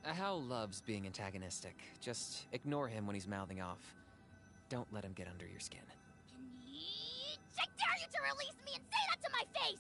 Hal loves being antagonistic. Just ignore him when he's mouthing off. Don't let him get under your skin. I dare you to release me and say that to my face!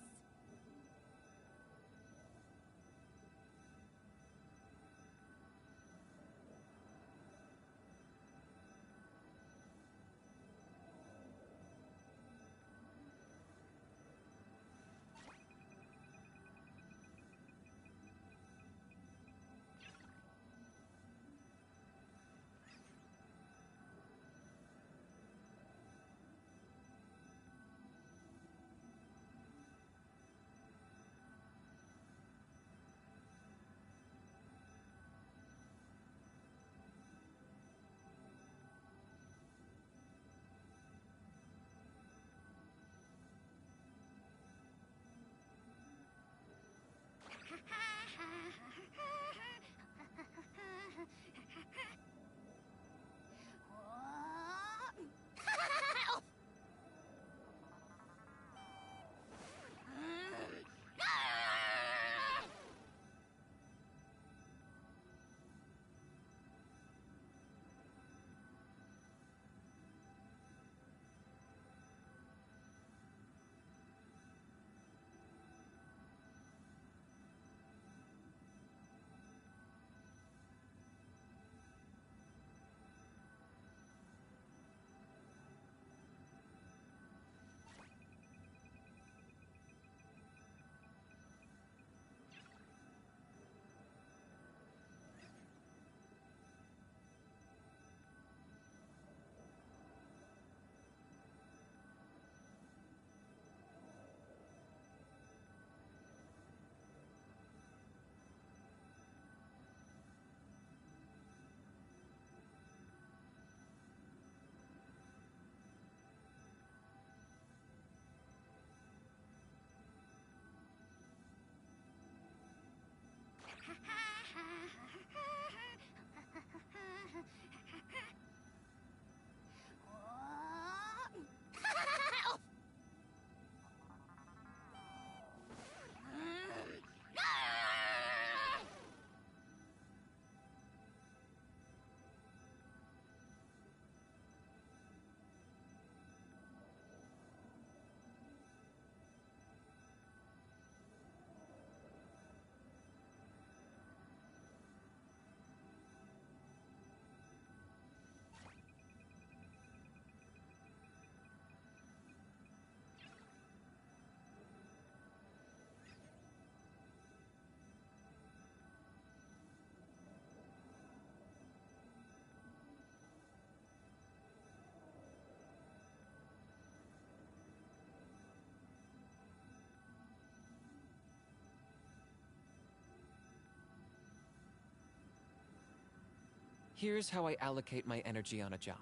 Here's how I allocate my energy on a job.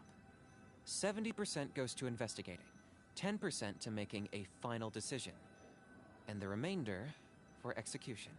70% goes to investigating, 10% to making a final decision, and the remainder for execution.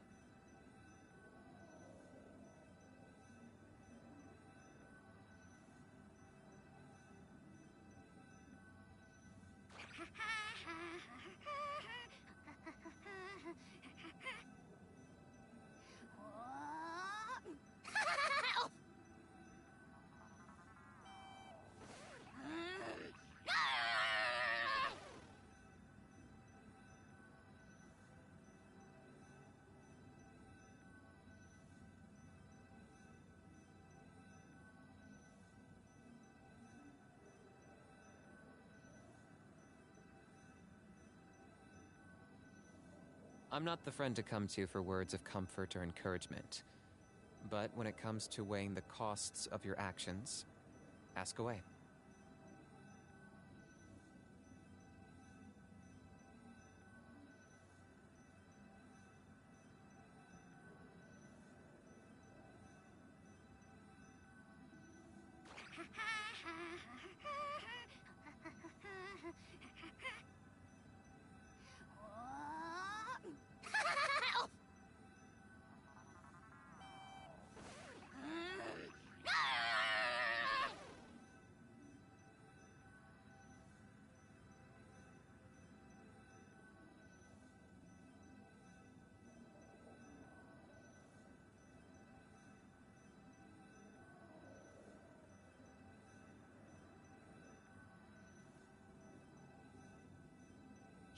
I'm not the friend to come to for words of comfort or encouragement. But when it comes to weighing the costs of your actions, ask away.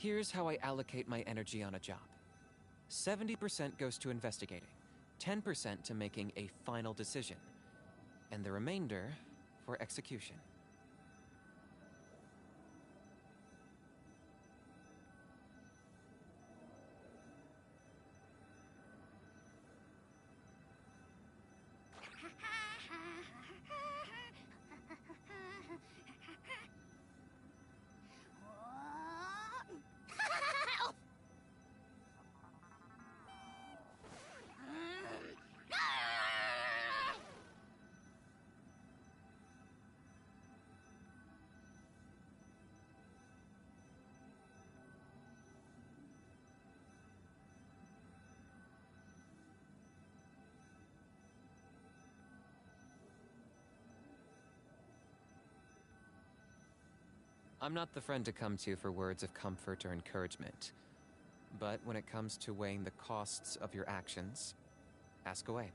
Here's how I allocate my energy on a job. 70% goes to investigating, 10% to making a final decision, and the remainder for execution. I'm not the friend to come to for words of comfort or encouragement. But when it comes to weighing the costs of your actions, ask away.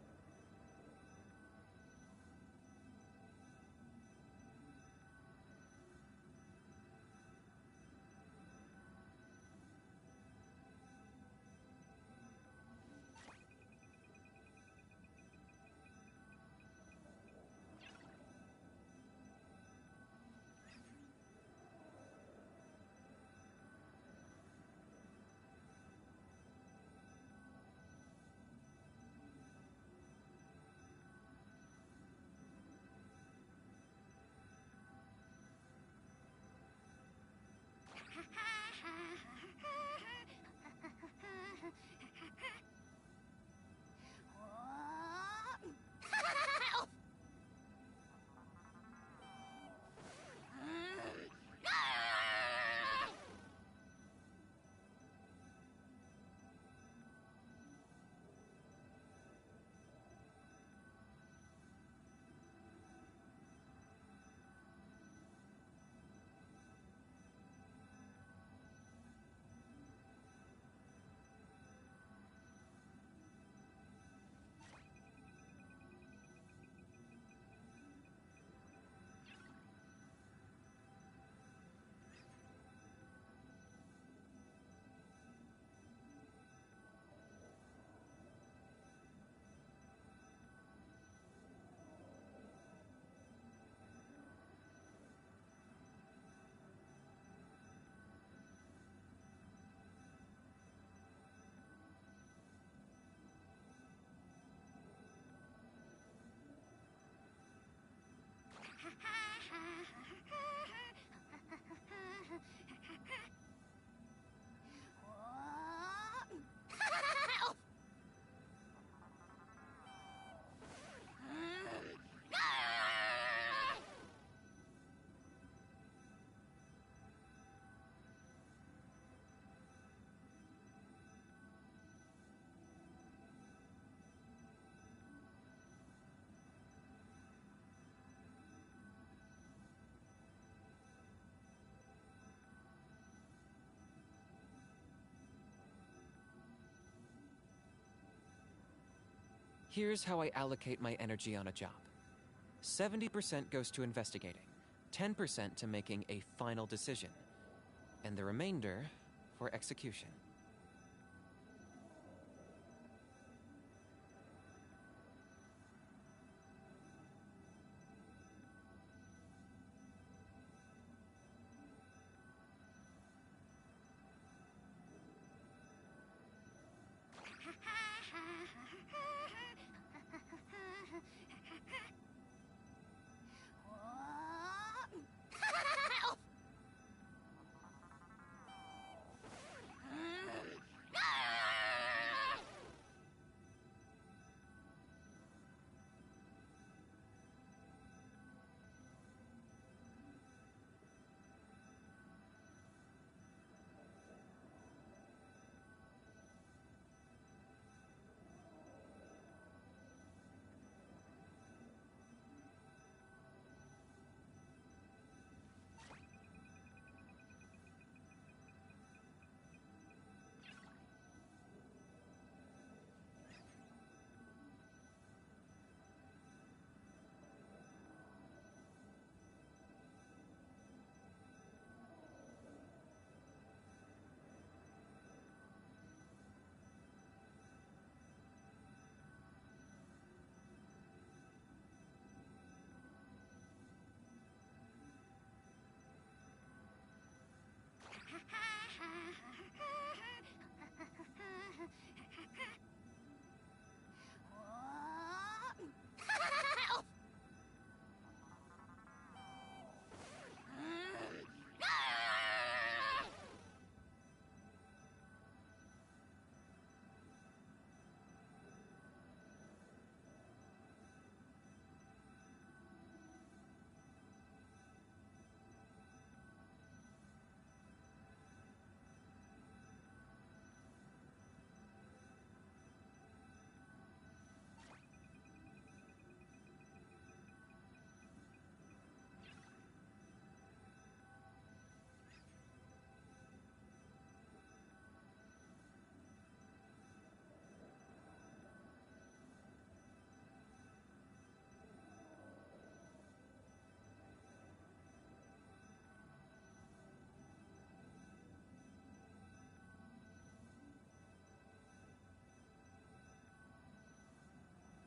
Whoa. 。 . 。 . 。 . 。 . 。 . 。 . 。 . 。 . 。 。 。 。 。 。 。 。 。 。 。 。 。 。 。 。 。 。 。 。 。 。 。 。 What? 「Here's how I allocate my energy on a job. 70% goes to investigating, 10% to making a final decision, and the remainder for execution.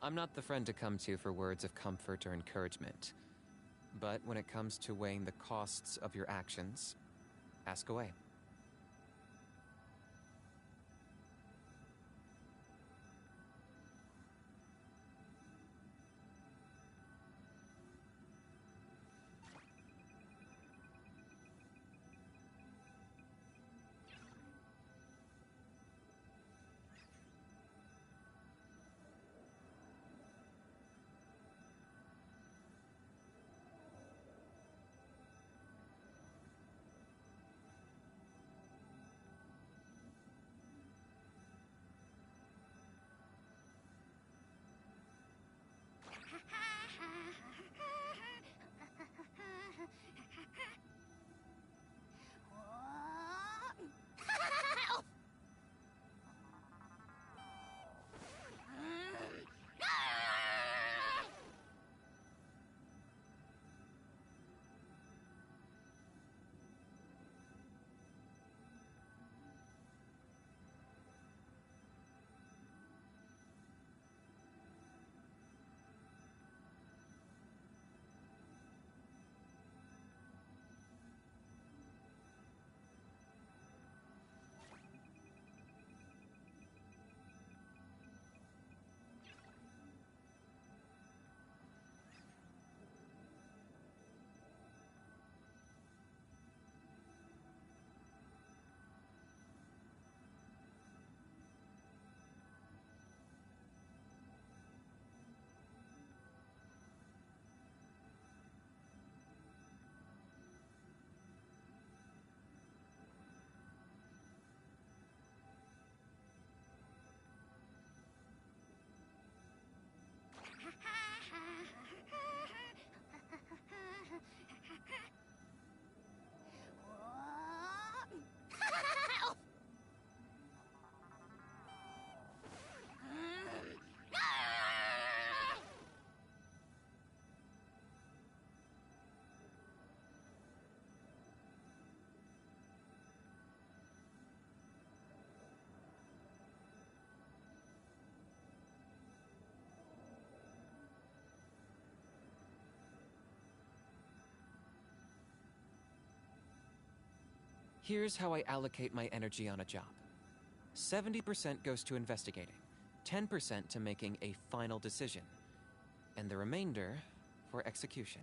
I'm not the friend to come to for words of comfort or encouragement. But when it comes to weighing the costs of your actions, ask away. Here's how I allocate my energy on a job. 70% goes to investigating, 10% to making a final decision, and the remainder for execution.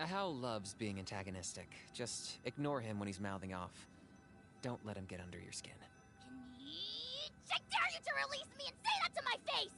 Hal loves being antagonistic. Just ignore him when he's mouthing off. Don't let him get under your skin. I dare you to release me and say that to my face!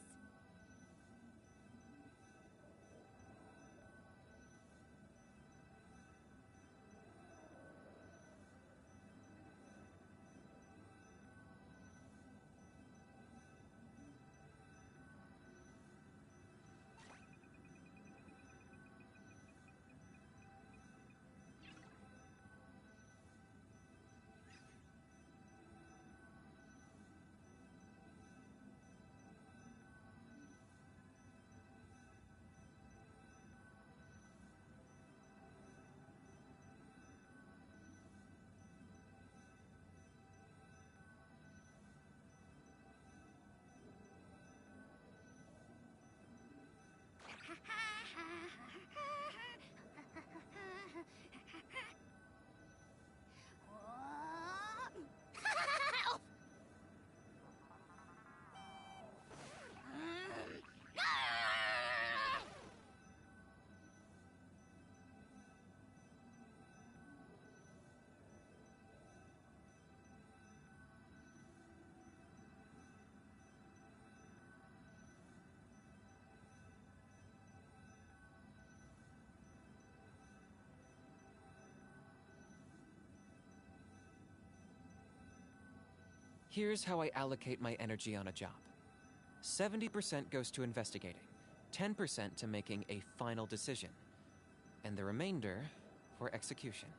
Here's how I allocate my energy on a job. 70% goes to investigating, 10% to making a final decision, and the remainder for execution.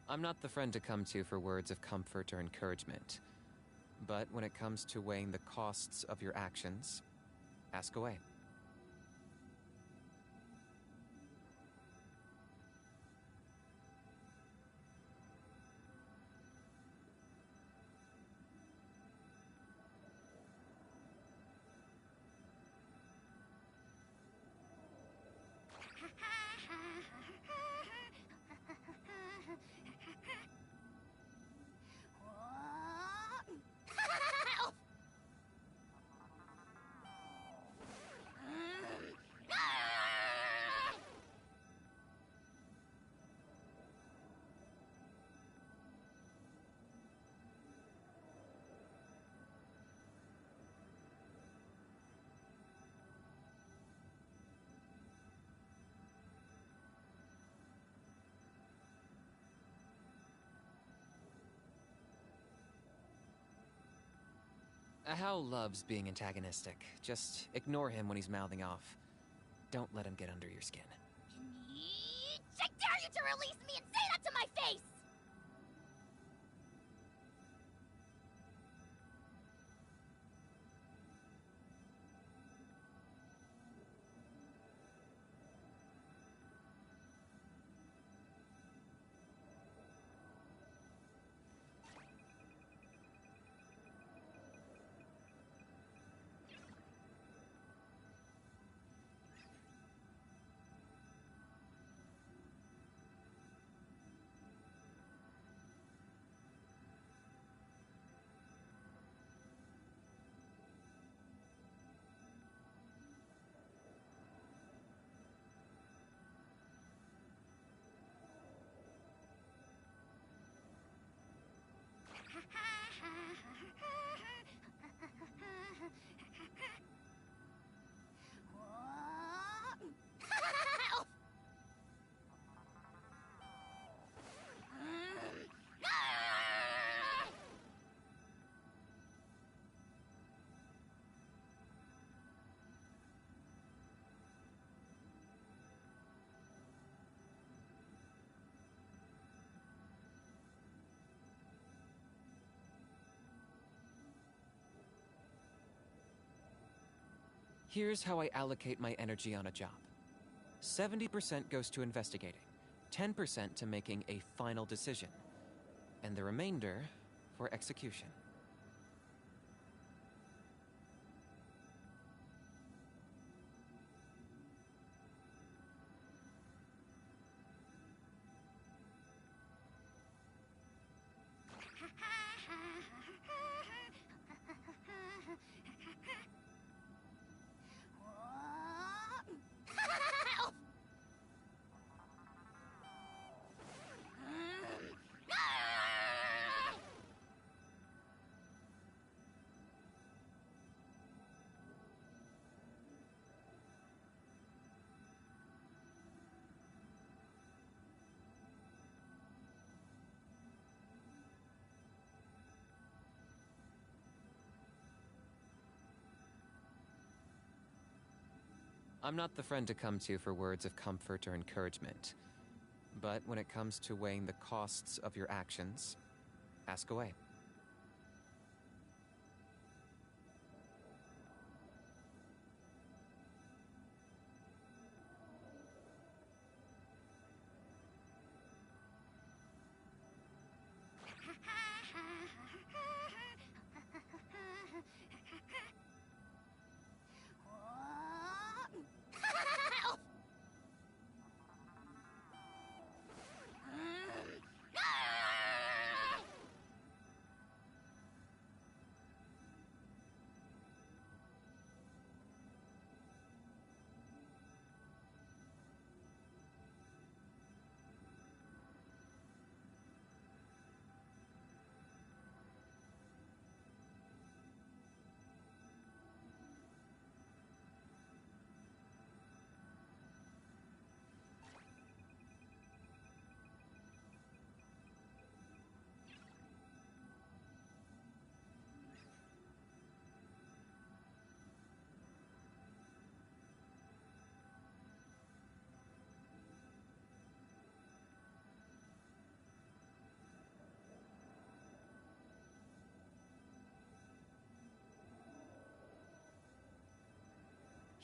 I'm not the friend to come to for words of comfort or encouragement. But when it comes to weighing the costs of your actions, ask away. Hal loves being antagonistic. Just ignore him when he's mouthing off. Don't let him get under your skin. I dare you to release me and say that to my face! Here's how I allocate my energy on a job. 70% goes to investigating, 10% to making a final decision, and the remainder for execution. I'm not the friend to come to for words of comfort or encouragement. But when it comes to weighing the costs of your actions, ask away.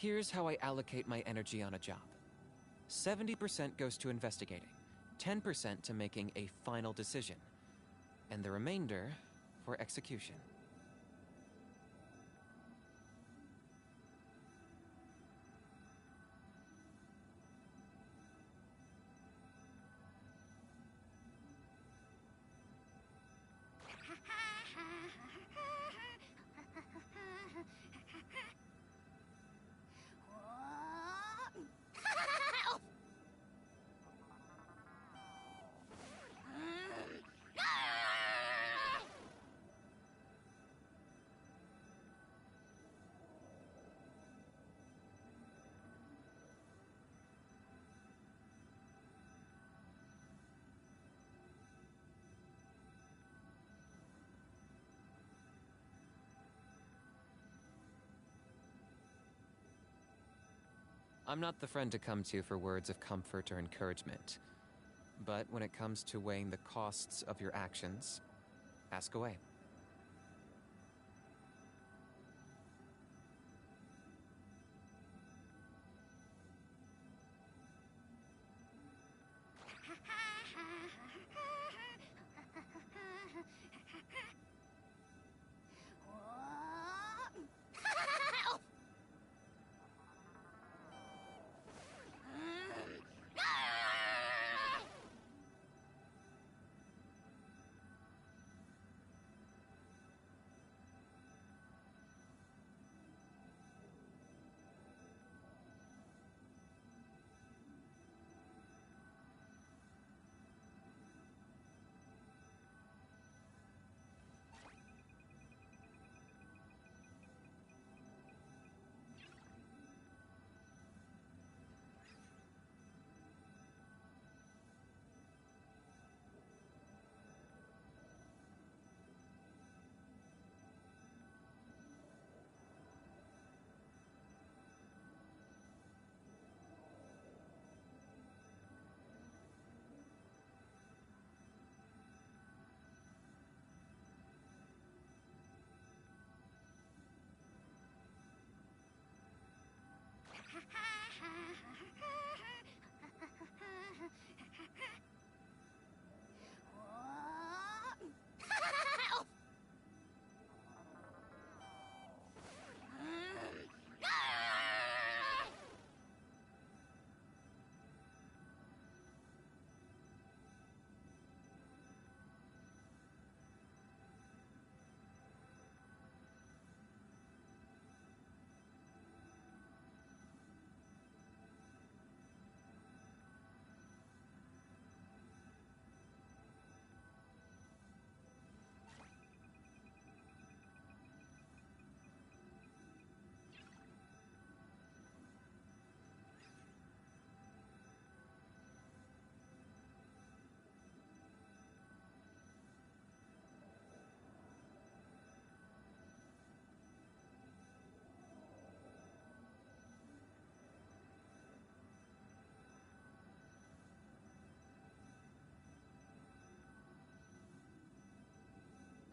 Here's how I allocate my energy on a job. 70% goes to investigating, 10% to making a final decision, and the remainder for execution. I'm not the friend to come to for words of comfort or encouragement. But when it comes to weighing the costs of your actions, ask away.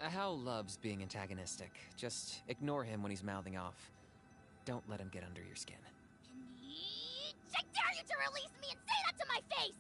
Hal loves being antagonistic. Just ignore him when he's mouthing off. Don't let him get under your skin. I dare you to release me and say that to my face!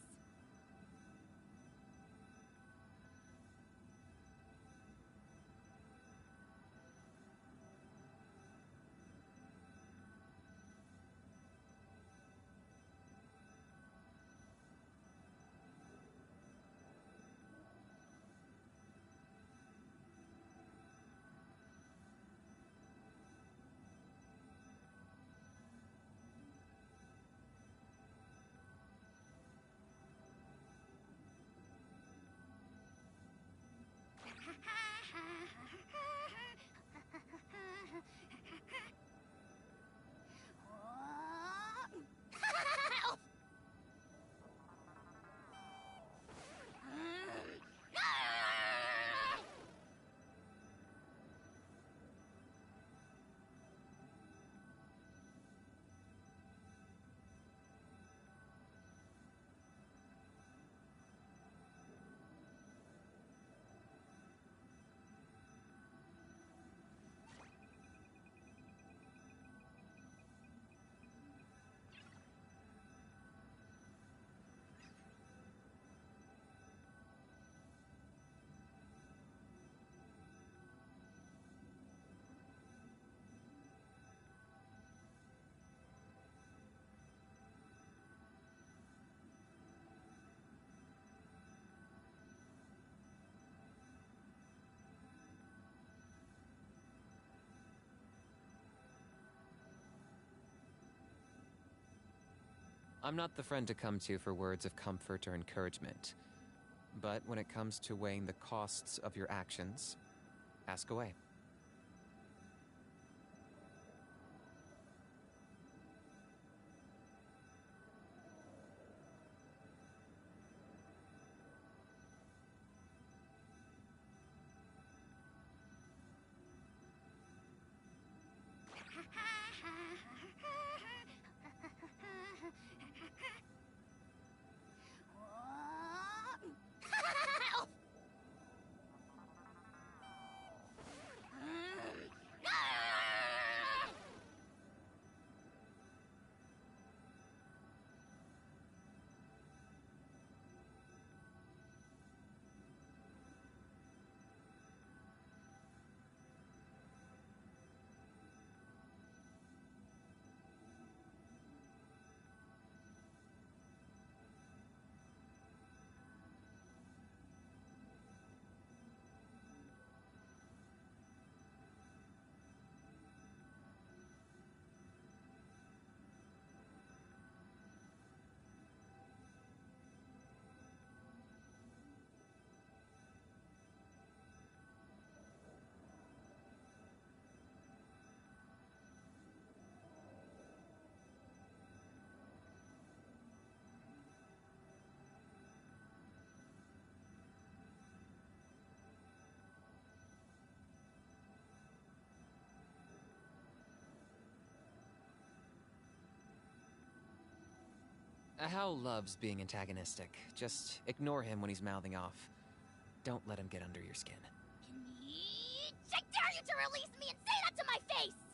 I'm not the friend to come to for words of comfort or encouragement. But when it comes to weighing the costs of your actions, ask away. Hal loves being antagonistic. Just ignore him when he's mouthing off. Don't let him get under your skin. I dare you to release me and say that to my face!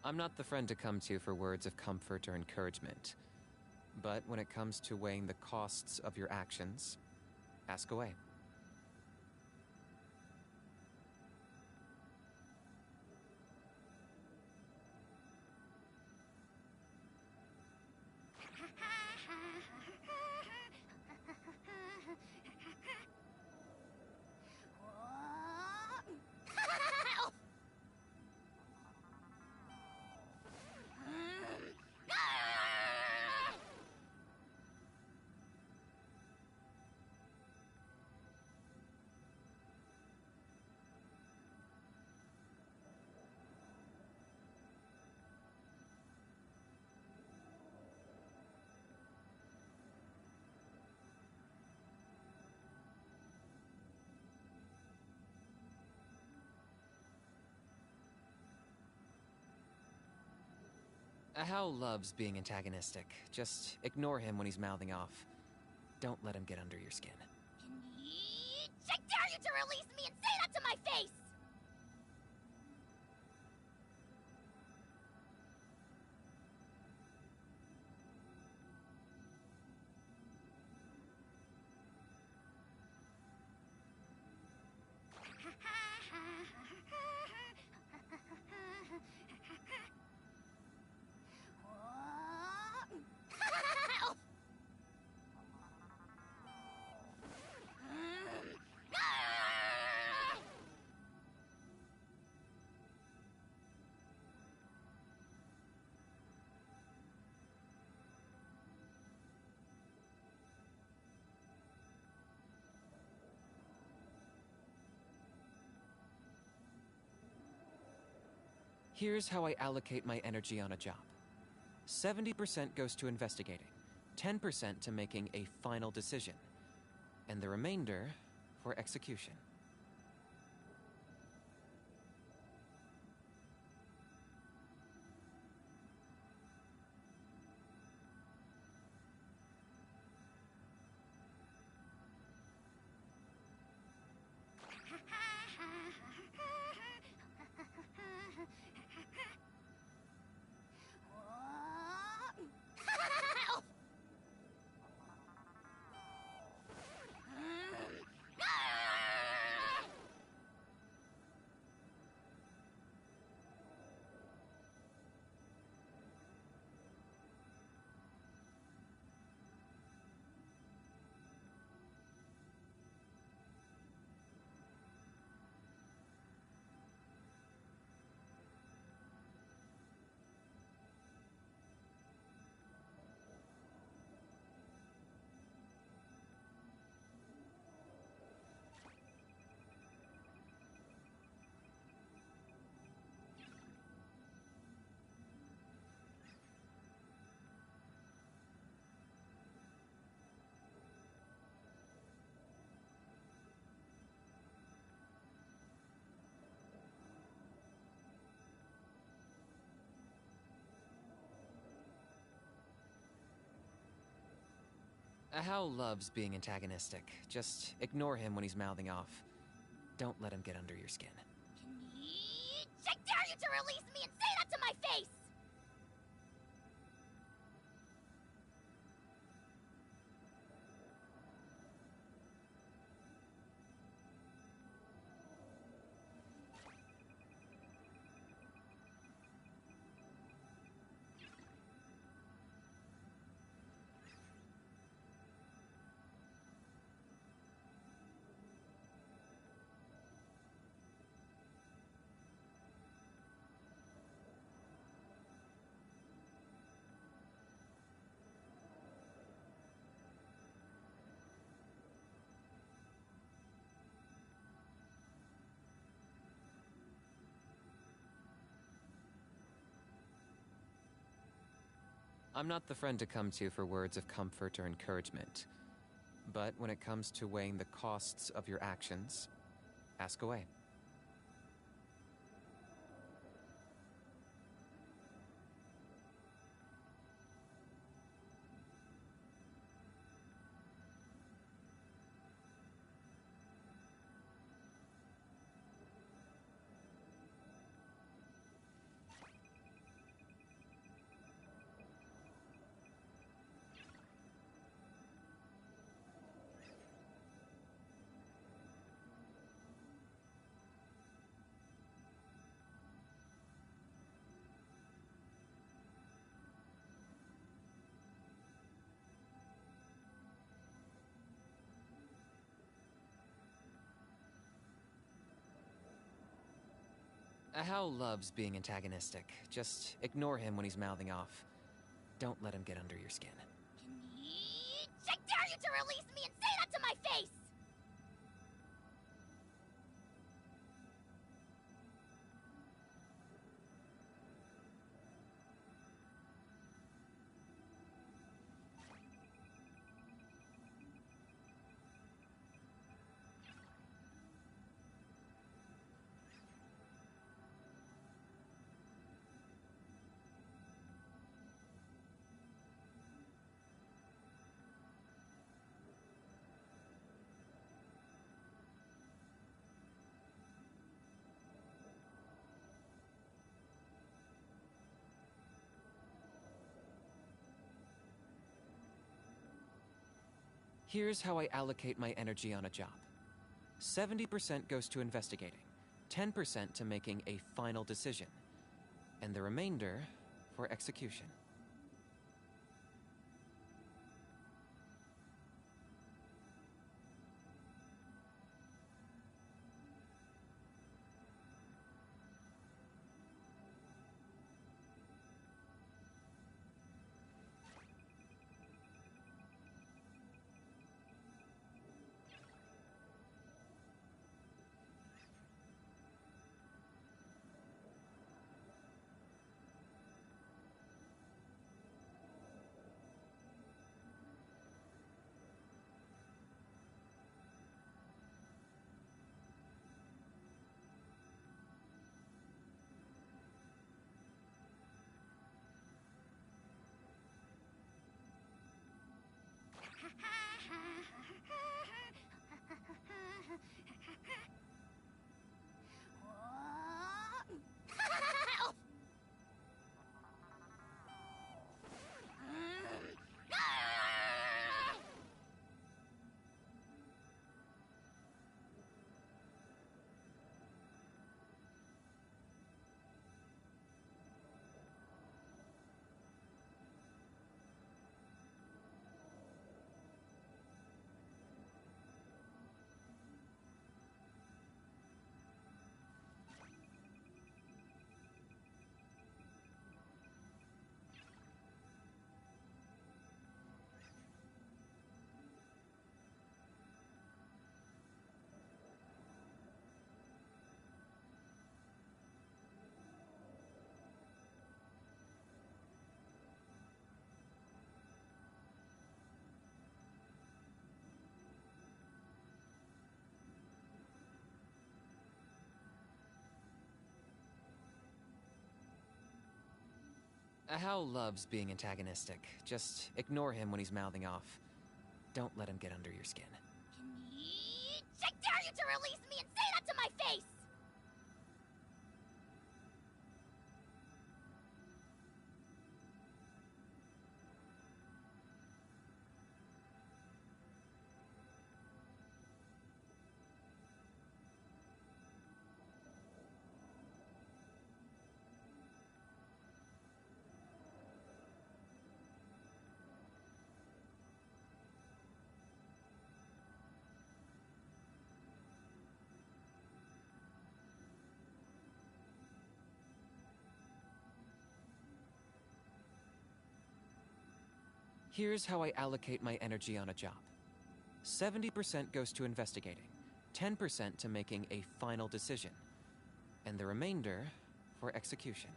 I'm not the friend to come to for words of comfort or encouragement. But when it comes to weighing the costs of your actions, ask away. Hal loves being antagonistic. Just ignore him when he's mouthing off. Don't let him get under your skin. I dare you to release me and say that to my face! Here's how I allocate my energy on a job. 70% goes to investigating, 10% to making a final decision, and the remainder for execution. Hal loves being antagonistic. Just ignore him when he's mouthing off. Don't let him get under your skin. I dare you to release me and say that to my face! I'm not the friend to come to for words of comfort or encouragement. But when it comes to weighing the costs of your actions, ask away. Hal loves being antagonistic. Just ignore him when he's mouthing off. Don't let him get under your skin. I dare you to release me and say that to my face! Here's how I allocate my energy on a job. 70% goes to investigating, 10% to making a final decision, and the remainder for execution. Hal loves being antagonistic. Just ignore him when he's mouthing off. Don't let him get under your skin. I dare you to release me and say that to my face! Here's how I allocate my energy on a job. 70% goes to investigating, 10% to making a final decision, and the remainder for execution.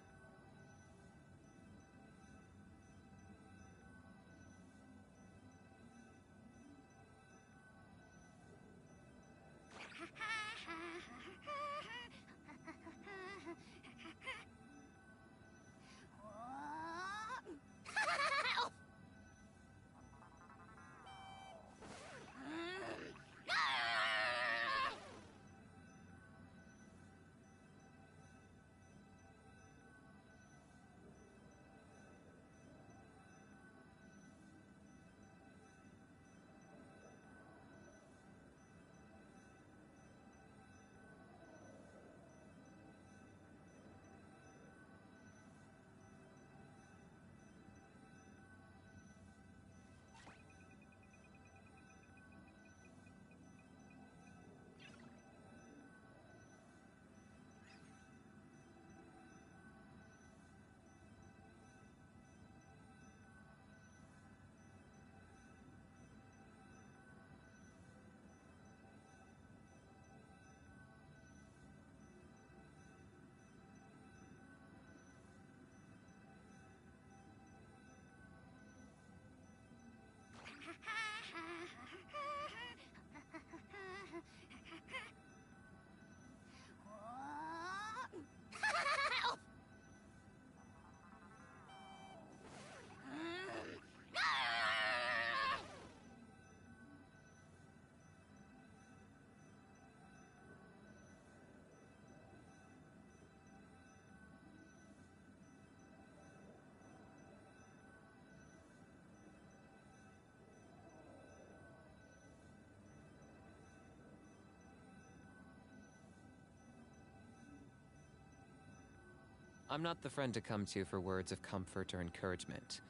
I'm not the friend to come to for words of comfort or encouragement.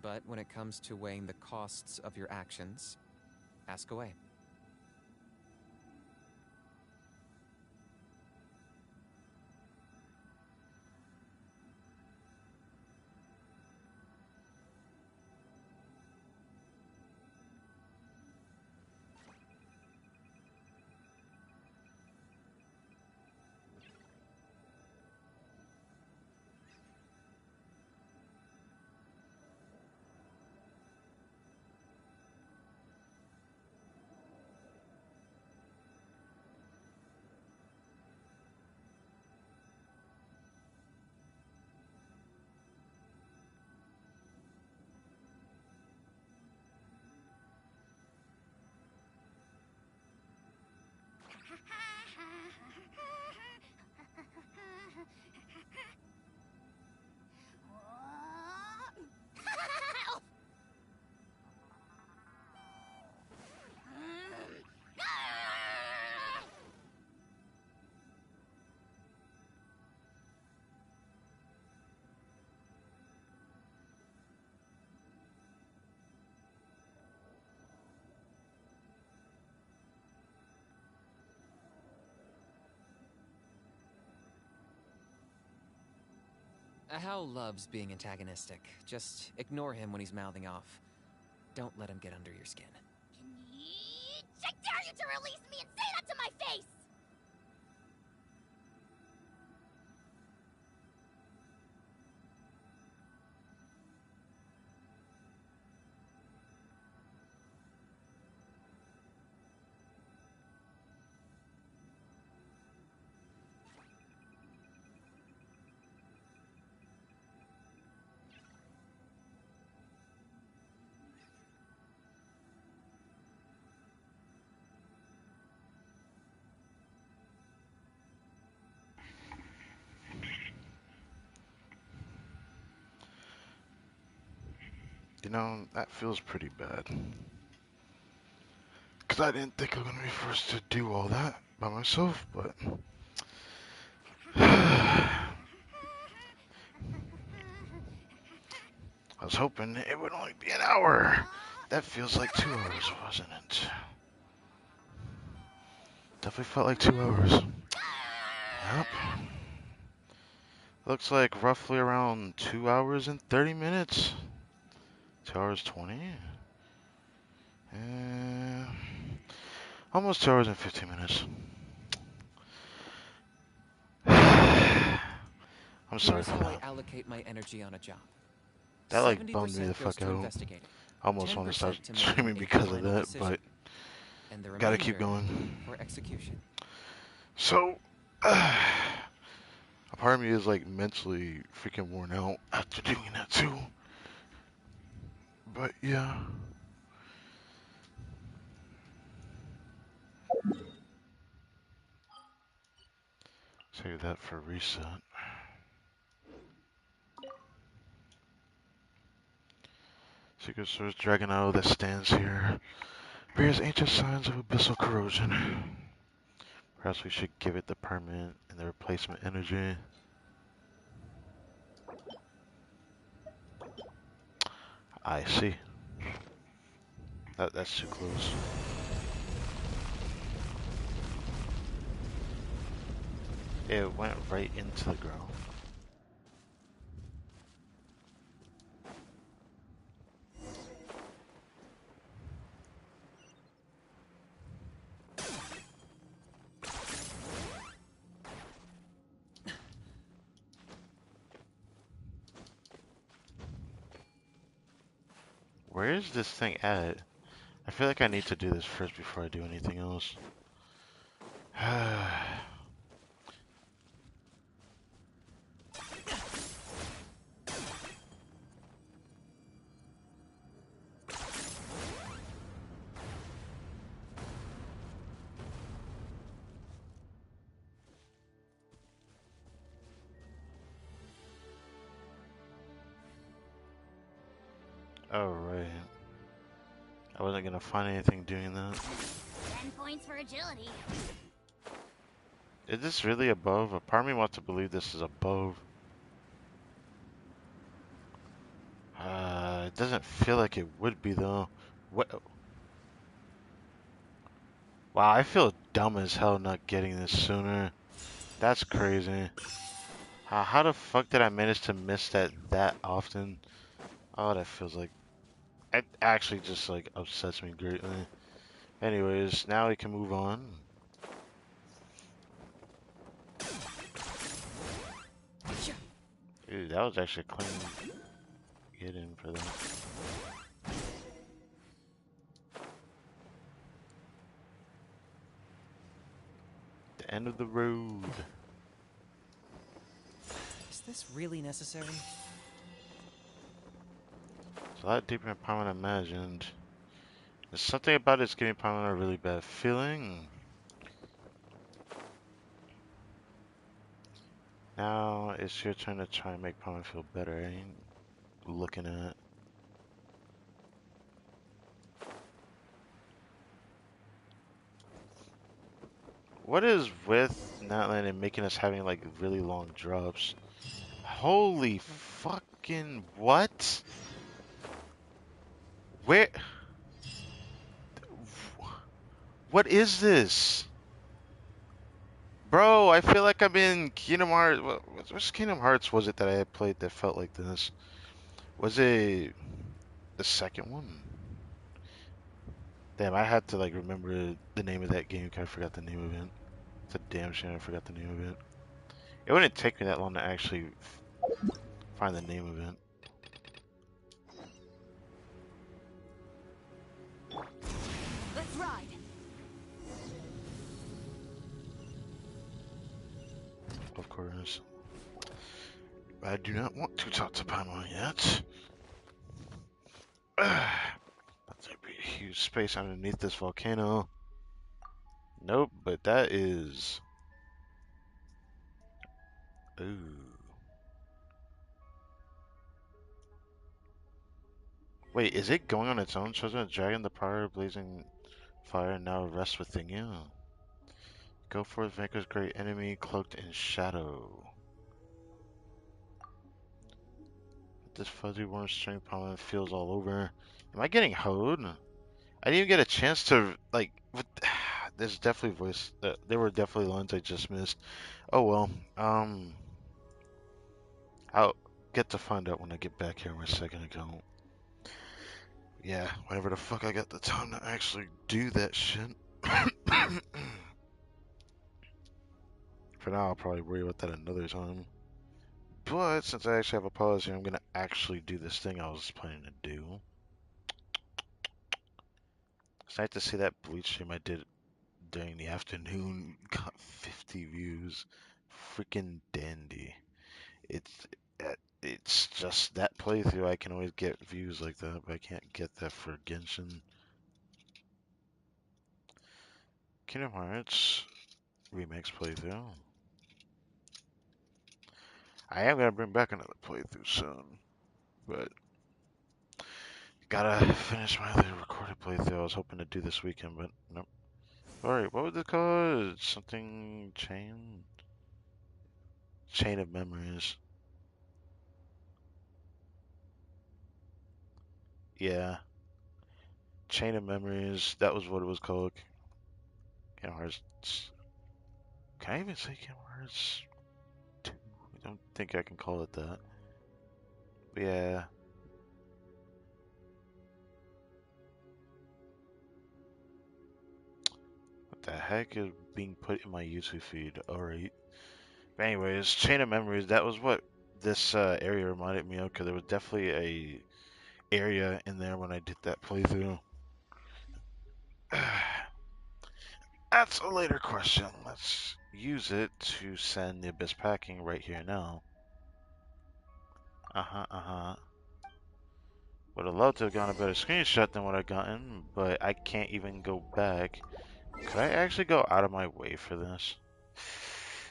But when it comes to weighing the costs of your actions, ask away. Hal loves being antagonistic. Just ignore him when he's mouthing off. Don't let him get under your skin. I dare you to release me and say that to my face! You know, that feels pretty bad. Because I didn't think I was going to be forced to do all that by myself, but... I was hoping it would only be an hour. That feels like 2 hours, wasn't it? Definitely felt like 2 hours. Yep. Looks like roughly around 2 hours and 30 minutes. 2 hours 20. Almost 2 hours and 15 minutes. I'm sorry Here's for how I that. allocate my energy on a job. That like bummed me the 70% goes fuck to out. investigating, I almost want to start 10% to streaming making a because of final that, decision, but and the gotta keep remainder going. for execution. So, a part of me is like mentally freaking worn out after doing that too. But yeah. Save that for reset. Secret source Dragonado that stands here bears ancient signs of abyssal corrosion. Perhaps we should give it the permanent and the replacement energy. I see. That's too close. It went right into the ground. Where is this thing at? I feel like I need to do this first before I do anything else. Alright. I wasn't gonna find anything doing that. 10 points for agility. Is this really above? A part of me wants to believe this is above. It doesn't feel like it would be though. What? Wow, I feel dumb as hell not getting this sooner. That's crazy. How the fuck did I manage to miss that often? Oh, that feels like it actually just like upsets me greatly. Anyways, now we can move on. Dude, that was actually a clean get in for that. The end of the road. Is this really necessary? It's a lot deeper than Paimon imagined. There's something about it's giving Paimon a really bad feeling. Now it's your turn to try and make Paimon feel better. I ain't looking at. What is with Natlan and making us having like really long drops? Holy fucking what? Where? What is this? Bro, I feel like I'm in Kingdom Hearts. Which Kingdom Hearts was it that I had played that felt like this? Was it the second one? Damn, I had to like remember the name of that game because I forgot the name of it. It's a damn shame I forgot the name of it. It wouldn't take me that long to actually find the name of it. Let's ride. Of course. I do not want to talk to Paimon yet. That's a huge space underneath this volcano. Nope, but that is. Ooh. Wait, is it going on its own? Chosen a dragon, the power of blazing fire now rests within you. Go forth, vanquish great enemy cloaked in shadow. This fuzzy warm string pollen feels all over. Am I getting hoed? I didn't even get a chance to like. There's definitely voice. There were definitely lines I just missed. Oh well. I'll get to find out when I get back here in my second account. Yeah, whenever the fuck I got the time to actually do that shit. For now, I'll probably worry about that another time. But since I actually have a pause here, I'm gonna actually do this thing I was planning to do. It's nice to see that Bleach stream I did during the afternoon got 50 views. Freaking dandy. It's just that playthrough I can always get views like that, but I can't get that for Genshin. Kingdom Hearts Remix playthrough. I am gonna bring back another playthrough soon, but gotta finish my other recorded playthrough I was hoping to do this weekend, but nope. Alright, what was it called? Something chain? Chain of Memories. Yeah. Chain of Memories. That was what it was called. Kingdom Hearts. Can I even say Kingdom Hearts 2? I don't think I can call it that. But yeah. What the heck is being put in my YouTube feed? Alright. But anyways, Chain of Memories. That was what this area reminded me of, because there was definitely a area in there when I did that playthrough. That's a later question. Let's use it to send the Abyss packing right here now. Would have loved to have gotten a better screenshot than what I've gotten, but I can't even go back. Could I actually go out of my way for this?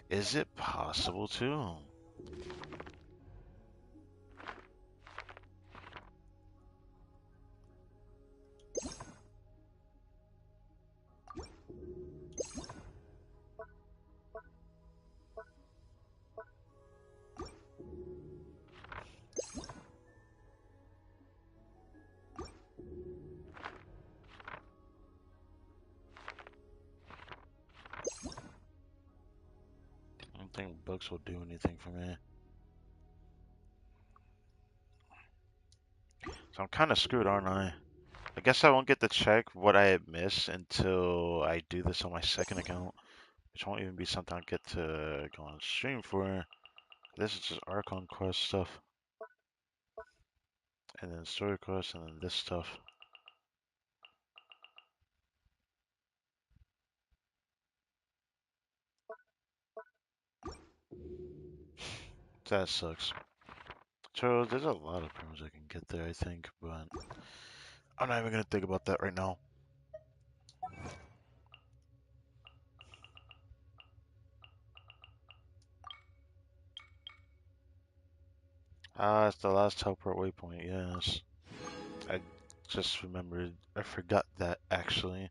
Is it possible to? think books will do anything for me. So I'm kind of screwed, aren't I? I guess I won't get to check what I had missed until I do this on my second account, which won't even be something I'll get to go on stream for. This is just Archon quest stuff, and then story quest, and then this stuff. That sucks. So there's a lot of promos I can get there, I think, but I'm not even gonna think about that right now. Ah, it's the last teleport waypoint, yes. I just remembered. I forgot that actually.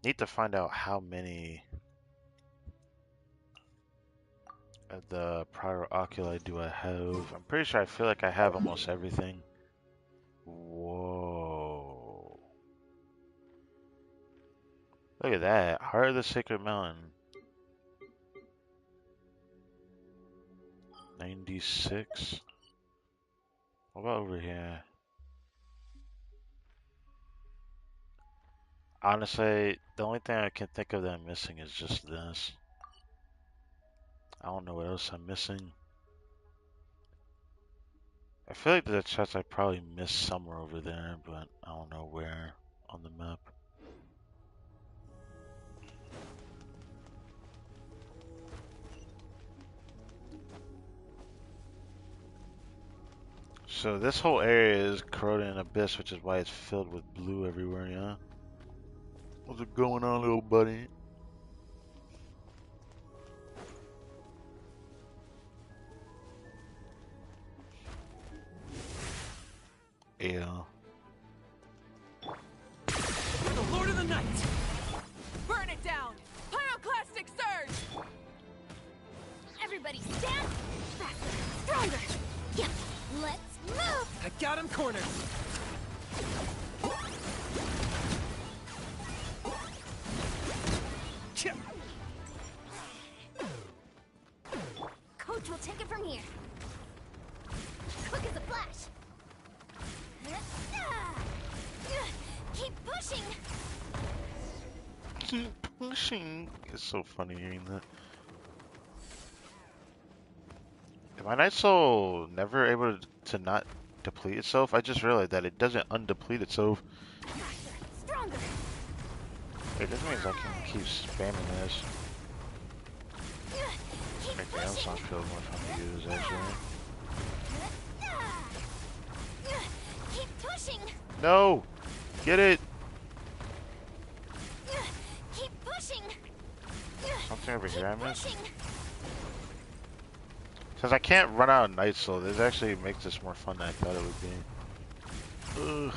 Need to find out how many of the prior oculi do I have. I'm pretty sure I feel like I have almost everything. Whoa. Look at that. Heart of the Sacred Mountain. 96. What about over here? Honestly, the only thing I can think of that I'm missing is just this. I don't know what else I'm missing. I feel like there's a chest I probably missed somewhere over there, but I don't know where on the map. So this whole area is corroded in abyss, which is why it's filled with blue everywhere, yeah? What's going on, little buddy? Yeah. For the Lord of the Night! Burn it down! Pyroclastic surge! Everybody stand faster, stronger. Yep, let's move. I got him cornered. Coach will take it from here. Quick as a flash. Keep pushing. Keep pushing. It's so funny hearing that. Is my Night Soul never able to not deplete itself? I just realized that it doesn't undeplete itself. Faster, stronger. Wait, this means I can keep spamming this. Keep Anything else pushing. on field more fun to use, actually. Keep pushing. No! Get it! Keep pushing. Something over Keep here I missed? pushing. Since I can't run out of Night Soul, this actually makes this more fun than I thought it would be. Ugh.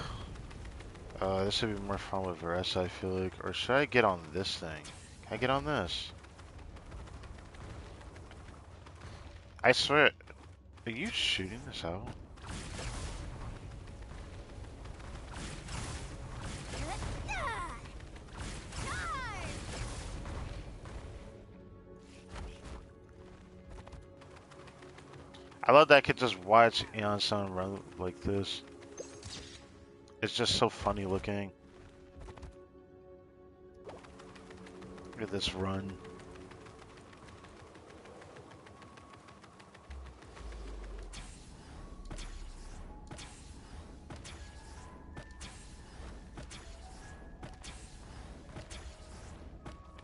This would be more fun with Varessa, I feel like. Or should I get on this thing? Can I get on this? I swear. Are you shooting this out? I love that I could just watch Aeon Sun run like this. It's just so funny looking. Look at this run.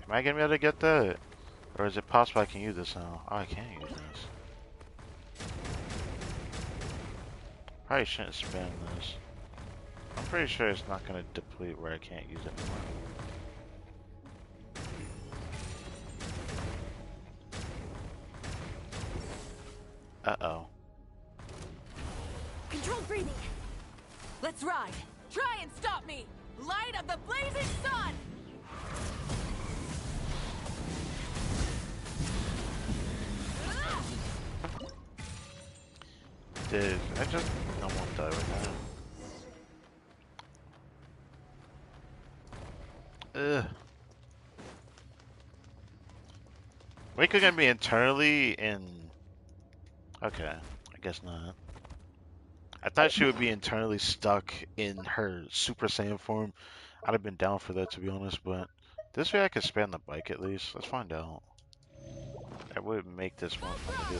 Am I gonna be able to get that? Or is it possible I can use this now? Oh, I can use this. Probably shouldn't spam this. I'm pretty sure it's not gonna deplete where I can't use it anymore. Uh-oh. Controlled breathing! Let's ride! Try and stop me! Light of the blazing sun! Dude, I just almost died with that. Ugh. Waco gonna be internally in. Okay, I guess not. I thought she would be internally stuck in her Super Saiyan form. I'd have been down for that, to be honest, but this way I could span the bike at least. Let's find out. That would make this more fun to do.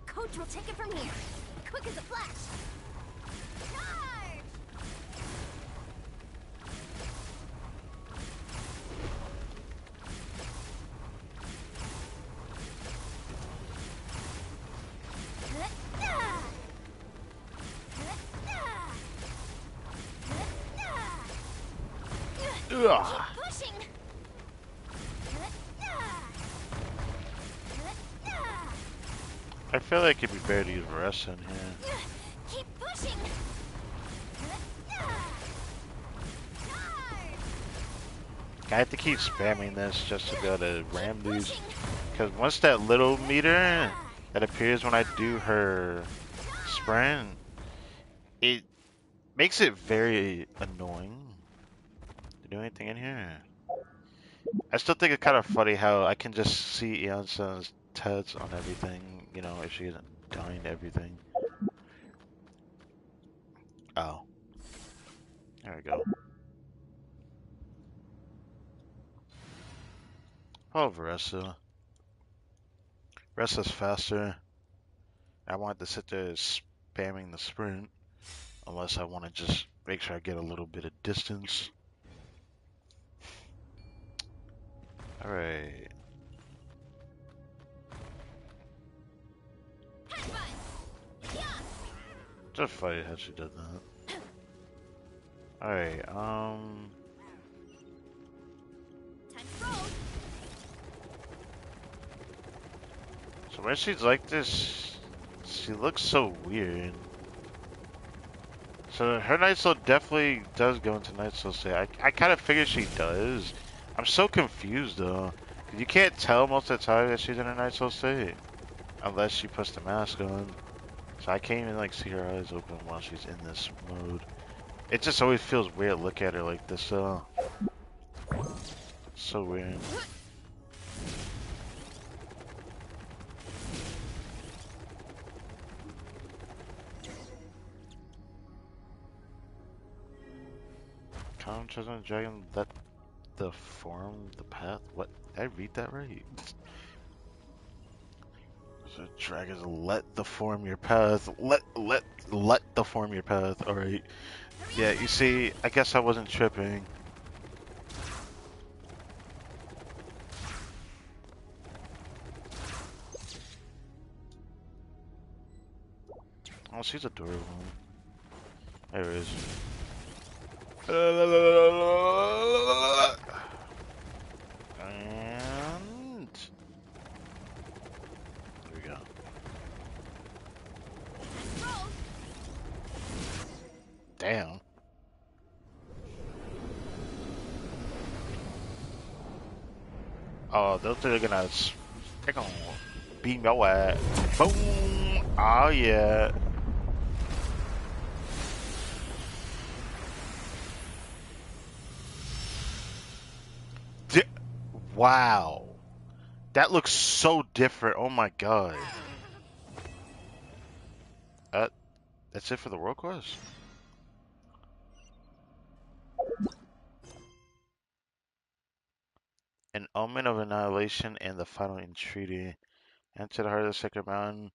Coach will take it from here. Quick as a flash. Charge! Ugh. Keep pushing. I feel like it'd be better to use rest in here. Keep pushing. I have to keep spamming this just to be able to ram these. Because once that little meter that appears when I do her sprint, it makes it very annoying. To do anything in here? I still think it's kind of funny how I can just see Eonsen's TEDs on everything, you know, if she isn't dying to everything. Oh. There we go. Oh, Veressa. Veressa's faster. I want to sit there spamming the sprint. Unless I want to just make sure I get a little bit of distance. Alright. Just funny how she did that. Alright, so when she's like this, she looks so weird. So her Night Soul definitely does go into Night Soul state. I kind of figured she does. I'm so confused though. You can't tell most of the time that she's in her Night Soul state. Unless she puts the mask on. So I can't even like see her eyes open while she's in this mode. It just always feels weird to look at her like this though. So weird. Come, Chosen Dragon, let the form the path. What? Did I read that right? So dragons, let the form your path. Let the form your path. All right. Yeah, you see, I guess I wasn't tripping. Oh, she's adorable. There it is. And there we go. Damn. Oh, those two are gonna, they're gonna beam your ass. Boom! Oh yeah. Wow. That looks so different. Oh my god. That's it for the world quest? An omen of annihilation and the final entreaty. Enter the heart of the sacred mountain.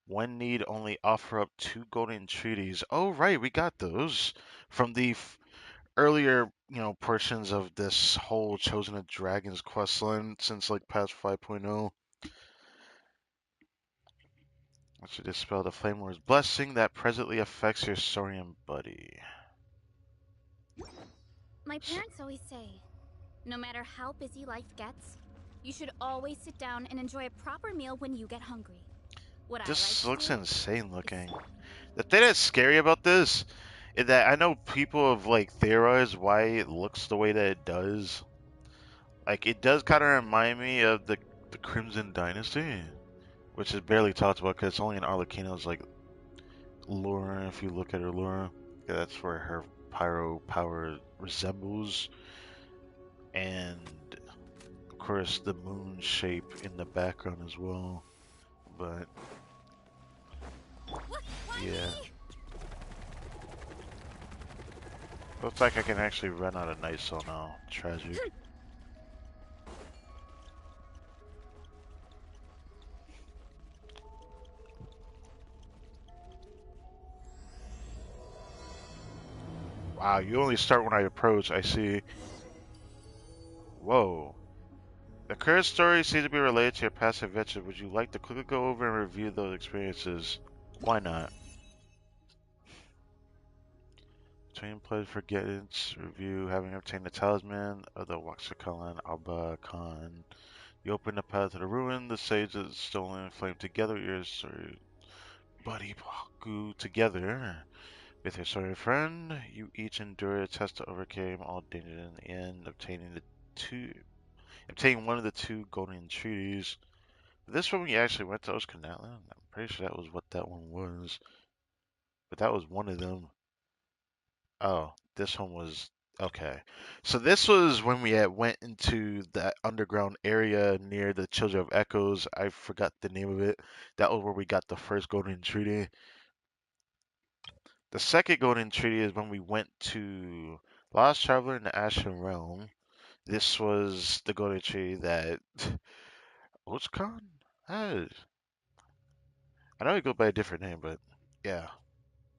One need only offer up 2 golden entreaties. Oh right, we got those from the earlier, you know, portions of this whole Chosen of Dragons questline since like past 5.0. That should dispel the Flame Lord's blessing that presently affects your Saurian buddy. My parents always say, no matter how busy life gets, you should always sit down and enjoy a proper meal when you get hungry. What This I like looks to do insane looking. The thing that's scary about this That I know people have like theorized why it looks the way that it does. Like it does kind of remind me of the Crimson Dynasty, which is barely talked about because it's only in Arlecchino's like lore. If you look at her lore, yeah, that's where her pyro power resembles, and of course the moon shape in the background as well. But Look, why yeah, me? looks like I can actually run out of Night Soul now. Tragic. Wow, you only start when I approach. I see. Whoa. The current story seems to be related to your past adventure. Would you like to quickly go over and review those experiences? Why not? Between players for Guidance review, having obtained the talisman of the Waxakalan Alba Khan. You open the path to the ruin, the sage is stolen, flame together, your sorry buddy Baku together. With your sorry friend, you each endure a test to overcome all dangers in the end, obtaining one of the two golden treaties. This one we actually went to Oskanatlan. I'm pretty sure that was what that one was. But that was one of them. Oh, this one was okay. So this was when we had went into that underground area near the Children of Echoes. I forgot the name of it. That was where we got the first golden treaty. The second golden treaty is when we went to Lost Traveler in the Ashen Realm. This was the golden treaty that Ochkan had. I know he goes by a different name, but yeah,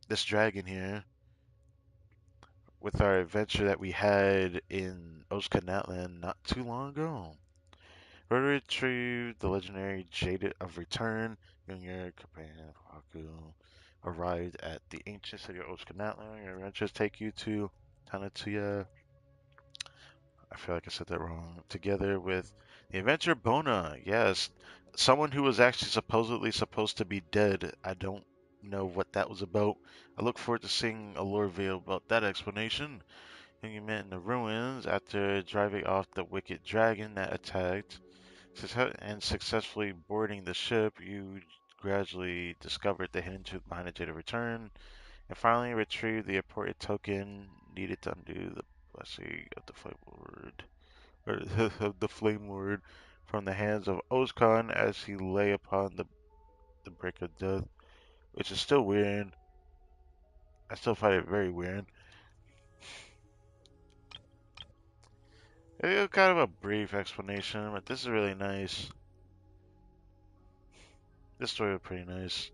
this dragon here with our adventure that we had in Oskanatlan not too long ago. We retrieved the legendary Jaded of Return. You and your companion Haku arrived at the ancient city of Oskanatlan. Your adventures take you to Tanatuya. I feel like I said that wrong. Together with the adventurer Bona. Yes, someone who was actually supposed to be dead. I don't know what that was about. I look forward to seeing a lore veil about that explanation. And you met in the ruins after driving off the wicked dragon that attacked and successfully boarding the ship. You gradually discovered the hidden truth behind the Jade of Return and finally retrieved the important token needed to undo the blessing of the Flame Lord, or of the Flame Lord, from the hands of Ozkan as he lay upon the brink of death, which is still weird. I still find it very weird. It was kind of a brief explanation, but this is really nice. This story was pretty nice.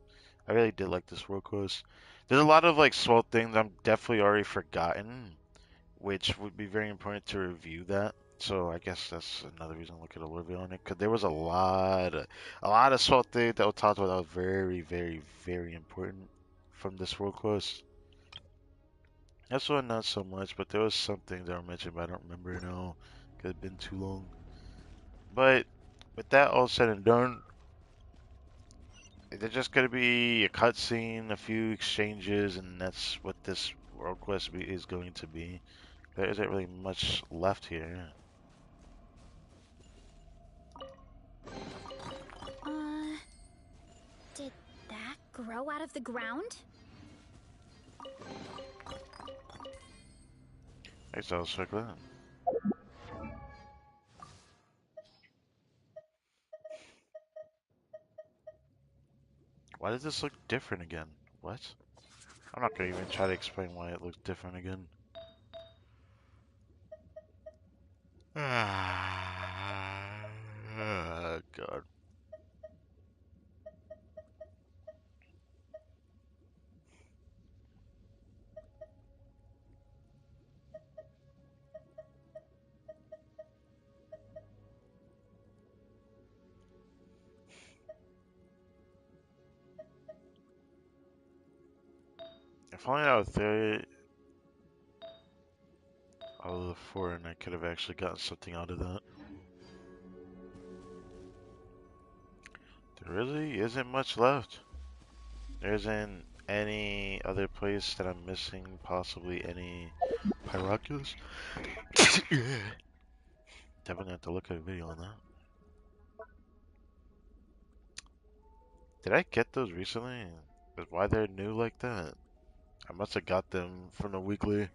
I really did like this world quest. There's a lot of like small things I'm definitely already forgotten, which would be very important to review that. So I guess that's another reason to look at Olivia on it, because there was a lot of small things that were talked about that was very, very, very important from this world quest. That's one not so much, but there was some things that were mentioned, but I don't remember now, because it's been too long. But with that all said and done, there's just gonna be a cutscene, a few exchanges, and that's what this world quest is going to be. There isn't really much left here. Uh, did that grow out of the ground? Thanks, I'll circle in. Why does this look different again? What? I'm not gonna even try to explain why it looks different again. Ah, God. If only I was there out of the four and I could have actually gotten something out of that. There really isn't much left. There isn't any other place that I'm missing? Possibly any Pyroculus? Yeah. Definitely have to look at a video on that. Did I get those recently? Is why they're new like that? I must have got them from the weekly.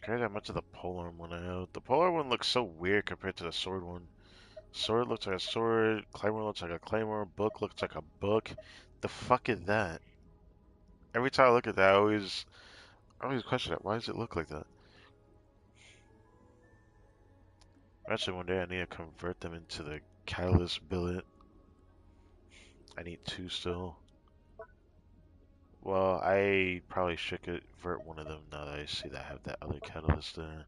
Compared how much of the polearm one I have. The polearm one looks so weird compared to the sword one. Sword looks like a sword, claymore looks like a claymore, book looks like a book. The fuck is that? Every time I look at that, I always question it. Why does it look like that? Eventually one day I need to convert them into the catalyst billet. I need two still. Well, I probably should convert one of them now that I see that I have that other catalyst there.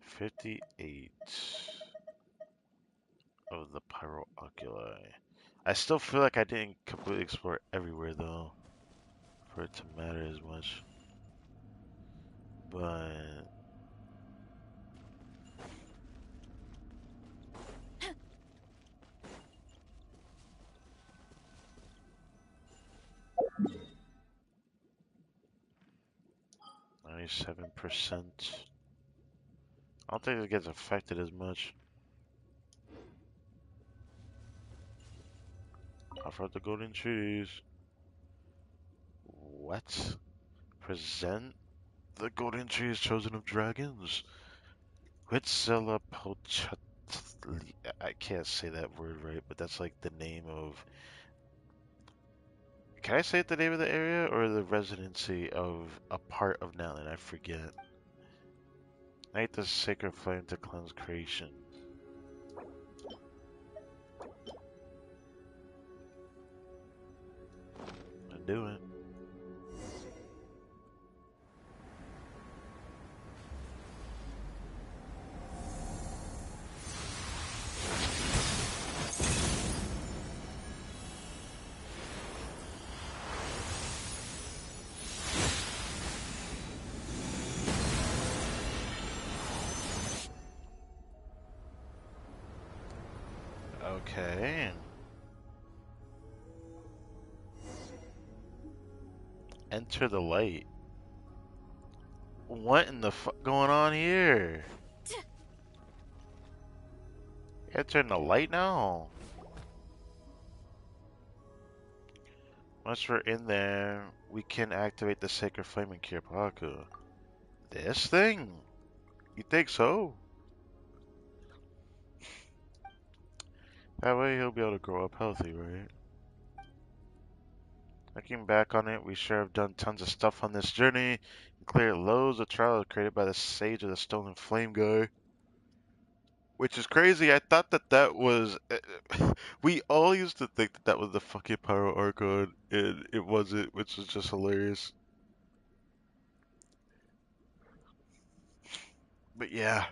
58 of the Pyro Oculi. I still feel like I didn't completely explore everywhere though, for it to matter as much. But 97%. I don't think it gets affected as much. Offer the golden trees. What? Present the golden trees chosen of dragons. Huitzela Pochatli. I can't say that word right, but that's like the name of. Can I say it the name of the area or the residency of a part of Natlan? I forget. Ignite the sacred flame to cleanse creation. I do it. Okay. Enter the light. What in the fuck going on here? Entering the light now? Once we're in there, we can activate the sacred flame in Kirapaku. This thing? You think so? That way he'll be able to grow up healthy, right? Looking back on it, we sure have done tons of stuff on this journey and cleared loads of trials created by the Sage of the Stolen Flame guy. Which is crazy. I thought that that was. We all used to think that that was the fucking Pyro Archon, and it wasn't, which was just hilarious. But yeah,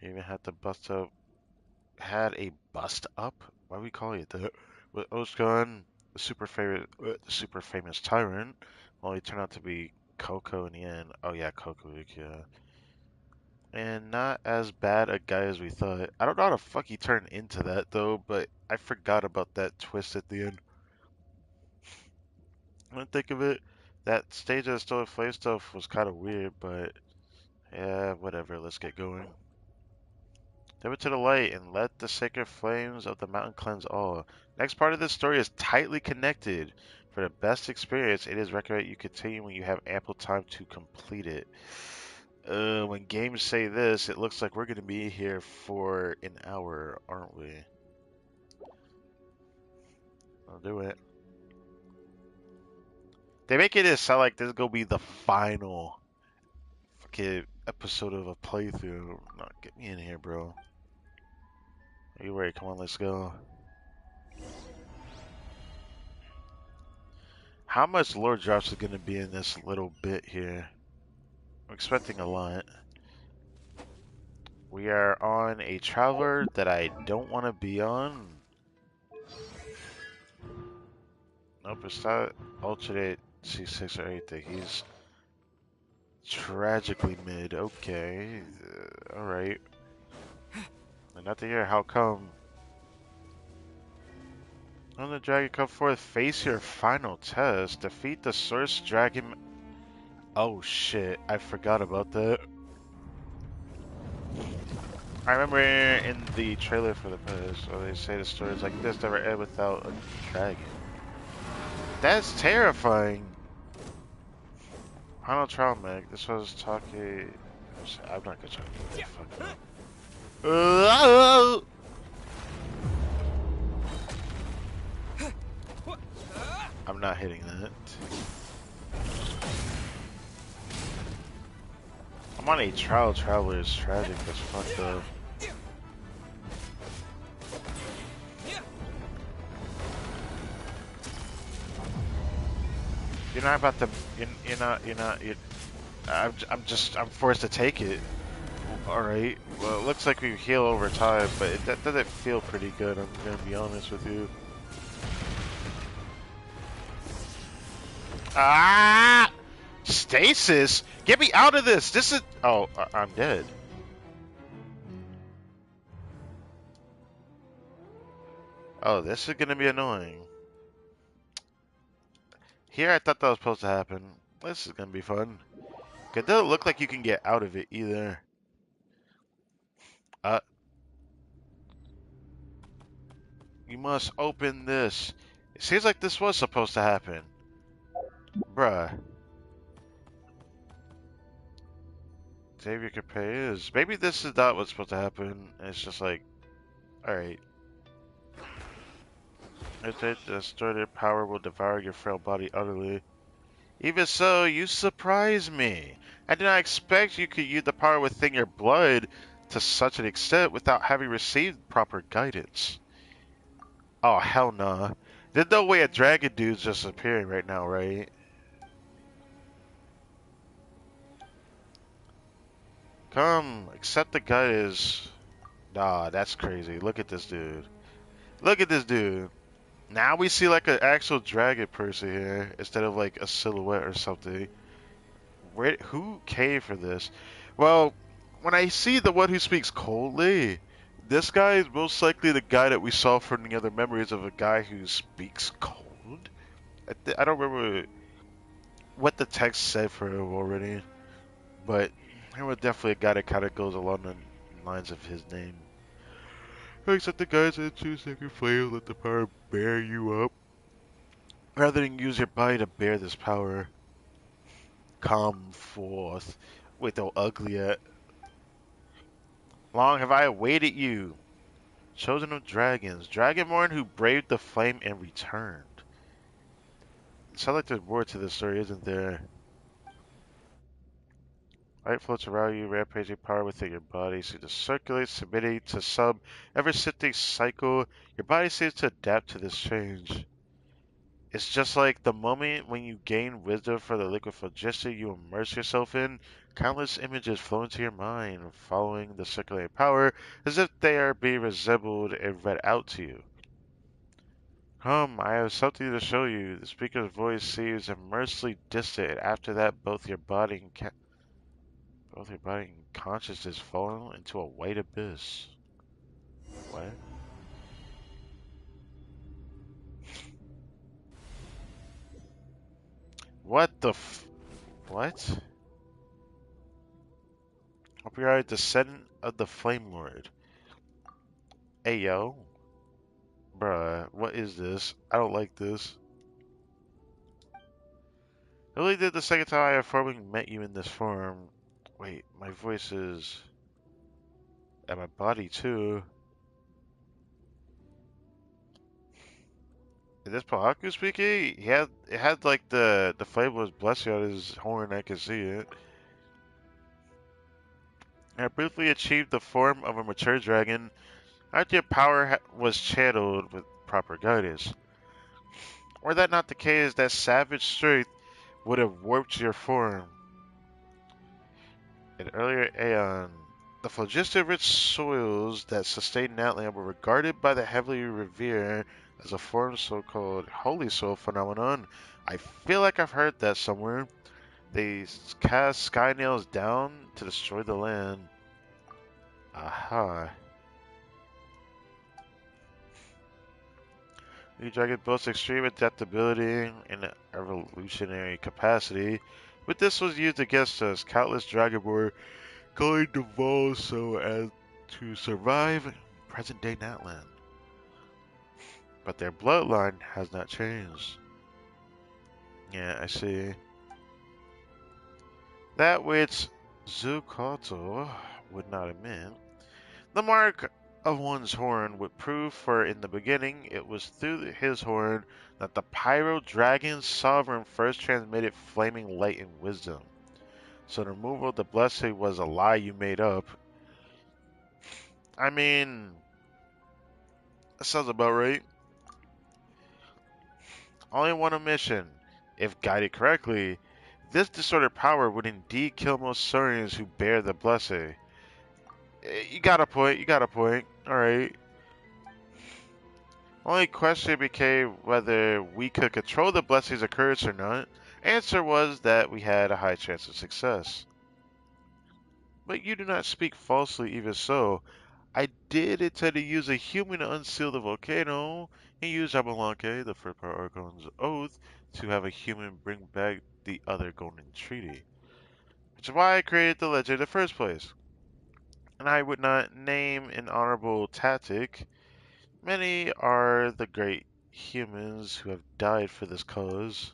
we even had to bust up. Had a bust up? Why are we calling it that? With Oshkan, the super famous tyrant. Well, he turned out to be Coco in the end. Oh yeah, Coco, yeah. And not as bad a guy as we thought. I don't know how the fuck he turned into that though, but I forgot about that twist at the end. When I think of it, that stage of the Stolen Flame stuff was kind of weird, but yeah, whatever. Let's get going. Step into the light and let the sacred flames of the mountain cleanse all. Next part of this story is tightly connected. For the best experience, it is recommended you continue when you have ample time to complete it. When games say this, it looks like we're going to be here for an hour, aren't we? I'll do it. They make it sound like this is going to be the final fucking episode of a playthrough. No, get me in here, bro. Are you ready? Come on, let's go. How much lore drops is going to be in this little bit here? I'm expecting a lot. We are on a traveler that I don't want to be on. Nope, it's not alternate C6 or anything. Tragically mid. Okay. Alright. And not to hear how come. When the dragon come forth, face your final test. Defeat the source dragon. Oh shit, I forgot about that. I remember in the trailer for the past, or they say the stories like this never end without a dragon. That's terrifying. Final trial mag. This was talking. I'm not gonna try to get that fucking up. I'm not hitting that. I'm on a trial. Traveler is tragic. That's fucked up. You're not about to. You're not. I'm forced to take it. All right. Well, it looks like we heal over time, but that doesn't feel pretty good. I'm gonna be honest with you. Ah! Stasis! Get me out of this! This is. Oh, I'm dead. Oh, this is gonna be annoying. Here, I thought that was supposed to happen. This is gonna be fun. It doesn't look like you can get out of it either. You must open this. It seems like this was supposed to happen. Bruh. Xavier Capet is. Maybe this is not what's supposed to happen. It's just like, alright. If it distorted power will devour your frail body utterly. Even so, you surprise me. I did not expect you could use the power within your blood to such an extent without having received proper guidance. Oh, hell nah. There's no way a dragon dude's just appearing right now, right? Come, accept the guidance. Nah, that's crazy. Look at this dude. Look at this dude. Now we see like an actual dragon person here instead of like a silhouette or something. Who came for this? Well, when I see the one who speaks coldly, this guy is most likely the guy that we saw from the other memories of a guy who speaks cold. I don't remember what the text said for him already, but there was definitely a guy that kind of goes along the lines of his name. Except the guys that choose sacred flame let the power bear you up. Rather than use your body to bear this power, come forth with the ugly at. Long have I awaited you, chosen of dragons, dragonborn who braved the flame and returned. It sounds like there's more to this story, isn't there? Light floats around you, rampaging power within your body seems to circulate, submitting to some ever-shifting cycle. Your body seems to adapt to this change. It's just like the moment when you gain wisdom for the liquid phlogiston you immerse yourself in, countless images flow into your mind, following the circulating power as if they are being resembled and read out to you. Come, I have something to show you. The speaker's voice seems immersely distant, and after that both your body and consciousness fall into a white abyss. What? What the What? We are a descendant of the Flame Lord. Hey yo. Bruh, what is this? I don't like this. I only did the second time I have formally met you in this form. Wait, my voice is... and my body too. Is this Pahaku speaking? It had like the flame was blessing on his horn, I can see it. I briefly achieved the form of a mature dragon after your power was channeled with proper guidance. Were that not the case, that savage strength would have warped your form. In earlier aeon, the phlogiston-rich soils that sustained Natland were regarded by the heavily revered as a form so-called holy soil phenomenon. I feel like I've heard that somewhere. They cast sky nails down to destroy the land. Aha. The dragon boasts extreme adaptability and evolutionary capacity, but this was used against us. Countless dragonborn going to evolve so as to survive in present-day Natlan. But their bloodline has not changed. Yeah, I see. That which Zukoto would not admit. The mark of one's horn would prove, for in the beginning it was through his horn that the Pyro Dragon's sovereign first transmitted flaming light and wisdom. So the removal of the blessing was a lie you made up. I mean, that sounds about right. Only one omission. If guided correctly, this disordered power would indeed kill most Saurians who bear the blessing. You got a point, you got a point. Alright. Only question became whether we could control the blessing's occurrence or not. Answer was that we had a high chance of success. But you do not speak falsely even so. I did intend to use a human to unseal the volcano, and use Abelanke, the first part Archon's oath, to have a human bring back the other Golden Treaty. Which is why I created the legend in the first place. And I would not name an honorable tactic. Many are the great humans who have died for this cause.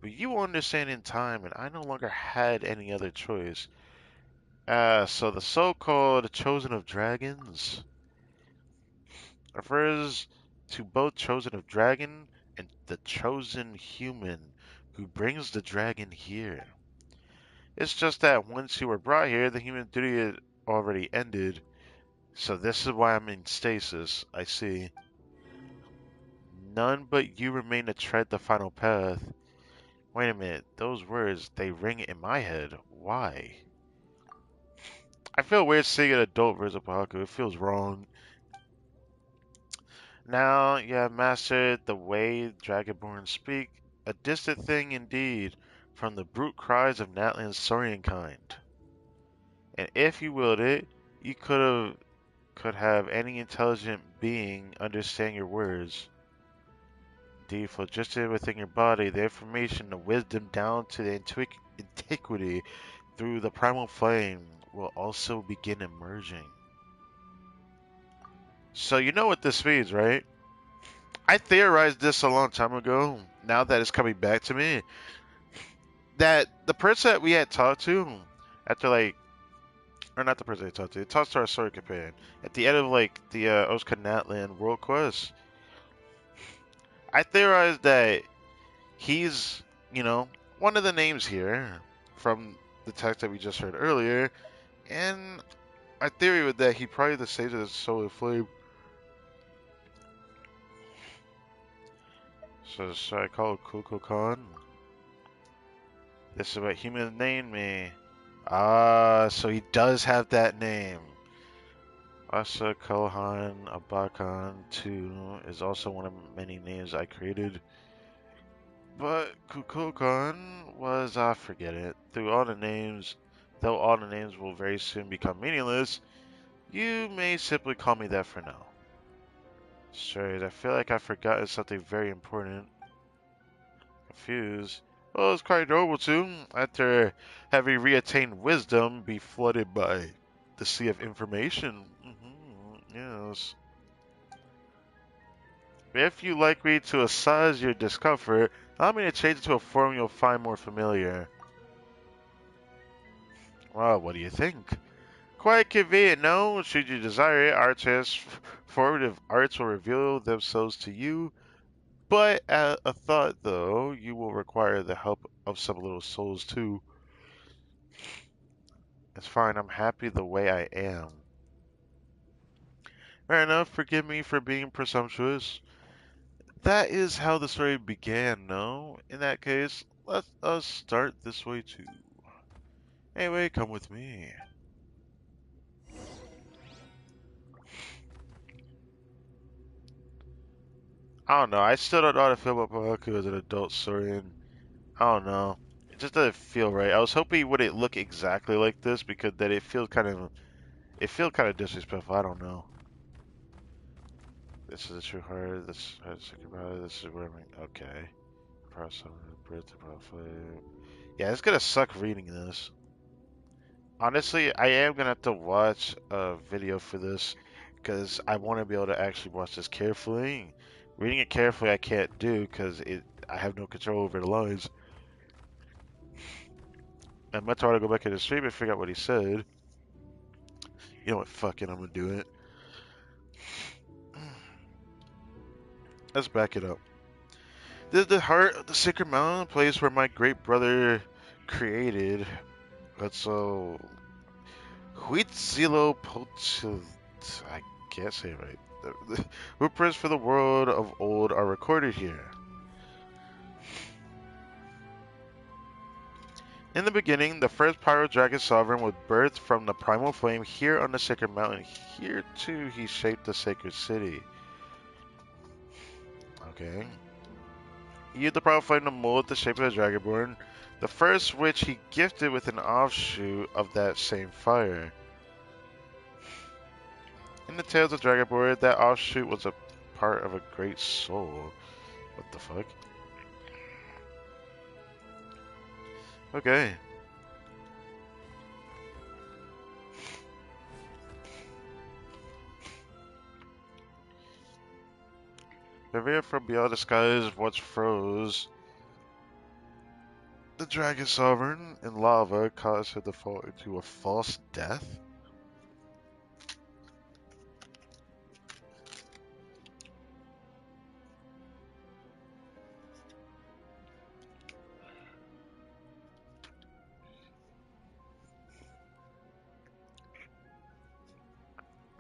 But you will understand in time, and I no longer had any other choice. So the so-called Chosen of Dragons refers to both Chosen of Dragon and the Chosen Human who brings the dragon here. It's just that once you were brought here, the human duty had already ended. So this is why I'm in stasis, I see. None but you remain to tread the final path. Wait a minute, those words, they ring in my head. Why? I feel weird seeing an adult version of Bahaku. It feels wrong. Now you have mastered the way Dragonborn speak, a distant thing indeed from the brute cries of Natlan's Saurian kind. And if you willed it, you could have any intelligent being understand your words. Indeed, phlogiston within your body, the information, the wisdom down to the antiquity through the primal flame will also begin emerging. So you know what this means, right? I theorized this a long time ago. Now that it's coming back to me, that the person that we had talked to after or not the person I talked to, it talks to our story companion at the end of the Oscar Natland World Quest. I theorized that he's, one of the names here from the text that we just heard earlier, and my theory was that he probably the sage of the solar flame. So should I call it Kukulkan? This is what humans named me. Ah, so he does have that name. Asa Kohan Abakan 2 is also one of many names I created. But Kukulkan was, forget it. Though all the names will very soon become meaningless, you may simply call me that for now. Straight, I feel like I've forgotten something very important. Confused. Well, it's quite normal to, after having reattained wisdom, be flooded by the sea of information. Yes. If you like me to assuage your discomfort, allow me to change it to a form you'll find more familiar. Well, what do you think? Quite convenient, no? Should you desire it, our transformative arts will reveal themselves to you. But at a thought, though, you will require the help of some little souls, too. It's fine, I'm happy the way I am. Fair enough, forgive me for being presumptuous. That is how the story began, no? In that case, let us start this way, too. Anyway, come with me. I don't know, I still don't know how to feel about Bahaku as an adult Saurian. I don't know. just doesn't feel right. I was hoping it wouldn't look exactly like this because then it feels kind of disrespectful. I don't know. This is a true heart. This is how to say goodbye. This is where I'm. Okay. Press on the birth of Yeah, it's gonna suck reading this. Honestly, I am gonna have to watch a video for this because I want to be able to actually watch this carefully. Reading it carefully, I can't do because I have no control over the lines. I'm much rather go back in the stream and figure out what he said. You know what? Fuck it, I'm gonna do it. Let's back it up. This is the heart of the sacred mountain, place where my great brother created. So, Huitzilopochtli, I can't say it right. The blueprints for the world of old are recorded here. In the beginning, the first Pyro Dragon Sovereign was birthed from the primal flame here on the sacred mountain. Here, too, he shaped the sacred city. Okay. He used the primal flame to mold the shape of the Dragonborn, the first which he gifted with an offshoot of that same fire. In the Tales of Dragonborn, that offshoot was a part of a great soul. What the fuck? Okay. The river from beyond the skies once froze. The Dragon Sovereign in lava caused her to fall into a false death.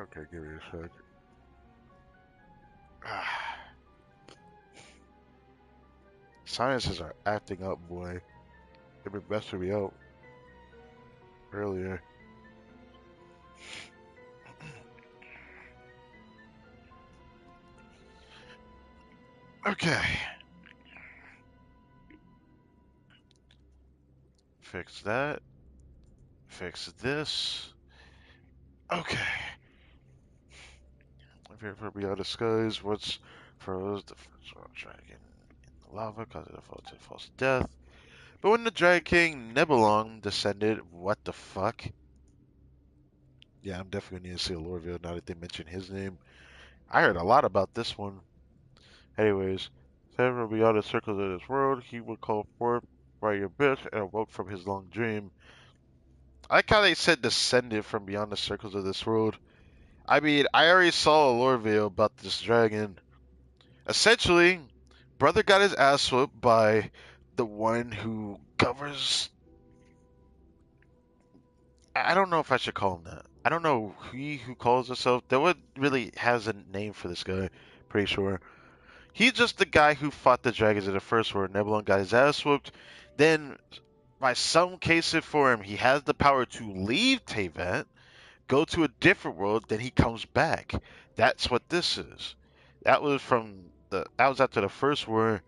Okay, give me a sec. Sciences are acting up, boy. They've been messing me out earlier. Okay. Fix that. Fix this. Okay. For beyond the skies, what's froze the first dragon in the lava caused it to fall to false death. But when the Dragon King Nebelong descended, what the fuck? Yeah, I'm definitely gonna need to see a lore video now that they mention his name. I heard a lot about this one. Anyways, several beyond the circles of this world, he would call forth by your abyss and awoke from his long dream. I like how they said descended from beyond the circles of this world. I mean, I already saw a lore video about this dragon. Essentially, brother got his ass whooped by the one who governs. I don't know if I should call him that. I don't know he who calls himself. That what really has a name for this guy. Pretty sure. He's just the guy who fought the dragons in the first war. Nebulon got his ass whooped. Then, by some case for him, he has the power to leave Tevat, go to a different world, then he comes back. That's what this is. That was after the first war.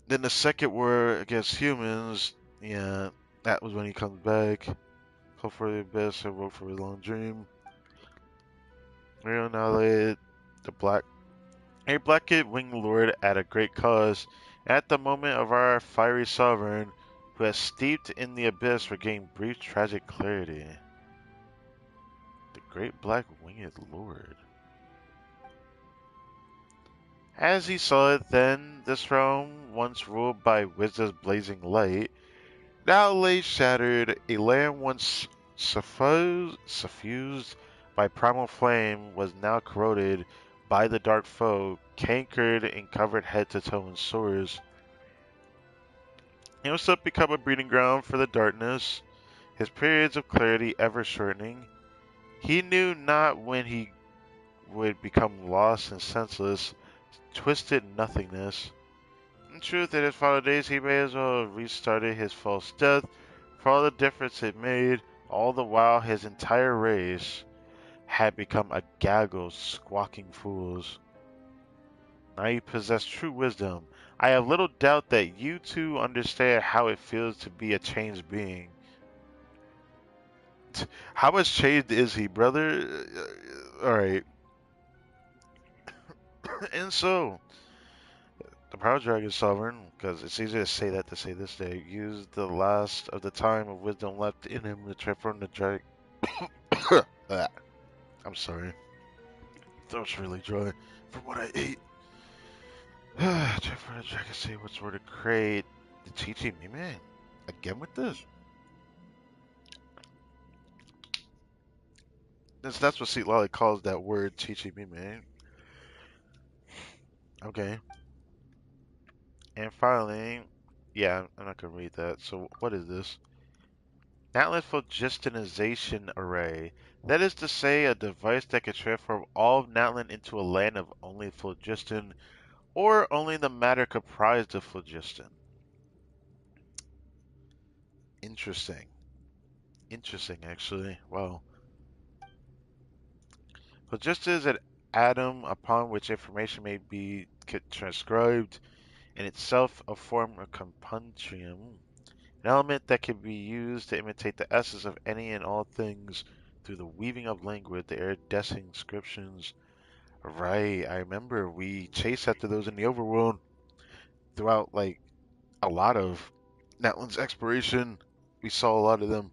Then the second war against humans, yeah, that was when he comes back. Hope for the best and work for a long dream. Now laid the black a black-kid winged lord at a great cause. At the moment of our fiery sovereign, who has steeped in the abyss, regained brief tragic clarity. The great black winged lord. As he saw it then, this realm, once ruled by wisdom's blazing light, now lay shattered. A land once suffused by primal flame was now corroded by the dark foe, cankered and covered head to toe in sores. He must have become a breeding ground for the darkness, his periods of clarity ever shortening. He knew not when he would become lost and senseless, twisted nothingness. In truth, in his final days, he may as well have restarted his false death, for all the difference it made, all the while his entire race had become a gaggle of squawking fools. Now he possessed true wisdom, I have little doubt that you two understand how it feels to be a changed being. How much changed is he, brother? Alright. And so, the Proud Dragon Sovereign, because it's easier to say that to say this day, used the last of the time of wisdom left in him to transform the dragon. I'm sorry. Throat's really dry from what I ate. Transform the dragon, say what's word to create. The Chi me, man. Again with this? That's what Seat Lolly calls that word, Chi me, man. Okay. And finally, yeah, I'm not gonna read that. So what is this? Atlas phlogistonization array. That is to say, a device that can transform all of Natlan into a land of only phlogiston, or only the matter comprised of phlogiston. Interesting. Interesting, actually. Wow. Phlogiston is an atom upon which information may be transcribed, in itself a form of compunction. An element that can be used to imitate the essence of any and all things through the weaving of language, the iridescent inscriptions. Right, I remember we chased after those in the overworld throughout like a lot of Natlan's exploration. We saw a lot of them.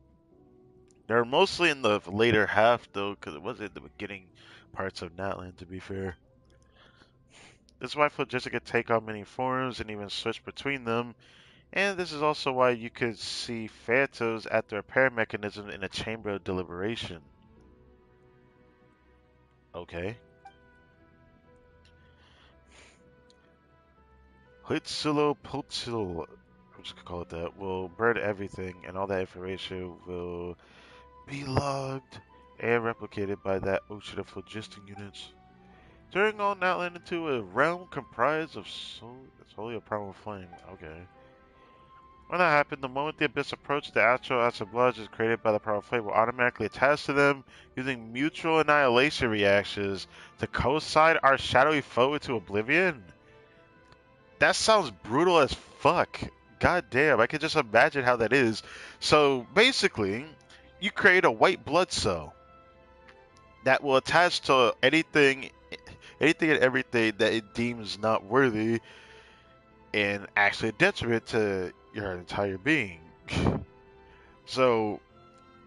They're mostly in the later half though, because it wasn't the beginning parts of Natlan, to be fair. This is why Phlogistic could take on many forms and even switch between them. And this is also why you could see Phantoms at the repair mechanism in a chamber of deliberation. Okay. Huitzilopochtli, I'm just gonna call it that, will burn everything, and all that information will be logged and replicated by that ocean of phlogiston units. Turning all Natlan into a realm comprised of it's wholly a primal flame. Okay. When that happened, the moment the Abyss approached, the astral assemblages created by the primal flame will automatically attach to them using mutual annihilation reactions to co-side our shadowy foe into oblivion. That sounds brutal as fuck. God damn, I can just imagine how that is. So basically, you create a white blood cell that will attach to anything and everything that it deems not worthy and actually a detriment to your entire being. So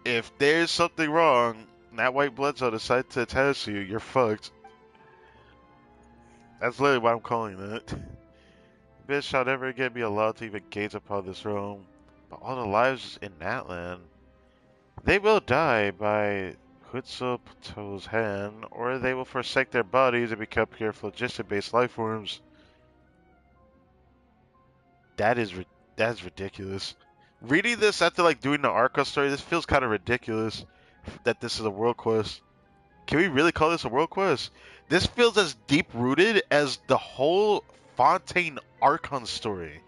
if there's something wrong, and that white blood cell decides to attach to you, you're fucked. That's literally what I'm calling that. Bitch shall never again be allowed to even gaze upon this realm. But all the lives in Natlan, they will die by Huitzilopochtli's hand, or they will forsake their bodies and become pure phlogiston-based life forms. That is ridiculous. Reading this after like doing the Arca story, this feels kind of ridiculous. That this is a world quest. Can we really call this a world quest? This feels as deep rooted as the whole Fontaine Archon story.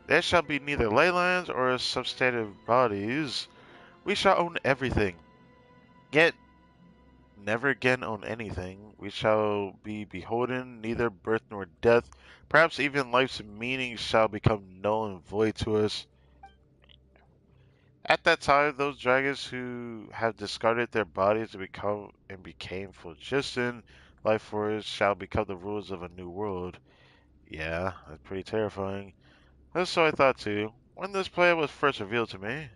There shall be neither ley lines or substantive bodies. We shall own everything. Yet never again own anything. We shall be beholden neither birth nor death. Perhaps even life's meaning shall become null and void to us. At that time, those dragons who have discarded their bodies and became phlogiston life forms shall become the rulers of a new world. Yeah, that's pretty terrifying. That's so I thought too. When this plan was first revealed to me,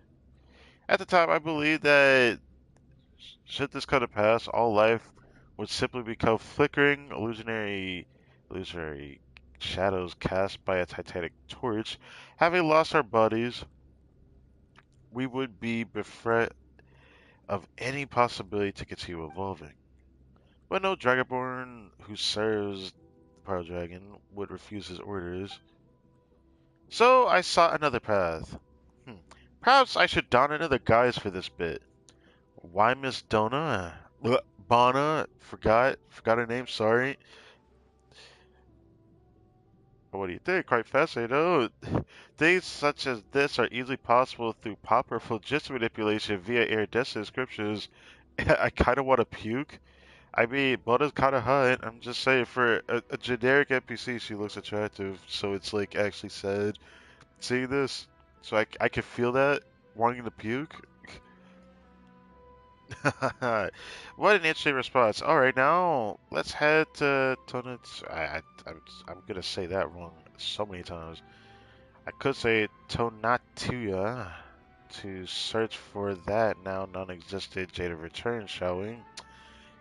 at the time I believed that should this come to pass, all life would simply become flickering, illusionary shadows cast by a titanic torch. Having lost our bodies, we would be bereft of any possibility to continue evolving. But no Dragonborn who serves the Power Dragon would refuse his orders. So I sought another path. Perhaps I should don another guise for this bit. Why Miss Donna? Bonna? Forgot her name, sorry. What do you think? Quite fascinating, though. Things such as this are easily possible through proper phlogiston manipulation via iridescent inscriptions. I kind of want to puke. I mean, Bota's kind of hot. I'm just saying, for a generic NPC, she looks attractive. So it's like actually said, seeing this, so I can feel that wanting to puke. What an interesting response. All right, now let's head to Tonats. I'm gonna say that wrong so many times. I could say Tonatuya to search for that now non-existent Jade of Return, shall we?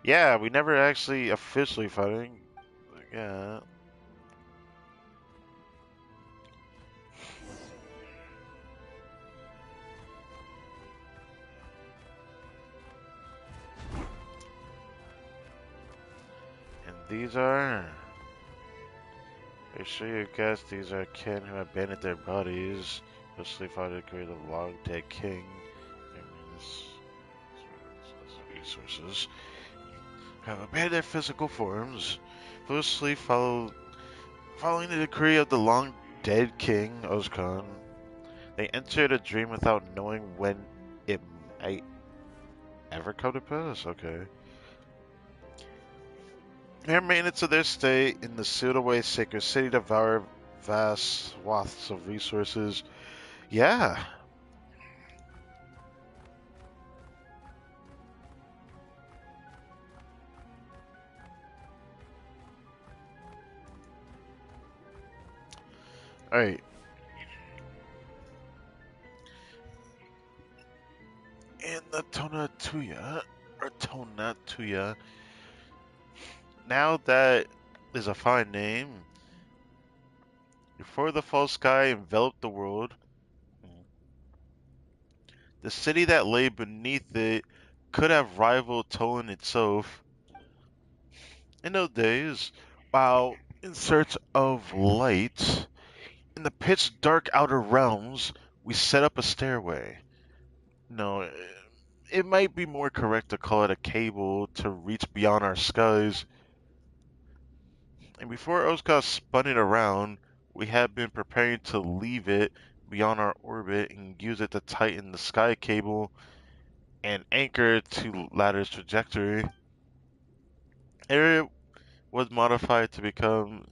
Yeah, we never actually officially fighting. Yeah. And these are. Are you sure you guess these are kin who abandoned their bodies, mostly fought to create the long dead king? I mean, resources. Have abandoned their physical forms, loosely following the decree of the long dead king, Ozkan. They entered a dream without knowing when it might ever come to pass. Okay. Mere maintenance of their stay in the sealed away sacred city devour vast swaths of resources. Yeah. Alright. And the Tonatuya. Now that is a fine name. Before the false sky enveloped the world, the city that lay beneath it could have rivaled Tolan itself. In those days, while in search of light, in the pitch dark outer realms, we set up a stairway. No, it might be more correct to call it a cable to reach beyond our skies. And before Oskar spun it around, we had been preparing to leave it beyond our orbit and use it to tighten the sky cable and anchor to ladder's trajectory. It was modified to become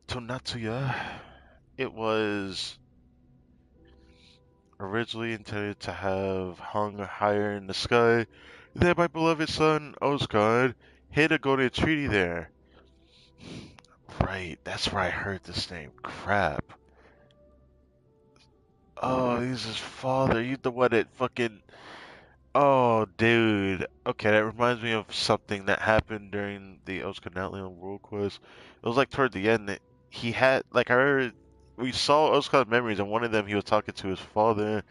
Tonatsuya. It was originally intended to have hung higher in the sky. Then my beloved son, Osgard, hid a golden treaty there. Right, that's where I heard this name. Crap. Oh, he's his father. You the one that fucking. Oh, dude. Okay, that reminds me of something that happened during the Oscar Natlion World Quest. It was like toward the end that he had, like, I heard. We saw Oscar's memories, and one of them he was talking to his father.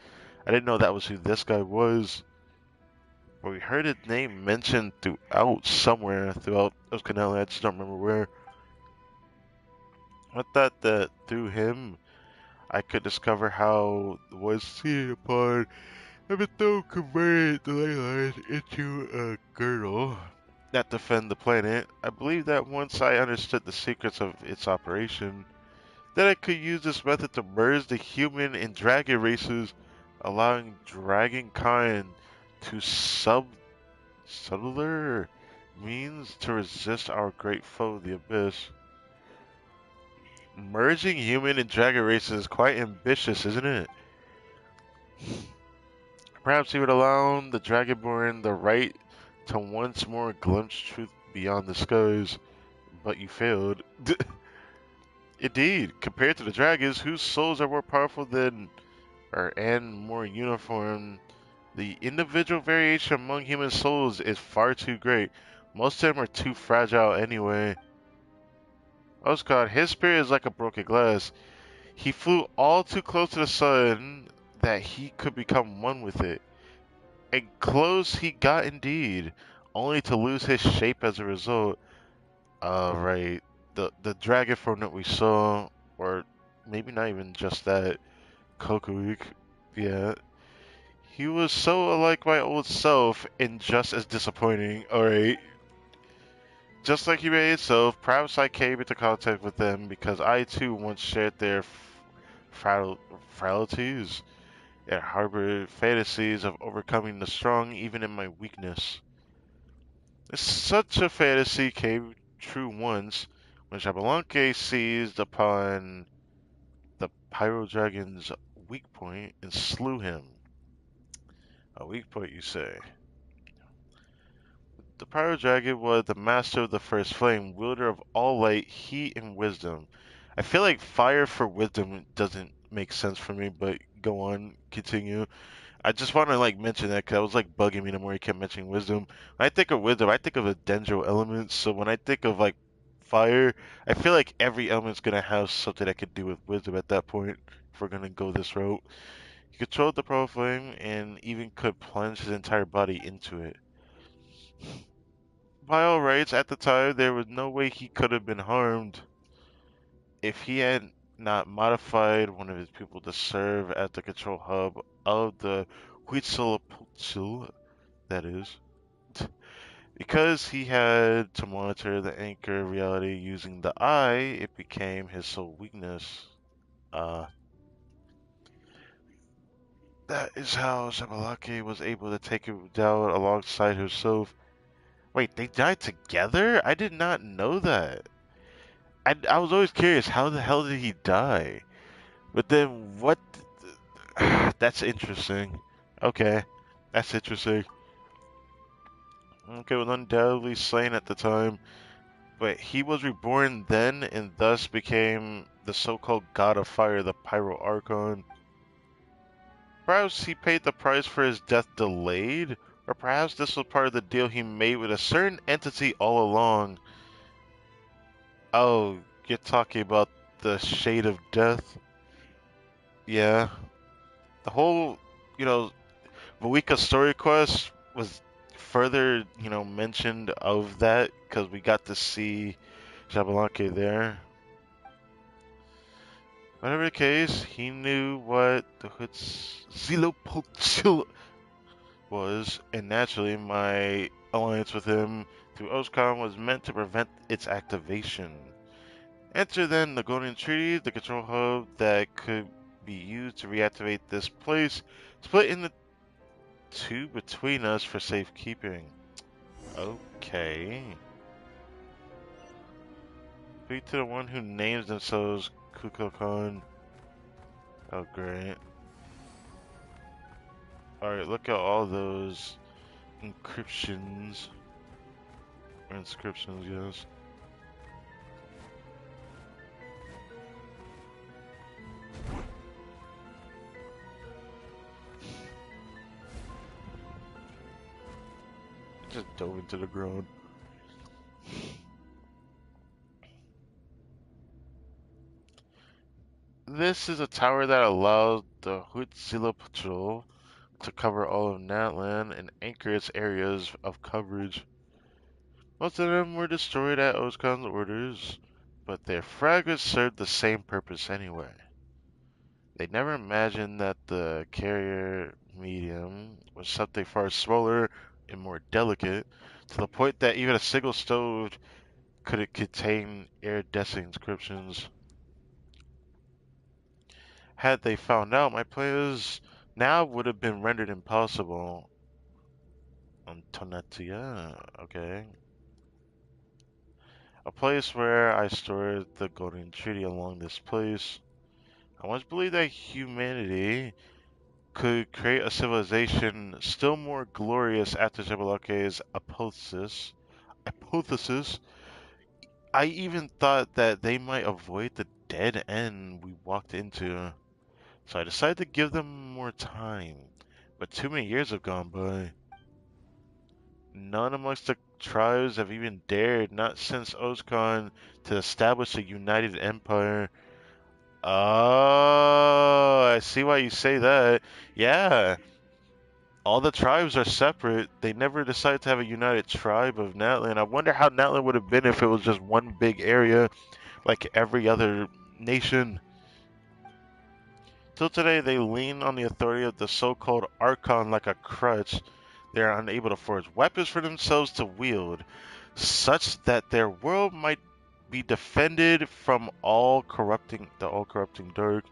I didn't know that was who this guy was. But we heard his name mentioned throughout somewhere throughout Oscar Natlion. I just don't remember where. I thought that through him, I could discover how was seen upon Emito converted the ley lines into a girdle that defend the planet. I believe that once I understood the secrets of its operation, that I could use this method to merge the human and dragon races, allowing dragon kind to subtler means to resist our great foe, the Abyss. Merging human and dragon races is quite ambitious, isn't it? Perhaps he would allow the Dragonborn the right to once more glimpse truth beyond the skies, but you failed. Indeed, compared to the dragons, whose souls are more powerful than, and more uniform, the individual variation among human souls is far too great. Most of them are too fragile anyway. Oh God, his spirit is like a broken glass. He flew all too close to the sun that he could become one with it. And close he got indeed, only to lose his shape as a result. Right. The dragon form that we saw, or maybe not even just that, Kokuik, yeah. He was so unlike my old self and just as disappointing, alright. Just like humanity itself, perhaps I came into contact with them because I too once shared their frailties and harbored fantasies of overcoming the strong even in my weakness. It's such a fantasy came true once when Xbalanque seized upon the Pyro Dragon's weak point and slew him. A weak point, you say? The Pyro Dragon was the master of the First Flame, wielder of all light, heat, and wisdom. I feel like fire for wisdom doesn't make sense for me, but go on, continue. I just want to like mention that because I was like bugging me the more he kept mentioning wisdom. When I think of wisdom, I think of the dendro elements. So when I think of like fire, I feel like every element's gonna have something that could do with wisdom at that point. If we're gonna go this route, he controlled the Pro Flame and even could plunge his entire body into it. By all rights, at the time, there was no way he could have been harmed if he had not modified one of his people to serve as the control hub of the Huitzilopochtli, that is. Because he had to monitor the anchor reality using the eye, it became his sole weakness. Uh, that is how Shabalake was able to take him down alongside herself. Wait, they died together? I did not know that. I was always curious, how the hell did he die? But then what? That's interesting. Okay, that's interesting. Okay, was undoubtedly slain at the time, but he was reborn then and thus became the so-called god of fire, the Pyro Archon. Perhaps he paid the price for his death delayed, or perhaps this was part of the deal he made with a certain entity all along. Oh, you're talking about the Shade of Death? Yeah. The whole, you know, Vuika story quest was further, mentioned of that because we got to see Jabalanque there. Whatever the case, he knew what the Huitzilopochtli was, and naturally, my alliance with him through Oscom was meant to prevent its activation. Enter then the Golden Treaty, the control hub that could be used to reactivate this place, split into two between us for safekeeping. Okay. Speak to the one who names themselves Kukulkan. Oh, great. Alright, look at all those encryptions. Or inscriptions, yes. Just dove into the ground. This is a tower that allows the Huitzila Patrol to cover all of Natlan and anchor its areas of coverage. Most of them were destroyed at Oskan's orders, but their fragments served the same purpose anyway. They never imagined that the carrier medium was something far smaller and more delicate, to the point that even a single stove could contain iridescent inscriptions. Had they found out, my plans now would have been rendered impossible. Antonetia, okay. A place where I stored the Golden Treaty along this place. I once believed that humanity could create a civilization still more glorious after Jabaloke's hypothesis. I even thought that they might avoid the dead end we walked into. So I decided to give them more time. But too many years have gone by. None amongst the tribes have even dared, not since Ozcon, to establish a united empire. Oh, I see why you say that. Yeah, all the tribes are separate. They never decided to have a united tribe of Natlan. I wonder how Natlan would have been if it was just one big area, like every other nation. Till today, they lean on the authority of the so-called Archon like a crutch. They are unable to forge weapons for themselves to wield, such that their world might be defended from the all-corrupting dark.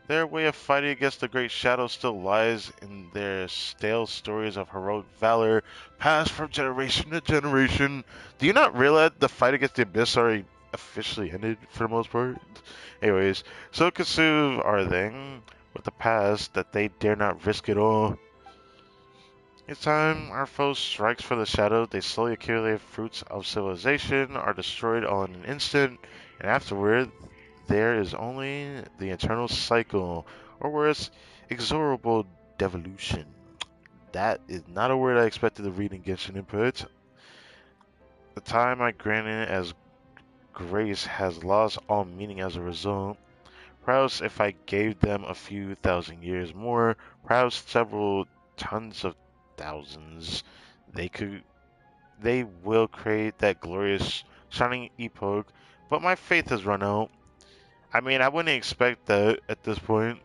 Their way of fighting against the Great Shadow still lies in their stale stories of heroic valor passed from generation to generation. Do you not realize the fight against the Abyss already officially ended for the most part? Anyways, so consumed are they with the past that they dare not risk it all. Each time our foe strikes for the shadow, they slowly accumulate fruits of civilization, are destroyed all in an instant, and afterward there is only the eternal cycle, or worse, exorable devolution. That is not a word I expected to read in Genshin Input. The time I granted as grace has lost all meaning as a result. Perhaps if I gave them a few thousand years more, perhaps several tons of thousands, they will create that glorious shining epoch, but my faith has run out. I mean, I wouldn't expect that at this point.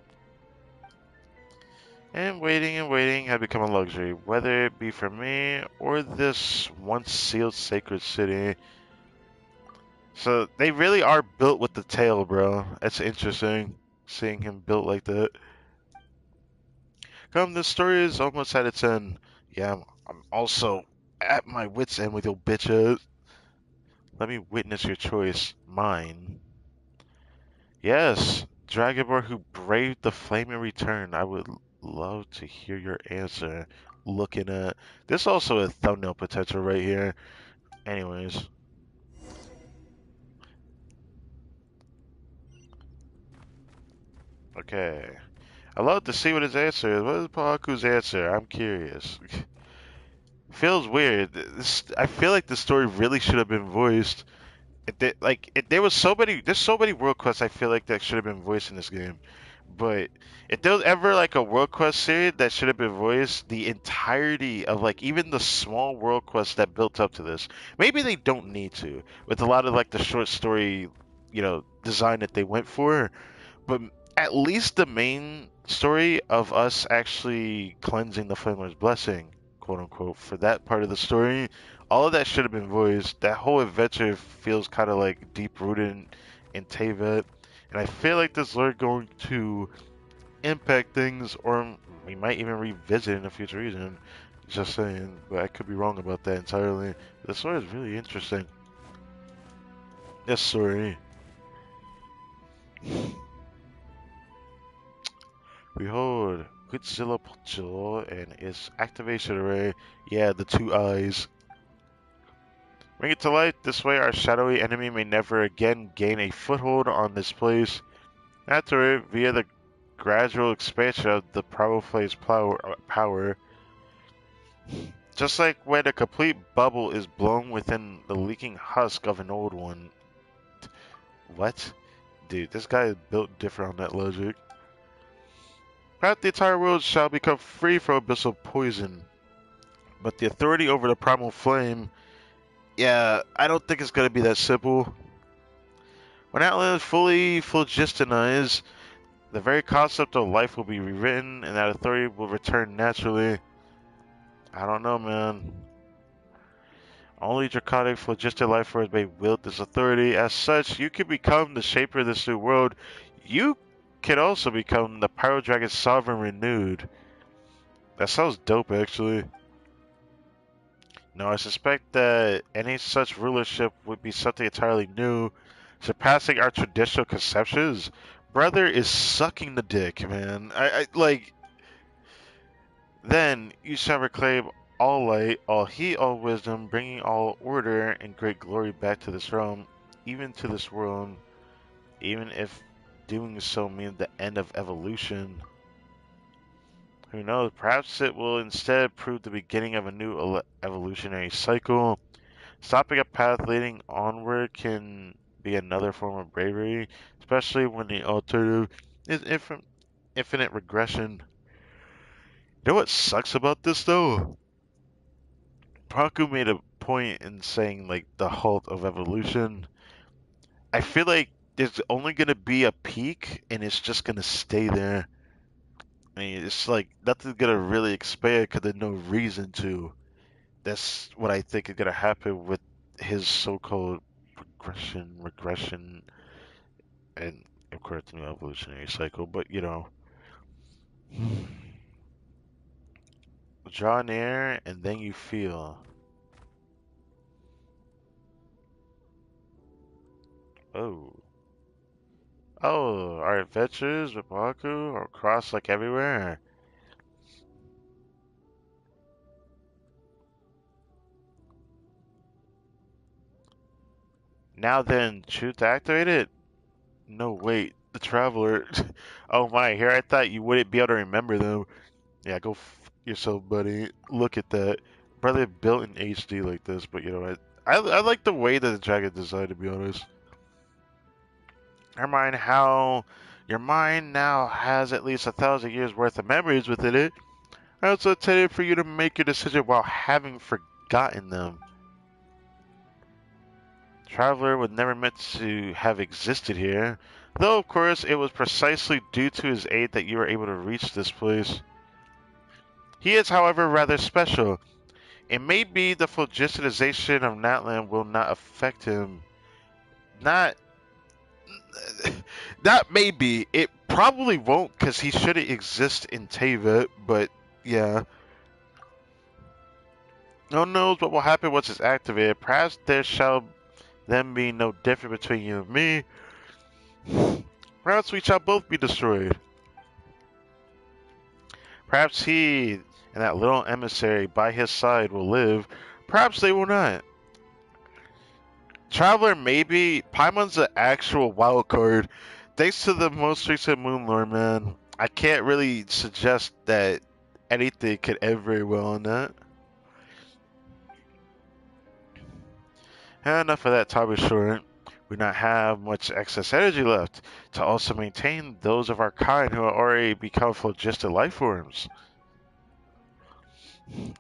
And waiting had become a luxury, whether it be for me or this once sealed sacred city. So they really are built with the tail, bro. That's interesting, seeing him built like that. Come, this story is almost at its end. Yeah, I'm also at my wit's end with your bitches. Let me witness your choice. Mine. Yes, Dragonborn who braved the flaming return. I would love to hear your answer. Looking at this, also a thumbnail potential right here. Anyways, okay. I love to see what his answer is. What is Pahaku's answer? I'm curious. Feels weird. I feel like the story really should have been voiced. There was so many. There's so many world quests. I feel like that should have been voiced in this game. But if there was ever like a world quest series that should have been voiced, the entirety of like even the small world quests that built up to this, maybe they don't need to. With a lot of like the short story, design that they went for, but at least the main story of us actually cleansing the Flamelord's blessing, quote unquote, for that part of the story, all of that should have been voiced. That whole adventure feels kind of like deep rooted in Tevet, and I feel like this Lord going to impact things, or we might even revisit in a future reason. Just saying, but I could be wrong about that entirely. The story is really interesting. This story. Behold, Huitzilopochtli and its activation array. Yeah, the two eyes. Bring it to light. This way, our shadowy enemy may never again gain a foothold on this place. After it, via the gradual expansion of the Proboplay's power, just like when a complete bubble is blown within the leaking husk of an old one. What? Dude, this guy is built different on that logic. Perhaps the entire world shall become free from abyssal poison. But the authority over the primal flame, yeah, I don't think it's going to be that simple. When Atlan is fully phlogistonized, the very concept of life will be rewritten and that authority will return naturally. I don't know, man. Only draconic phlogistic life forms may wield this authority. As such, you can become the shaper of this new world. You can also become the Pyro Dragon Sovereign Renewed. That sounds dope, actually. No, I suspect that any such rulership would be something entirely new, surpassing our traditional conceptions. Brother is sucking the dick, man. I like. Then you shall reclaim all light, all heat, all wisdom, bringing all order and great glory back to this realm, even to this world, even if doing so means the end of evolution. Who knows? Perhaps it will instead prove the beginning of a new evolutionary cycle. Stopping a path leading onward can be another form of bravery, especially when the alternative is infinite regression. You know what sucks about this though? Praku made a point in saying like the halt of evolution. I feel like there's only gonna be a peak and it's just gonna stay there. I mean, it's like nothing's gonna really expand because there's no reason to. That's what I think is gonna happen with his so-called regression, and of course, the new evolutionary cycle, but you know. Draw near and then you feel. Oh. Oh, our adventures with Baku are across like everywhere. Now then, truth activated? No, wait, the Traveler. Oh my, here I thought you wouldn't be able to remember them. Yeah, go yourself, buddy. Look at that. Brother built in HD like this, but you know what? I like the way that the dragon designed, to be honest. Your mind now has at least 1,000 years worth of memories within it. I also intended for you to make your decision while having forgotten them. Traveler was never meant to have existed here, though of course it was precisely due to his aid that you were able to reach this place. He is, however, rather special. It may be the phlogistonization of Natlan will not affect him. Not, not maybe. It probably won't, because he shouldn't exist in Teyvat, but yeah. No one knows what will happen once it's activated. Perhaps there shall then be no difference between you and me. Perhaps we shall both be destroyed. Perhaps he and that little emissary by his side will live. Perhaps they will not. Traveler, maybe. Paimon's the actual wild card. Thanks to the most recent Moon Lord, man. I can't really suggest that anything could end very well on that. Enough of that, time is short. We not have much excess energy left to also maintain those of our kind who have already become phlogistic life forms.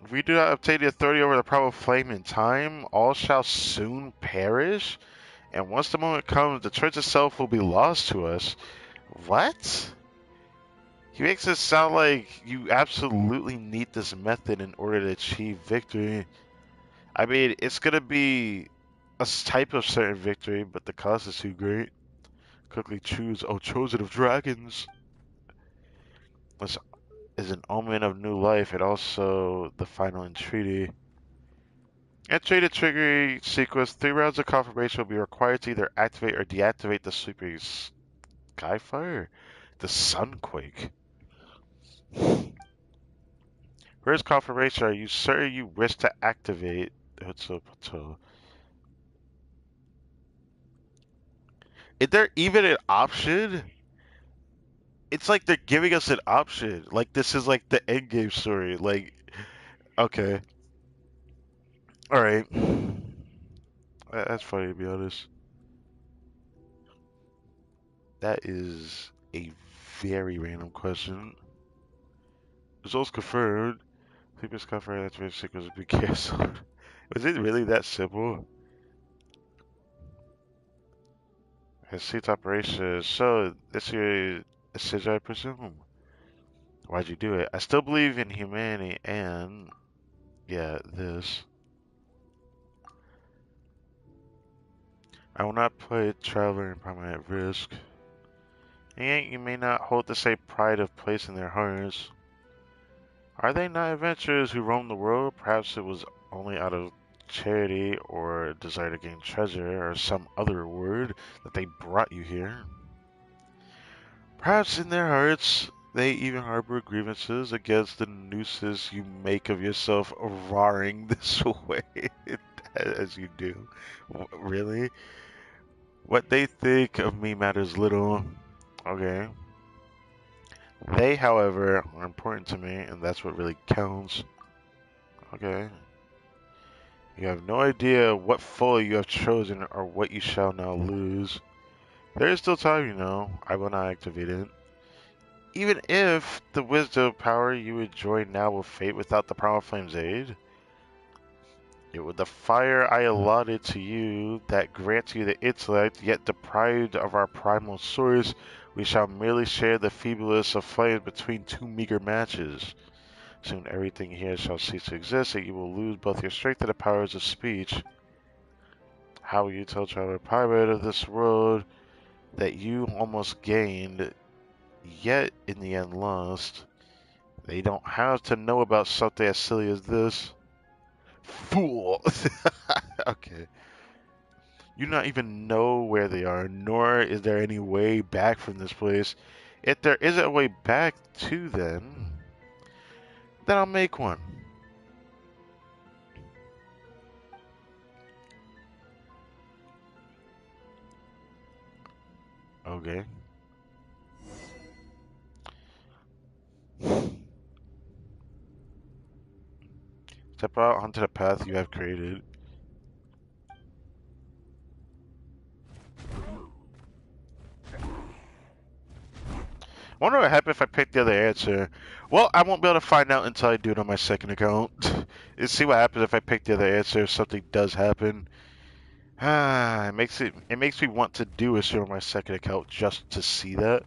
If we do not obtain the authority over the primal flame in time, all shall soon perish, and once the moment comes, the church itself will be lost to us. What? He makes it sound like you absolutely need this method in order to achieve victory. I mean, it's gonna be a type of certain victory, but the cost is too great. Quickly choose, oh, chosen of dragons. This is an omen of new life and also the final entreaty. Entry the triggering sequence. 3 rounds of confirmation will be required to either activate or deactivate the sweeping Skyfire? The Sunquake. Where's confirmation? Are you certain you wish to activate? Is there even an option? It's like they're giving us an option. Like this is like the end game story. Like, okay, all right, that's funny to be honest. That is a very random question. Results confirmed. Previous confirmed activation sequence will be canceled. Was it really that simple? Has ceased operations. So this is a decision, I presume. Why'd you do it? I still believe in humanity and yeah, this. I will not put Traveler and Paimon at risk. And yet you may not hold the same pride of place in their hearts. Are they not adventurers who roam the world? Perhaps it was only out of charity or desire to gain treasure or some other reward that they brought you here. Perhaps in their hearts they even harbor grievances against the nooses you make of yourself roaring this way as you do. Really? What they think of me matters little. Okay. They, however, are important to me, and that's what really counts. Okay. You have no idea what folly you have chosen or what you shall now lose. There is still time, you know. I will not activate it. Even if the wisdom power you enjoy now will fade without the Primal Flame's aid, it would the fire I allotted to you that grants you the intellect, yet deprived of our primal source, we shall merely share the feeblest of flames between 2 meager matches. Soon everything here shall cease to exist, and you will lose both your strength and the powers of speech. How will you tell Traveler Pirate of this world that you almost gained, yet in the end lost. They don't have to know about something as silly as this. Fool! Okay. You do not even know where they are, nor is there any way back from this place. If there isn't a way back to them, then I'll make one. Okay. Step out onto the path you have created. I wonder what happens if I pick the other answer. Well, I won't be able to find out until I do it on my second account. And see what happens if I pick the other answer if something does happen. It makes me want to do a stream on my second account just to see that.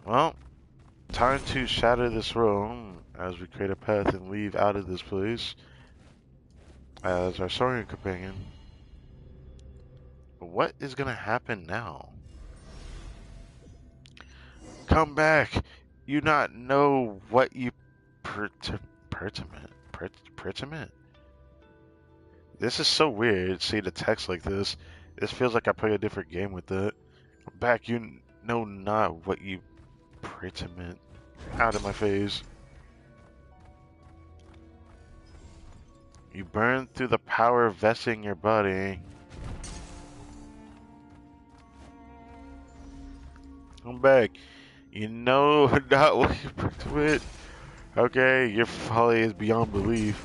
Well, time to shatter this room as we create a path and leave out of this place as our Saurian companion. What is gonna happen now? Come back! You not know what you pertinent? This is so weird, see the text like this. This feels like I play a different game with it. Back, you know not what you pertinent. Out of my face. You burn through the power vested in your body. Come back. You know not what you pertinent. Okay, your folly is beyond belief.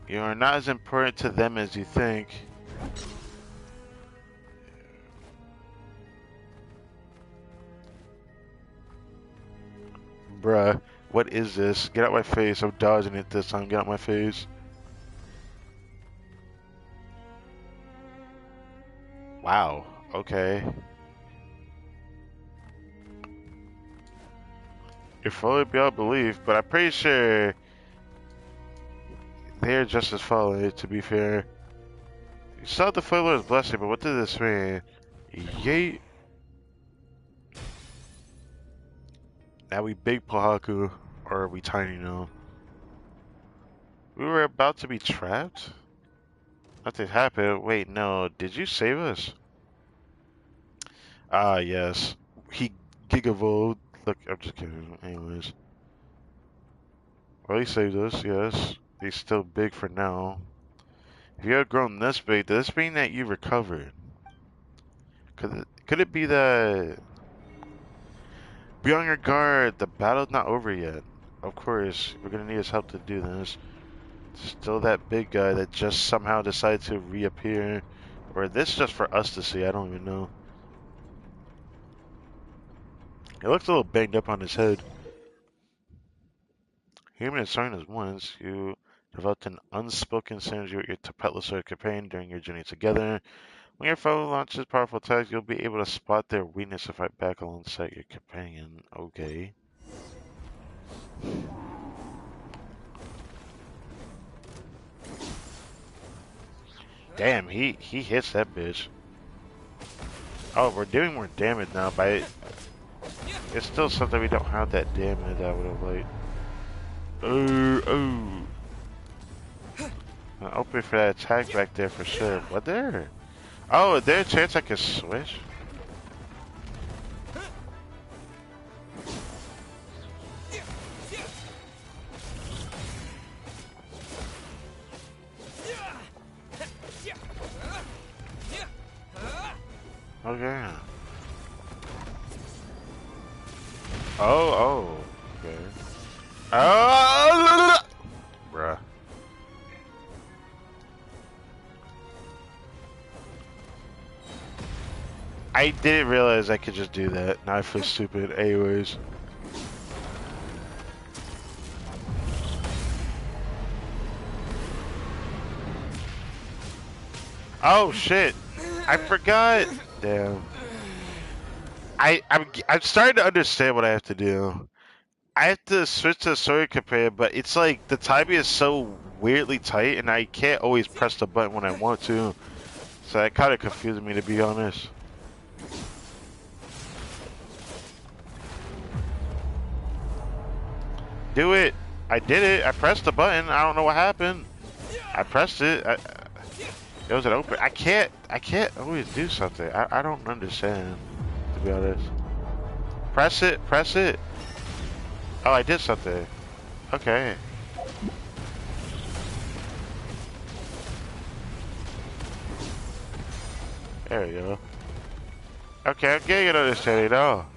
You are not as important to them as you think. Bruh, what is this? Get out my face. I'm dodging it this time. Get out my face. Wow. Okay. You're fully beyond belief, but I'm pretty sure they're just as folly, to be fair. You saw the Lord's blessing, but what does this mean? Yeet. Now we big Pahaku, or are we tiny now? We were about to be trapped? Nothing happened. Wait, no. Did you save us? Ah, yes. He gigavoed. Look, I'm just kidding. Anyways. Well, he saved us, yes. He's still big for now. If you had grown this big, does this mean that you recovered? Could it be that... Be on your guard. The battle's not over yet. Of course, we're gonna need his help to do this. Still that big guy that just somehow decided to reappear. Or this just for us to see, I don't even know. He looks a little banged up on his head. Human and Siren as once, you developed an unspoken synergy with your petless companion during your journey together. When your foe launches powerful attacks, you'll be able to spot their weakness and fight back alongside your companion. Okay. Damn, he hits that bitch. Oh, we're doing more damage now, but it's still something we don't have that damage I would have liked. Oh. I'm open for that attack back there for sure. What there? Oh, is there a chance I can switch? Okay. Oh, okay. Oh, bruh. I didn't realize I could just do that. Now I feel stupid. Anyways. Oh shit! I forgot. Damn. I'm starting to understand what I have to do. I have to switch to Sawyer compare, but it's like the timing is so weirdly tight, and I can't always press the button when I want to. So that kind of confuses me, to be honest. Do it! I did it! I pressed the button. I don't know what happened. I pressed it. It was an open. I can't always do something. I don't understand, to be honest. Press it! Press it! Oh, I did something. Okay. There we go. Okay, I'm getting an understanding now.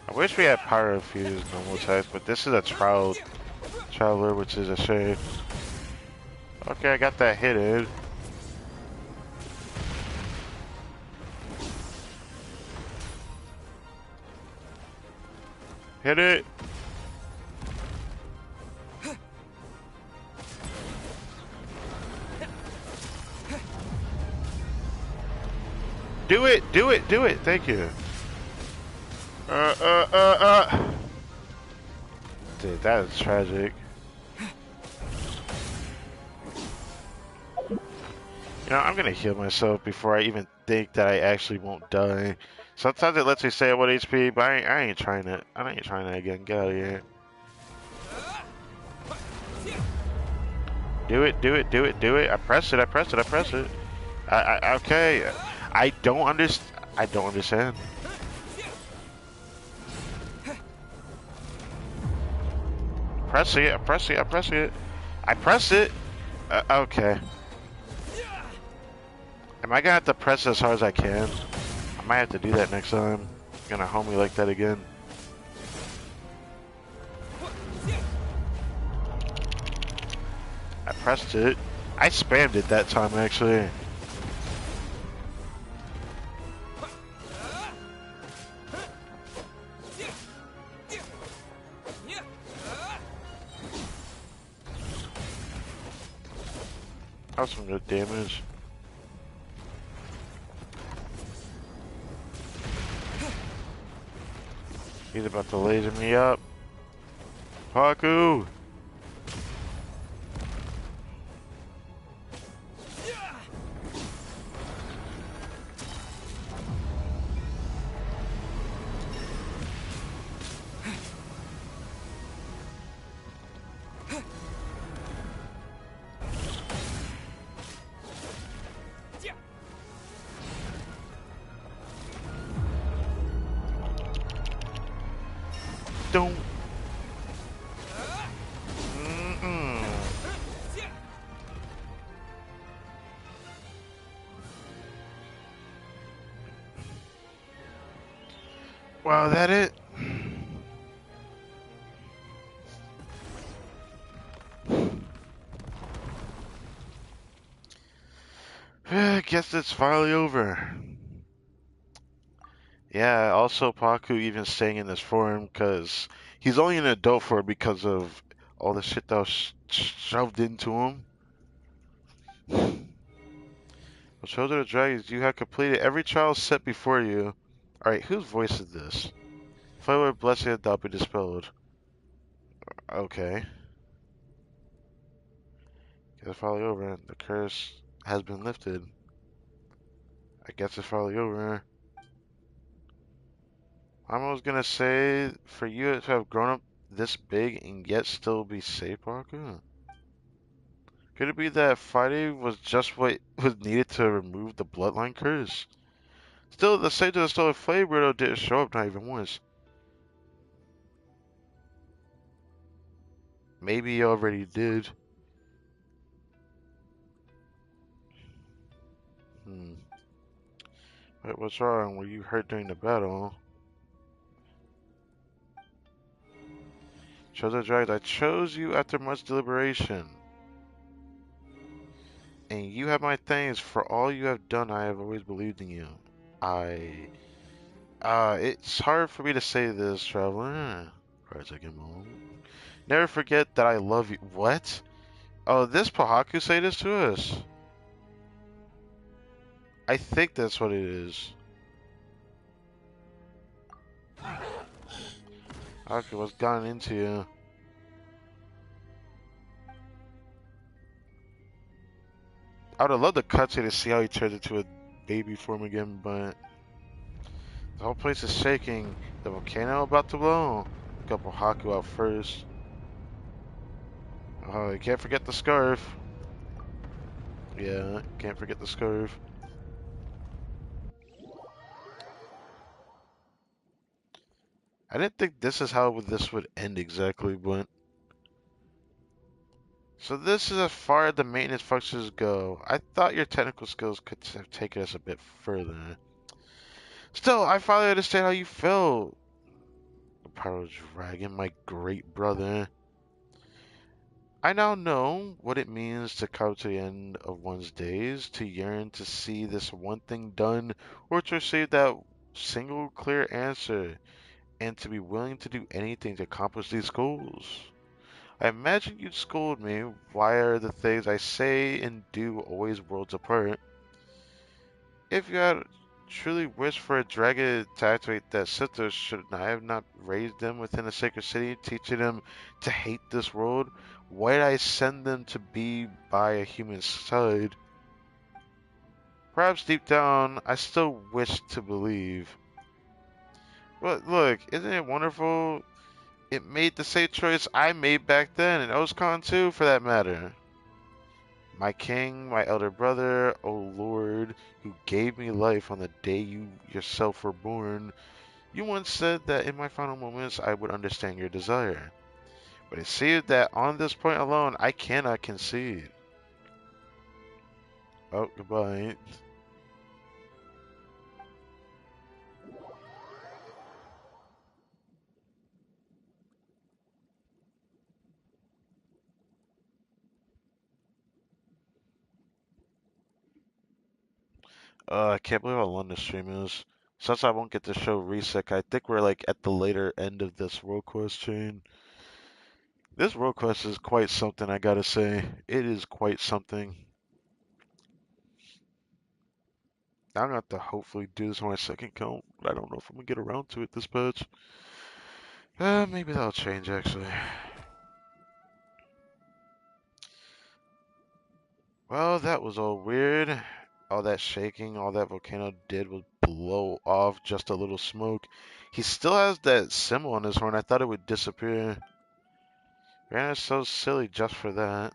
I wish we had power infused normal types, but this is a traveler, which is a shame. Okay, I got that hidden. Hit it. Do it, do it, do it. Thank you. Dude, that is tragic. You know, I'm gonna heal myself before I even think that I actually won't die. Sometimes it lets me stay at 1 HP, but I ain't trying it. I ain't trying that again. Get out of here. Do it, do it, do it, do it. I pressed it, I pressed it, I pressed it. Okay. I don't understand. Pressing it, I'm pressing it, I'm pressing it. I pressed it. Okay. Am I gonna have to press as hard as I can? I might have to do that next time. I'm gonna homie like that again. I pressed it. I spammed it that time, actually. That was some good damage. He's about to laser me up. Haku! Don't. Wow, that it? Guess it's finally over. Yeah, also Paku even staying in this form because he's only an adult for it because of all the shit that was shoved into him. Well, Children of Dragons, you have completed every trial set before you. Alright, whose voice is this? Flavor blessing and doubt be dispelled. Okay. Guess it's finally over. The curse has been lifted. I guess it's finally over. I'm almost gonna say, for you to have grown up this big and yet still be safe, Paku? Could it be that fighting was just what was needed to remove the bloodline curse? Still, the Sage of the Stolen Flame Widow didn't show up, not even once. Maybe he already did. Wait, what's wrong? Were you hurt during the battle? Chose the Dragons. I chose you after much deliberation. And you have my thanks for all you have done. I have always believed in you. It's hard for me to say this, Traveler. For a second moment. Never forget that I love you. What? Oh, this Pahaku say this to us? I think that's what it is. Okay, what's gone into you? I would have loved to cut to see how he turns into a baby form again, but the whole place is shaking. The volcano about to blow. Couple Haku out first. Oh, you can't forget the scarf. Yeah, can't forget the scarf. I didn't think this is how this would end exactly, but so this is as far as the maintenance functions go. I thought your technical skills could have taken us a bit further. Still, I finally understand how you feel. The power dragon, my great brother. I now know what it means to come to the end of one's days, to yearn to see this one thing done, or to receive that single clear answer, and to be willing to do anything to accomplish these goals. I imagine you'd scold me. Why are the things I say and do always worlds apart? If you had truly wished for a dragon to activate that scepter, should I have not raised them within a sacred city, teaching them to hate this world? Why did I send them to be by a human side? Perhaps deep down, I still wish to believe. But look, isn't it wonderful? It made the same choice I made back then, and Oscon too, for that matter. My king, my elder brother, O Lord, who gave me life on the day you yourself were born, you once said that in my final moments I would understand your desire. But it seems that on this point alone I cannot concede. Oh, goodbye. I can't believe how long this stream is. Since I won't get to show Resec, I think we're like at the later end of this world quest chain. This world quest is quite something, I gotta say. It is quite something. I'm gonna have to hopefully do this on my second count, but I don't know if I'm gonna get around to it this patch. Maybe that'll change actually. Well, that was all weird. All that shaking, all that volcano did was blow off just a little smoke. He still has that symbol on his horn. I thought it would disappear. Man, it's so silly just for that.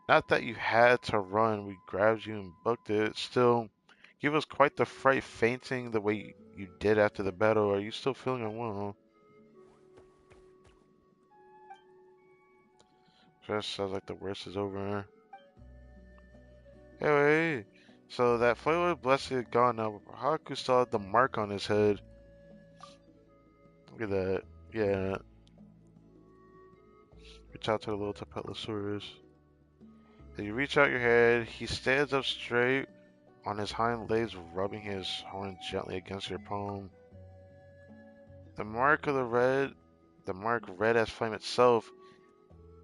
Not that you had to run, we grabbed you and booked it. Still, give us quite the fright fainting the way you did after the battle. Are you still feeling unwell? Just sounds like the worst is over. Hey, wait. So that flavor blessing is gone now. Haku still had the mark on his head. Look at that. Yeah. Reach out to the little Tapetlosaurus. As you reach out your head, he stands up straight on his hind legs, rubbing his horn gently against your palm. The mark of the mark red as flame itself,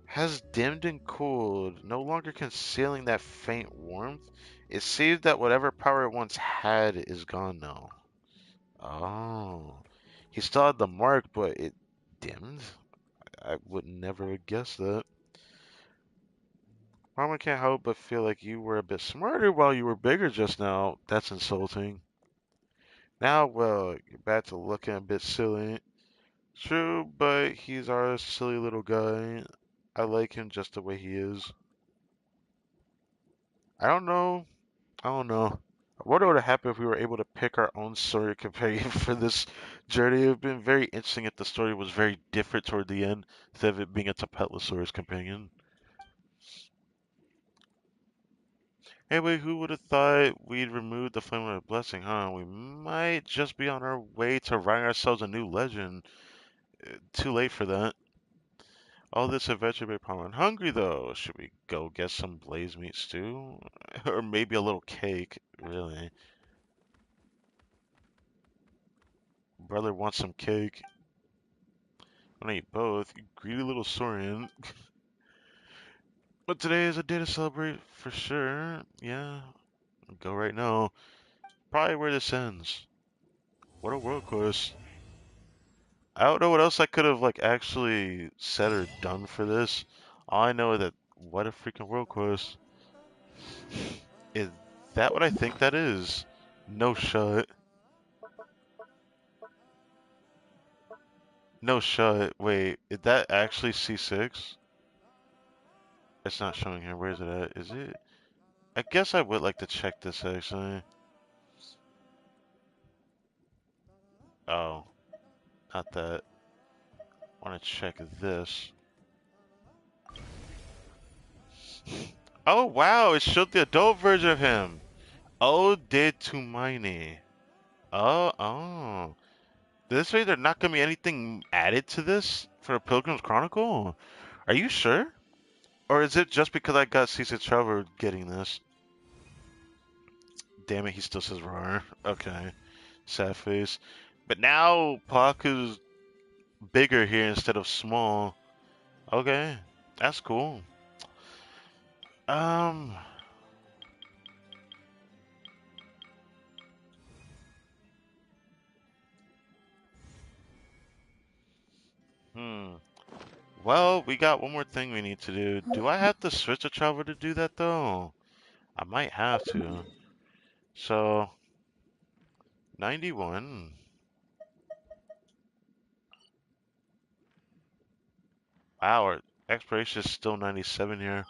has dimmed and cooled, no longer concealing that faint warmth. It seems that whatever power it once had is gone now. Oh. He still had the mark, but it dimmed? I would never have guessed that. Mama can't help but feel like you were a bit smarter while you were bigger just now. That's insulting. Now, well, you're back to looking a bit silly. True, but he's our silly little guy. I like him just the way he is. I don't know. I don't know. What would have happened if we were able to pick our own story companion for this journey? It would have been very interesting if the story was very different toward the end, instead of it being a Tapetlosaurus companion. Anyway, who would have thought we'd removed the flame of the blessing, huh? We might just be on our way to writing ourselves a new legend. Too late for that. All this adventure made Paimon hungry, though. Should we go get some blaze meat stew? Or maybe a little cake, really. Brother wants some cake. I'm gonna eat both. You greedy little Saurian. But today is a day to celebrate for sure. Yeah, go right now. Probably where this ends. what a world quest. I don't know what else I could have like actually said or done for this. All I know is that what a freaking world quest. Is that what I think that is? No shut. No shut. Wait, is that actually C6? It's not showing here. Where is it at? Is it? I guess I would like to check this actually. Oh, not that. I want to check this. Oh wow, it showed the adult version of him. Oh, did to Miney. Oh. This way, there's not gonna be anything added to this for Pilgrim's Chronicle? Are you sure? Or is it just because I got Seasick Traveler getting this? Damn it, he still says roar. Okay. Sad face. But now Paku's bigger here instead of small. Okay. That's cool. Um. Hmm. Well, we got one more thing we need to do. Do I have to switch to Traveler to do that though? I might have to. So, 91. Wow, our exploration is still 97 here.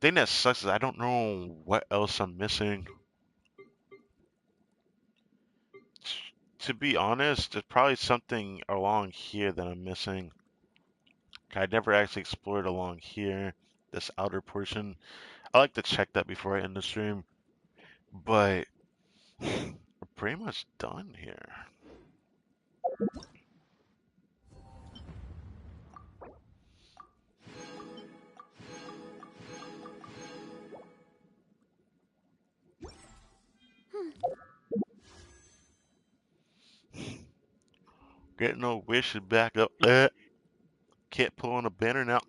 Thing that sucks is I don't know what else I'm missing. To be honest, there's probably something along here that I'm missing. I never actually explored along here, this outer portion. I like to check that before I end the stream, but we're pretty much done here. Getting no wishes back up. Can't pull on a banner now.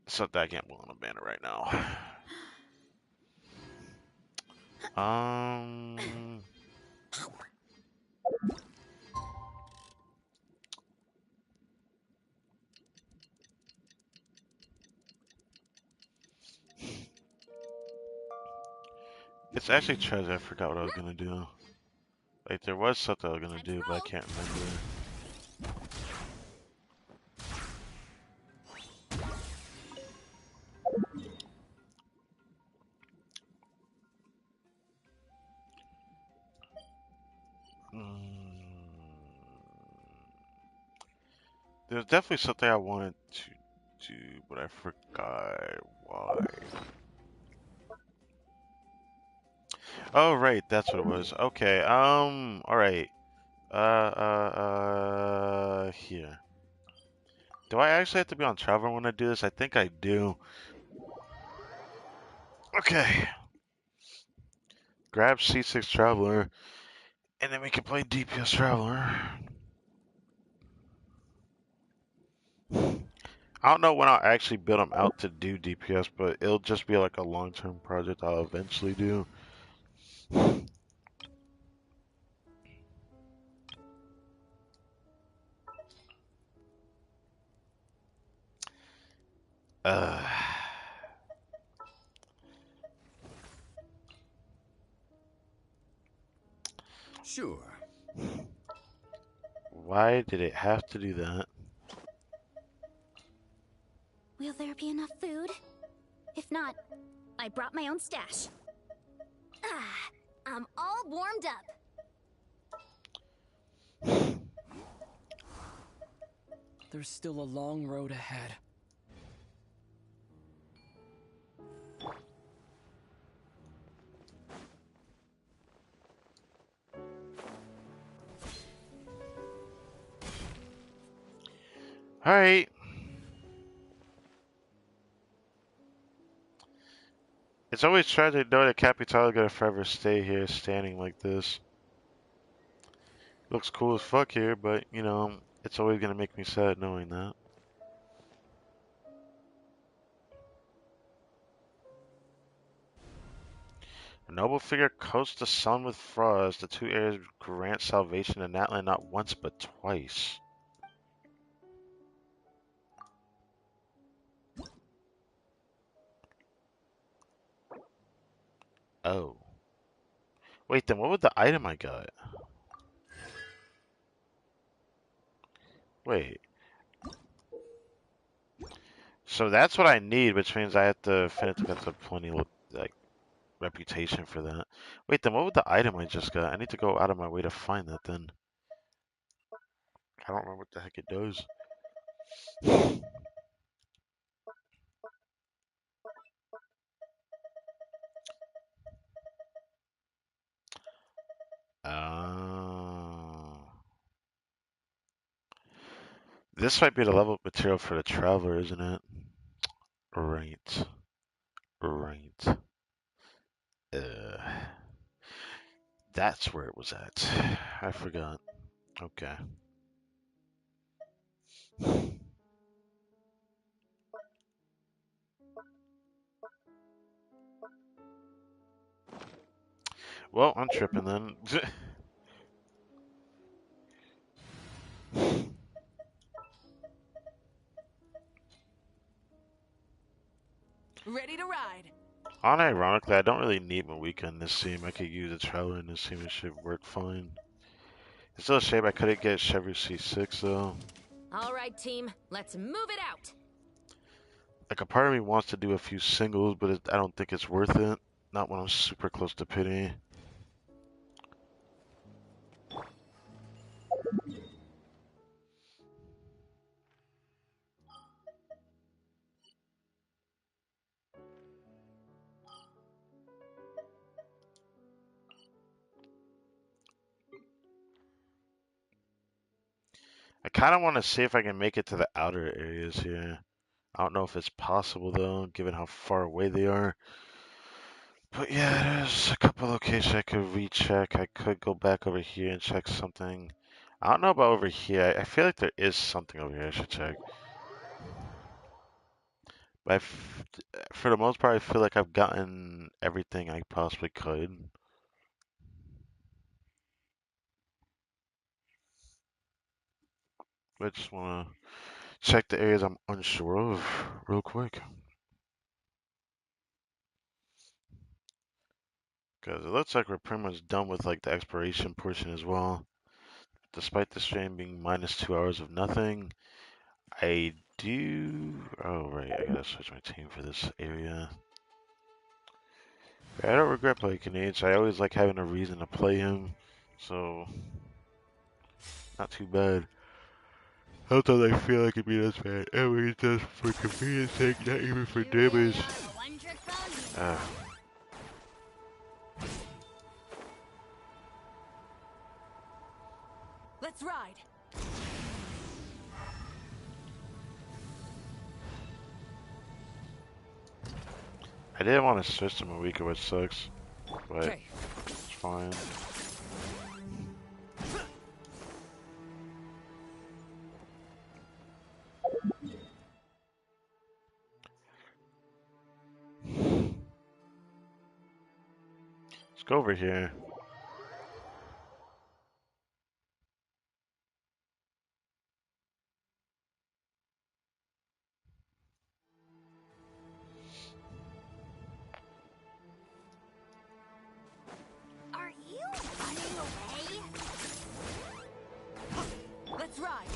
Something I can't pull on a banner right now. It's actually treasure. I forgot what I was gonna do. Like there was something I was gonna do, but I can't remember. There's definitely something I wanted to do, but I forgot why. Oh, right, that's what it was. Okay, alright. Here. Do I actually have to be on Traveler when I do this? I think I do. Okay. Grab C6 Traveler, and then we can play DPS Traveler. I don't know when I'll actually build them out to do DPS, but it'll just be like a long-term project I'll eventually do. Uh, Sure. why did it have to do that? Will there be enough food? If not, I brought my own stash. Ah, I'm all warmed up. There's still a long road ahead. Alright. It's always tragic knowing that Capitale gonna forever stay here standing like this. Looks cool as fuck here, but, you know, it's always gonna make me sad knowing that. A noble figure coats the sun with frost. The two areas grant salvation in that land not once but twice. Oh. Wait, then what was the item I got? Wait. So that's what I need, which means I have to finish got the plenty like reputation for that. Wait, then what was the item I just got? I need to go out of my way to find that then. I don't remember what the heck it does. Oh. This might be the level of material for the traveler, isn't it? Right. Right. That's where it was at. I forgot. Okay. Well, I'm tripping then. Ready to ride. Unironically, I don't really need my weekend this team. I could use a traveler in this team. It should work fine. It's still a shame I couldn't get Chevy C6 though. All right, team. Let's move it out. Like a part of me wants to do a few singles, but I don't think it's worth it. Not when I'm super close to pity. I kind of want to see if I can make it to the outer areas here. I don't know if it's possible though, given how far away they are. But yeah, there's a couple locations I could recheck. I could go back over here and check something. I don't know about over here. I feel like there is something over here I should check. But for the most part, I feel like I've gotten everything I possibly could. I just want to check the areas I'm unsure of real quick. Because it looks like we're pretty much done with like the exploration portion as well. Despite the stream being minus 2 hours of nothing, I do... Oh, right, I gotta switch my team for this area. I don't regret playing Canadian. I always like having a reason to play him, so not too bad. Sometimes I feel like it'd be this bad. Every just for convenience sake, not even for damage. Let's ride. I didn't want to switch to Mawika, which sucks, but Okay. it's fine. Let's go over here. Are you running away? Let's ride.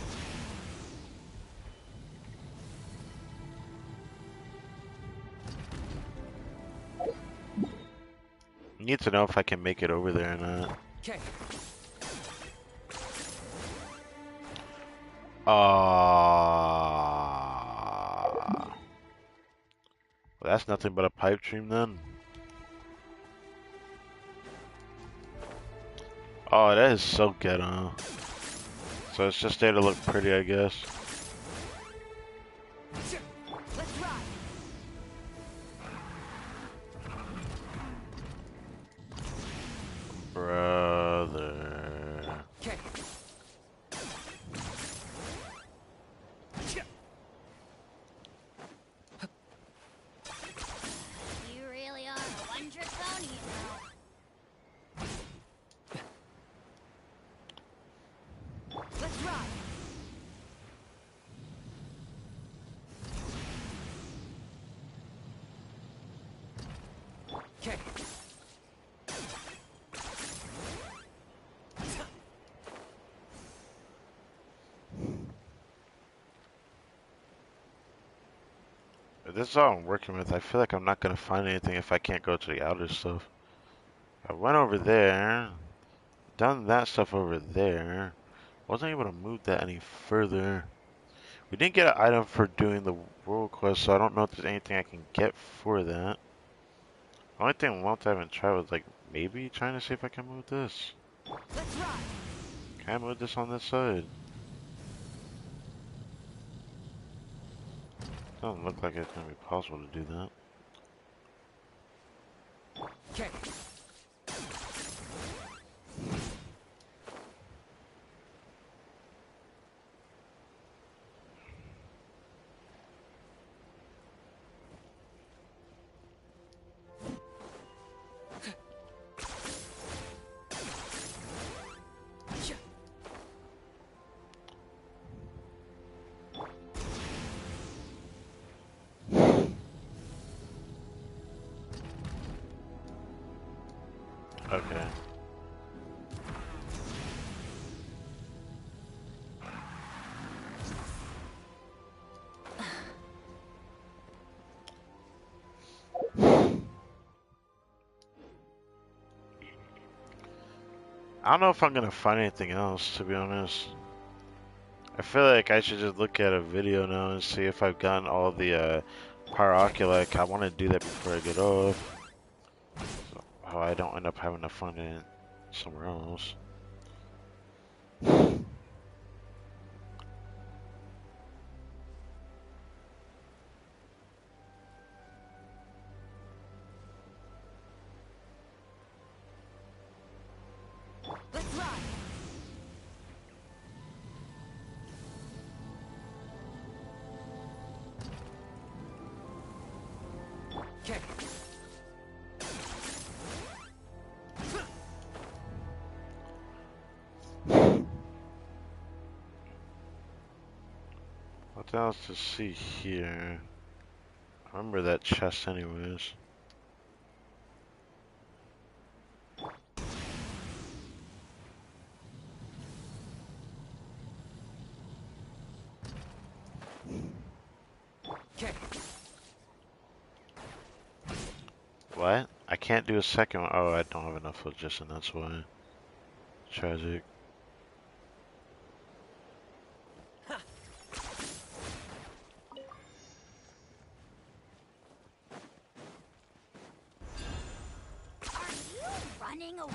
Need to know if I can make it over there or not. Okay. Well, that's nothing but a pipe dream then. Oh, that is so ghetto. So it's just there to look pretty, I guess. Let's ride. Brother. Okay. You really are a one-trick pony, you know. This is all I'm working with. I feel like I'm not gonna find anything if I can't go to the outer stuff. I went over there, done that stuff over there. Wasn't able to move that any further. We didn't get an item for doing the world quest, so I don't know if there's anything I can get for that. The only thing left I haven't tried was like maybe trying to see if I can move this. Let's ride. Can I move this on this side? Doesn't look like it's gonna be possible to do that. Okay. Okay. I don't know if I'm gonna find anything else, to be honest. I feel like I should just look at a video now and see if I've gotten all the Pyroculite. I want to do that before I get off. So I don't end up having to find it somewhere else. Let's ride. Okay. What else to see here? I remember that chest anyways. Okay. What? I can't do a second one. Oh, I don't have enough phlogiston, that's why. Tragic. Are you running away?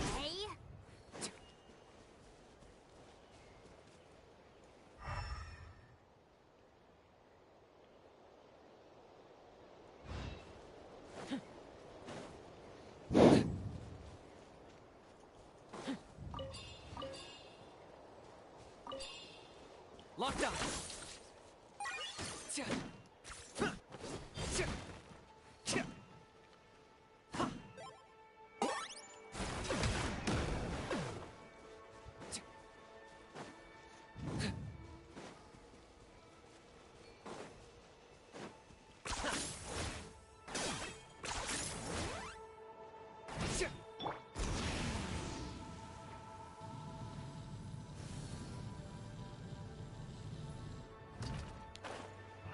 Locked on.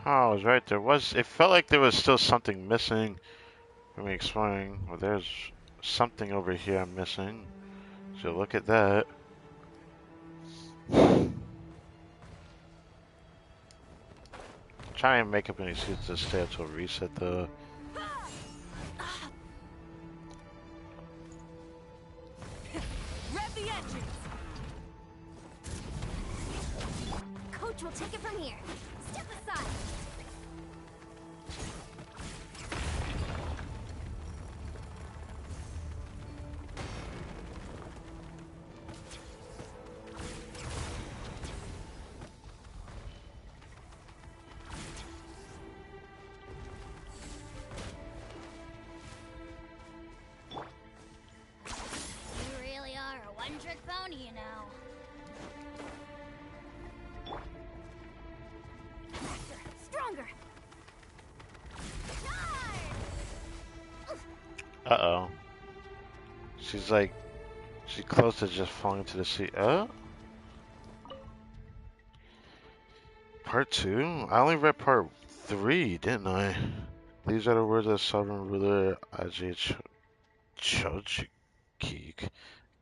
Oh, I was right. It felt like there was still something missing. Let me explain. Well, there's something over here I'm missing. So look at that. Try and make up an excuse to stay until reset though. Rev the engines. Coach will take it from here. Step aside. You really are a one-trick pony, you know. Faster, stronger. Uh-oh. She's close to just falling into the sea. Part 2? I only read part 3, didn't I? These are the words of sovereign ruler Ajay Chojiki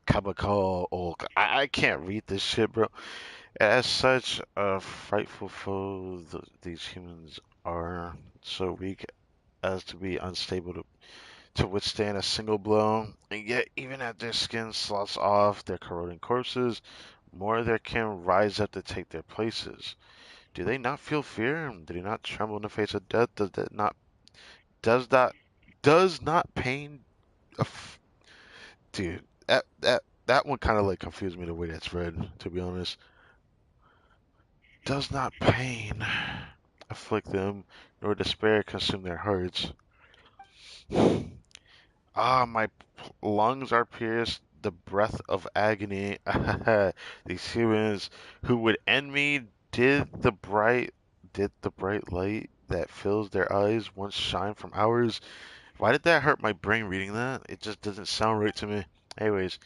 Kabakal Olk. I can't read this shit, bro. As such a frightful foe, these humans are so weak as to be unstable to withstand a single blow. And yet, even as their skin sloughs off their corroding corpses, more of their kin rise up to take their places. Do they not feel fear? Do they not tremble in the face of death? Does that does not pain dude, that one kind of like confused me the way that's read, to be honest. Does not pain afflict them, nor despair consume their hearts. Ah, my lungs are pierced, the breath of agony. These humans who would end me did the bright light that fills their eyes once shine from ours? Why did that hurt my brain reading that? It just doesn't sound right to me. Anyways,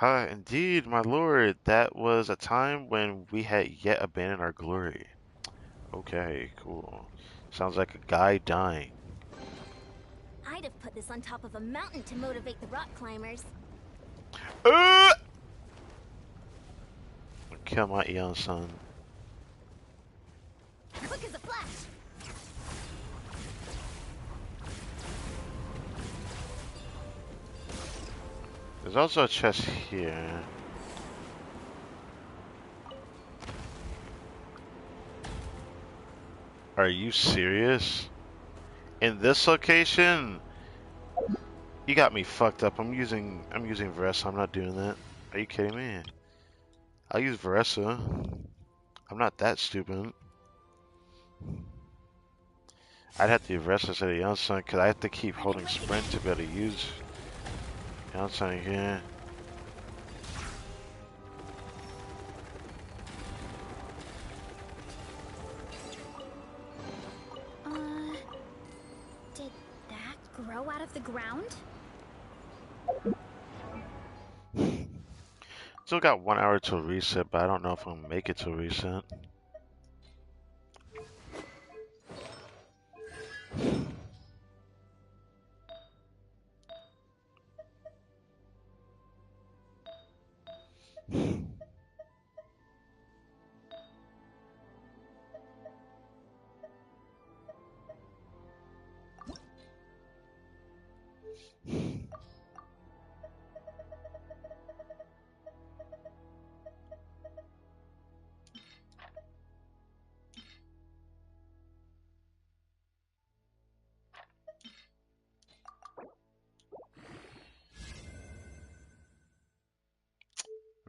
indeed, my lord, that was a time when we had yet abandoned our glory. Okay, cool. Sounds like a guy dying. I'd have put this on top of a mountain to motivate the rock climbers. Uh! Kill my young son. Quick as a flash! There's also a chest here. Are you serious? In this location? You got me fucked up. I'm using Veressa. I'm not doing that. Are you kidding me? I'll use Veressa. I'm not that stupid. I'd have to use Veressa instead of Yonsan because I have to keep holding sprint to be able to use Yonsan here. Did that grow out of the ground? Still got 1 hour till reset, but I don't know if I'm gonna make it till reset.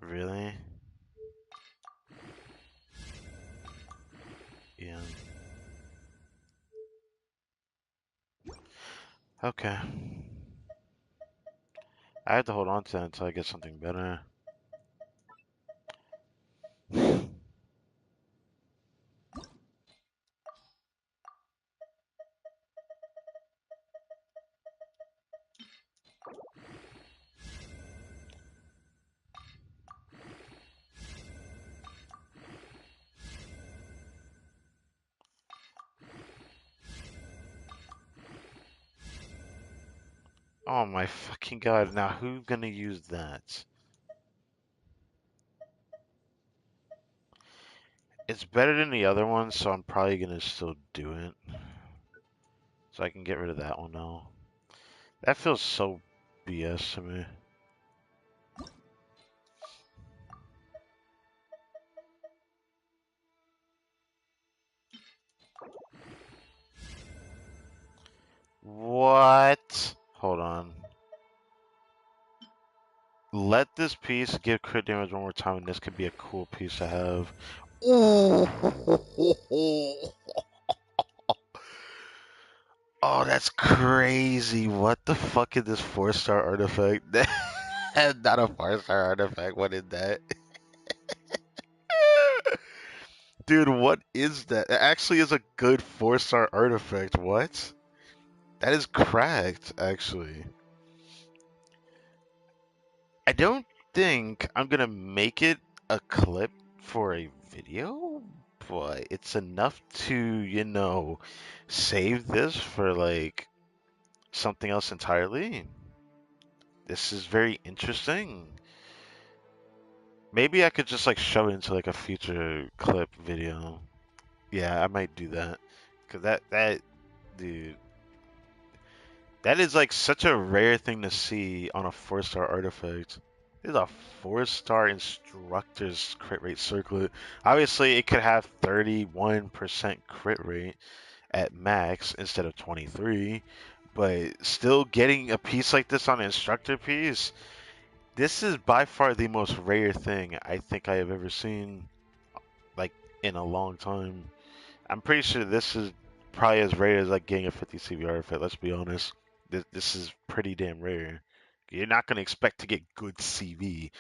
Really? Yeah. Okay. I have to hold on to that until I get something better. Oh my fucking god, now who's gonna use that? It's better than the other one, so I'm probably gonna still do it. So I can get rid of that one now. That feels so BS to me. What? Hold on. Let this piece give crit damage one more time, and this could be a cool piece to have. Ooh. Oh, that's crazy. What the fuck is this 4-star artifact? Not a 4-star artifact. What is that? Dude, what is that? It actually is a good 4-star artifact. What? That is cracked, actually. I don't think I'm gonna make it a clip for a video, but it's enough to, save this for like something else entirely. This is very interesting. Maybe I could just like shove it into like a future clip video. Yeah, I might do that. Cause dude, that is like such a rare thing to see on a 4-star artifact. This is a 4-star instructor's crit rate circlet. Obviously, it could have 31% crit rate at max instead of 23, but still getting a piece like this on an instructor piece, this is by far the most rare thing I think I have ever seen, like, in a long time. I'm pretty sure this is probably as rare as like getting a 50 CVR fit. Let's be honest. This is pretty damn rare. You're not gonna expect to get good CV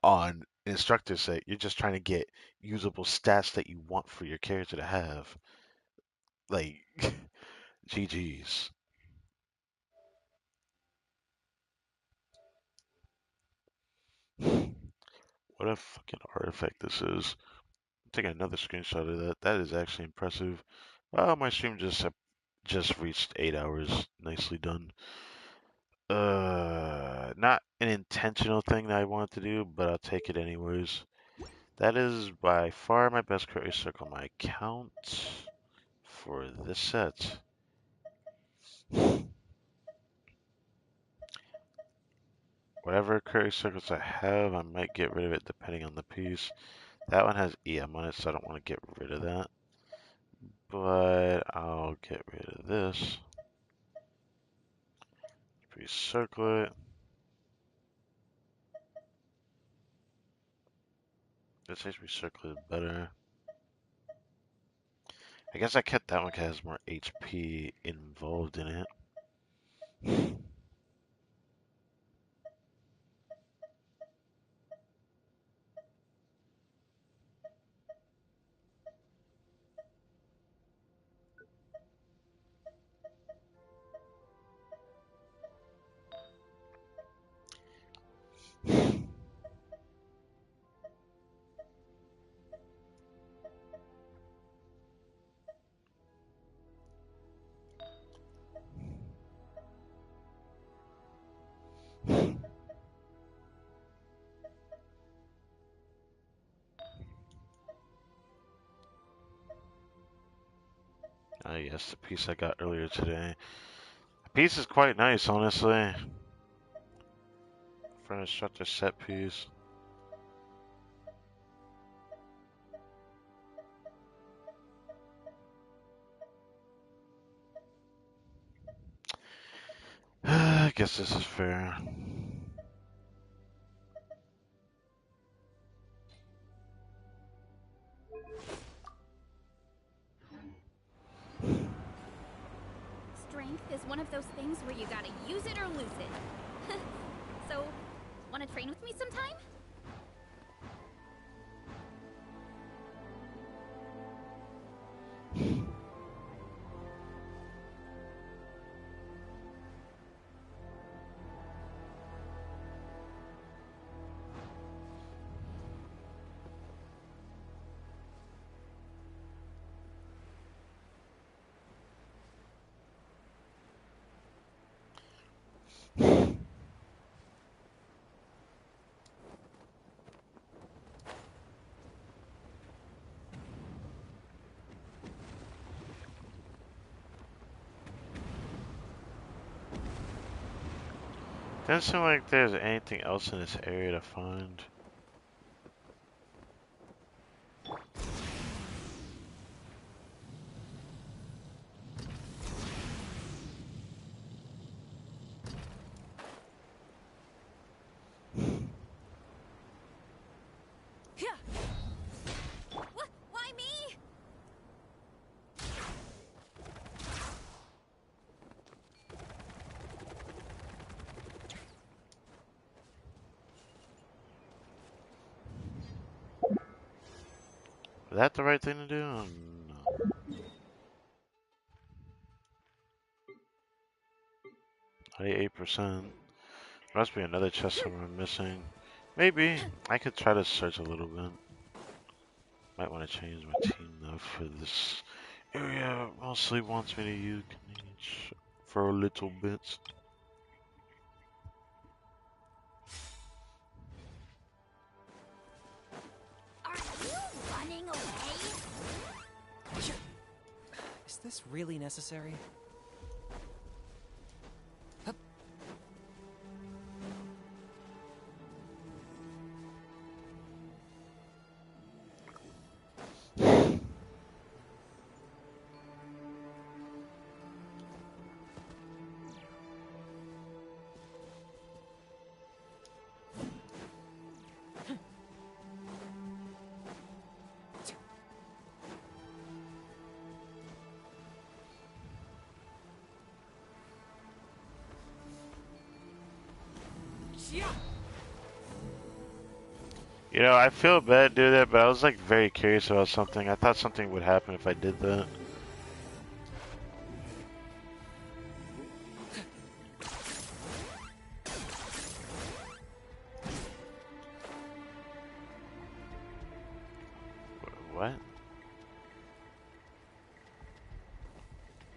on an instructor set. You're just trying to get usable stats that you want for your character to have. Like, GG's. What a fucking artifact this is. I'm taking another screenshot of that. That is actually impressive. Oh, my stream just reached 8 hours. Nicely done. Not an intentional thing that I wanted to do, but I'll take it anyways. That is by far my best curry circle on my account for this set. Whatever curry circles I have, I might get rid of it depending on the piece. That one has EM on it, so I don't want to get rid of that. But I'll get rid of this. Recircle it. This says recircle it better. I guess I kept that one because it has more HP involved in it. Yes, the piece I got earlier today. The piece is quite nice, honestly. For an instructor set piece. I guess this is fair. Strength is one of those things where you gotta use it or lose it. So, wanna train with me sometime? Doesn't seem like there's anything else in this area to find. What? Why me? Is that the right thing to do? No. Ninety-8 percent. Must be another chest somewhere I'm missing. Maybe. I could try to search a little bit. Might want to change my team enough for this area. Mostly wants me to use for a little bit. Are you running away? Is this really necessary? Hup. You know, I feel bad doing that, but I was like very curious about something. I thought something would happen if I did that. What?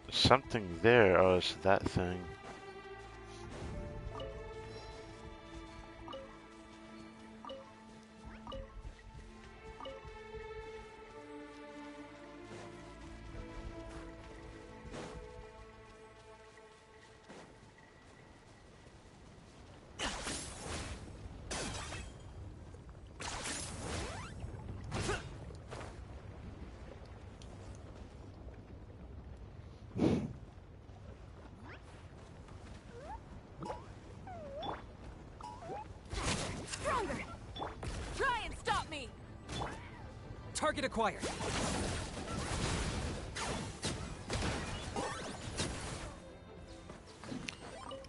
There's something there. Oh, it's that thing. Stronger! Try and stop me! Target acquired.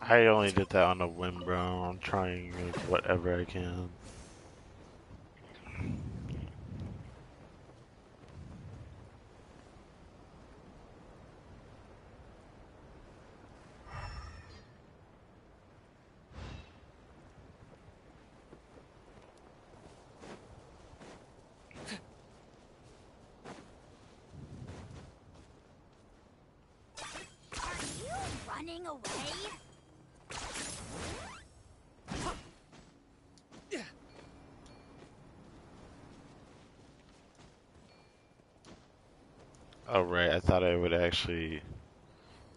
I only did that on a whim, bro. I'm trying like, whatever I can. Are you running away? Oh, right. I thought I would actually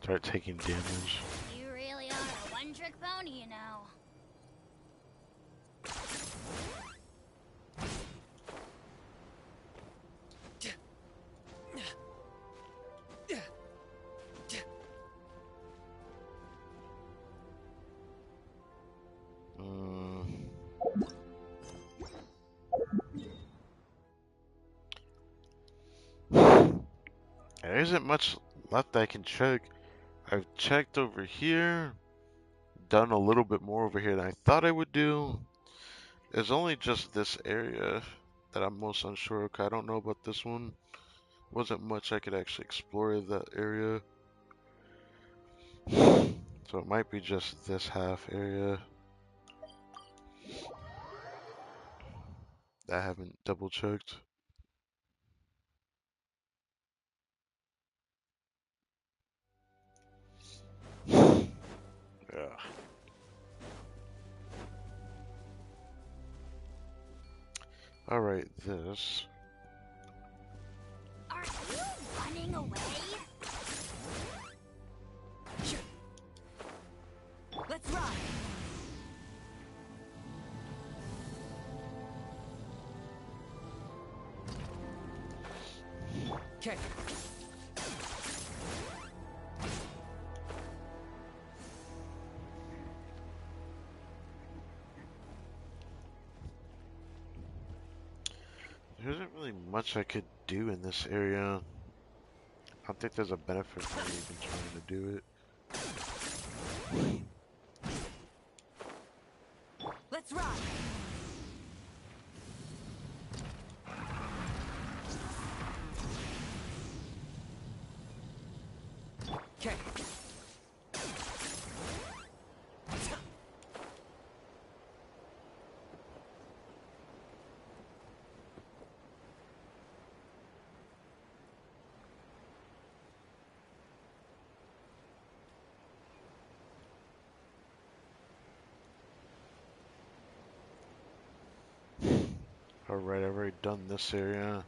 start taking damage. You really are a one-trick pony, you know. Mm. There isn't much left I can check. I've checked over here, done a little bit more over here than I thought I would do. There's only just this area that I'm most unsure of. I don't know about this one. Wasn't much I could actually explore that area. So it might be just this half area that I haven't double checked. Yeah. Alright, this. Are you running away? Let's ride! Okay. There isn't really much I could do in this area. I don't think there's a benefit for me even trying to do it. Let's ride! Okay. Alright, I've already done this area.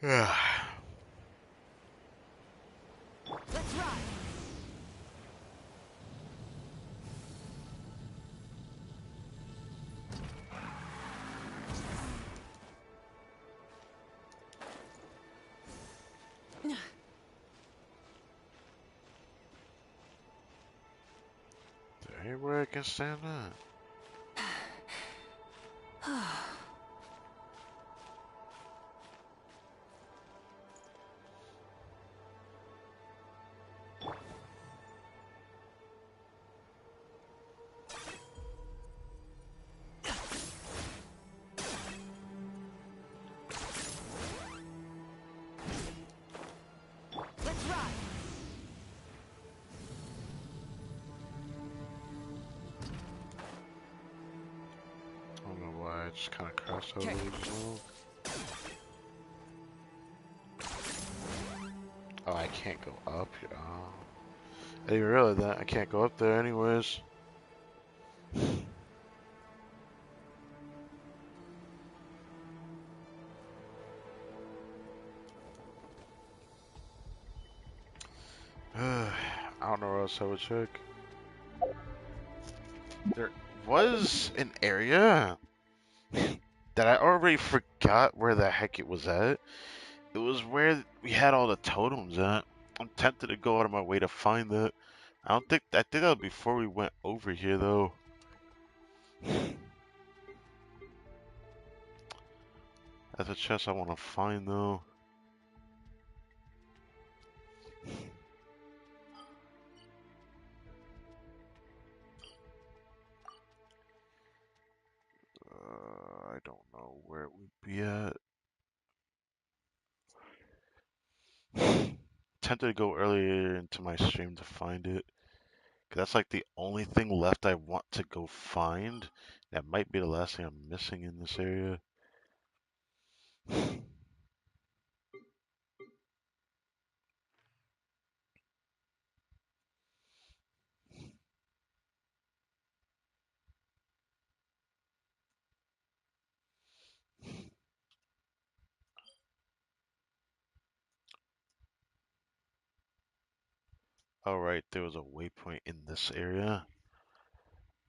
Yeah. Let's ride. There ain't where I can stand up. Let's ride. I don't know why, I just kind of crossed over Okay. as well. Oh, I can't go up here. Oh. I didn't even realize that. I can't go up there anyways. I don't know where else I would check. There was an area that I already forgot where the heck it was at. It was where we had all the totems at. I'm tempted to go out of my way to find that. I think that was before we went over here though. That's a chest I want to find though. I don't know where it would be at. Tempted to go earlier into my stream to find it. 'Cause that's like the only thing left I want to go find. That might be the last thing I'm missing in this area. Alright, there was a waypoint in this area.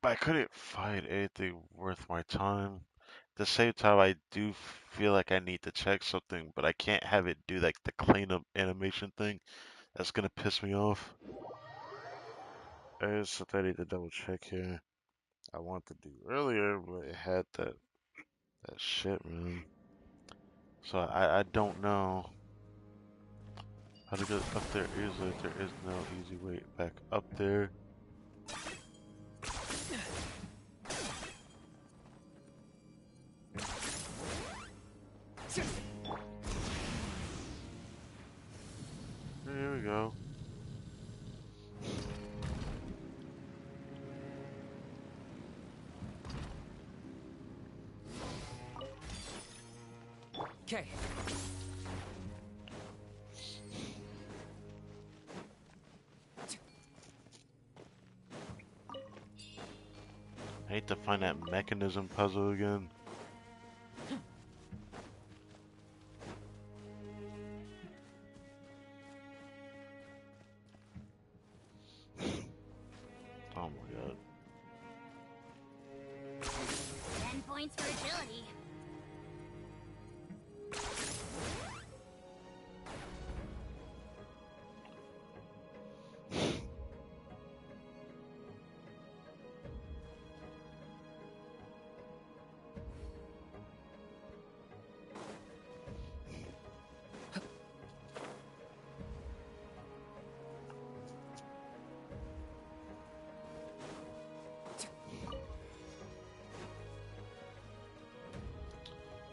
But I couldn't find anything worth my time. At the same time, I do feel like I need to check something, but I can't have it do like the cleanup animation thing. That's gonna piss me off. There's something I need to double check here. I wanted to do earlier, but it had that shit, man. So I don't know how to get up there easily. There is no easy way back up there. Here we go. Okay. I hate to find that mechanism puzzle again. Oh my god. 10 points for agility.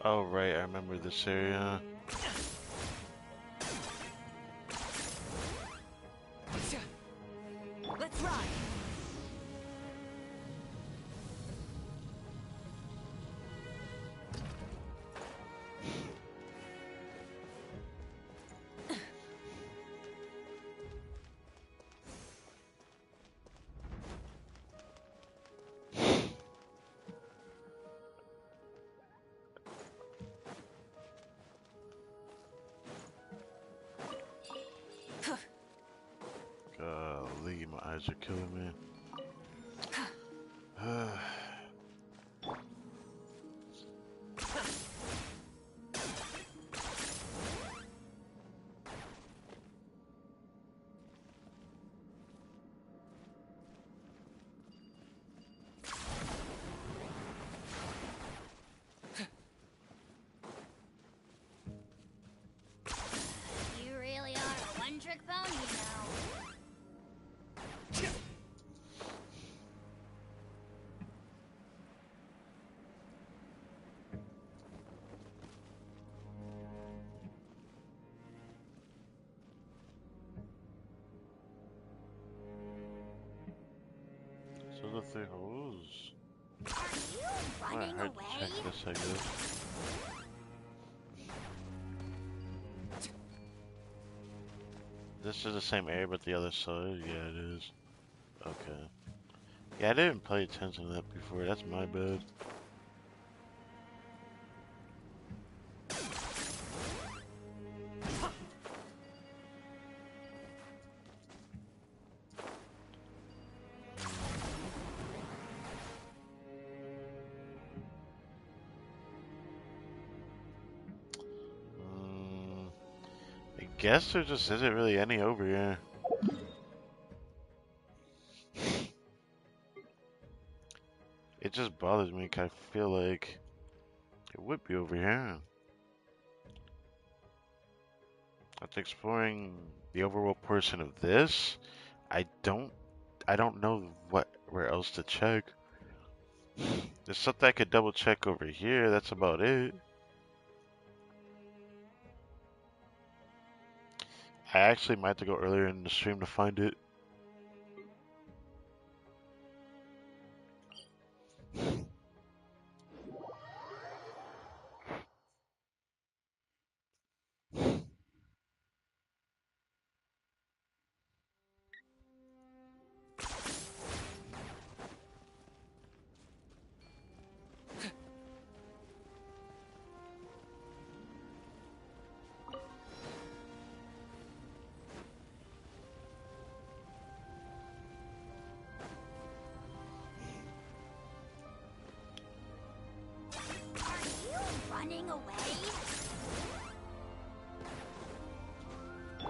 Oh right, I remember this area. Let's ride. guys are killing me. You really are a one-trick pony, you know. So the three holes. Are you Might running hard to check away? this, I guess. This is the same area, but the other side? Yeah, it is. Okay. Yeah, I didn't pay attention to that before. That's my bad. Mm, I guess there just isn't really any over here. It just bothers me 'cause I feel like it would be over here. After exploring the overworld portion of this, I don't I don't know where else to check. There's something I could double check over here, that's about it. I actually might have to go earlier in the stream to find it. Are you running away?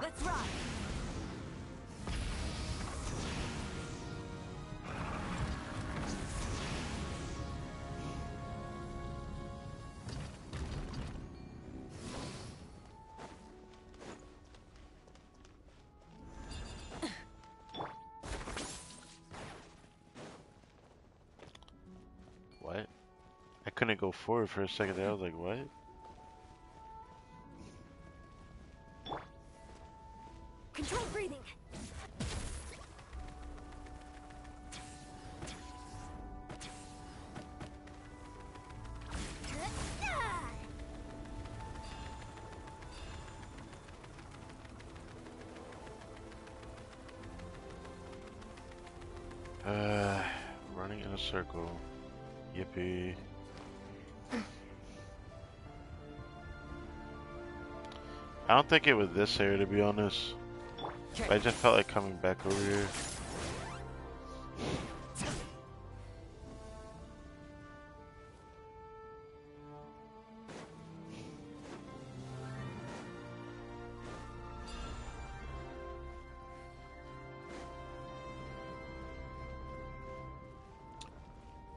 Let's ride! What? I couldn't go forward for a second there. I was like, what? Control breathing! Running in a circle. Yippee. I don't think it was this area, to be honest. But I just felt like coming back over here.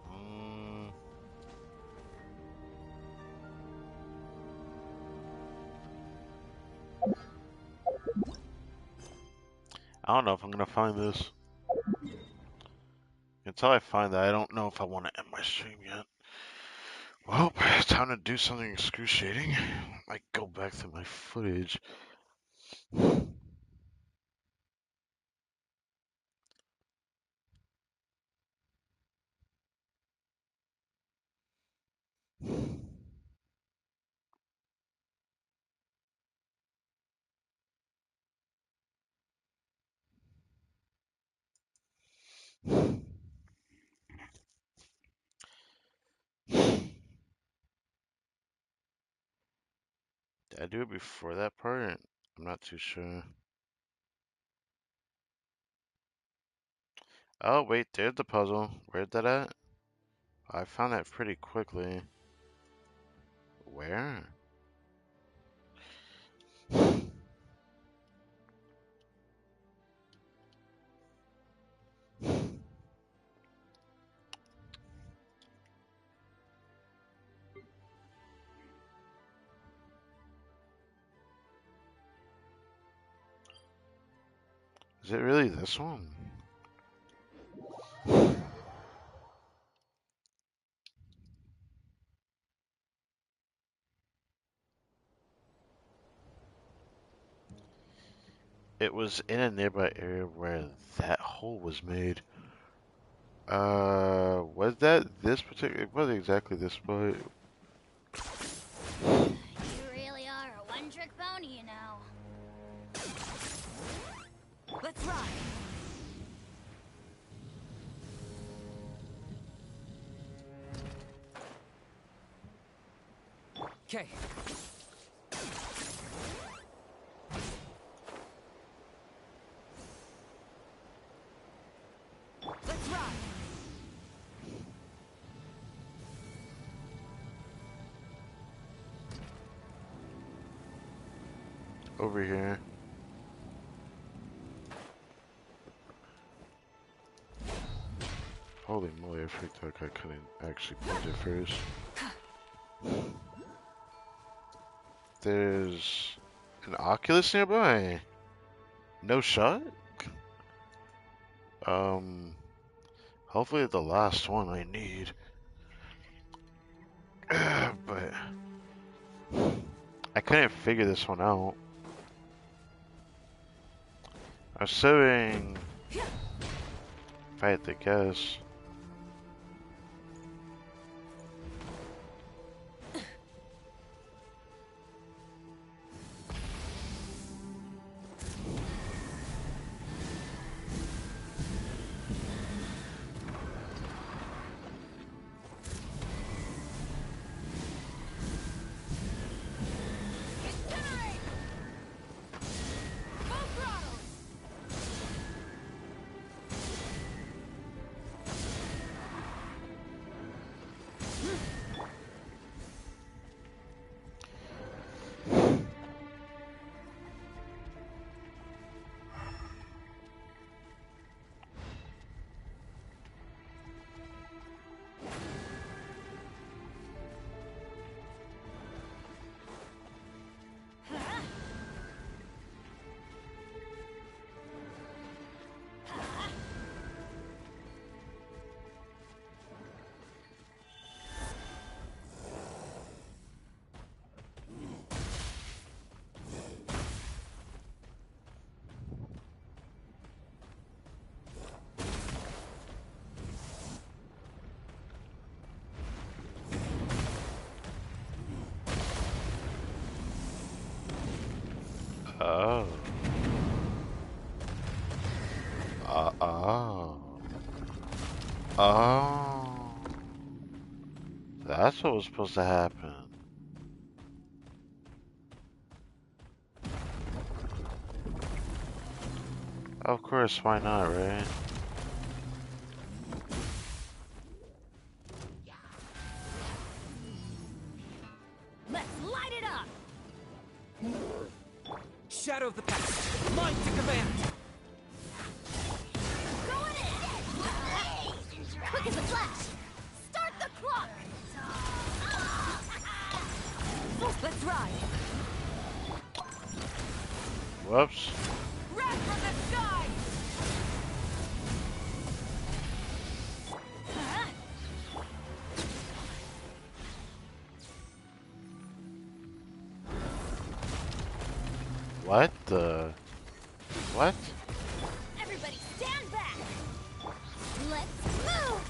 Mm, I don't know if I'm gonna find this. Until I find that, I don't know if I want to end my stream yet. Well, it's time to do something excruciating. I go back through my footage. Did I do it before that part? I'm not too sure. Oh, wait, there's the puzzle. Where's that at? I found that pretty quickly. Where? Is it really this one? It was in a nearby area where that hole was made. Was that this particular? It wasn't exactly this spot. You really are a one-trick pony, you know. Let's ride. Okay. Let's ride. Over here. Holy moly, I freaked like I couldn't actually punch it first. There's an Oculus nearby. No shot? Hopefully the last one I need. But I couldn't figure this one out. Assuming, if I had to guess. Incinerate! Full throttle! Oh. Oh. Oh. That's what was supposed to happen. Of course, why not, right? Let's light it up! Shadow of the past. Mine to command. Going in! Quick as a flash! Start the clock! Let's ride. Whoops. Wrath from the sky! What the? What? Everybody stand back! Let's move!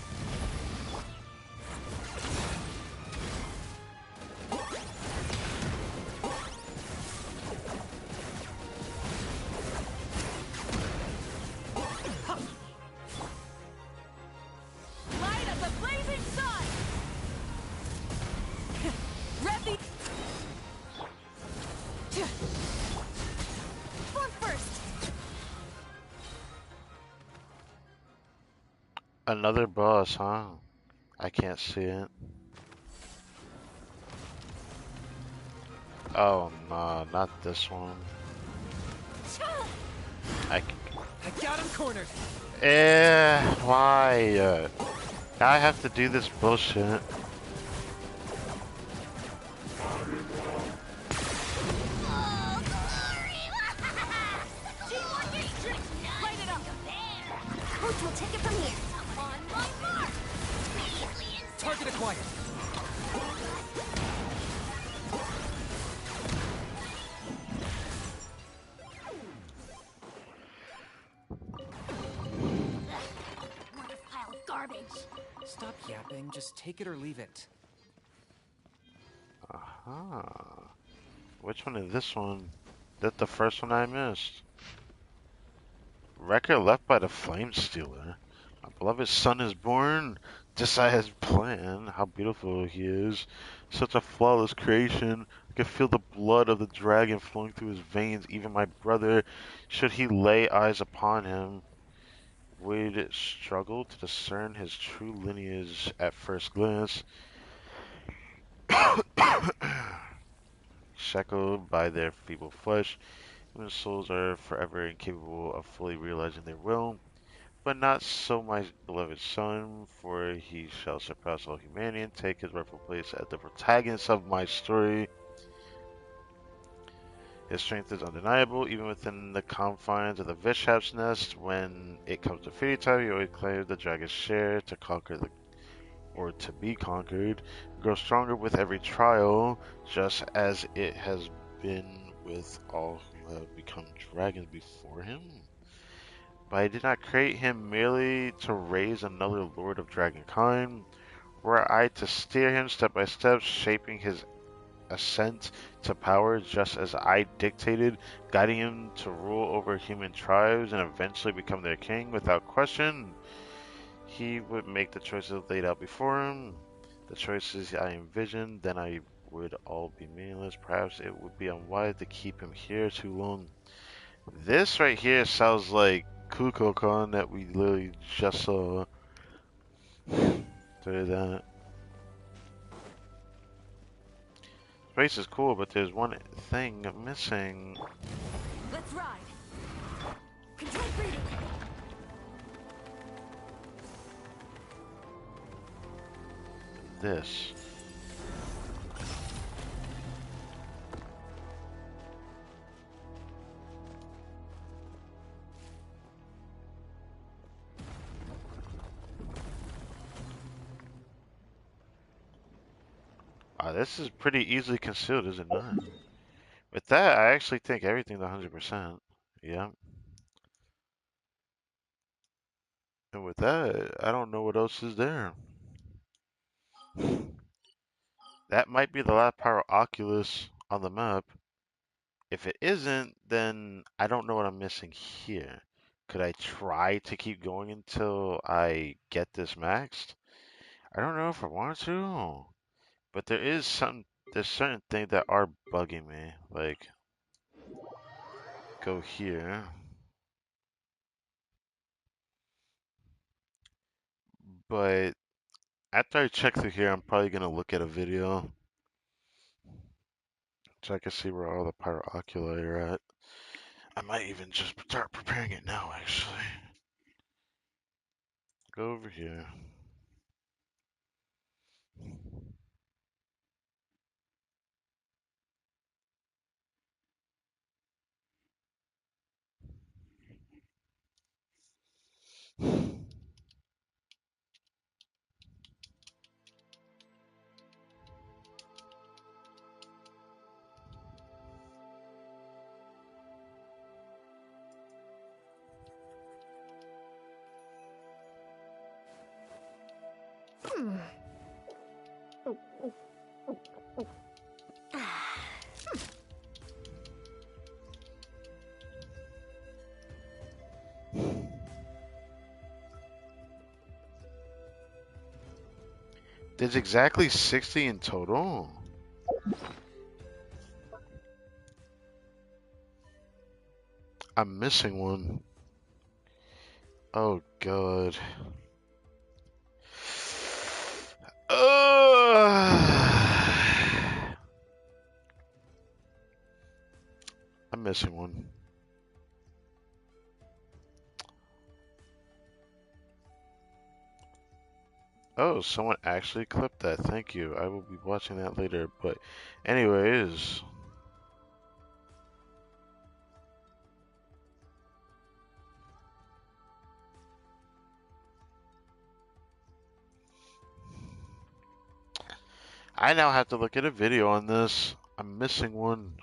Light of the blazing sun! Rev the... Form first! Another boss, huh? I can't see it. Oh no, not this one. I. I got him cornered. Why? I have to do this bullshit. Light it up. Coach will take it from here. On my mark. Target acquired. Another pile of garbage. Stop yapping. Just take it or leave it. Aha. Which one is this one? That the first one I missed. Record left by the Flame Stealer. My beloved son is born. Just as I had planned. How beautiful he is. Such a flawless creation. I can feel the blood of the dragon flowing through his veins. Even my brother, should he lay eyes upon him, would struggle to discern his true lineage at first glance. Shackled by their feeble flesh, human souls are forever incapable of fully realizing their will. But not so my beloved son, for he shall surpass all humanity and take his rightful place as the protagonist of my story. His strength is undeniable, even within the confines of the Vishap's nest. When it comes to fairy time, he always claims the dragon's share to conquer the or to be conquered, grows stronger with every trial, just as it has been with all who have become dragons before him. But I did not create him merely to raise another lord of dragonkind. Were I to steer him step by step, shaping his ascent to power just as I dictated, guiding him to rule over human tribes and eventually become their king without question, he would make the choices laid out before him. The choices I envisioned, then I would all be meaningless. Perhaps it would be unwise to keep him here too long. This right here sounds like Kukulkan that we literally just saw. Say that. Space is cool, but there's one thing missing. Let's ride. Control freedom. This. This is pretty easily concealed, is it not? With that, I actually think everything's 100%. Yeah. And with that, I don't know what else is there. That might be the last power Oculus on the map. If it isn't, then I don't know what I'm missing here. Could I try to keep going until I get this maxed? I don't know if I want to, but there's certain things that are bugging me. Like, go here. But after I check through here, I'm probably gonna look at a video so I can see where all the power oculi are at. I might even just start preparing it now, actually. Go over here. There's exactly 60 in total. I'm missing one. Oh god. missing one. Oh, someone actually clipped that. Thank you. I will be watching that later. But anyways, I now have to look at a video on this. I'm missing one.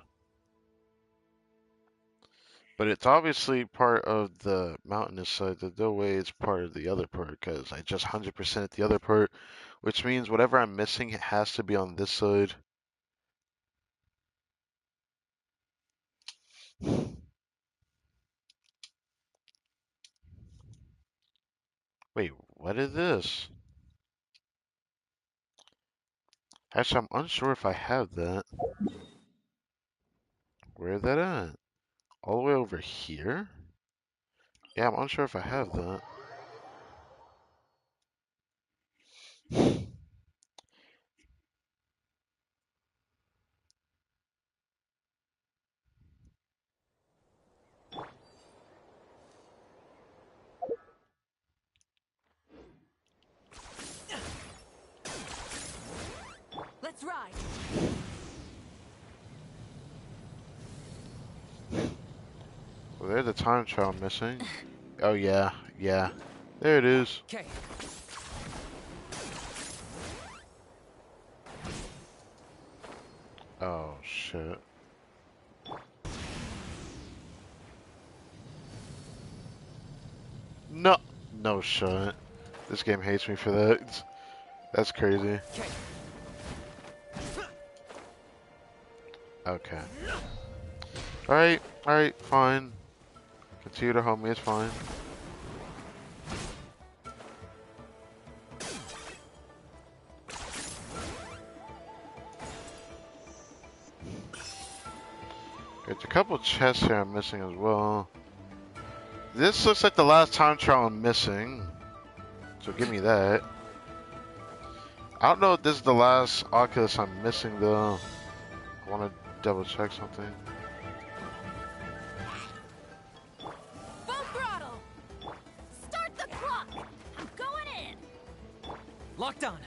But it's obviously part of the mountainous side. There's no way it's part of the other part because I just 100% at the other part, which means whatever I'm missing it has to be on this side. Wait, what is this? Actually, I'm unsure if I have that. Where is that at? All the way over here? Yeah, I'm unsure if I have that. Let's ride. Well, there's the time trial missing. Oh, yeah, yeah. There it is. Okay. Oh, shit. No, no shot. This game hates me for that. That's crazy. Okay. Okay. Alright, fine. Continue to help me, it's fine. There's a couple chests here I'm missing as well. This looks like the last time trial I'm missing. So give me that. I don't know if this is the last Oculus I'm missing though. I want to double check something. Full throttle. Start the clock! I'm going in! Locked on.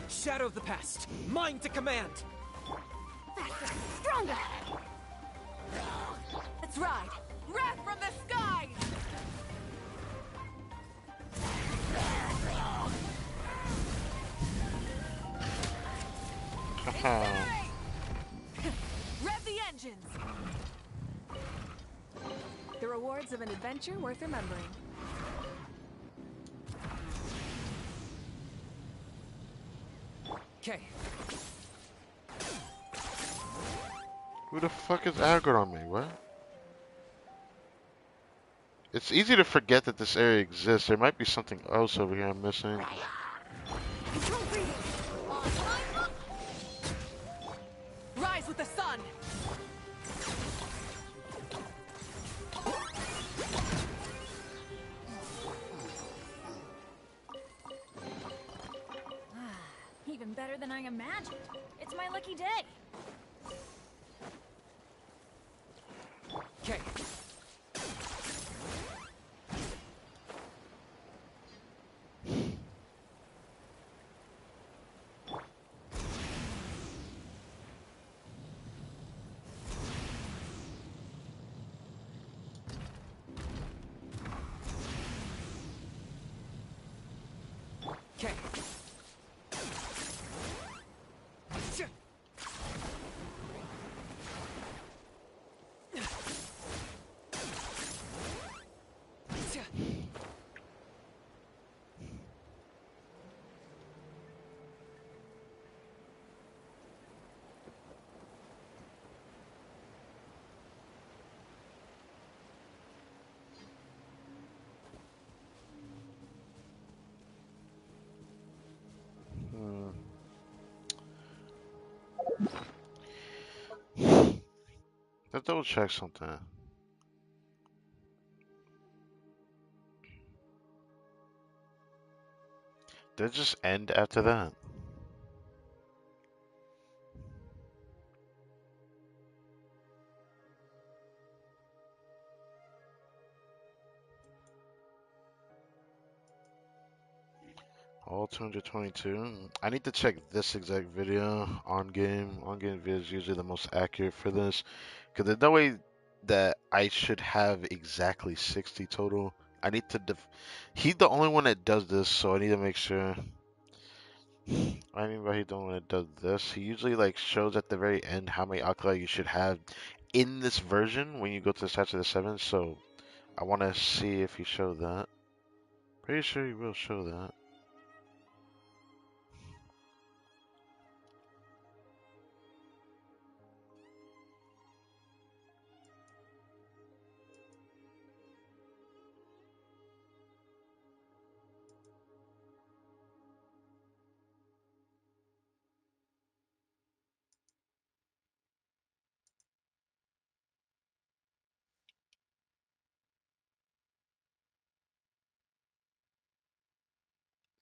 Shadow of the past. Mine to command. Faster! Stronger! Let's ride. Wrath from the skies. Incinerate! Rev the engines. The rewards of an adventure worth remembering. Okay. Who the fuck is aggroed on me? What? It's easy to forget that this area exists. There might be something else over here I'm missing. Control breathing. On time. Rise with the sun. Even better than I imagined. It's my lucky day. Okay. Okay. Let's double check something. Did it just end after that? All 222. I need to check this exact video on game. On game video is usually the most accurate for this. Because there's no way that I should have exactly 60 total. I need to he's the only one that does this, so I need to make sure. I mean by he's the only one that does this. He usually like shows at the very end how many alkali you should have in this version when you go to the stats of the 7, so I want to see if he showed that. Pretty sure he will show that.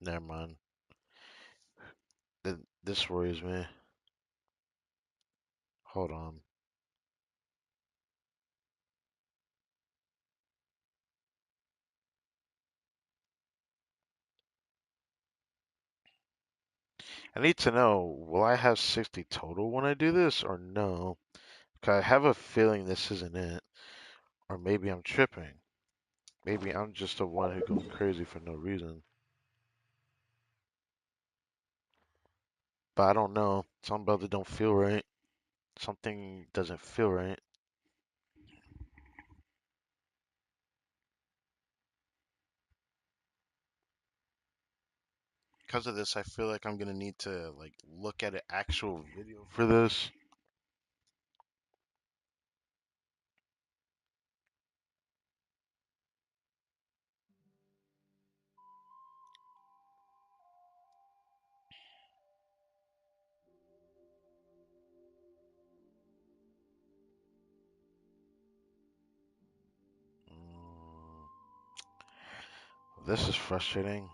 Never mind. This worries me. Hold on. I need to know, will I have 60 total when I do this or no? 'Cause I have a feeling this isn't it. Or maybe I'm tripping. Maybe I'm just the one who going crazy for no reason. But I don't know. Something about it don't feel right. Something doesn't feel right. Because of this, I feel like I'm gonna need to like look at an actual video for this. Mm, this is frustrating.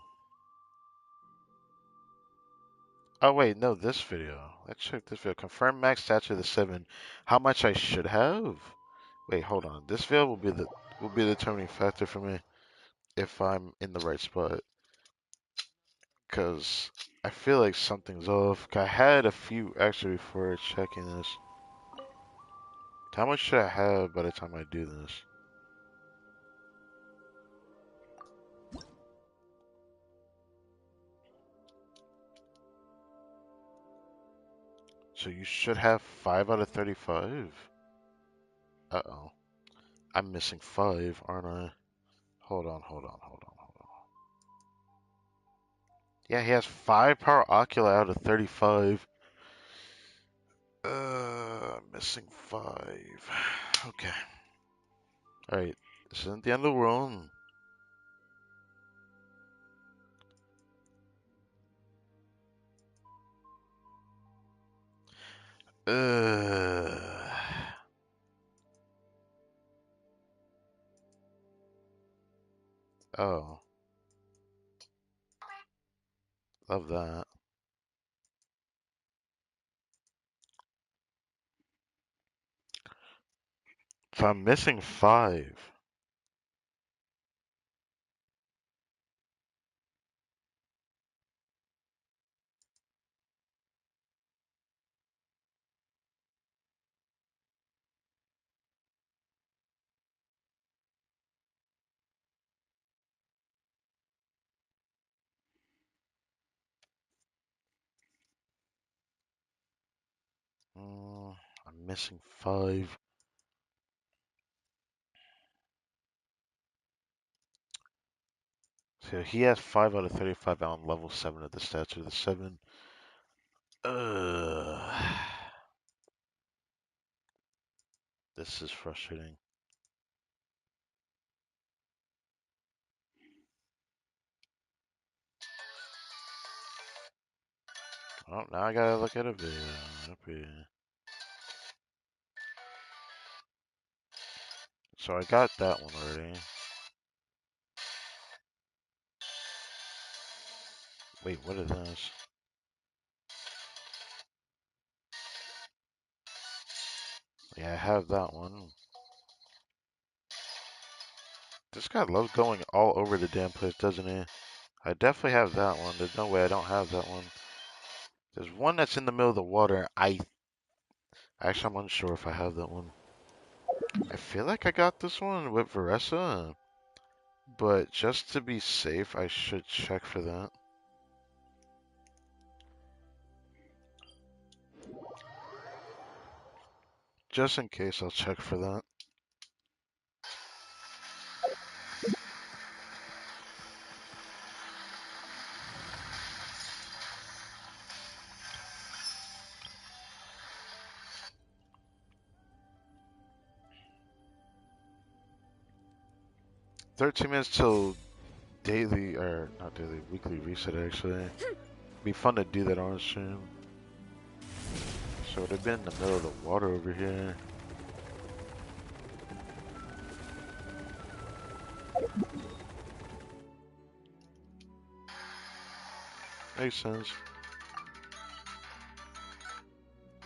Oh wait, no, this video. Let's check this video. Confirm max stature of the 7. How much I should have? Wait, hold on. This video will be the determining factor for me if I'm in the right spot. Cause I feel like something's off. 'Cause I had a few actually before checking this. How much should I have by the time I do this? So you should have 5 out of 35. Uh-oh. I'm missing 5, aren't I? Hold on, hold on, hold on, hold on. Yeah, he has 5 power oculi out of 35. Missing 5. Okay. Alright. This isn't the end of the world. Oh. Love that. So I'm missing 5. I'm missing 5. So he has 5 out of 35 on level 7 at the stats of the 7. This is frustrating. Oh, now I gotta look at a video. Up here. So I got that one already. Wait, what is this? Yeah, I have that one. This guy loves going all over the damn place, doesn't he? I definitely have that one. There's no way I don't have that one. There's one that's in the middle of the water. Actually, I'm unsure if I have that one. I feel like I got this one with Varessa, but just to be safe, I should check for that. Just in case, I'll check for that. $13 till daily, or not daily, weekly reset actually. Be fun to do that on stream. So it would have been in the middle of the water over here. Makes sense.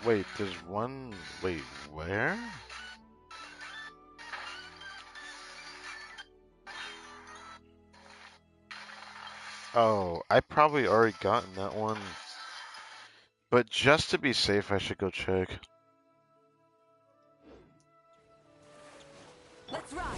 Wait, there's one. Wait, where? Oh, I probably already gotten that one. But just to be safe, I should go check. Let's ride.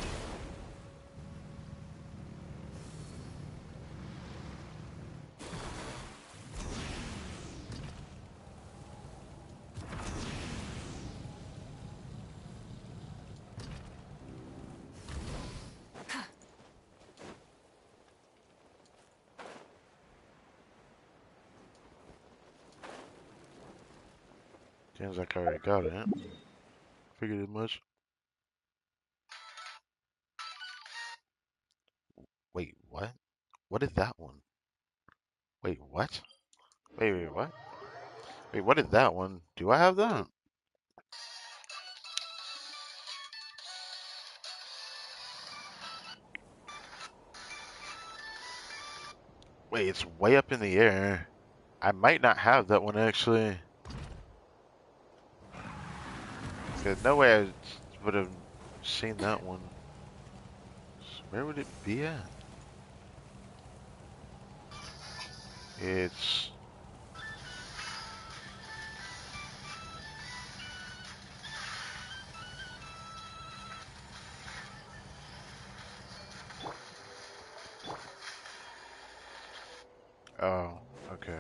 Seems like I already got it. Figured as much. Wait, what? What is that one? Wait, what? Wait, what? Wait, what is that one? Do I have that? Wait, it's way up in the air. I might not have that one actually. There's no way I would have seen that one. So where would it be at? It's... Oh, okay.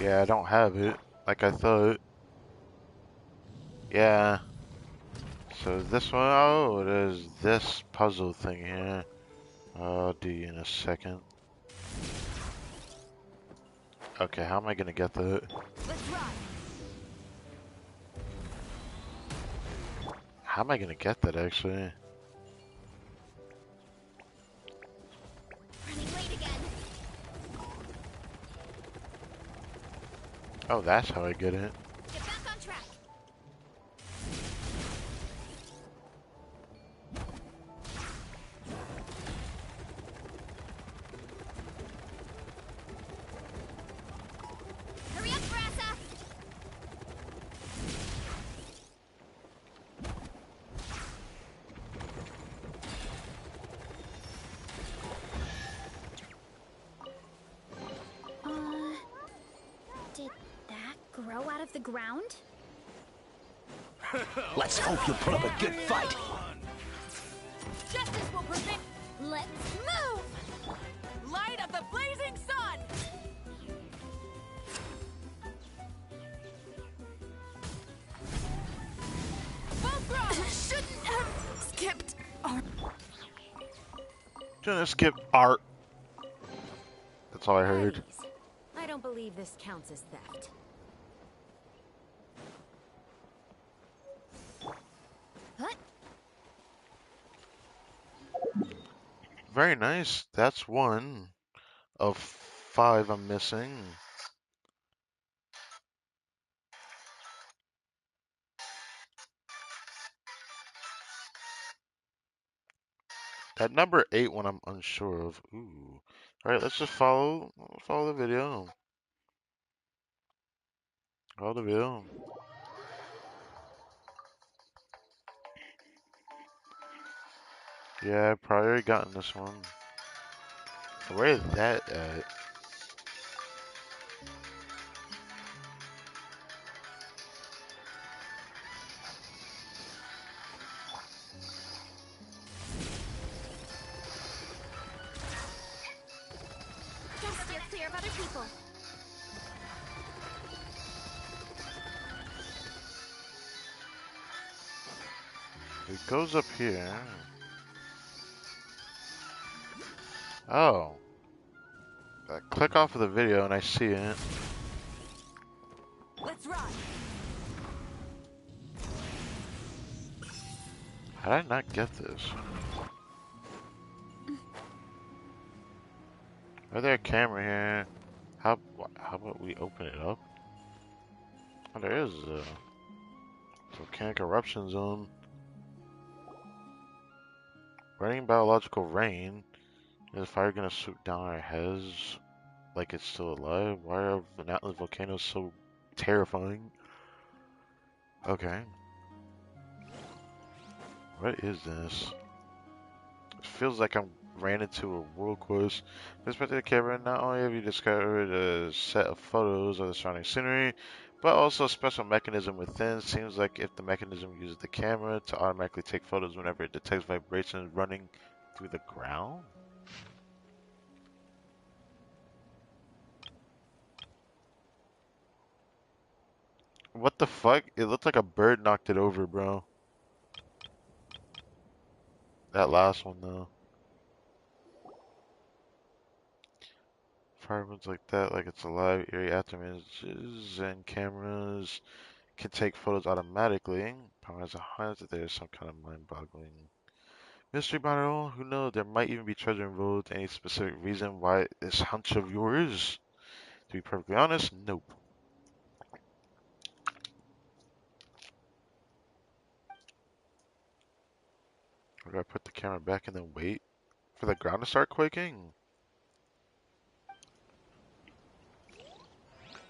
Yeah, I don't have it, like I thought. Yeah. So this one, oh, there's this puzzle thing here. I'll do you in a second. Okay, how am I gonna get that? Let's ride. How am I gonna get that actually? Running late again. Oh, that's how I get it. Get back on track. Hurry up, Brassa! Did that grow out of the ground? Let's hope you put up a good fight. Justice will prevail. Let's move! Light of the blazing sun. Both rows. Shouldn't have skipped. Gonna skip art. That's all I heard. Please. I don't believe this counts as theft. What? Very nice. That's one of 5 I'm missing. That number 8 one I'm unsure of. Ooh. Alright, let's just follow the video. Follow the video. Yeah, I've probably already gotten this one. Where is that at? Just steer clear of other people. It goes up here. Oh. I click off of the video and I see it. Let's ride. How did I not get this? Is there a camera here? How about we open it up? Oh, there is a volcanic eruption zone. Raining biological rain. Is the fire gonna swoop down our heads like it's still alive? Why are the Atlas volcanoes so terrifying? Okay. What is this? It feels like I ran into a world quest. This particular camera, not only have you discovered a set of photos of the surrounding scenery, but also a special mechanism within. Seems like if the mechanism uses the camera to automatically take photos whenever it detects vibrations running through the ground. What the fuck? It looked like a bird knocked it over, bro. That last one, though. Fireworks like that, like it's alive. Eerie after images and cameras can take photos automatically. Power has a hunch that there's some kind of mind-boggling mystery behind it all. Who knows? There might even be treasure involved. Any specific reason why this hunch of yours? To be perfectly honest, nope. Or do I put the camera back and then wait for the ground to start quaking?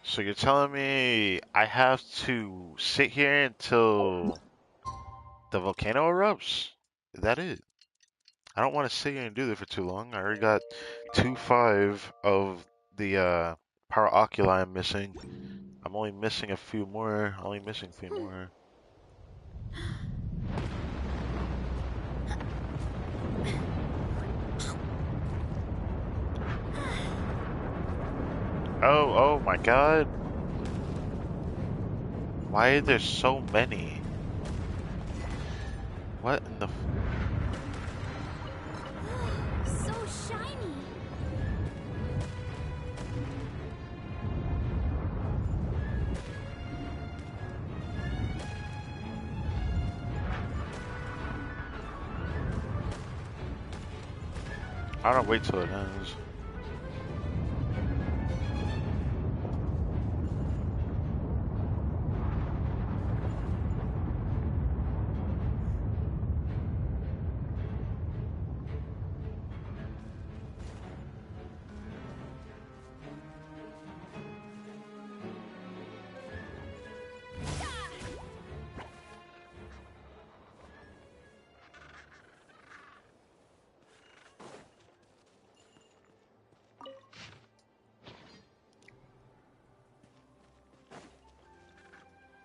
So you're telling me I have to sit here until the volcano erupts? Is that it? I don't want to sit here and do this for too long. I already got 2-5 of the power oculi I'm missing. I'm only missing a few more. Only missing a few more. Oh my god. Why are there so many? What in the... So shiny. I don't wait till it ends.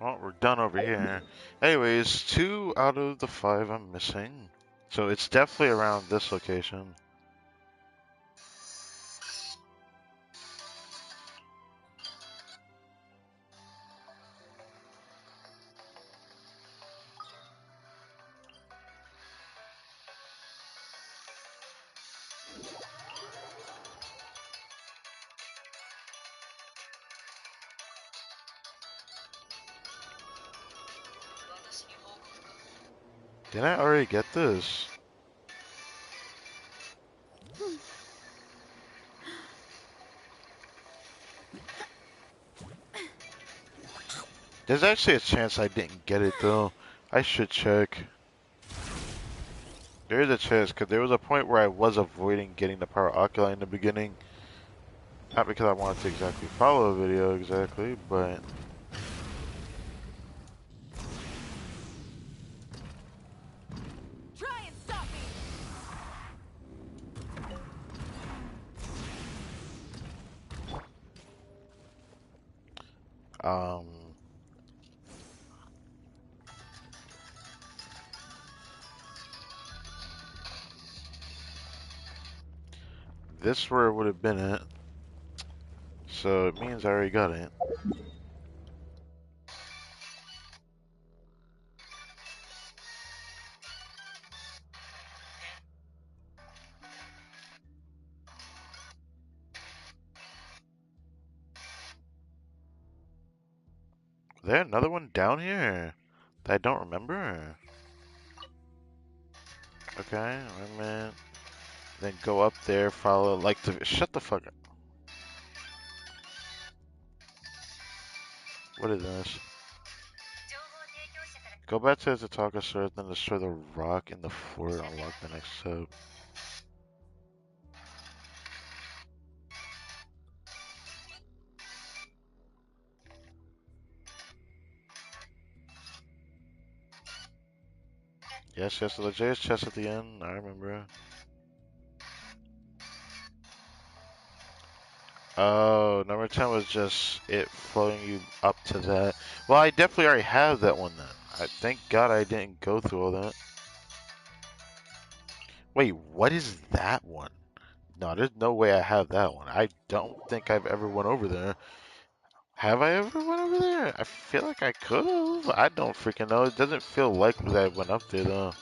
Well, we're done over here. Anyways, 2 out of the 5 I'm missing. So it's definitely around this location. Did I already get this? There's actually a chance I didn't get it though. I should check. There is a chance, because there was a point where I was avoiding getting the power oculi in the beginning. Not because I wanted to exactly follow a video exactly, but... Try and stop me! Um... This where it would have been at. So it means I already got it. Is there another one down here that I don't remember? Okay, wait a minute. Then go up there, follow like the shut the fuck up. What is this? Go back to the Tataka sword, then destroy the rock in the floor and unlock the next sub. Yes, yes, the J's chest at the end, I remember. Oh, number 10 was just it flowing you up to that. Well, I definitely already have that one then. I thank God I didn't go through all that. Wait, what is that one? No, there's no way I have that one. I don't think I've ever went over there. Have I ever went over there? I feel like I could have. I don't freaking know. It doesn't feel likely that I went up there though.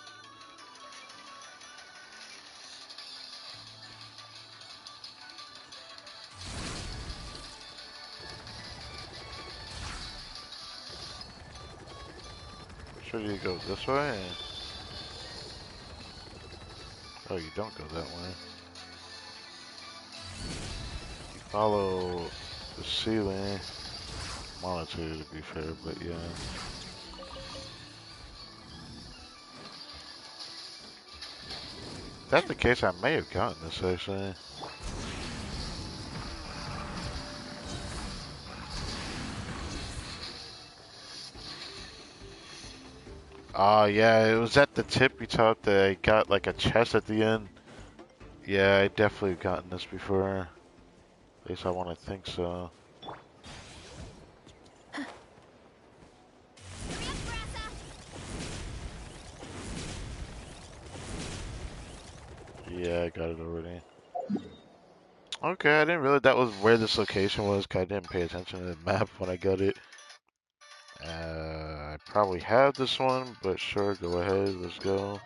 Sure you go this way? Oh, you don't go that way. You follow the ceiling. Monitor to be fair, but yeah. If that's the case, I may have gotten this actually. Yeah, it was at the tippy top that I got like a chest at the end. Yeah, I definitely have gotten this before. At least I want to think so. Yeah, I got it already. Okay, I didn't realize that was where this location was, 'cause I didn't pay attention to the map when I got it. I probably have this one, but sure, go ahead, let's go.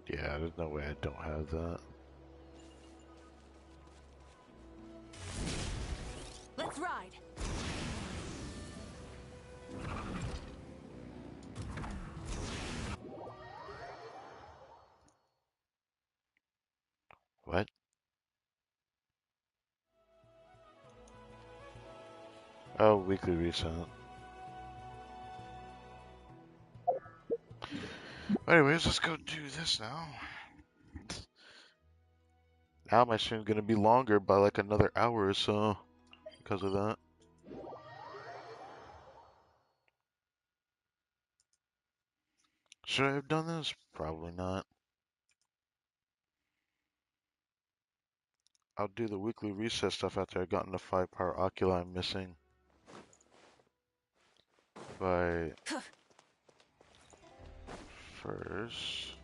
Yeah, there's no way I don't have that. Let's ride! What? Oh, weekly reset. Anyways, let's go do this now. Now my stream's gonna be longer by like another hour or so because of that. Should I have done this? Probably not. I'll do the weekly reset stuff after I've gotten the 5 power oculi I'm missing. But first...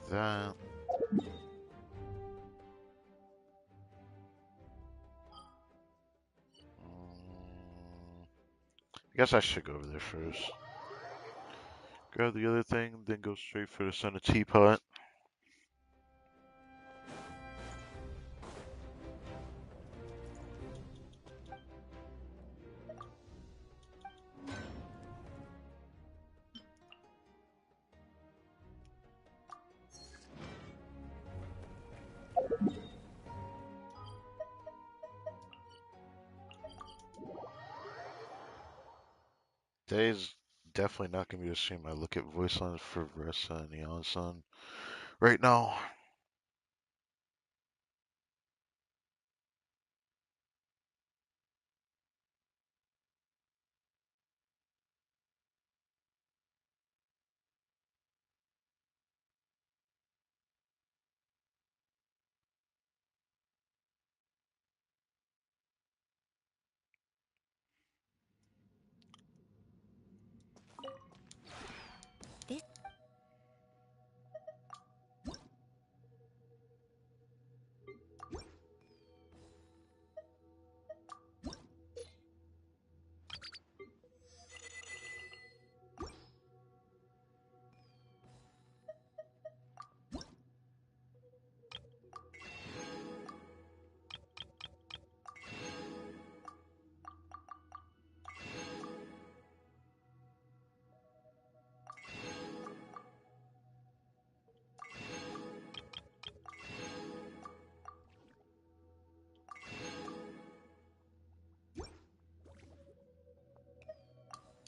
that. I guess I should go over there first. Grab the other thing, then go straight for the center teapot. Today's definitely not gonna be the same. I look at voice lines for Versa and Neon Sun right now.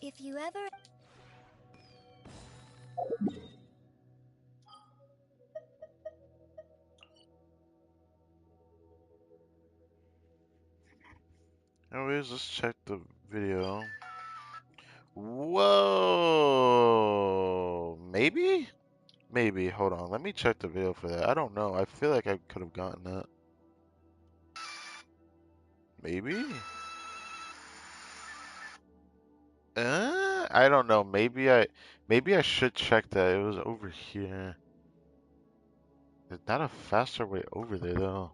If you ever... Anyways, let's check the video. Whoa! Maybe? Maybe. Hold on. Let me check the video for that. I don't know. I feel like I could have gotten that. Maybe? I don't know. Maybe I should check that. It was over here. There's not a faster way over there though.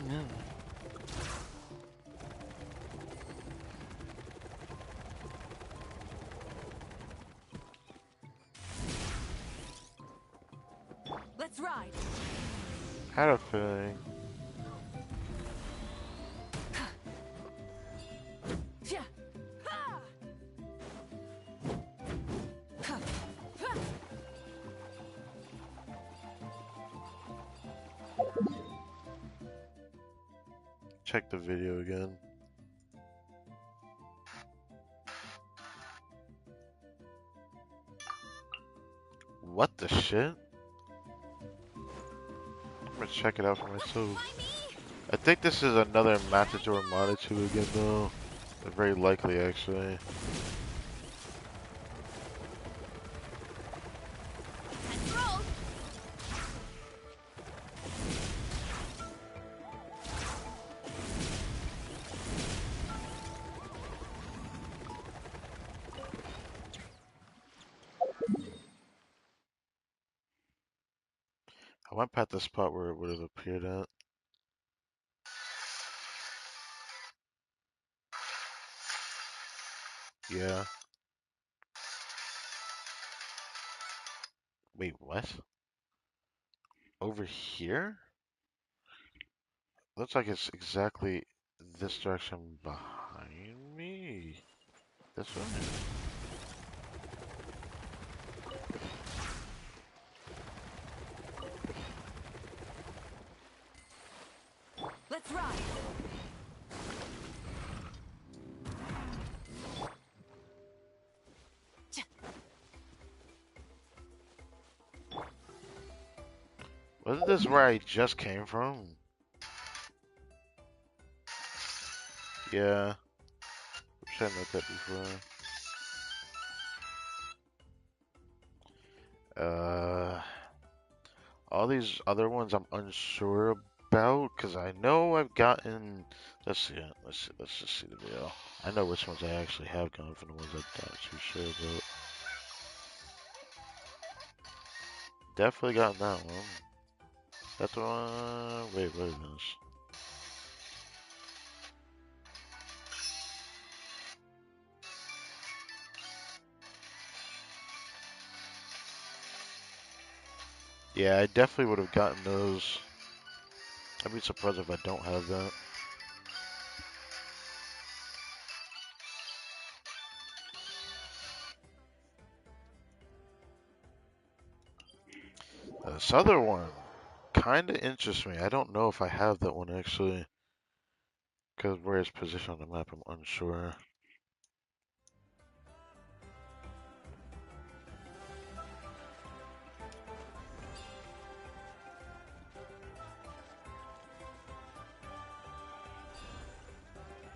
Hmm. Let's ride. Had a feeling. Yeah. Ha! Ha! Ha! Check the video again. What the shit? I'm gonna check it out for myself. I think this is another Matador Monitor again though. Very likely actually. Let's roll! I went past the spot where it would have appeared at. Yeah. Wait, what? Over here? Looks like it's exactly this direction behind me. This way? Let's ride. Wasn't this where I just came from? Yeah. Wish I met that before. All these other ones I'm unsure about because I know I've gotten. Let's see it. Let's just see the video. I know which ones I actually have gotten from the ones I'm not too sure about. Definitely gotten that one. That's the one. Wait, what is this? Yeah, I definitely would have gotten those. I'd be surprised if I don't have that. This other one kind of interests me. I don't know if I have that one actually, because where it's positioned on the map, I'm unsure.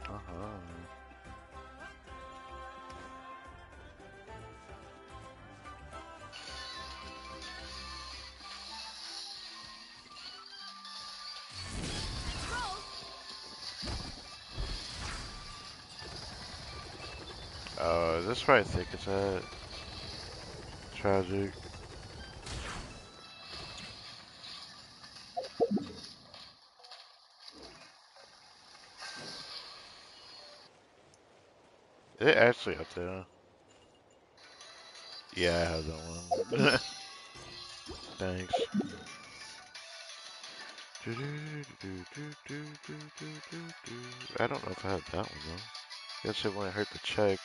Uh-huh. Is this where I think it's at? Tragic. Is it actually up there? Yeah, I have that one. Thanks. I don't know if I have that one though. Guess it wouldn't hurt to check,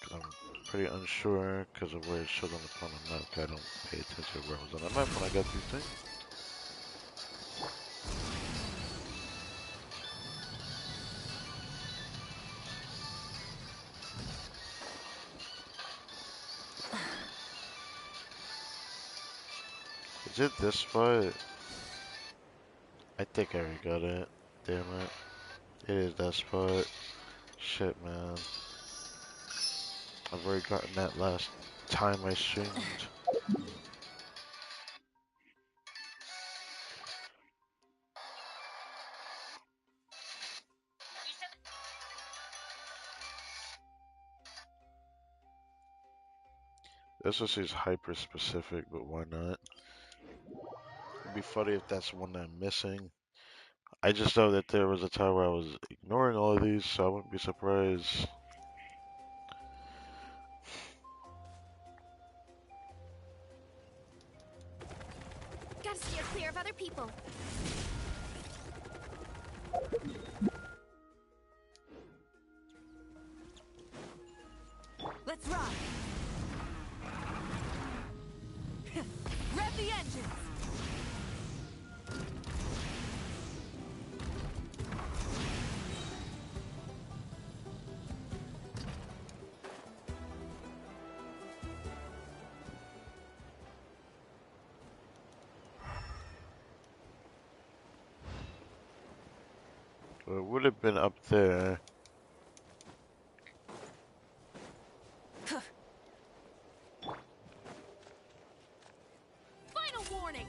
because I'm pretty unsure because of where it shows on the map. I don't pay attention to where it was on the map when I got these things. Is it this spot? I think I already got it. Damn it. It is that spot. Shit, man. I've already gotten that last time I streamed. This one seems hyper specific, but why not? It'd be funny if that's one that I'm missing. I just know that there was a time where I was ignoring all of these, so I wouldn't be surprised. Gotta steer clear of other people. Let's ride. Rev the engines. Well, it would have been up there. Final warning.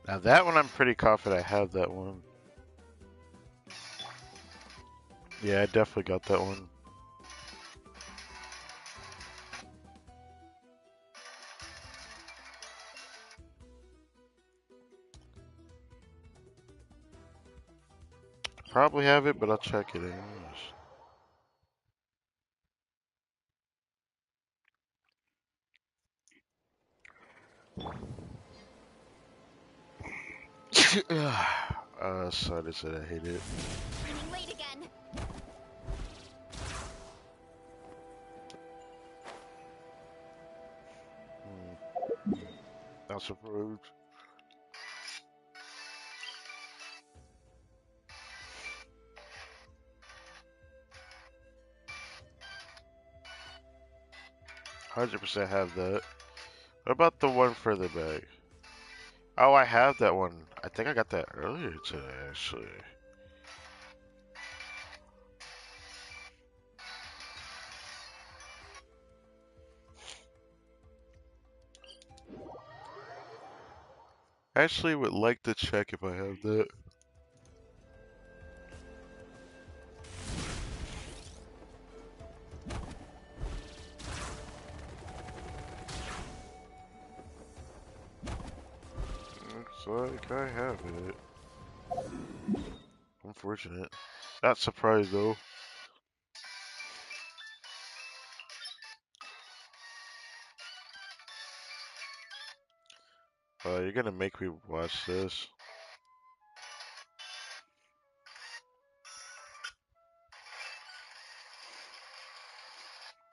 Now that one I'm pretty confident I have that one. Yeah, I definitely got that one. Probably have it, but I'll check it anyways. Sorry to say I hate it. Running late again. Not surprised. %100 have that. What about the one further back? Oh, I have that one. I think I got that earlier today, actually. Actually, would like to check if I have that. Looks like I have it. Unfortunate. Not surprised though. You're gonna make me watch this.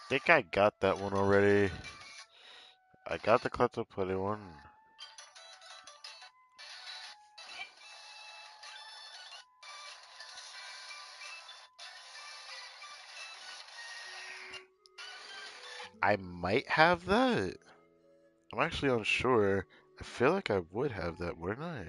Think I got that one already. I got the Kleptoplay one. I might have that. I'm actually unsure. I feel like I would have that, wouldn't I?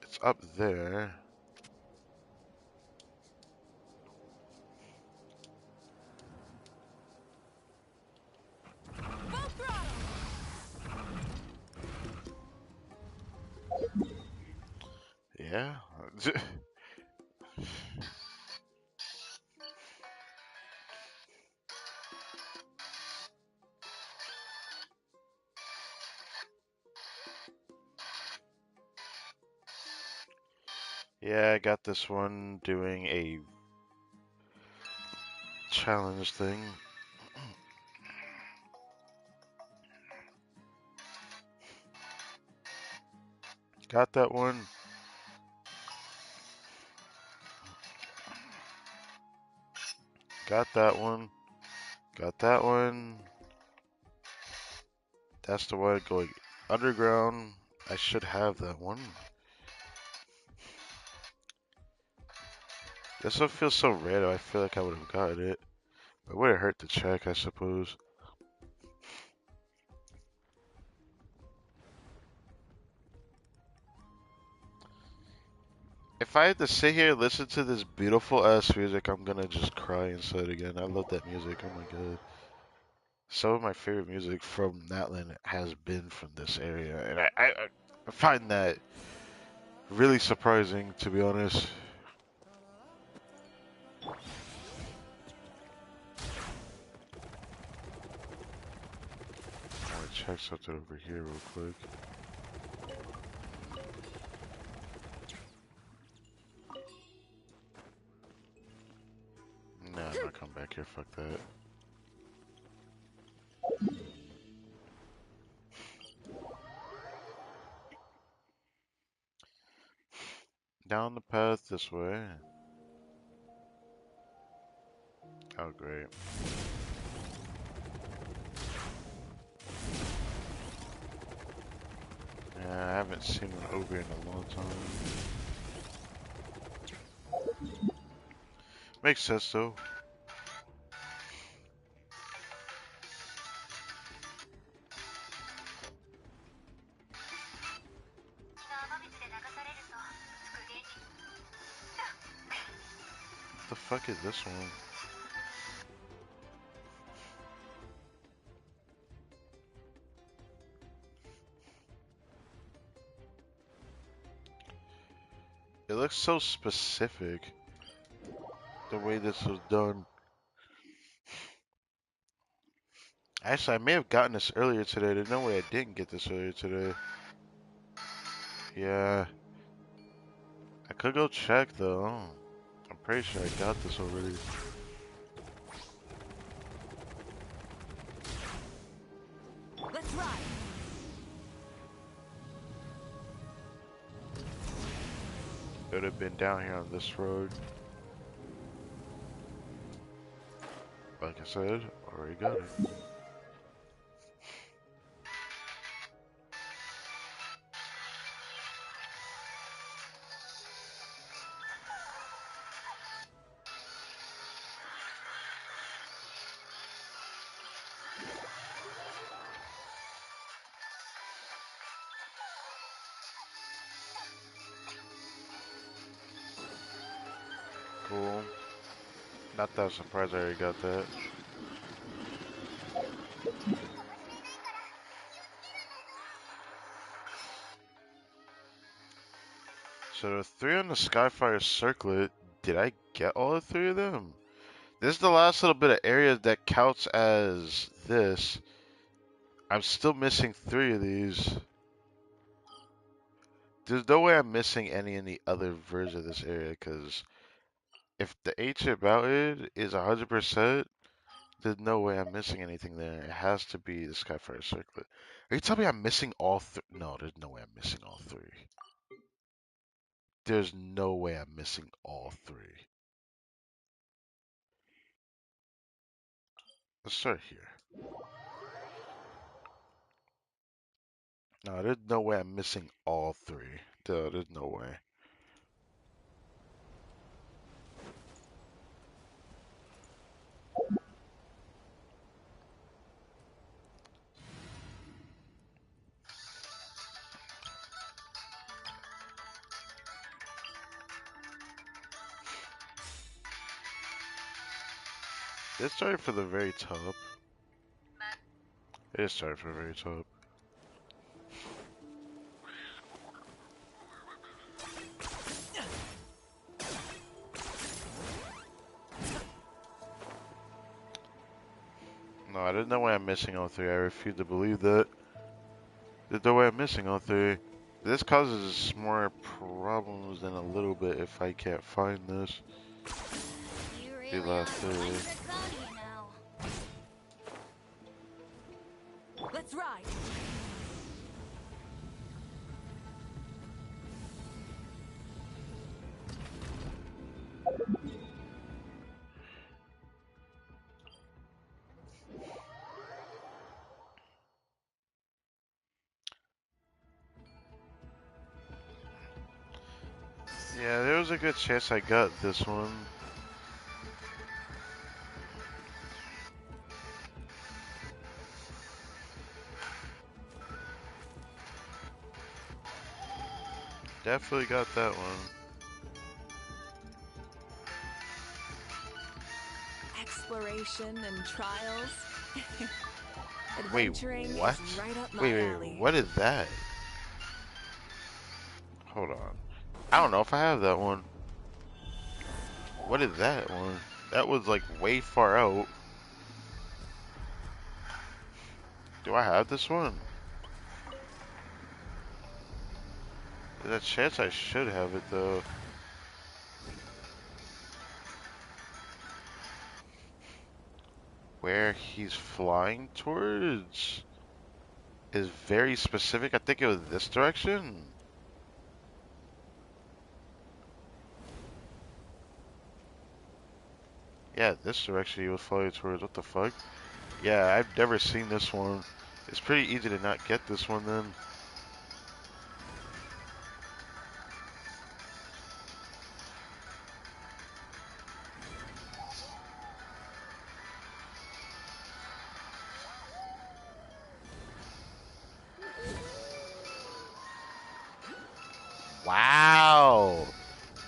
It's up there. Full throttle! Yeah. Yeah, I got this one doing a challenge thing. Got that one. Got that one. Got that one. That's the one going underground. I should have that one. This one feels so random. I feel like I would have gotten it. It wouldn't hurt to check, I suppose. If I had to sit here and listen to this beautiful ass music, I'm gonna just cry inside again. I love that music. Oh my god. Some of my favorite music from Natland has been from this area, and I find that really surprising, to be honest. I want to check something over here real quick. Nah, I'm not coming back here. Fuck that. Down the path this way. Oh, great. Yeah, I haven't seen one over in a long time. Makes sense though. What the fuck is this one? It looks so specific, the way this was done. Actually, I may have gotten this earlier today. There's no way I didn't get this earlier today. Yeah. I could go check though. I'm pretty sure I got this already. Let's ride! would have been down here on this road. Like I said, already got it. Cool. Not that surprised I already got that. So the 3 on the Skyfire Circlet, did I get all the 3 of them? This is the last little bit of area that counts as this. I'm still missing 3 of these. There's no way I'm missing any in the other version of this area, because if the ancient mountain is 100%, there's no way I'm missing anything there. It has to be the Skyfire Circlet. Are you telling me I'm missing all 3? No, there's no way I'm missing all 3. There's no way I'm missing all 3. Let's start here. No, there's no way I'm missing all 3. Duh, there's no way. It started for the very top. It started for the very top. No, there's no way I'm missing all 3. I refuse to believe that. There's no way I'm missing all 3. This causes more problems than a little bit if I can't find this. You The really last are 3. quite draconian now. Let's ride. Yeah, there was a good chance I got this one. Definitely got that one. Exploration and trials. Wait, Adventuring what? is right up my Wait, alley. what is that? Hold on. I don't know if I have that one. What is that one? That was like way far out. Do I have this one? There's a chance I should have it though. Where he's flying towards is very specific. I think it was this direction. Yeah, this direction he was flying towards. What the fuck? Yeah, I've never seen this one. It's pretty easy to not get this one then. Wow!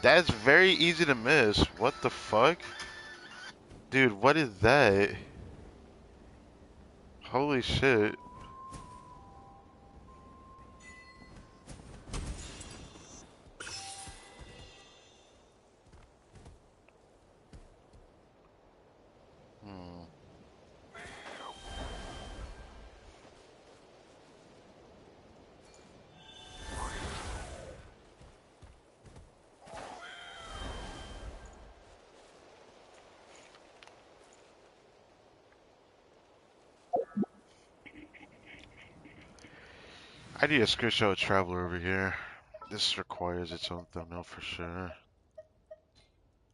That's very easy to miss. What the fuck? Dude, what is that? Holy shit. Hmm. I need a screenshot of Traveler over here. This is recording. requires its own thumbnail for sure.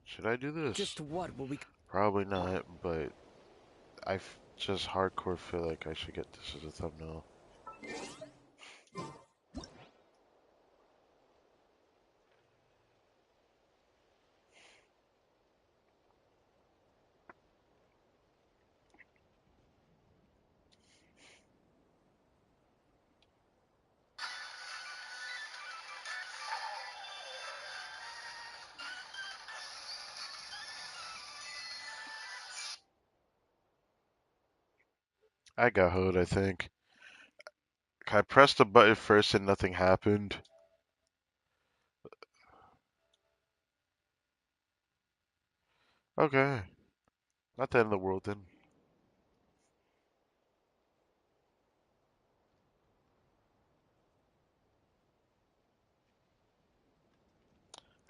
Should I do this? Just what will we... Probably not, but just hardcore feel like I should get this as a thumbnail. I got hoed, I think. I pressed the button first and nothing happened. Okay. Not the end of the world then.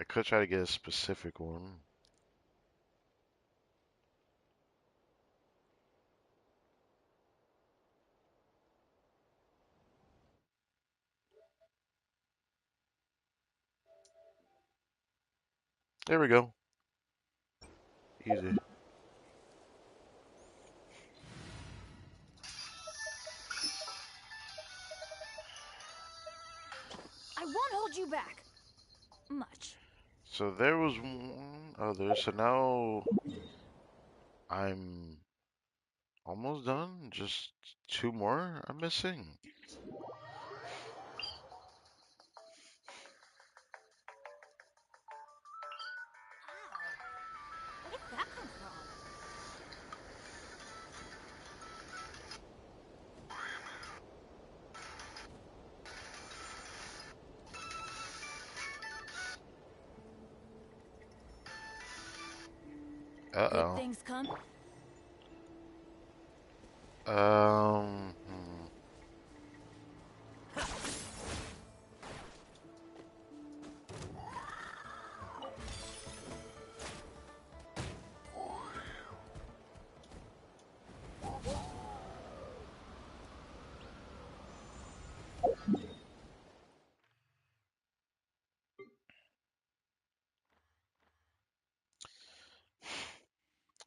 I could try to get a specific one. There we go. Easy. I won't hold you back. Much. So there was one other. So now I'm almost done. Just two more I'm missing. Where did that come from? Good Uh-oh. things come. Um, hmm.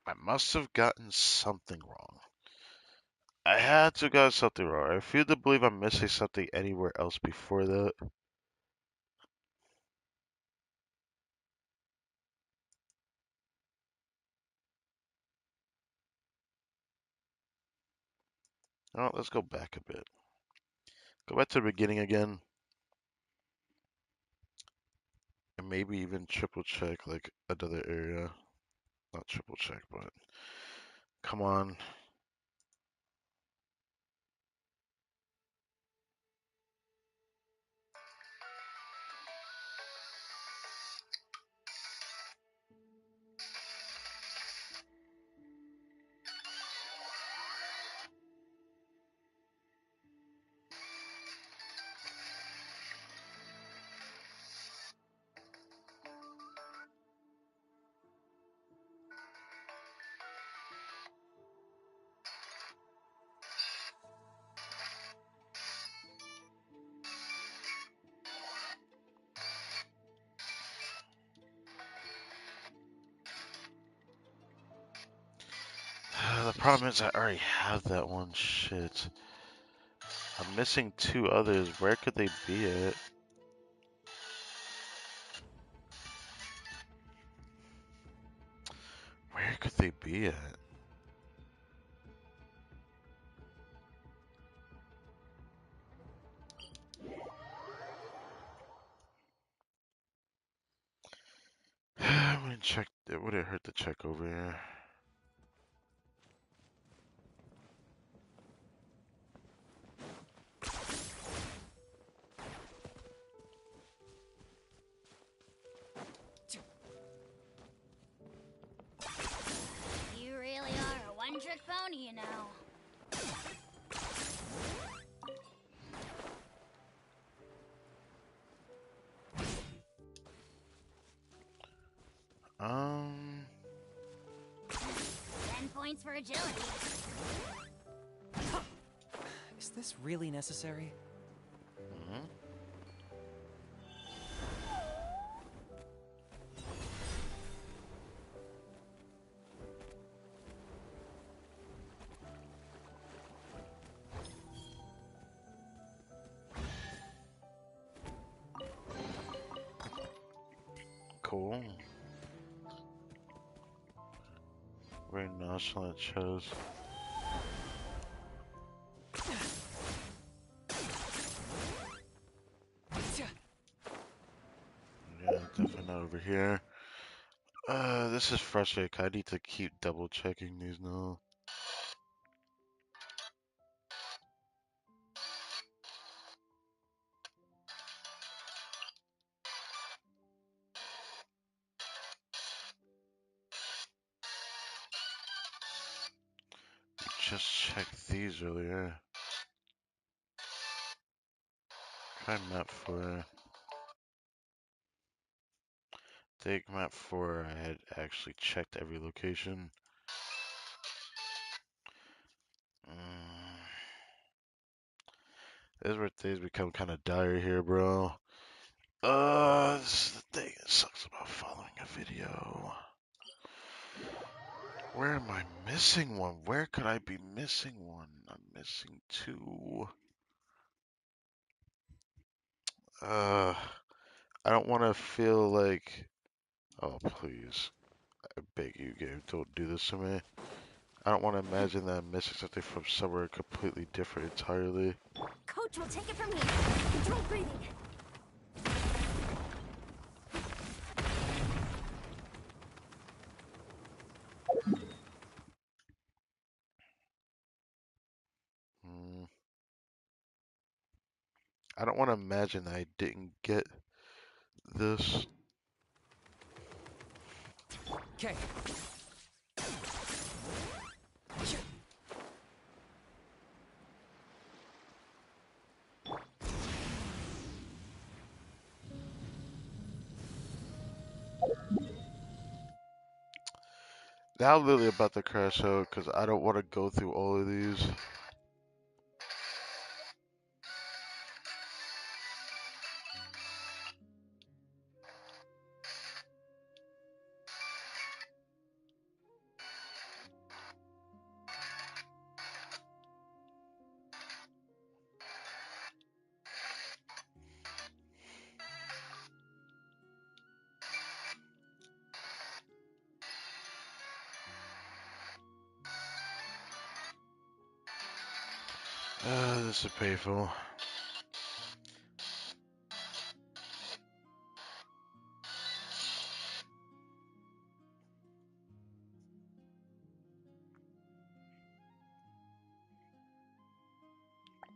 I must have gotten something wrong. I had to have gotten something wrong. I feel to believe I'm missing something anywhere else before that. Oh, let's go back a bit. Go back to the beginning again. And maybe even triple check like another area. Not triple check, but come on. The problem is I already have that one. Shit. I'm missing two others. Where could they be at? Where could they be at? I'm gonna check. It would it hurt to check over here? You really are a one-trick pony, you know. Um. 10 points for agility. Is this really necessary? Mhm. cool. Very nonchalant chose. Yeah, definitely not over here. This is frustrating. I need to keep double checking these now. Just checked these earlier. Try map 4. Take map 4. I had actually checked every location. This is where things become kind of dire here, bro. This is the thing that sucks about following a video. Where am I missing one? Where could I be missing one? I'm missing 2. I don't want to feel like... Oh, please. I beg you, game, don't do this to me. I don't want to imagine that I'm missing something from somewhere completely different entirely. Coach will take it from here. Control breathing. Hmm. I don't want to imagine that I didn't get this. Okay. Now I'm literally about to crash out because I don't want to go through all of these. This is painful.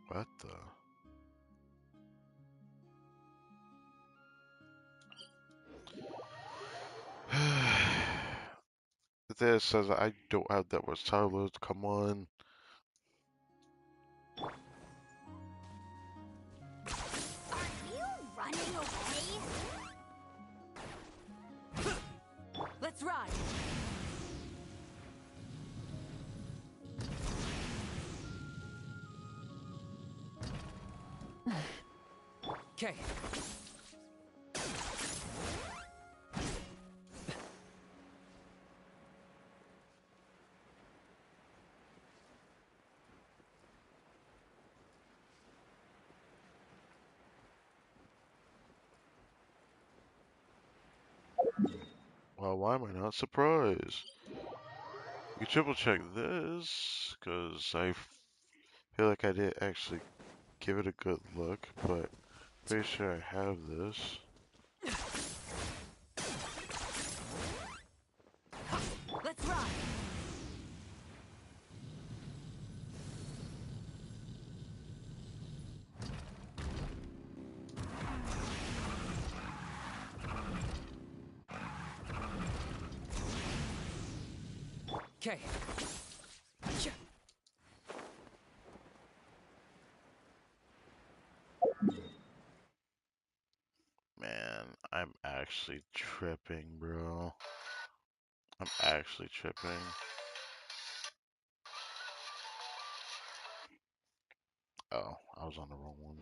What the? The thing says I don't have that much time left. Come on. Are you running away? Let's ride. Okay. Well, why am I not surprised? We triple check this because I feel like I didn't actually give it a good look, but pretty sure I have this. Let's ride. Okay. Man, I'm actually tripping, bro. I'm actually tripping. Oh, I was on the wrong one.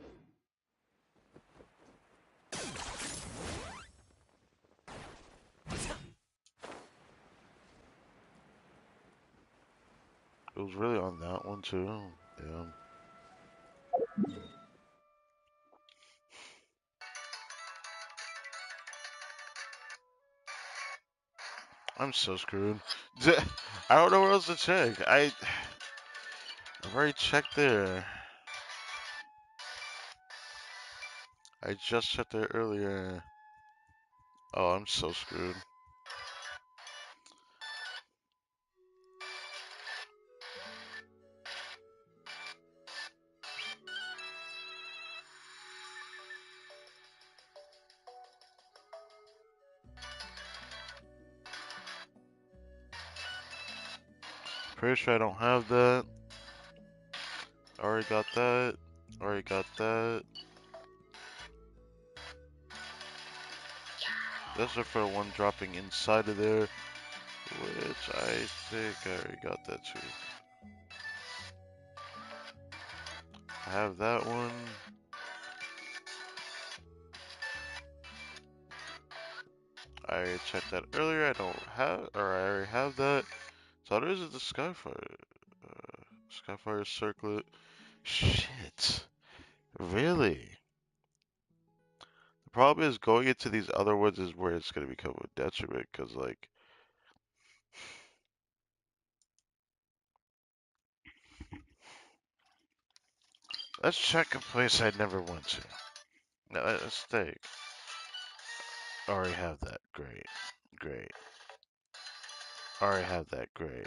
It was really on that one too. Yeah. I'm so screwed. I don't know where else to check. I've already checked there. I just checked there earlier. Oh, I'm so screwed. Pretty sure I don't have that. Already got that. Already got that. This is for one dropping inside of there, which I think I already got that too. I have that one. I already checked that earlier. I don't have, or I already have that. So there is the Skyfire. Skyfire Circlet. Shit. Really? The problem is going into these other ones is where it's going to become a detriment, because, like, let's check a place I never went to. No, let's stay. Already have that. Great. Great. Already have that. Great.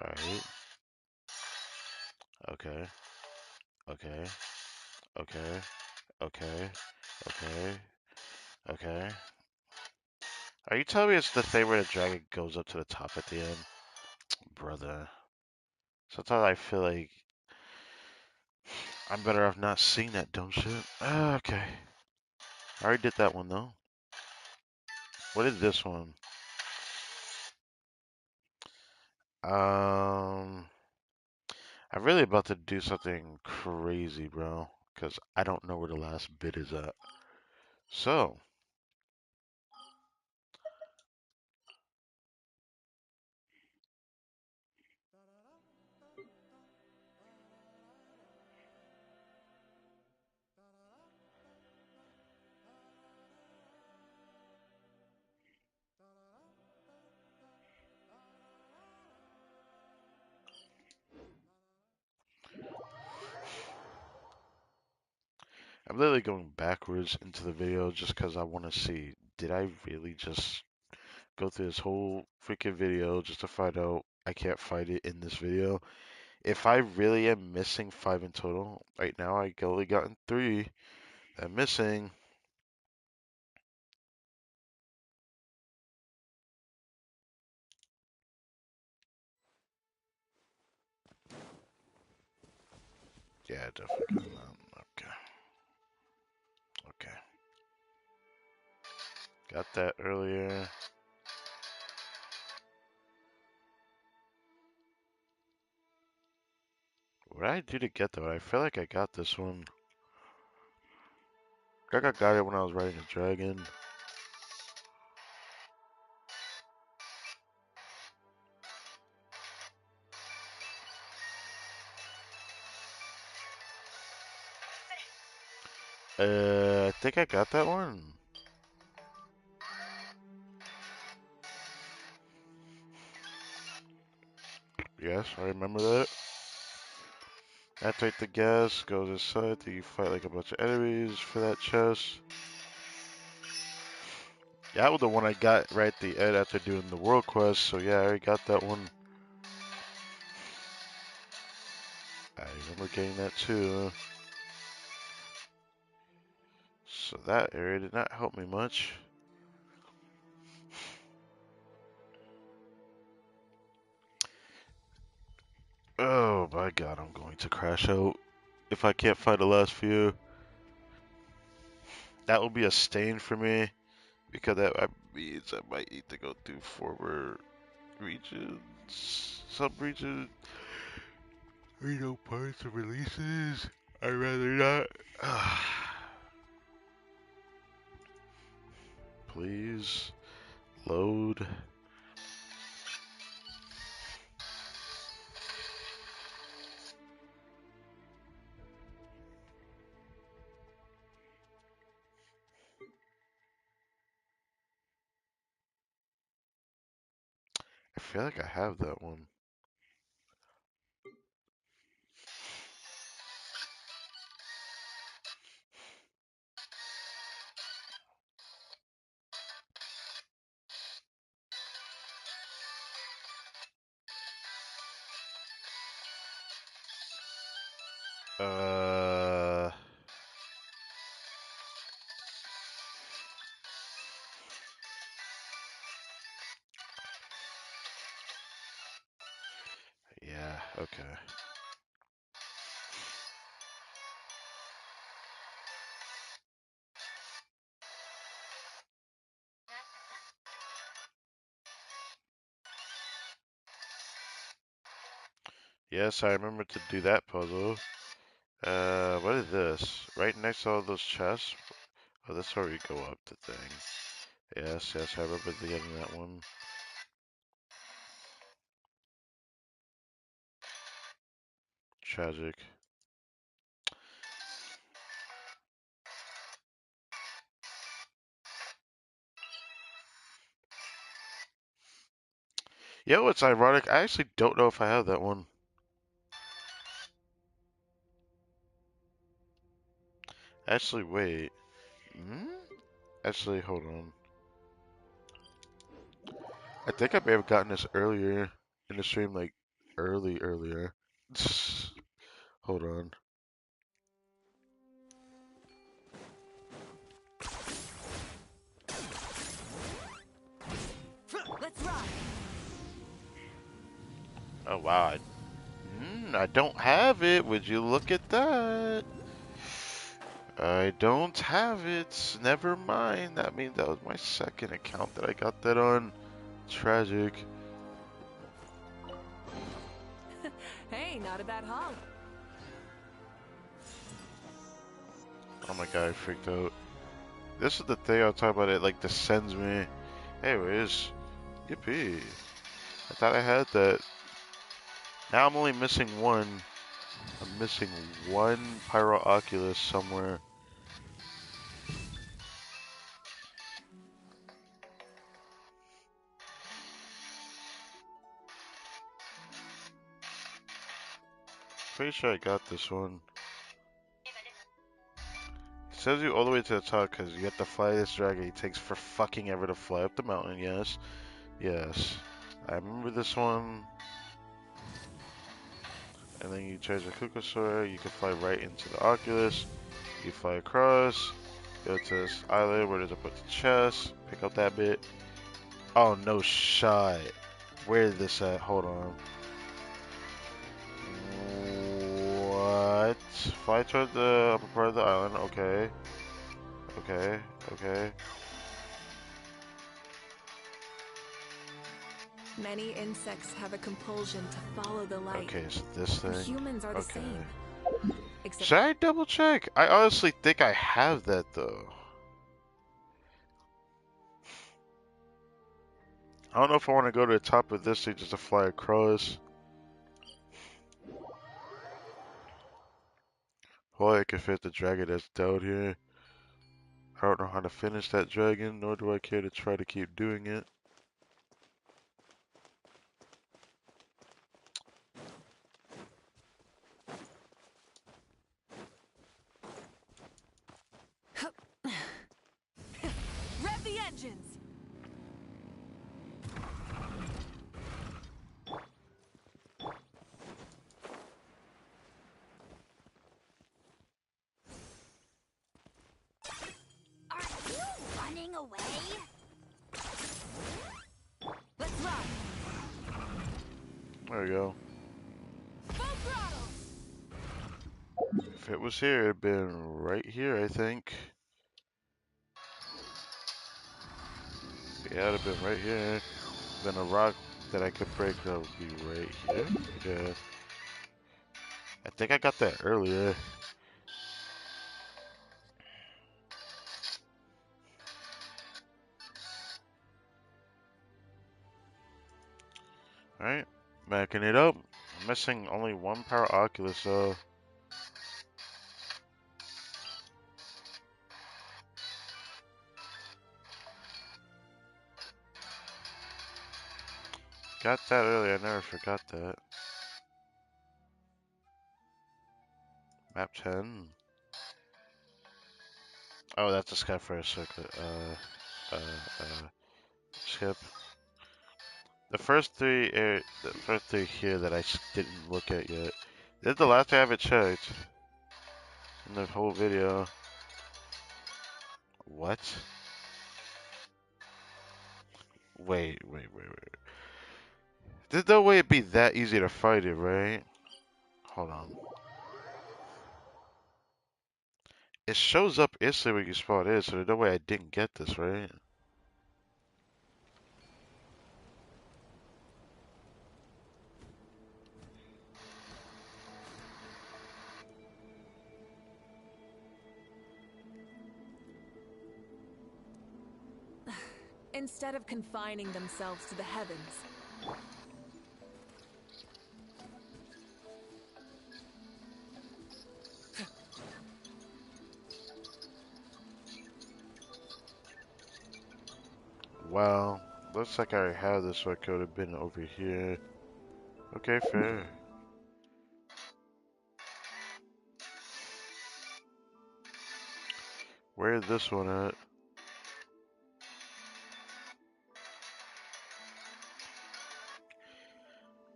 Alright. Okay. Okay. Okay. Okay. Okay. Okay. Are you telling me it's the thing where the dragon goes up to the top at the end? Brother. Sometimes I feel like I'm better off not seeing that dumb shit. Okay. I already did that one though. What is this one? I'm really about to do something crazy, bro. Because I don't know where the last bit is at. So, I'm literally going backwards into the video just because I want to see, did I really just go through this whole freaking video just to find out I can't find it in this video? If I really am missing 5 in total, right now I only gotten 3. I'm missing. Yeah, definitely. Okay. Okay. Got that earlier. What did I do to get that? I feel like I got this one. I think I got it when I was riding a dragon. I think I got that one. Yes, I remember that. Activate the gas, go this side, you fight like a bunch of enemies for that chest. Yeah, that was the one I got right at the end after doing the world quest, so yeah, I already got that one. I remember getting that too. So that area did not help me much. Oh my god, I'm going to crash out if I can't find the last few. That will be a stain for me, because that means I might need to go through former regions, sub-regions, parts of releases. I'd rather not. Please load. feel like I have that one. Uh, yeah, okay. Yes, I remember to do that puzzle. What is this? Right next to all those chests? Oh, that's where we go up the thing. Yes, yes, I remember getting that one. Tragic. You know what's ironic? I actually don't know if I have that one. Actually, wait. Hmm? Actually, hold on. I think I may have gotten this earlier in the stream, like earlier. Hold on. Let's rock. Oh wow, I don't have it. Would you look at that? I don't have it. Never mind. That means that was my second account that I got that on. Tragic. Hey, not a bad haul. Oh my god, I freaked out. This is the thing I'll talk about. It like descends me. Anyways, yippee. I thought I had that. Now I'm only missing one. I'm missing one Pyro Oculus somewhere. Pretty sure I got this one. It says you all the way to the top because you have to fly this dragon. It takes for fucking ever to fly up the mountain. Yes. Yes. I remember this one. And then you charge a Kukusora. You can fly right into the Oculus. You fly across. Go to this island where there's a bunch of chests. Pick up that bit. Oh, no shot. Where is this at? Hold on. What? Fly toward the upper part of the island. Okay. Okay. Okay. Many insects have a compulsion to follow the light. Okay, so this And thing. humans are the Okay. same. Except Should I double check? I honestly think I have that though. I don't know if I want to go to the top of this thing just to fly across. Well, I can fit the dragon that's down here. I don't know how to finish that dragon, nor do I care to try to keep doing it. rev the engines. Are you running away? Let's rock. There we go. Full throttle. If it was here, it'd been right here, I think. Yeah, it'd have been right here. Then a rock that I could break that would be right here. Yeah. I think I got that earlier. Alright, backing it up. I'm missing only one power Oculus, so. got that earlier. I never forgot that. Map 10. Oh, that's a Sky Fire Circuit. Skip. The first three here that I didn't look at yet. This is the last I have it checked in the whole video. What? Wait. There's no way it'd be that easy to fight it, right? Hold on. It shows up instantly when you spawn in, so there's no way I didn't get this, right? Instead of confining themselves to the heavens. Well, looks like I already have this, so I could have been over here. Okay, fair. Where is this one at?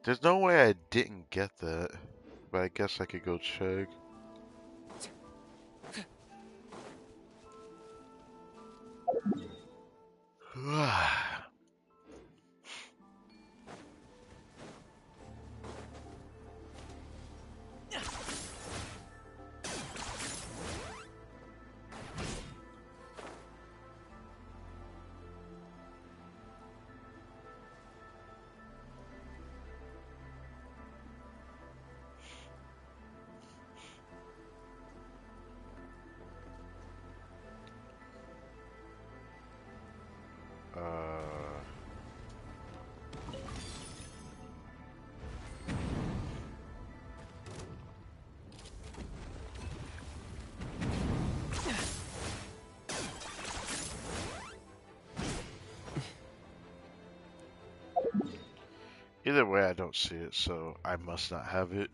There's no way I didn't get that, but I guess I could go check. Either way, I don't see it, so I must not have it.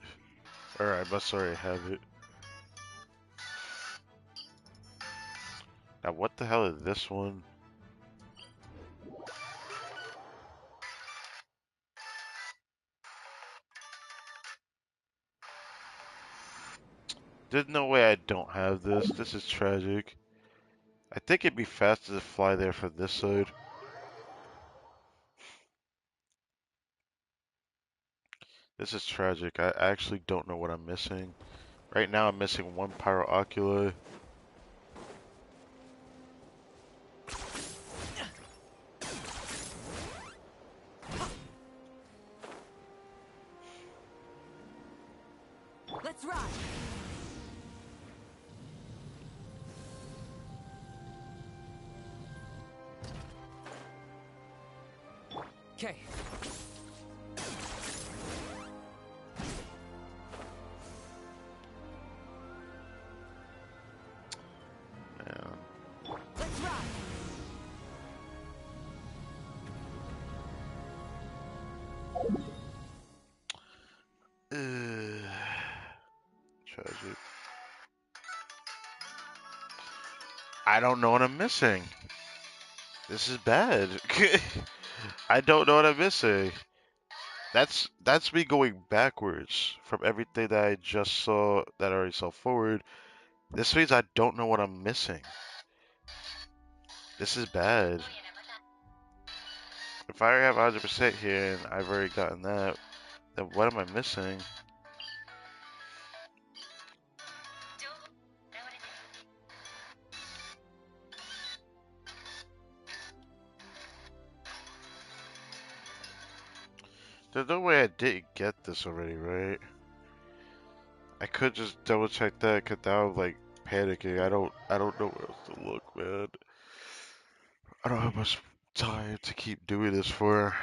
Or I must already have it. Now, what the hell is this one? There's no way I don't have this. This is tragic. I think it'd be faster to fly there from this side. This is tragic. I actually don't know what I'm missing. Right now, I'm missing one Pyro Oculi. Let's ride! Okay. Man. Let's ride! Tragic. I don't know what I'm missing. This is bad. I don't know what I'm missing. That's me going backwards from everything that I just saw, that I already saw forward. This means I don't know what I'm missing. This is bad. If I already have 100% here and I've already gotten that, then what am I missing? There's no way I didn't get this already, right? I could just double check that, cause now I'm like panicking. I don't know where else to look, man. I don't have much time to keep doing this for.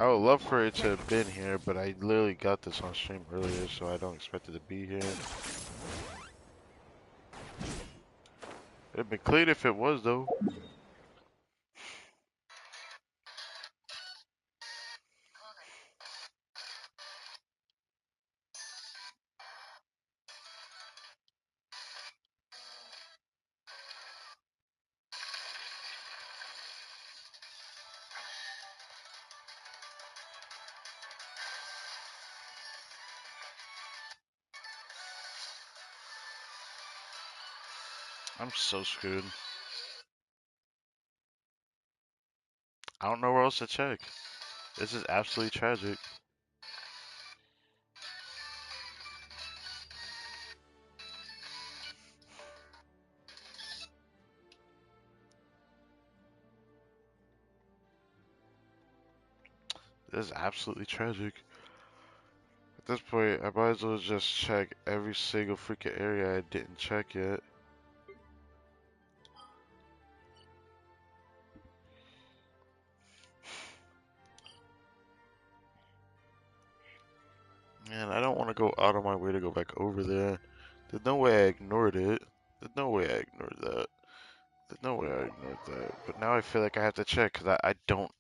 I would love for it to have been here, but I literally got this on stream earlier, so I don't expect it to be here. It'd been clean if it was, though. I'm so screwed. I don't know where else to check. This is absolutely tragic. This is absolutely tragic. At this point, I might as well just check every single freaking area I didn't check yet. And I don't want to go out of my way to go back over there. There's no way I ignored it. There's no way I ignored that. There's no way I ignored that. But now I feel like I have to check because I don't.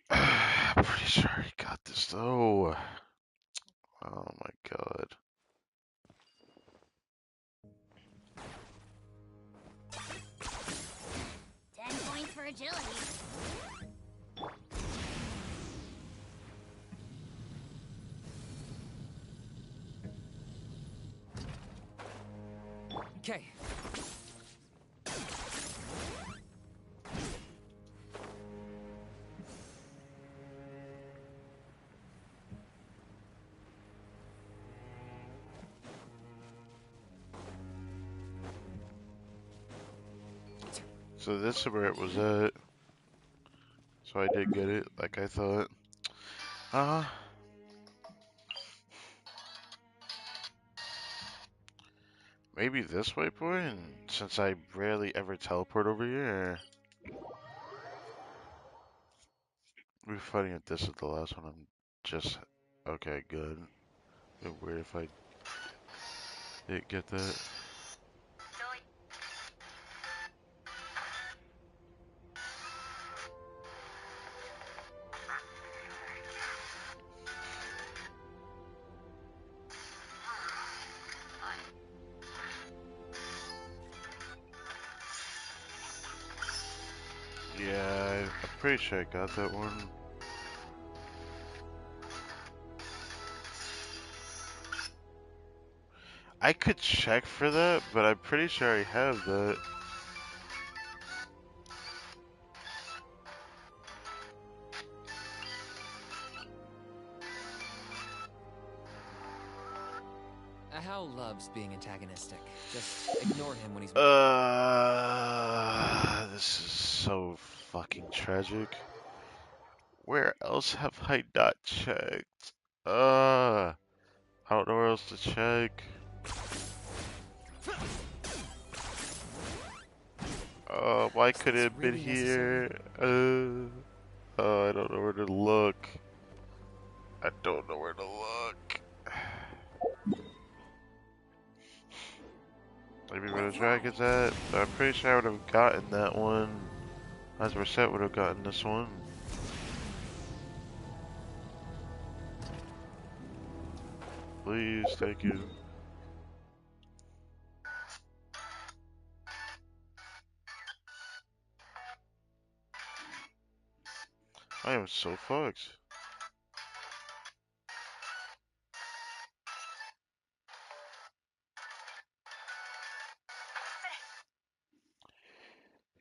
I'm pretty sure I got this though. Oh my god. 10 points for agility. Okay. So this is where it was at. So I did get it, like I thought. Maybe this waypoint, since I rarely ever teleport over here. It'd be funny if this is the last one. I'm just okay. Good. It'd be weird if I didn't get that. Yeah, I'm pretty sure I got that one. I could check for that, but I'm pretty sure I have that. Hal loves being antagonistic. Just ignore him when he's. This is so fucking tragic. Where else have I not checked? I don't know where else to check. Why could it have been really necessary? here? I don't know where to look. I don't know where to look. Maybe where the dragon's at? I'm pretty sure I would have gotten that one. As Reset would have gotten this one. Please, thank you. I am so fucked.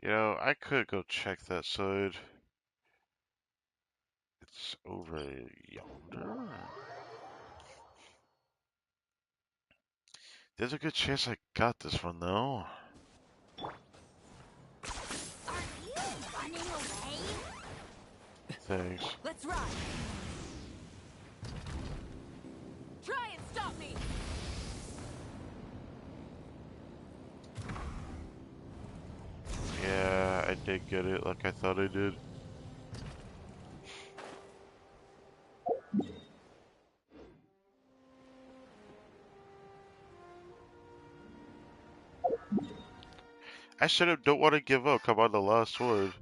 You know, I could go check that side. It's over yonder. There's a good chance I got this one though. Are you running away? Thanks. Let's ride. Try and stop me. Yeah, I did get it like I thought I did. I should have don't want to give up. Come on, the last word.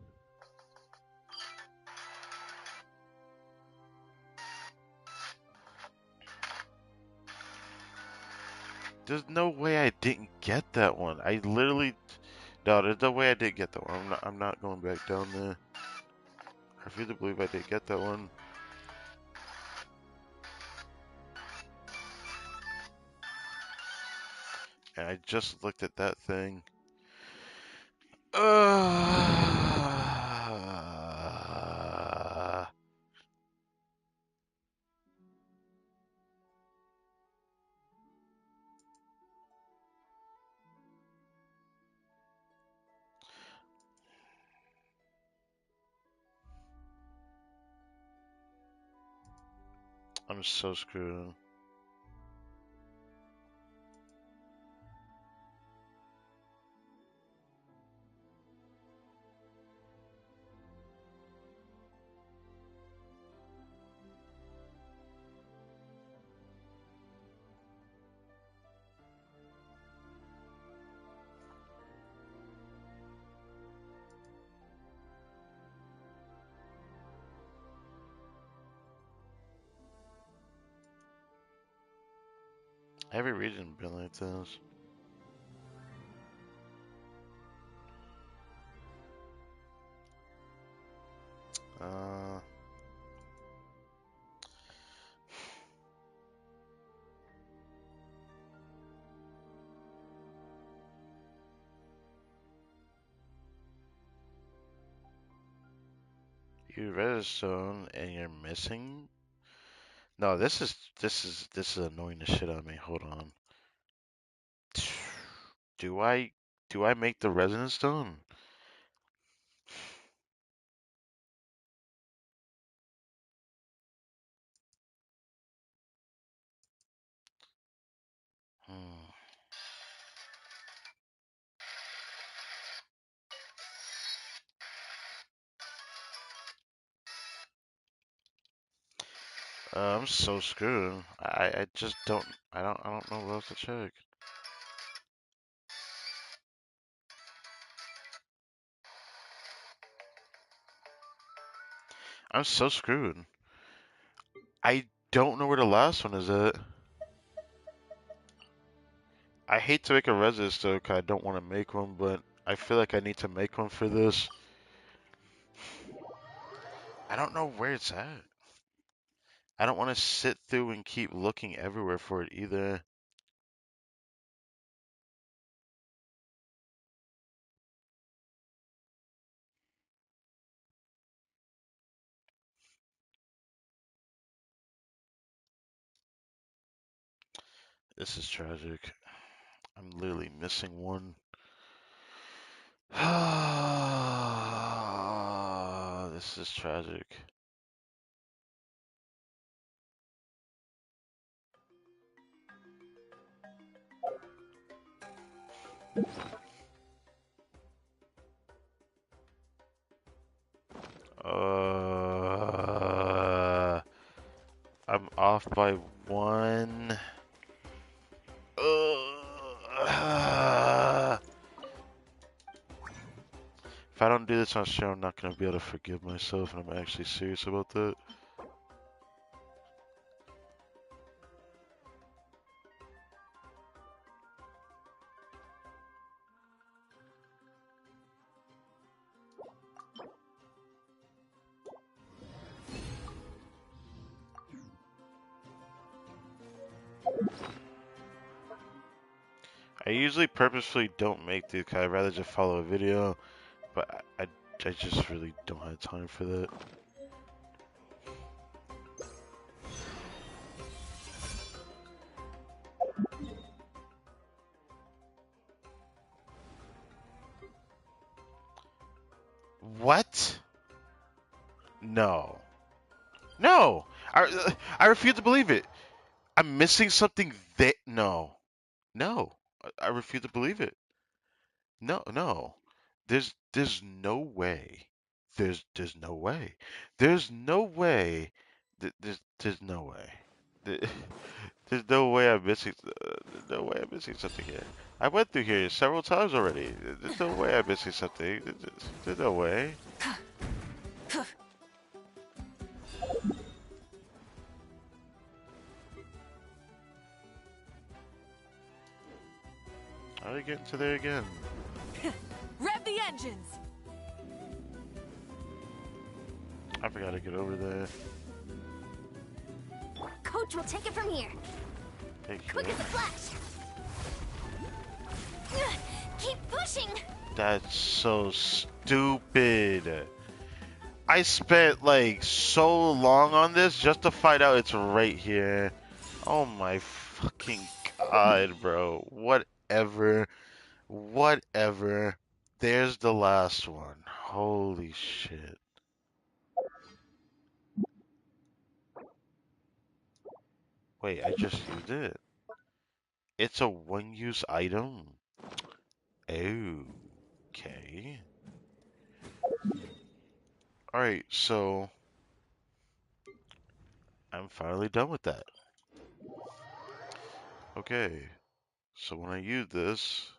There's no way I didn't get that one. I literally, no, there's no way I did get that one. I'm not going back down there. I refuse to believe I did get that one. And I just looked at that thing. I'm so screwed. Every region been like this. Uh, you redstone and you're missing. No, this is annoying the shit out of me. Hold on. Do I make the resonance stone? Hmm. I'm so screwed. I just don't I don't know what else to check. I'm so screwed. I don't know where the last one is at. I hate to make a resist though, 'cause I don't want to make one, but I feel like I need to make one for this. I don't know where it's at. I don't want to sit through and keep looking everywhere for it either. This is tragic. I'm literally missing one. This is tragic. I'm off by one. If I don't do this on show, I'm not gonna be able to forgive myself, and I'm actually serious about that. I usually purposefully don't make these, 'cause I'd rather just follow a video, but I just really don't have time for that. What? No. No! I refuse to believe it. I'm missing something that. No. No. I refuse to believe it. No, no. There's no way. There's no way. There's no way. There's no way. There's no way I'm missing. There's no way I'm missing something here. I went through here several times already. There's no way I'm missing something. There's no way. How do I get into there again? Rev the engines! I forgot to get over there. Coach will take it from here. Take Quick it. as a flash. Keep pushing. That's so stupid. I spent like so long on this just to find out it's right here. Oh my fucking god, bro. Whatever. Whatever. There's the last one. Holy shit. Wait, I just used it. It's a one-use item. Okay. Alright, so I'm finally done with that. Okay. So when I use this,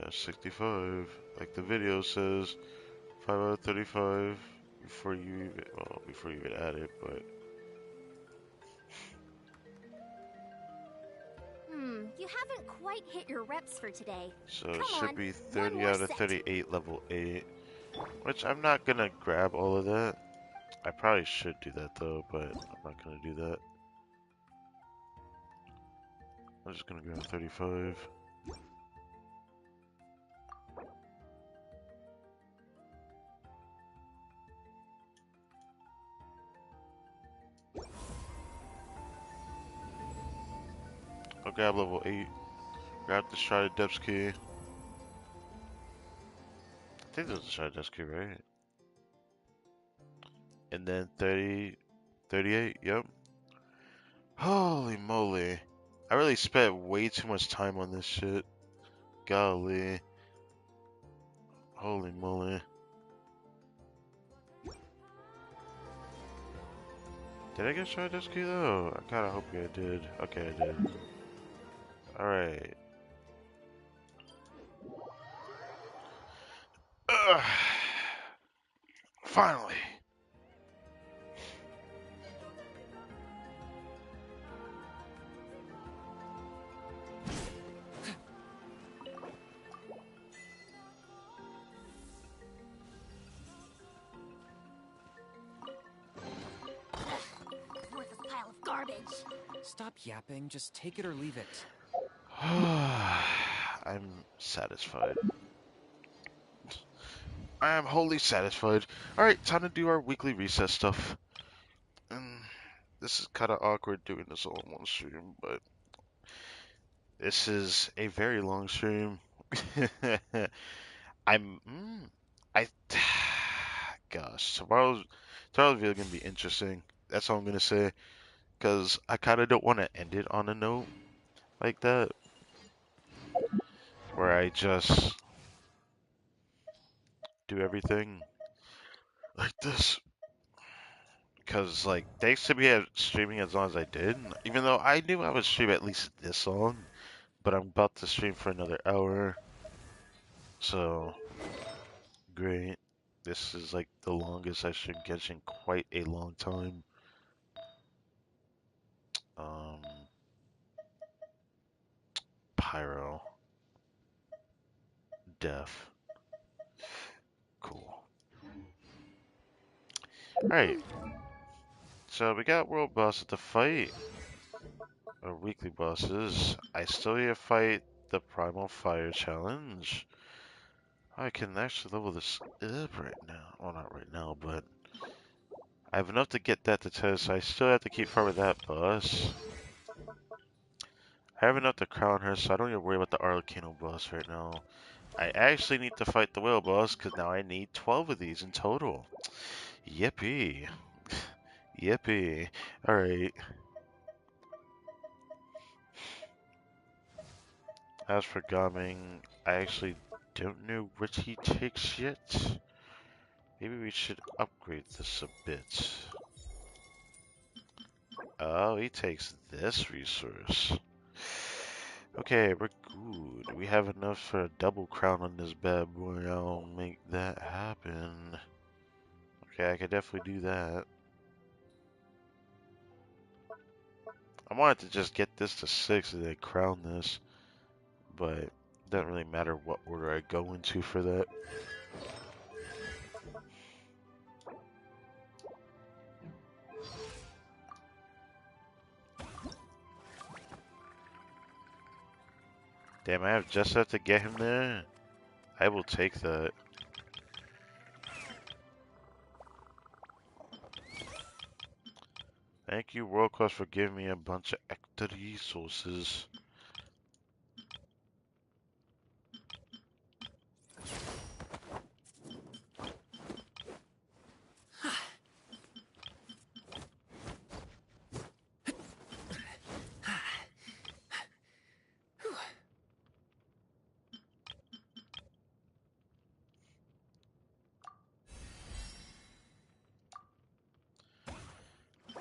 65, like the video says, 5 out of 35 before you even, well, before you even add it, but You haven't quite hit your reps for today. so it Come should on, be one 30 more out of set. 38 level 8, which I'm not gonna grab all of that. I probably should do that though, but I'm not gonna do that. I'm just gonna grab 35. I'll grab level 8. Grab the Shrouded Depths key. I think there's a Shrouded Depths key, right? And then 30, 38, yep. Holy moly. I really spent way too much time on this shit. Golly. Holy moly. Did I get Shrouded Depths key though? I kinda hope I did. Okay, I did. Alright. Finally. Worthless pile of garbage. Stop yapping, just take it or leave it. I'm satisfied. I am wholly satisfied. Alright, time to do our weekly recess stuff. And this is kind of awkward doing this all in one stream, but this is a very long stream. I'm, I, gosh, tomorrow's video gonna be interesting. That's all I'm gonna say, because I kind of don't want to end it on a note like that, where I just do everything like this. Because, like, thanks to me streaming as long as I did, even though I knew I would stream at least this long, but I'm about to stream for another hour, so great. This is like the longest I streamed Genshin in quite a long time. Um, Pyro. Death. Cool. Alright, so we got world bosses to fight. Or weekly bosses. I still need to fight the Primal Fire Challenge. I can actually level this up right now. Well, not right now, but I have enough to get that to test, so I still have to keep farming that boss. I have enough to crown her, so I don't need to worry about the Arlecano boss right now. I actually need to fight the whale boss, because now I need 12 of these in total. Yippee. Yippee. Alright. As for Gaming, I actually don't know what he takes yet. Maybe we should upgrade this a bit. Oh, he takes this resource. Okay, we're good. We have enough for a double crown on this bad boy. I'll make that happen. Okay, I could definitely do that. I wanted to just get this to 6 and then crown this, but it doesn't really matter what order I go into for that. Damn, I have just enough to get him there? I will take that. Thank you, World Class, for giving me a bunch of extra resources.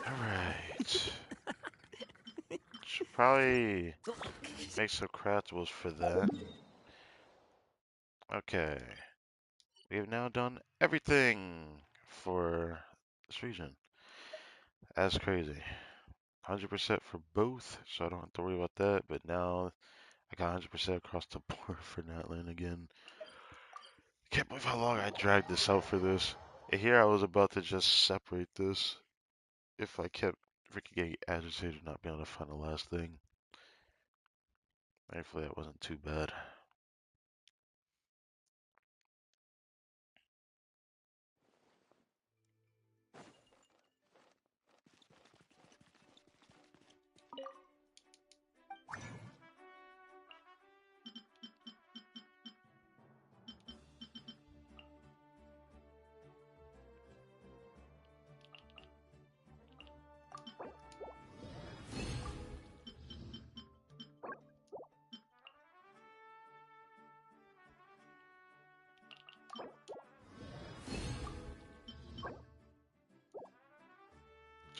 Alright. Should probably make some craftables for that. Okay. We have now done everything for this region. That's crazy. 100% for both, so I don't have to worry about that. But now I got 100% across the board for Natlan again. Can't believe how long I dragged this out for this. And here I was about to just separate this if I kept freaking getting agitated not being able to find the last thing. Thankfully that wasn't too bad.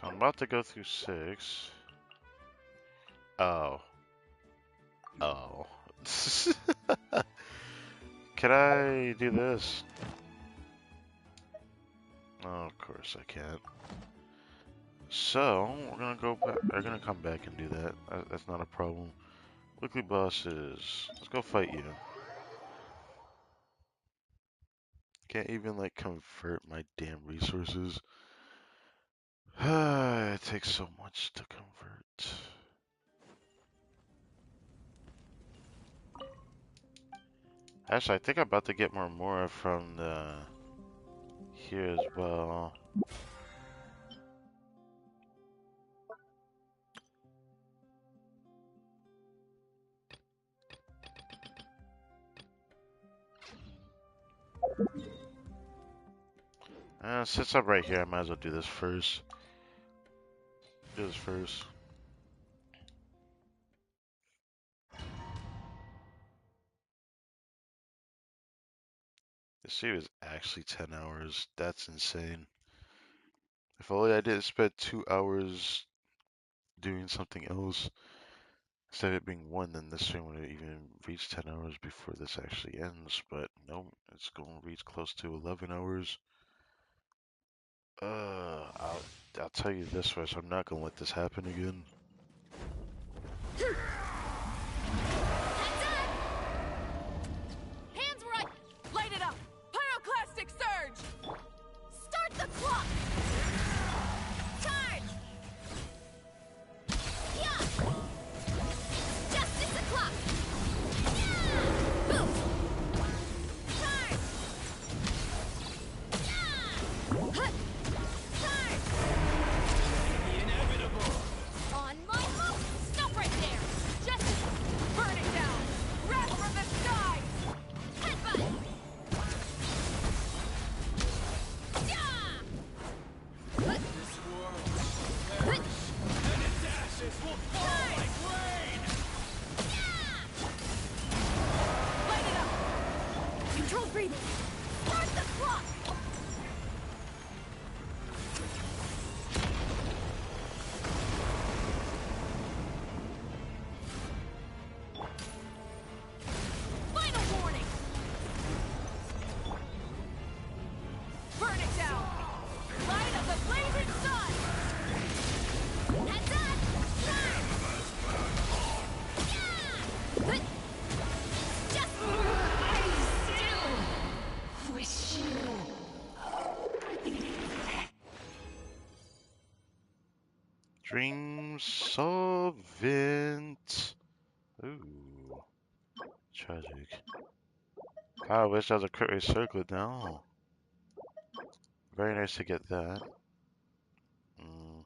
So I'm about to go through 6. Oh. Oh. Can I do this? Oh, of course I can't. So, we're gonna go back, we're gonna come back and do that. That's not a problem. Weekly bosses. Let's go fight you. Can't even, like, convert my damn resources. It takes so much to convert. Actually, I think I'm about to get more from the here as well. Since I'm right here, I might as well do this first. Do this first. This stream is actually 10 hours. That's insane. If only I didn't spend 2 hours doing something else. Instead of it being 1, then this stream would have even reached 10 hours before this actually ends. But no, it's going to reach close to 11 hours. I'll tell you this much, I'm not going to let this happen again. Hands where I... Light it up! Pyroclastic surge! Start the clock! Charge! Yeah! Justice o'clock! Yeah! Boom! Charge! Yeah! Hut! Charge! The inevitable. On Dream solvent. Ooh, tragic. God, I wish I was a crit rate circlet now. Very nice to get that. Mm.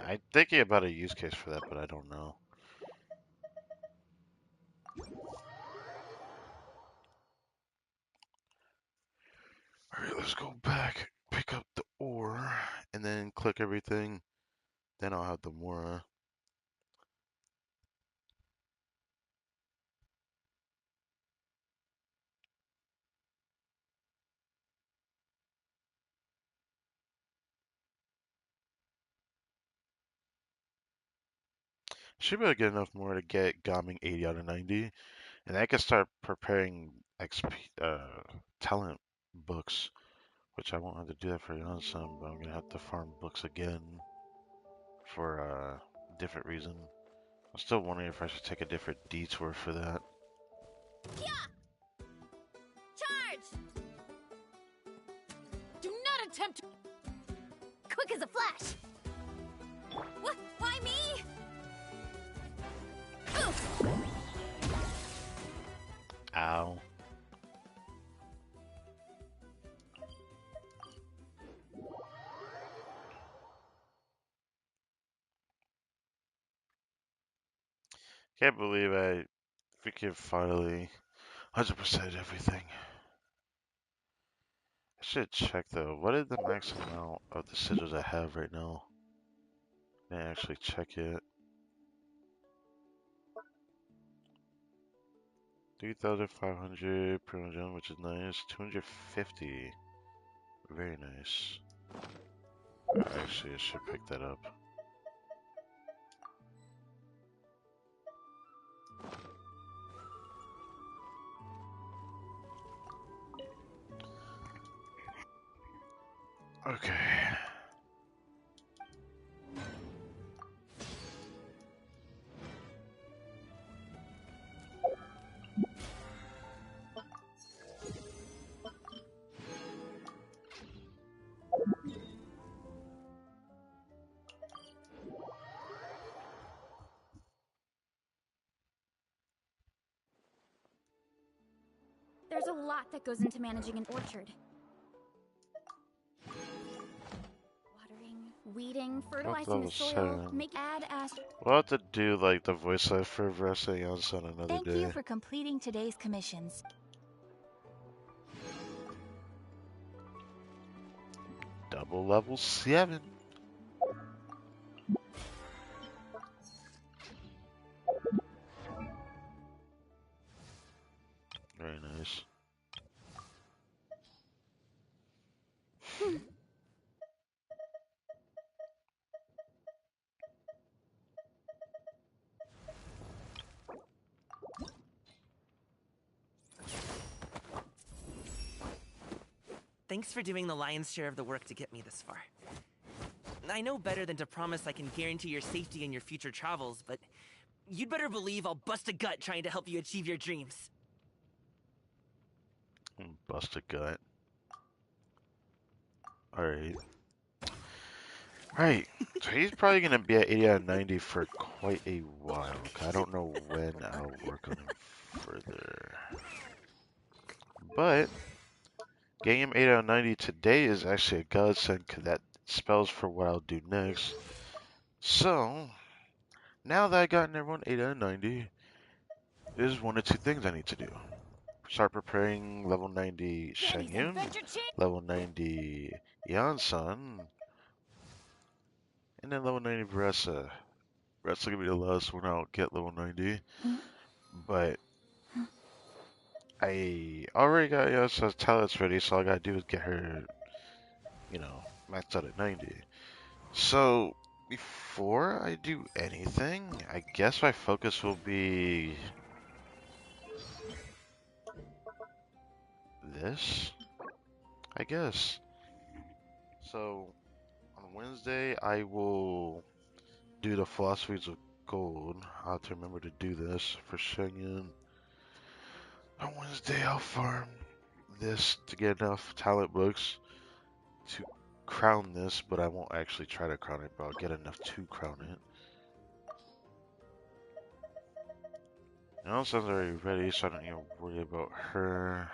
I'm thinking about a use case for that, but I don't know. Alright, let's go back, pick up the ore, and then click everything. Then I'll have the Mora. Should be able to get enough more to get Gaming 80 out of 90. And I can start preparing XP, talent books, which I won't have to do that for Yonsam, but I'm gonna have to farm books again for a different reason. I'm still wondering if I should take a different detour for that. Charge! Do not attempt to. Quick as a flash! What? Why me? Oof. Ow. Can't believe I freaking finally 100% everything. I should check though. What is the max amount of the sigils I have right now? I didn't actually check it. 3,500 per gem, which is nice. 250. Very nice. Actually, I should pick that up. Okay. There's a lot that goes into managing an orchard. Watering, weeding, fertilizing level the soil, 7. make add as. We'll have to do like the voice life for Versa on another Thank day. you for completing today's commissions. Double level 7. Very nice. Thanks for doing the lion's share of the work to get me this far. I know better than to promise I can guarantee your safety in your future travels, but you'd better believe I'll bust a gut trying to help you achieve your dreams. Bust a gut. Alright. Right. So he's probably going to be at 80 out of 90 for quite a while. I don't know when I'll work on him further. But getting him 8 out of 90 today is actually a godsend because that spells for what I'll do next. So, now that I gotten everyone 8 out of 90, there's one or two things I need to do. Start preparing level 90 Benny's Shengyun, Adventure Chick! level 90 Yansan, and then level 90 Vressa. Vressa gonna be the last one I'll get level 90. But I already got Yansan's talents ready, so all I gotta do is get her, maxed out at 90. So, before I do anything, I guess my focus will be this, I guess. So, on Wednesday, I will do the Philosophies of Gold. I'll have to remember to do this for Shengyun. On Wednesday, I'll farm this to get enough talent books. to crown this, but I won't actually try to crown it, but I'll get enough to crown it. Sansa's already ready, so I don't need to worry about her.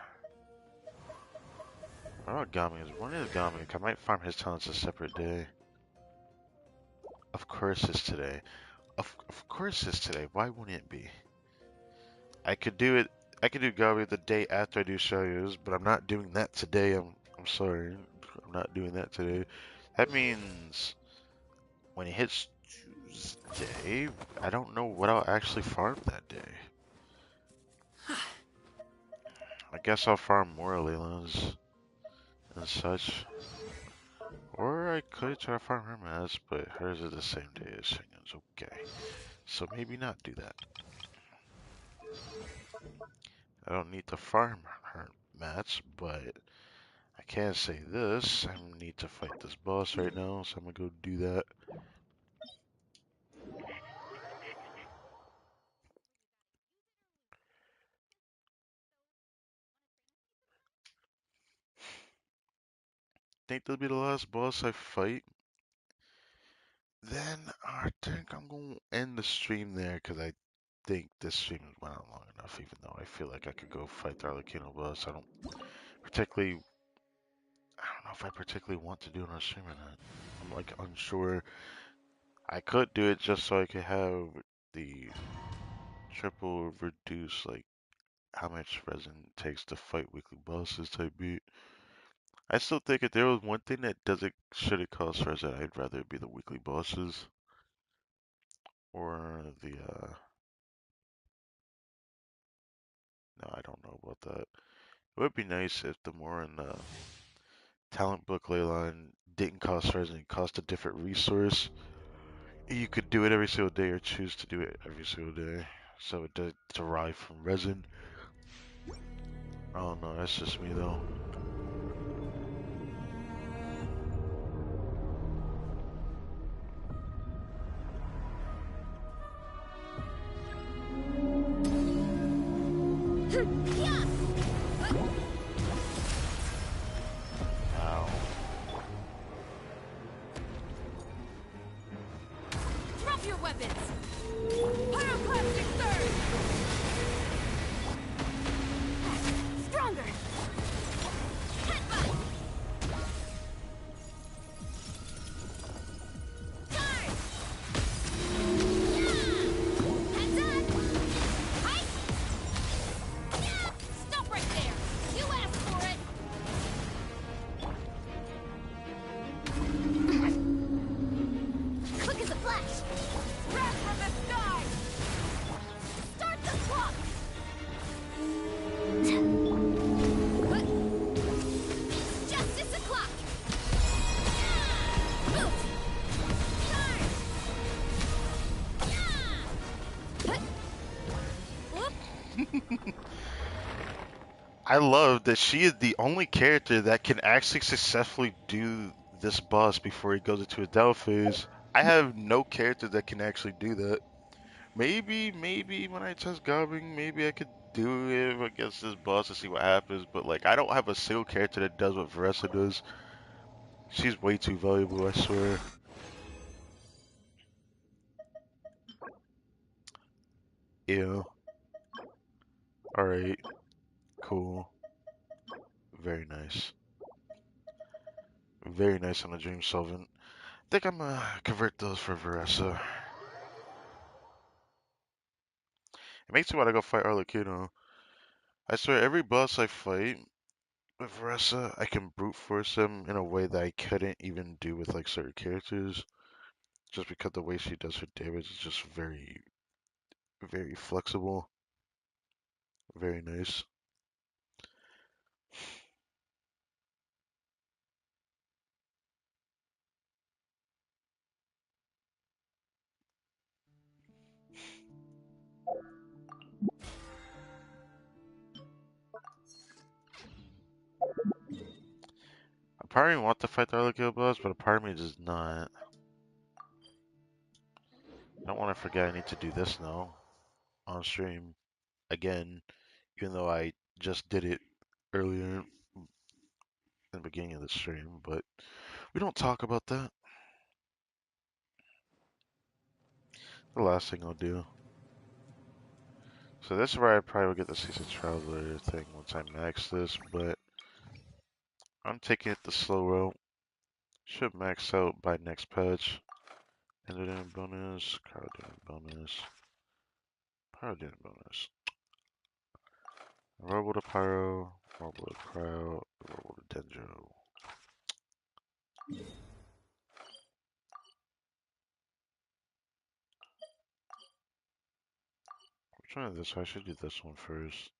What about Gami? When is Gami? I might farm his talents a separate day. Of course it's today. Of course it's today. Why wouldn't it be? I could do it. I could do Gami the day after I do Shayu's, but I'm not doing that today. I'm sorry. I'm not doing that today. That means when it hits Tuesday, I don't know what I'll actually farm that day. I guess I'll farm more Leylans and such. Or I could try to farm her mass, but hers is the same day as Shingen's. Okay. So maybe not do that. I don't need to farm her mats, but I can say this. I need to fight this boss right now, so I'm gonna go do that. Think that'll be the last boss I fight. Then I think I'm gonna end the stream there, because I think this stream has went on long enough, even though I feel like I could go fight the Arlecchino boss. I don't know if I particularly want to do it on stream or not. I'm like unsure. I could do it just so I could have the triple reduce, like how much resin it takes to fight weekly bosses type beat. I still think if there was one thing that doesn't should it cost resin, I'd rather it be the weekly bosses or the no, I don't know about that. It would be nice if the more in the talent book leyline didn't cost resin, it cost a different resource. You could do it every single day or choose to do it every single day. So it does derive from resin. I don't know, that's just me though. Ow. Drop your weapons! Pyroclastic surge! Stronger! Headbutt! Charge! Heads up! Height! Stop right there! You asked for it! Quick as a flash! Wrath from the sky! Start the clock! Justice o'clock! Boot! Charge! Whoop! I love that she is the only character that can actually successfully do this boss before he goes into a Dell phase. I have no character that can actually do that. Maybe when I test Gobbing, maybe I could do it against this boss to see what happens, but like I don't have a single character that does what Varessa does. She's way too valuable, I swear. Yeah. Alright. Cool. Very nice. Very nice on the Dream Solvent. I think I'm gonna convert those for Varessa. It makes me want to go fight Arlecchino. I swear, every boss I fight with Varessa, I can brute force him in a way that I couldn't even do with like certain characters. Just because the way she does her damage is just very, very flexible. Very nice. A part of me want to fight the Arlecchino boss, but a part of me does not. I don't want to forget I need to do this now on stream again, even though I just did it earlier in the beginning of the stream, but we don't talk about that. The last thing I'll do. So this is where I probably will get the Season Traveler thing once I max this, but I'm taking it the slow route. Should max out by next patch. Ended bonus, crowd bonus, power bonus. Robo to Pyro, Robo to Crowd, Robo to Dendro. Which one is this? I should do this one first.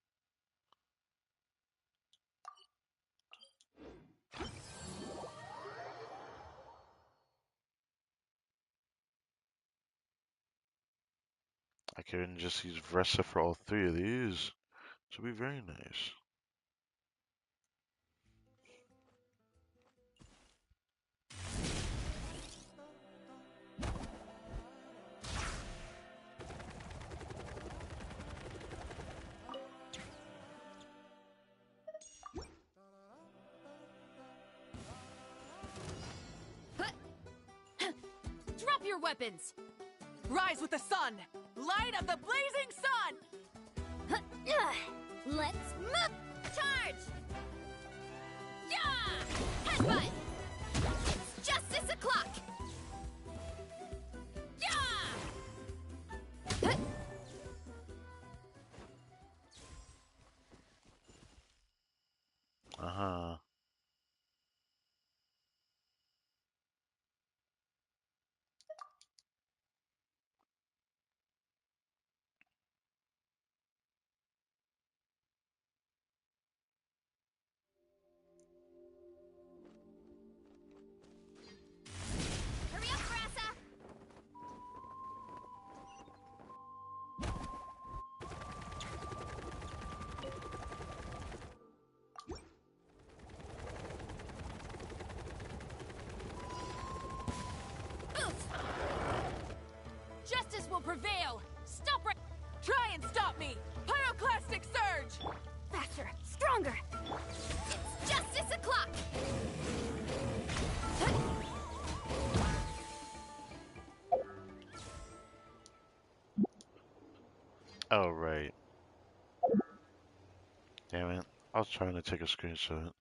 I can just use Vressa for all three of these. Which will be very nice. Drop your weapons! Rise with the sun! Light of the blazing sun! Let's move! Charge! Yeah! Headbutt! It's justice o'clock! Yeah! Uh-huh. Hurry up, Brassa! Justice will prevail! Stop right— Try and stop me! Pyroclastic surge! Faster! Stronger! It's justice o'clock! Oh, right. Damn it. I was trying to take a screenshot.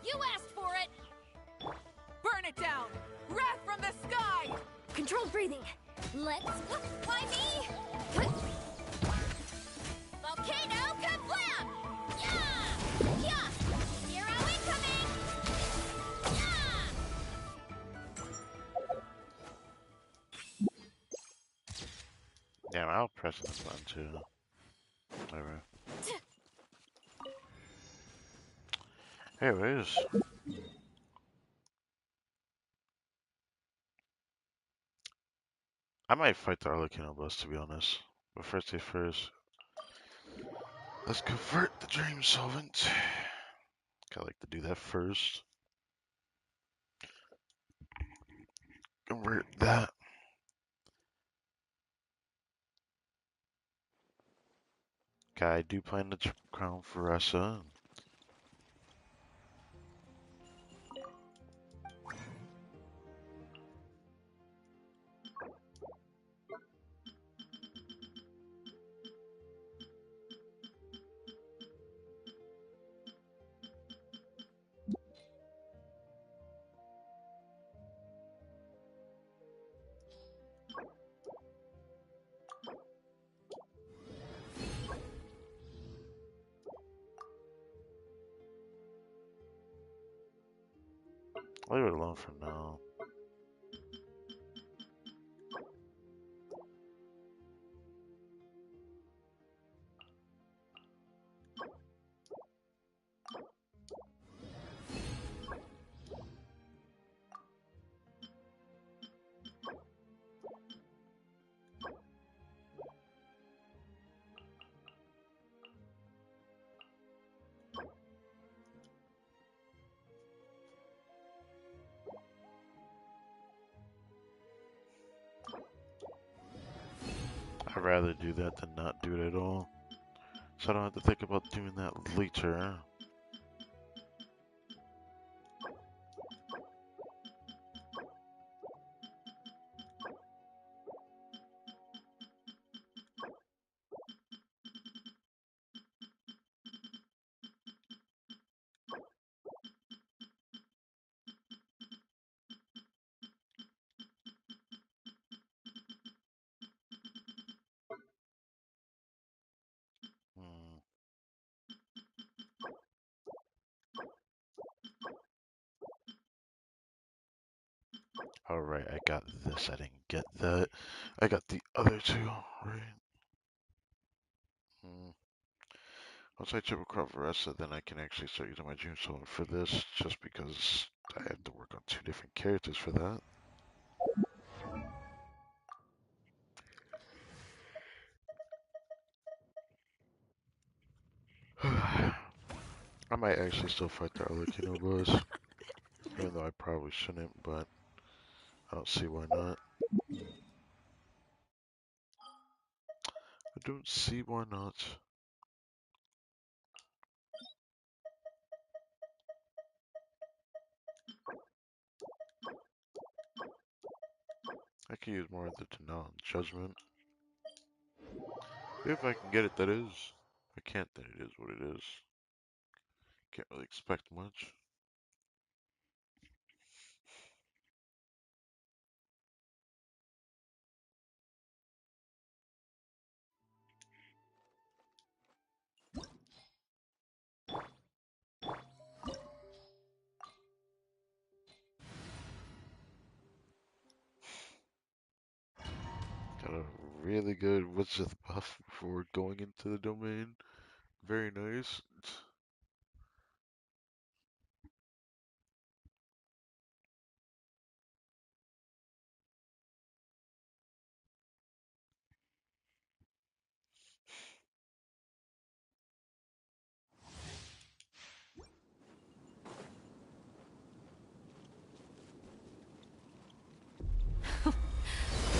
You asked for it! Burn it down! Wrath from the sky! Controlled breathing. Let's fly me! Volcano kablam! Yeah! Yeah! Hero incoming! Yeah! Damn, I'll press this button too. Whatever. Anyways. I might fight the Arlecchino boss, to be honest. But first things first. Let's convert the Dream Solvent. I like to do that first. Convert that. Okay, I do plan to crown Faressa. Leave it alone for now. I'd rather do that than not do it at all. So I don't have to think about doing that later. Hmm. Alright, I got this. I didn't get that. I got the other two, right? Hmm. Once I triple crop Veressa, then I can actually start using my June Soul for this, just because I have to work on two different characters for that. I might actually still fight the Arlecchino boss, even though I probably shouldn't, but I don't see why not. I don't see why not. I could use more of the Tanal Judgment. If I can get it, that is. If I can't, then it is what it is. Can't really expect much. Got a really good Wizard buff before going into the domain. Very nice.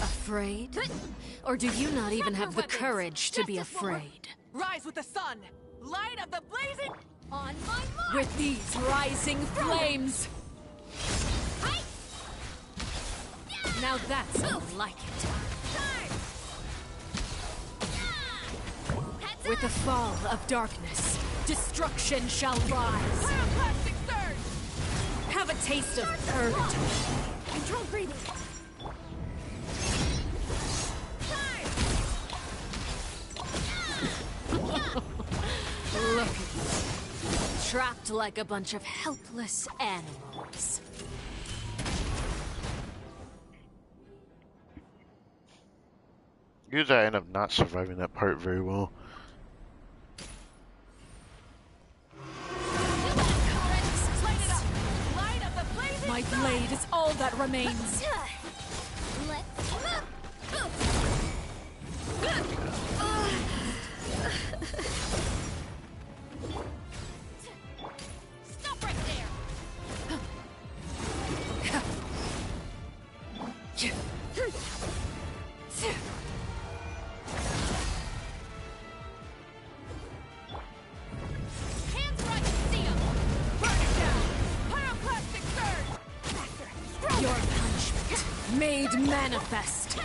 Afraid? Or do you not even have the courage to be afraid? Rise with the sun! Light of the blazing... On my mark! With these rising flames! Now that's how I like it. With the fall of darkness, destruction shall rise. Pyroclastic surge! Have a taste of purgatory. Control breathing. Look at you. Trapped like a bunch of helpless animals. Usually I end up not surviving that part very well. My blade is all that remains. Stop right there. Hands right, see 'em. Burn it down! Pyroclastic surge! Your punishment made manifest.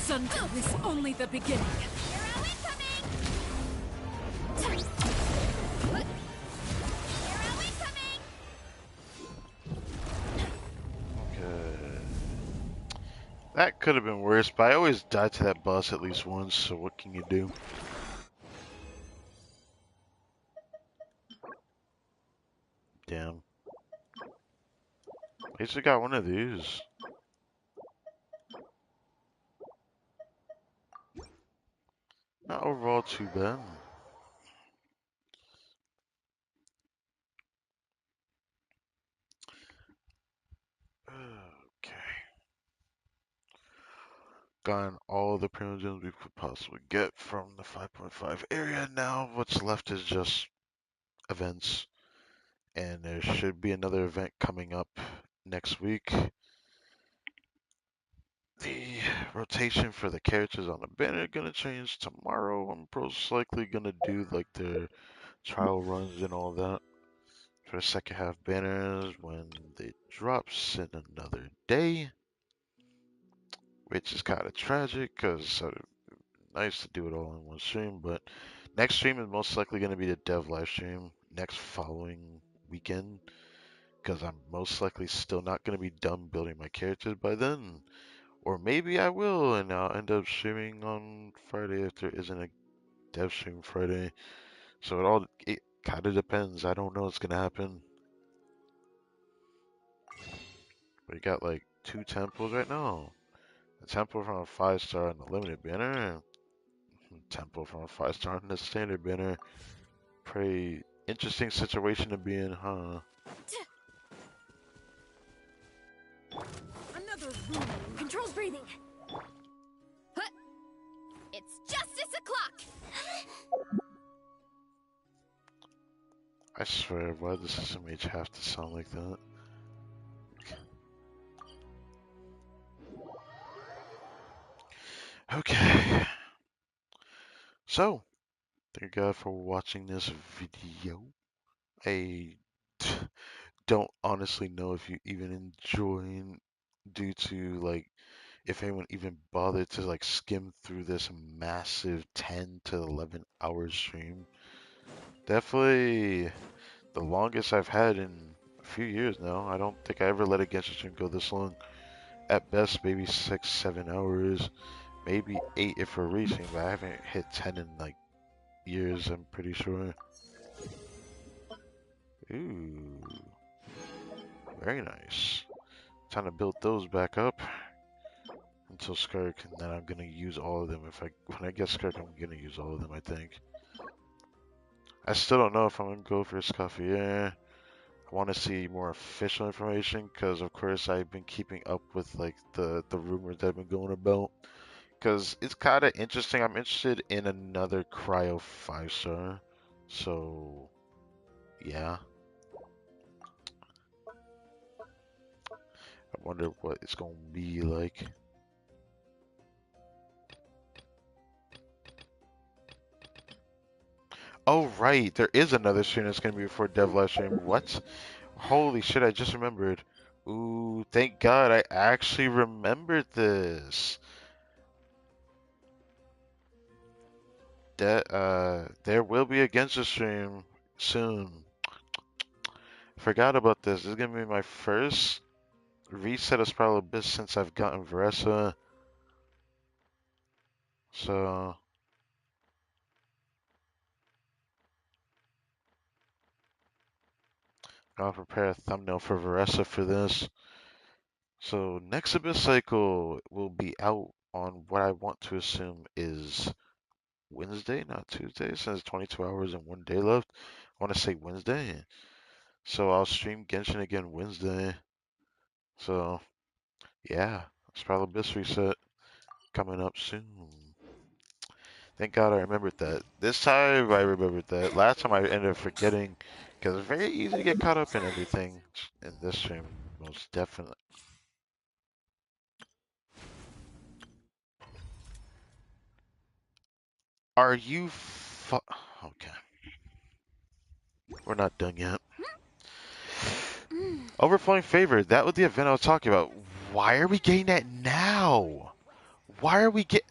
Sundown is only the beginning. Arrow incoming. Arrow incoming. That could have been worse, but I always die to that boss at least once, so what can you do? Damn. At least we got one of these. Not overall too bad. Okay. Gotten all the premium gems we could possibly get from the 5.5 area. Now what's left is just events. And there should be another event coming up next week. The rotation for the characters on the banner gonna change tomorrow. I'm most likely gonna do like the trial runs and all that for the second half banners when it drops in another day, which is kind of tragic because nice to do it all in one stream. But next stream is most likely gonna be the dev live stream next following weekend because I'm most likely still not gonna be done building my characters by then. Or maybe I will, and I'll end up streaming on Friday if there isn't a dev stream Friday. So it kind of depends. I don't know what's gonna happen. We got like two temples right now. A temple from a 5-star on the limited banner, and a temple from a 5-star on the standard banner. Pretty interesting situation to be in, huh? Another room. Controls breathing. Huh. It's justice o'clock. I swear, why does SMH have to sound like that? Okay. So, thank you guys for watching this video. I don't honestly know if you even enjoying due to like if anyone even bothered to like skim through this massive 10 to 11 hour stream. Definitely the longest I've had in a few years now. I don't think I ever let a Genshin stream go this long. At best, maybe 6, 7 hours, maybe 8 if we're racing, but I haven't hit 10 in like years, I'm pretty sure. Ooh, very nice. Time to build those back up until Skirk, and then I'm gonna use all of them. When I get Skirk, I'm gonna use all of them, I think. I still don't know if I'm gonna go for Escoffier. I want to see more official information because, of course, I've been keeping up with like the rumors that have been going about. Because it's kind of interesting. I'm interested in another Cryo 5-star. So, yeah. I wonder what it's gonna be like. Oh, right. There is another stream that's gonna be before Dev Live stream. What? Holy shit, I just remembered. Ooh, thank God I actually remembered this. There will be a Genshin stream soon. Forgot about this. This is gonna be my first reset of Spiral Abyss since I've gotten Veressa. So, I'll prepare a thumbnail for Veressa for this. So, next Abyss cycle will be out on what I want to assume is Wednesday, not Tuesday, since 22 hours and 1 day left. I want to say Wednesday. So, I'll stream Genshin again Wednesday. So, yeah, Spiral Abyss reset coming up soon. Thank God I remembered that. This time I remembered that. Last time I ended up forgetting because it's very easy to get caught up in everything in this stream, most definitely. Are you Okay. We're not done yet. Overflowing favor. That was the event I was talking about. Why are we getting that now? Why are we get?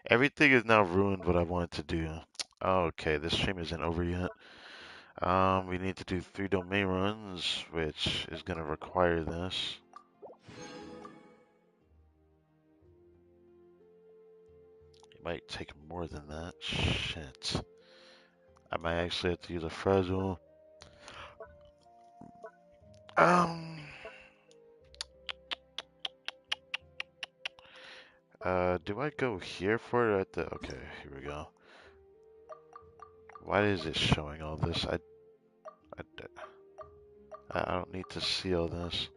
Everything is now ruined what I wanted to do. Okay, this stream isn't over yet. We need to do 3 domain runs, which is gonna require this. It might take more than that. Shit. I might actually have to use a fragile. Um. Do I go here for it at the? Okay, here we go. Why is it showing all this? I don't need to see all this.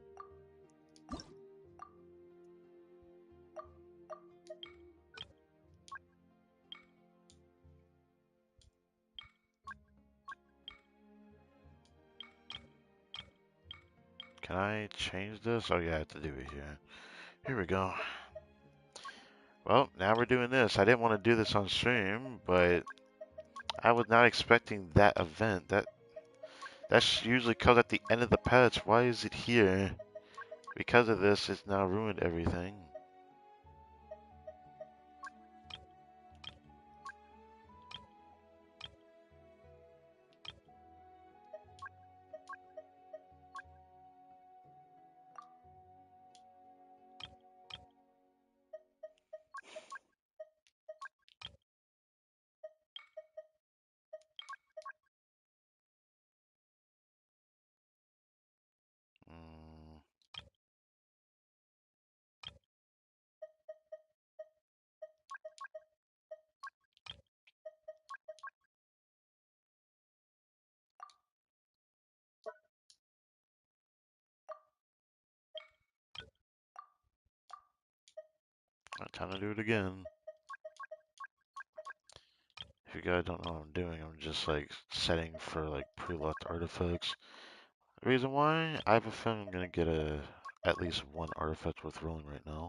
Can I change this? Oh yeah, I have to do it here. Here we go. Well, now we're doing this. I didn't want to do this on stream, but I was not expecting that event. That usually comes at the end of the patch. Why is it here? Because of this, it's now ruined everything. Mm, time to do it again. If you guys don't know what I'm doing, I'm just like setting for like pre-locked artifacts. The reason why, I have a feeling I'm gonna get at least one artifact worth rolling right now.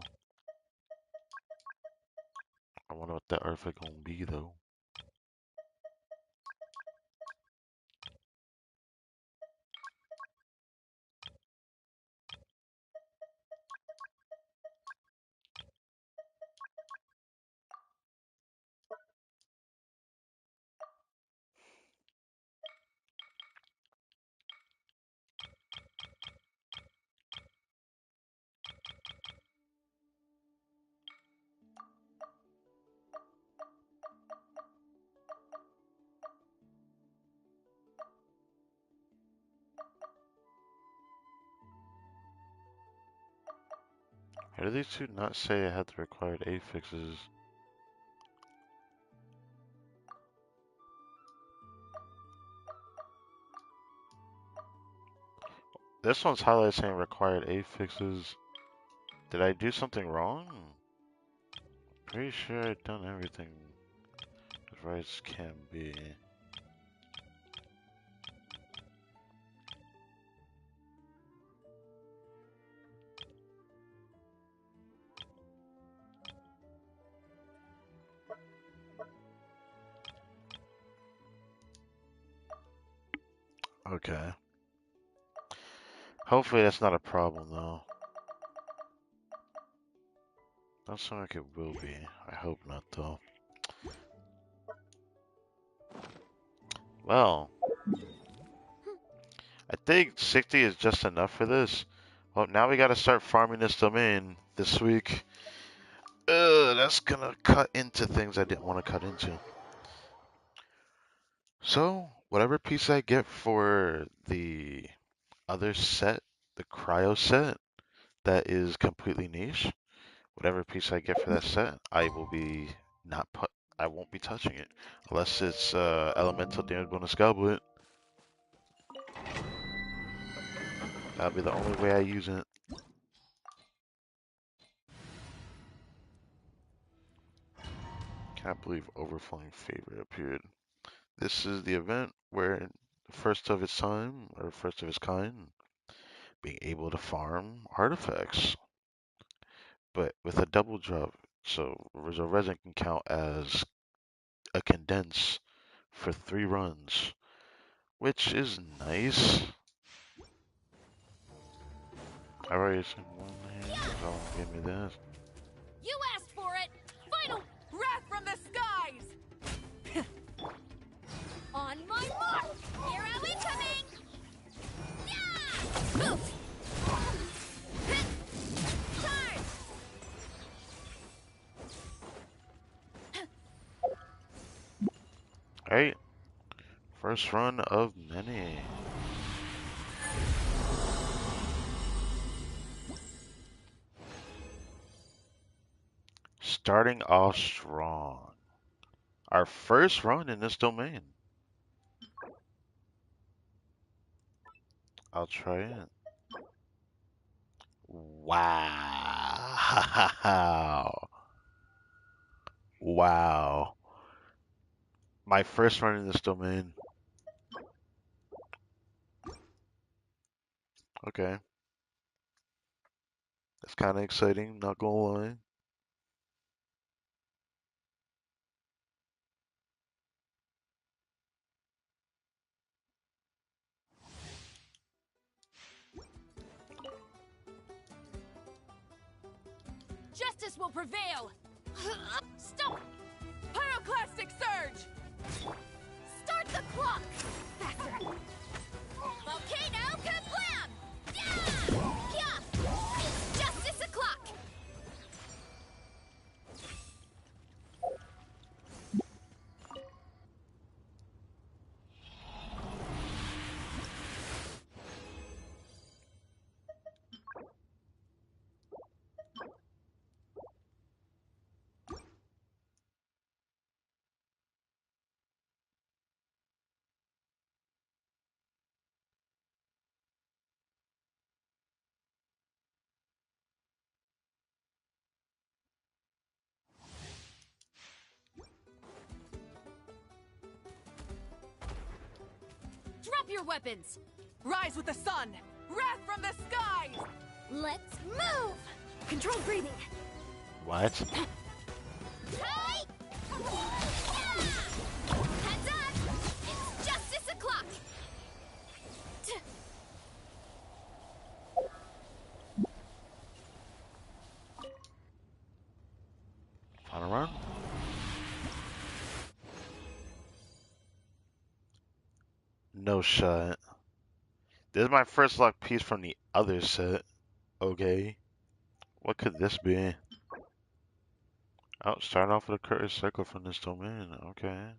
I wonder what that artifact gonna be though. How do these two not say I had the required affixes? This one's highlighted saying required affixes. Did I do something wrong? Pretty sure I've done everything as right as can be. Okay. Hopefully that's not a problem though. Don't sound like it will be. I hope not though. Well, I think 60 is just enough for this. Well, now we gotta start farming this domain this week. That's gonna cut into things I didn't want to cut into. So, whatever piece I get for the other set, the cryo set, that is completely niche, whatever piece I get for that set, I will be not put. I won't be touching it unless it's elemental damage bonus goblet. That'll be the only way I use it. Can't believe overflowing favor appeared. This is the event where the first of its time or first of its kind, being able to farm artifacts, but with a double drop. So resin can count as a condense for 3 runs, which is nice. I've already seen one here, so give me this. You asked for it! Final wrath from the skies! On my mark! Here I Alright, first run of many. Starting off strong. Our first run in this domain. I'll try it. Wow. Wow. My first run in this domain. Okay. That's kind of exciting, not gonna lie. Justice will prevail! Stop! Pyroclastic surge! Start the clock! Faster! Volcano kablam! Yeah! Yeah! It's justice o'clock! Drop your weapons! Rise with the sun! Wrath from the skies! Let's move! Controlled breathing! What? Hey! Yeah! Heads up! It's justice o'clock! Final run? No shot. This is my first luck piece from the other set. Okay. What could this be? Oh, start off with a courteous cycle from this domain. Okay.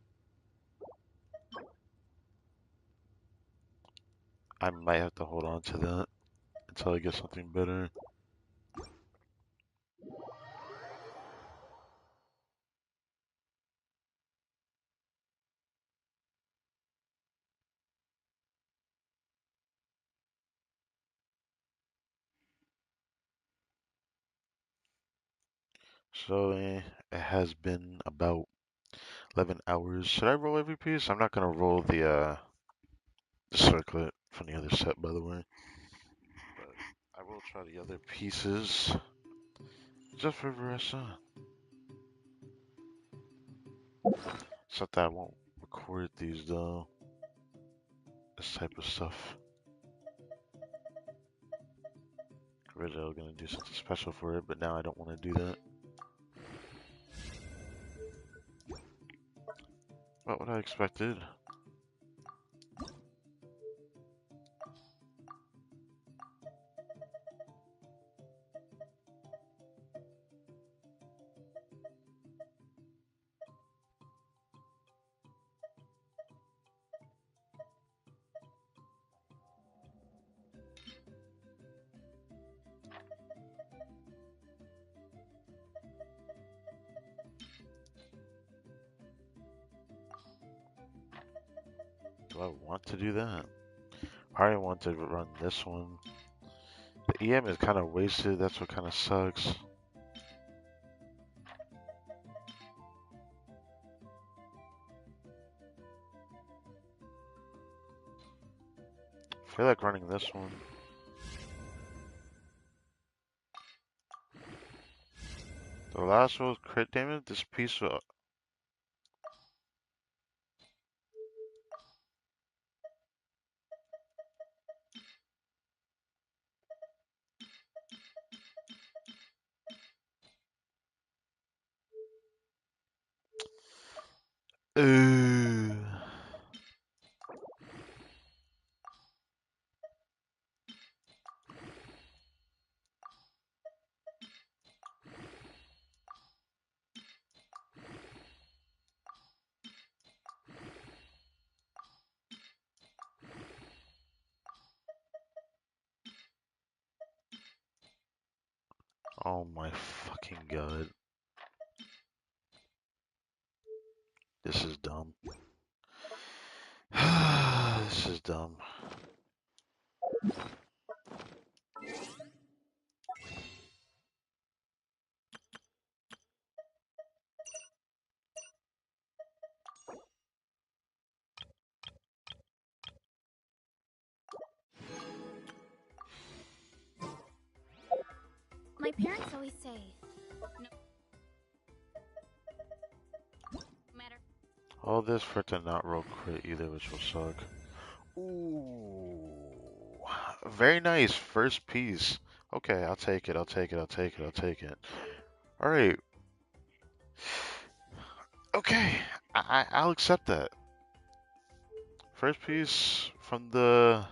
I might have to hold on to that until I get something better. So it has been about 11 hours. Should I roll every piece? I'm not gonna roll the circlet from the other set, by the way. But I will try the other pieces just for Versa. Except that I won't record these though. This type of stuff. Originally I was gonna do something special for it, but now I don't want to do that. What I expected. Do I want to do that? I probably want to run this one. The EM is kind of wasted, that's what kind of sucks. I feel like running this one. The last one was crit damage, this piece will... Ooh. Oh my fucking god. This is dumb. This is dumb. My parents always say, no matter. All this for it to not roll crit either, which will suck. Ooh. Very nice. First piece. Okay, I'll take it. I'll take it. I'll take it. I'll take it. Alright. Okay. I'll accept that. First piece from the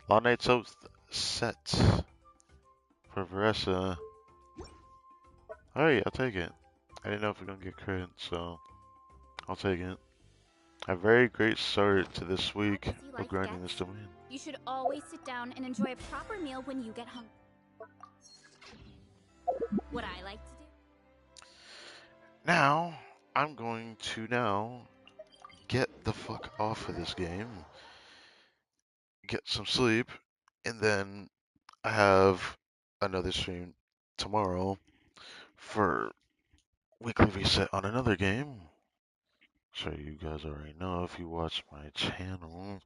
Long Night's Oath set for Veressa. Alright, I'll take it. I didn't know if we're gonna get crit, so I'll take it. A very great start to this week As you of like grinding gets, this domain. you should always sit down and enjoy a proper meal when you get hungry. What I like to do. Now, I'm going to now get the fuck off of this game, get some sleep, and then I have another stream tomorrow for weekly reset on another game. So you guys already know if you watch my channel,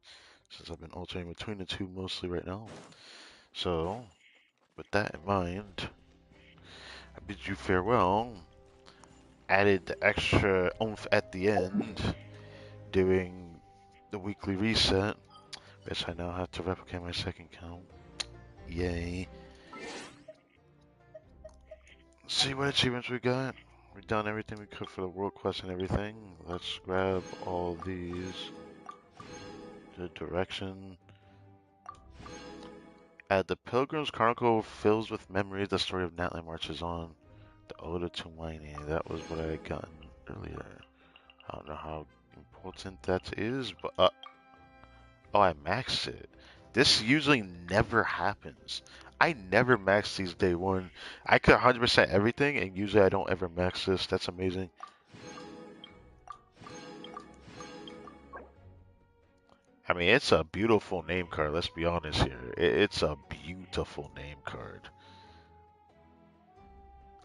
since I've been alternating between the two mostly right now. So, with that in mind, I bid you farewell. Added the extra oomph at the end, doing the weekly reset, which I now have to replicate my second count. Yay. Let's see what achievements we got. We've done everything we could for the world quest and everything. Let's grab all these. The direction. At the Pilgrim's Chronicle fills with memories, the story of Natlan marches on. The Ode to Whiny, that was what I had gotten earlier. I don't know how important that is, but oh, I maxed it. This usually never happens. I never max these day one. I could 100% everything, and usually I don't ever max this. That's amazing. I mean, it's a beautiful name card. Let's be honest here. It's a beautiful name card.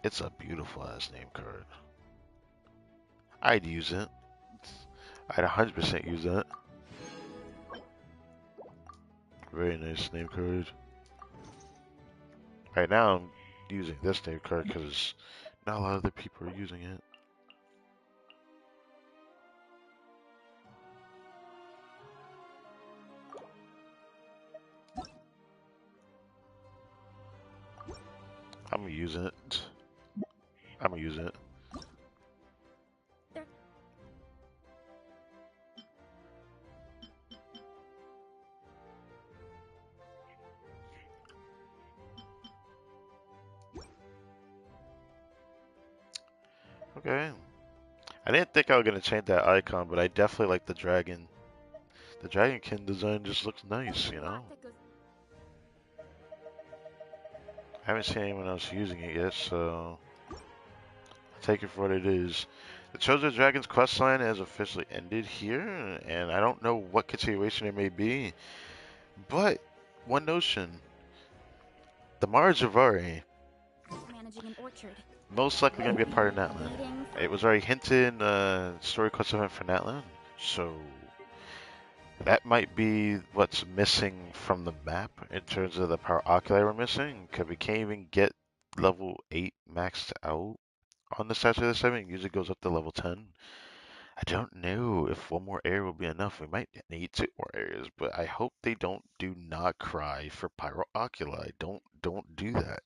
It's a beautiful ass name card. I'd use it. I'd 100% use that. Very nice name card. Right now, I'm using this name card because not a lot of other people are using it. I'm gonna use it. I'm gonna use it. Okay. I didn't think I was gonna change that icon, but I definitely like the dragon. The dragonkin design just looks nice, you know? I haven't seen anyone else using it yet, so I'll take it for what it is. The Chosen Dragon's questline has officially ended here, and I don't know what continuation it may be, but one notion. The Mara Javari Managing an orchard. most likely going to be a part of Natlan. Weeding. It was already hinted in story quest event for Natlan, so that might be what's missing from the map in terms of the power oculi we're missing, because we can't even get level 8 maxed out on the statue of the 7. It usually goes up to level 10. I don't know if one more area will be enough. We might need 2 more areas, but I hope they do not cry for pyro oculi. Don't do that.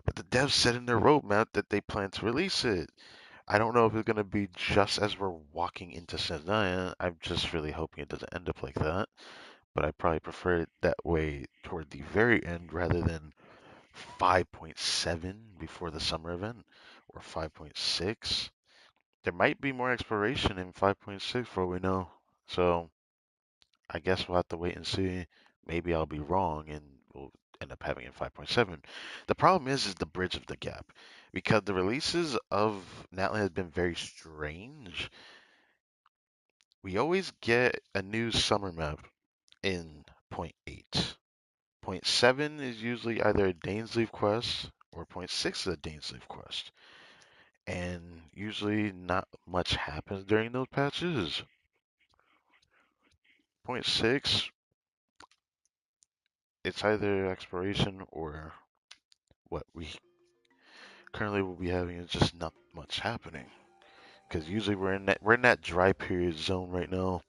But the devs said in their roadmap that they plan to release it. I don't know if it's gonna be just as we're walking into Sanaya. I'm just really hoping it doesn't end up like that. But I probably prefer it that way toward the very end rather than 5.7 before the summer event or 5.6. There might be more exploration in 5.6 for all we know. So I guess we'll have to wait and see. Maybe I'll be wrong and we'll end up having in 5.7. The problem is the bridge of the gap because the releases of Natlan has been very strange. We always get a new summer map in point 0.8. Point 0.7 is usually either a Dainsleif quest or point 0.6 is a Dainsleif quest. And usually not much happens during those patches. Point 0.6, it's either exploration or what we currently will be having is just not much happening. Because usually we're in that dry period zone right now.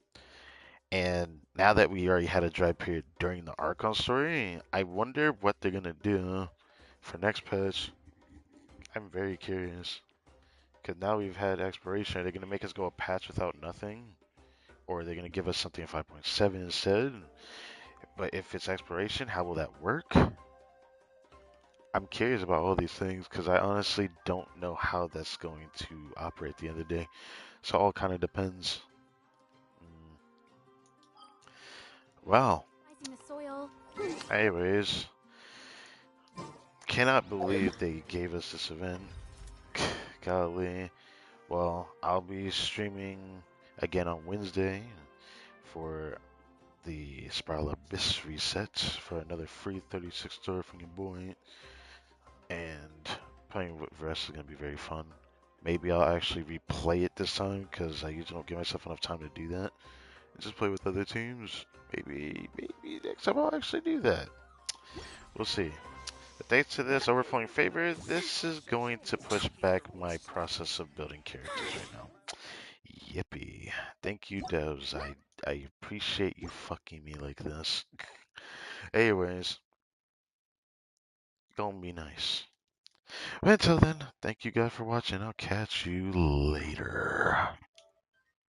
And now that we already had a dry period during the Archon story, I wonder what they're gonna do for next patch. I'm very curious. Because now we've had exploration. Are they gonna make us go a patch without nothing? Or are they gonna give us something in 5.7 instead? But if it's exploration, how will that work? I'm curious about all these things because I honestly don't know how that's going to operate at the end of the day. So it all kind of depends. Mm. Wow. The soil. Anyways, cannot believe they gave us this event. Golly. Well, I'll be streaming again on Wednesday for the Spiral Abyss reset for another free 36 store from your boy. And playing with Rest is going to be very fun. Maybe I'll actually replay it this time because I usually don't give myself enough time to do that. And just play with other teams. Maybe next time I'll actually do that. We'll see. But thanks to this overflowing favor, this is going to push back my process of building characters right now. Yippee. Thank you, devs. I appreciate you fucking me like this. Anyways, gonna be nice. But until then, thank you guys for watching. I'll catch you later.